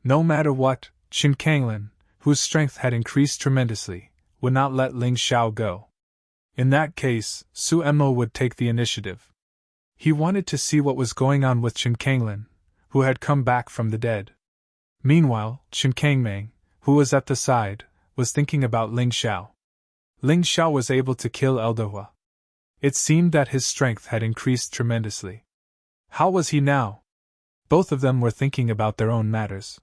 No matter what, Qin Kanglin, whose strength had increased tremendously, would not let Ling Xiao go. In that case, Su Emmo would take the initiative. He wanted to see what was going on with Qin Kanglin, who had come back from the dead. Meanwhile, Chen Kangming, who was at the side, was thinking about Ling Xiao. Ling Xiao was able to kill Eldahua. It seemed that his strength had increased tremendously. How was he now? Both of them were thinking about their own matters.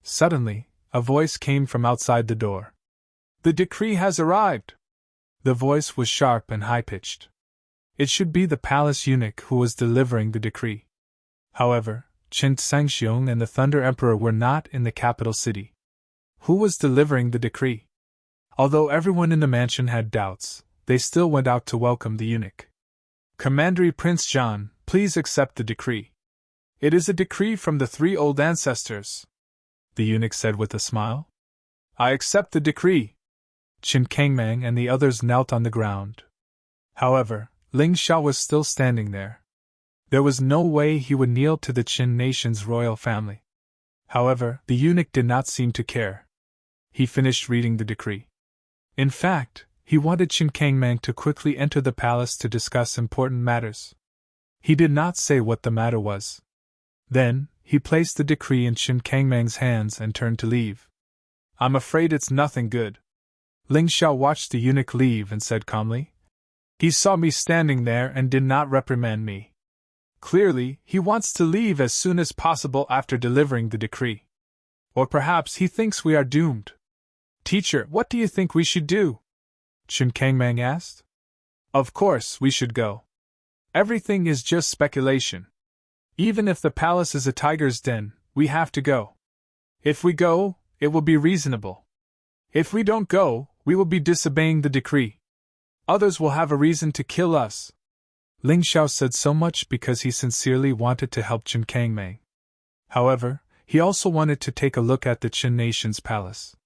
Suddenly, a voice came from outside the door. "The decree has arrived!" The voice was sharp and high-pitched. It should be the palace eunuch who was delivering the decree. However, Qin Sangxiong and the Thunder Emperor were not in the capital city. Who was delivering the decree? Although everyone in the mansion had doubts, they still went out to welcome the eunuch. "Commander Prince John, please accept the decree. It is a decree from the three old ancestors," the eunuch said with a smile. "I accept the decree." Qin Kangming and the others knelt on the ground. However, Ling Xiao was still standing there. There was no way he would kneel to the Qin nation's royal family. However, the eunuch did not seem to care. He finished reading the decree. In fact, he wanted Qin Kangming to quickly enter the palace to discuss important matters. He did not say what the matter was. Then, he placed the decree in Qin Kangming's hands and turned to leave. "I'm afraid it's nothing good." Ling Xiao watched the eunuch leave and said calmly, "He saw me standing there and did not reprimand me. Clearly, he wants to leave as soon as possible after delivering the decree. Or perhaps he thinks we are doomed." "Teacher, what do you think we should do?" Qin Kangming asked. "Of course, we should go. Everything is just speculation. Even if the palace is a tiger's den, we have to go. If we go, it will be reasonable. If we don't go, we will be disobeying the decree. Others will have a reason to kill us." Ling Xiao said so much because he sincerely wanted to help Qin Kangming. However, he also wanted to take a look at the Qin nation's palace.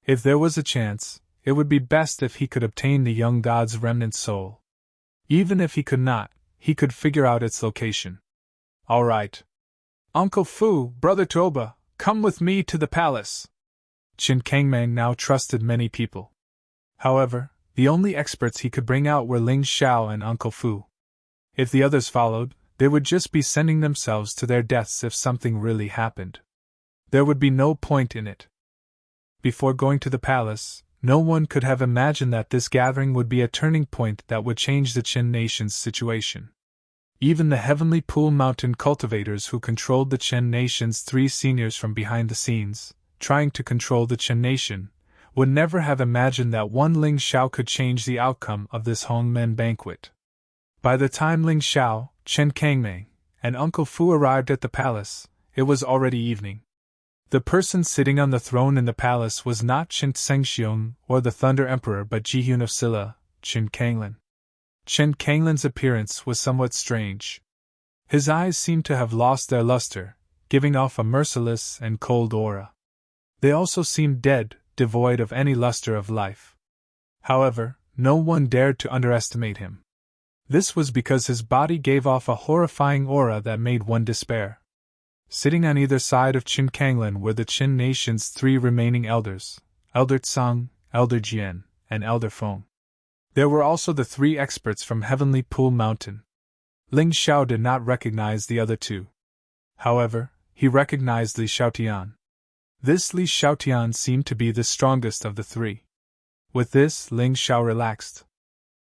If there was a chance, it would be best if he could obtain the young god's remnant soul. Even if he could not, he could figure out its location. "All right. Uncle Fu, Brother Toba, come with me to the palace." Qin Kangming now trusted many people. However, the only experts he could bring out were Ling Xiao and Uncle Fu. If the others followed, they would just be sending themselves to their deaths if something really happened. There would be no point in it. Before going to the palace, no one could have imagined that this gathering would be a turning point that would change the Qin nation's situation. Even the Heavenly Pool Mountain cultivators who controlled the Qin nation's three seniors from behind the scenes, trying to control the Qin nation, would never have imagined that one Ling Xiao could change the outcome of this Hongmen banquet. By the time Ling Xiao, Qin Kangming, and Uncle Fu arrived at the palace, it was already evening. The person sitting on the throne in the palace was not Qin Sengxiong or the Thunder Emperor but Jihun of Silla, Qin Kanglin. Qin Kanglin's appearance was somewhat strange. His eyes seemed to have lost their luster, giving off a merciless and cold aura. They also seemed dead, devoid of any luster of life. However, no one dared to underestimate him. This was because his body gave off a horrifying aura that made one despair. Sitting on either side of Qin Kanglin were the Qin nation's three remaining elders, Elder Tsang, Elder Jian, and Elder Feng. There were also the three experts from Heavenly Pool Mountain. Ling Xiao did not recognize the other two. However, he recognized Li Xiaotian. This Li Xiaotian seemed to be the strongest of the three. With this, Ling Xiao relaxed.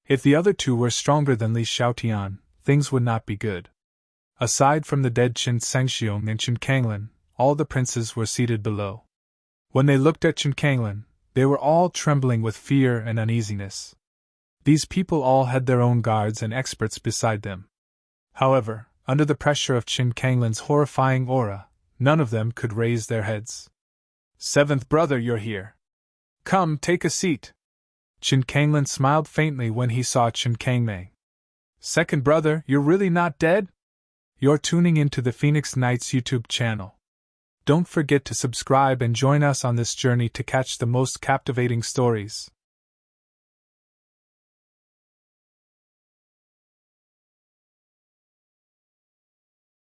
If the other two were stronger than Li Xiaotian, things would not be good. Aside from the dead Qin Sengxiong and Qin Kanglin, all the princes were seated below. When they looked at Qin Kanglin, they were all trembling with fear and uneasiness. These people all had their own guards and experts beside them. However, under the pressure of Qin Kanglin's horrifying aura, none of them could raise their heads. "Seventh brother, you're here. Come, take a seat." Qin Kanglin smiled faintly when he saw Qin Kangming. "Second brother, you're really not dead?" You're tuning into the Phoenix Knights YouTube channel. Don't forget to subscribe and join us on this journey to catch the most captivating stories.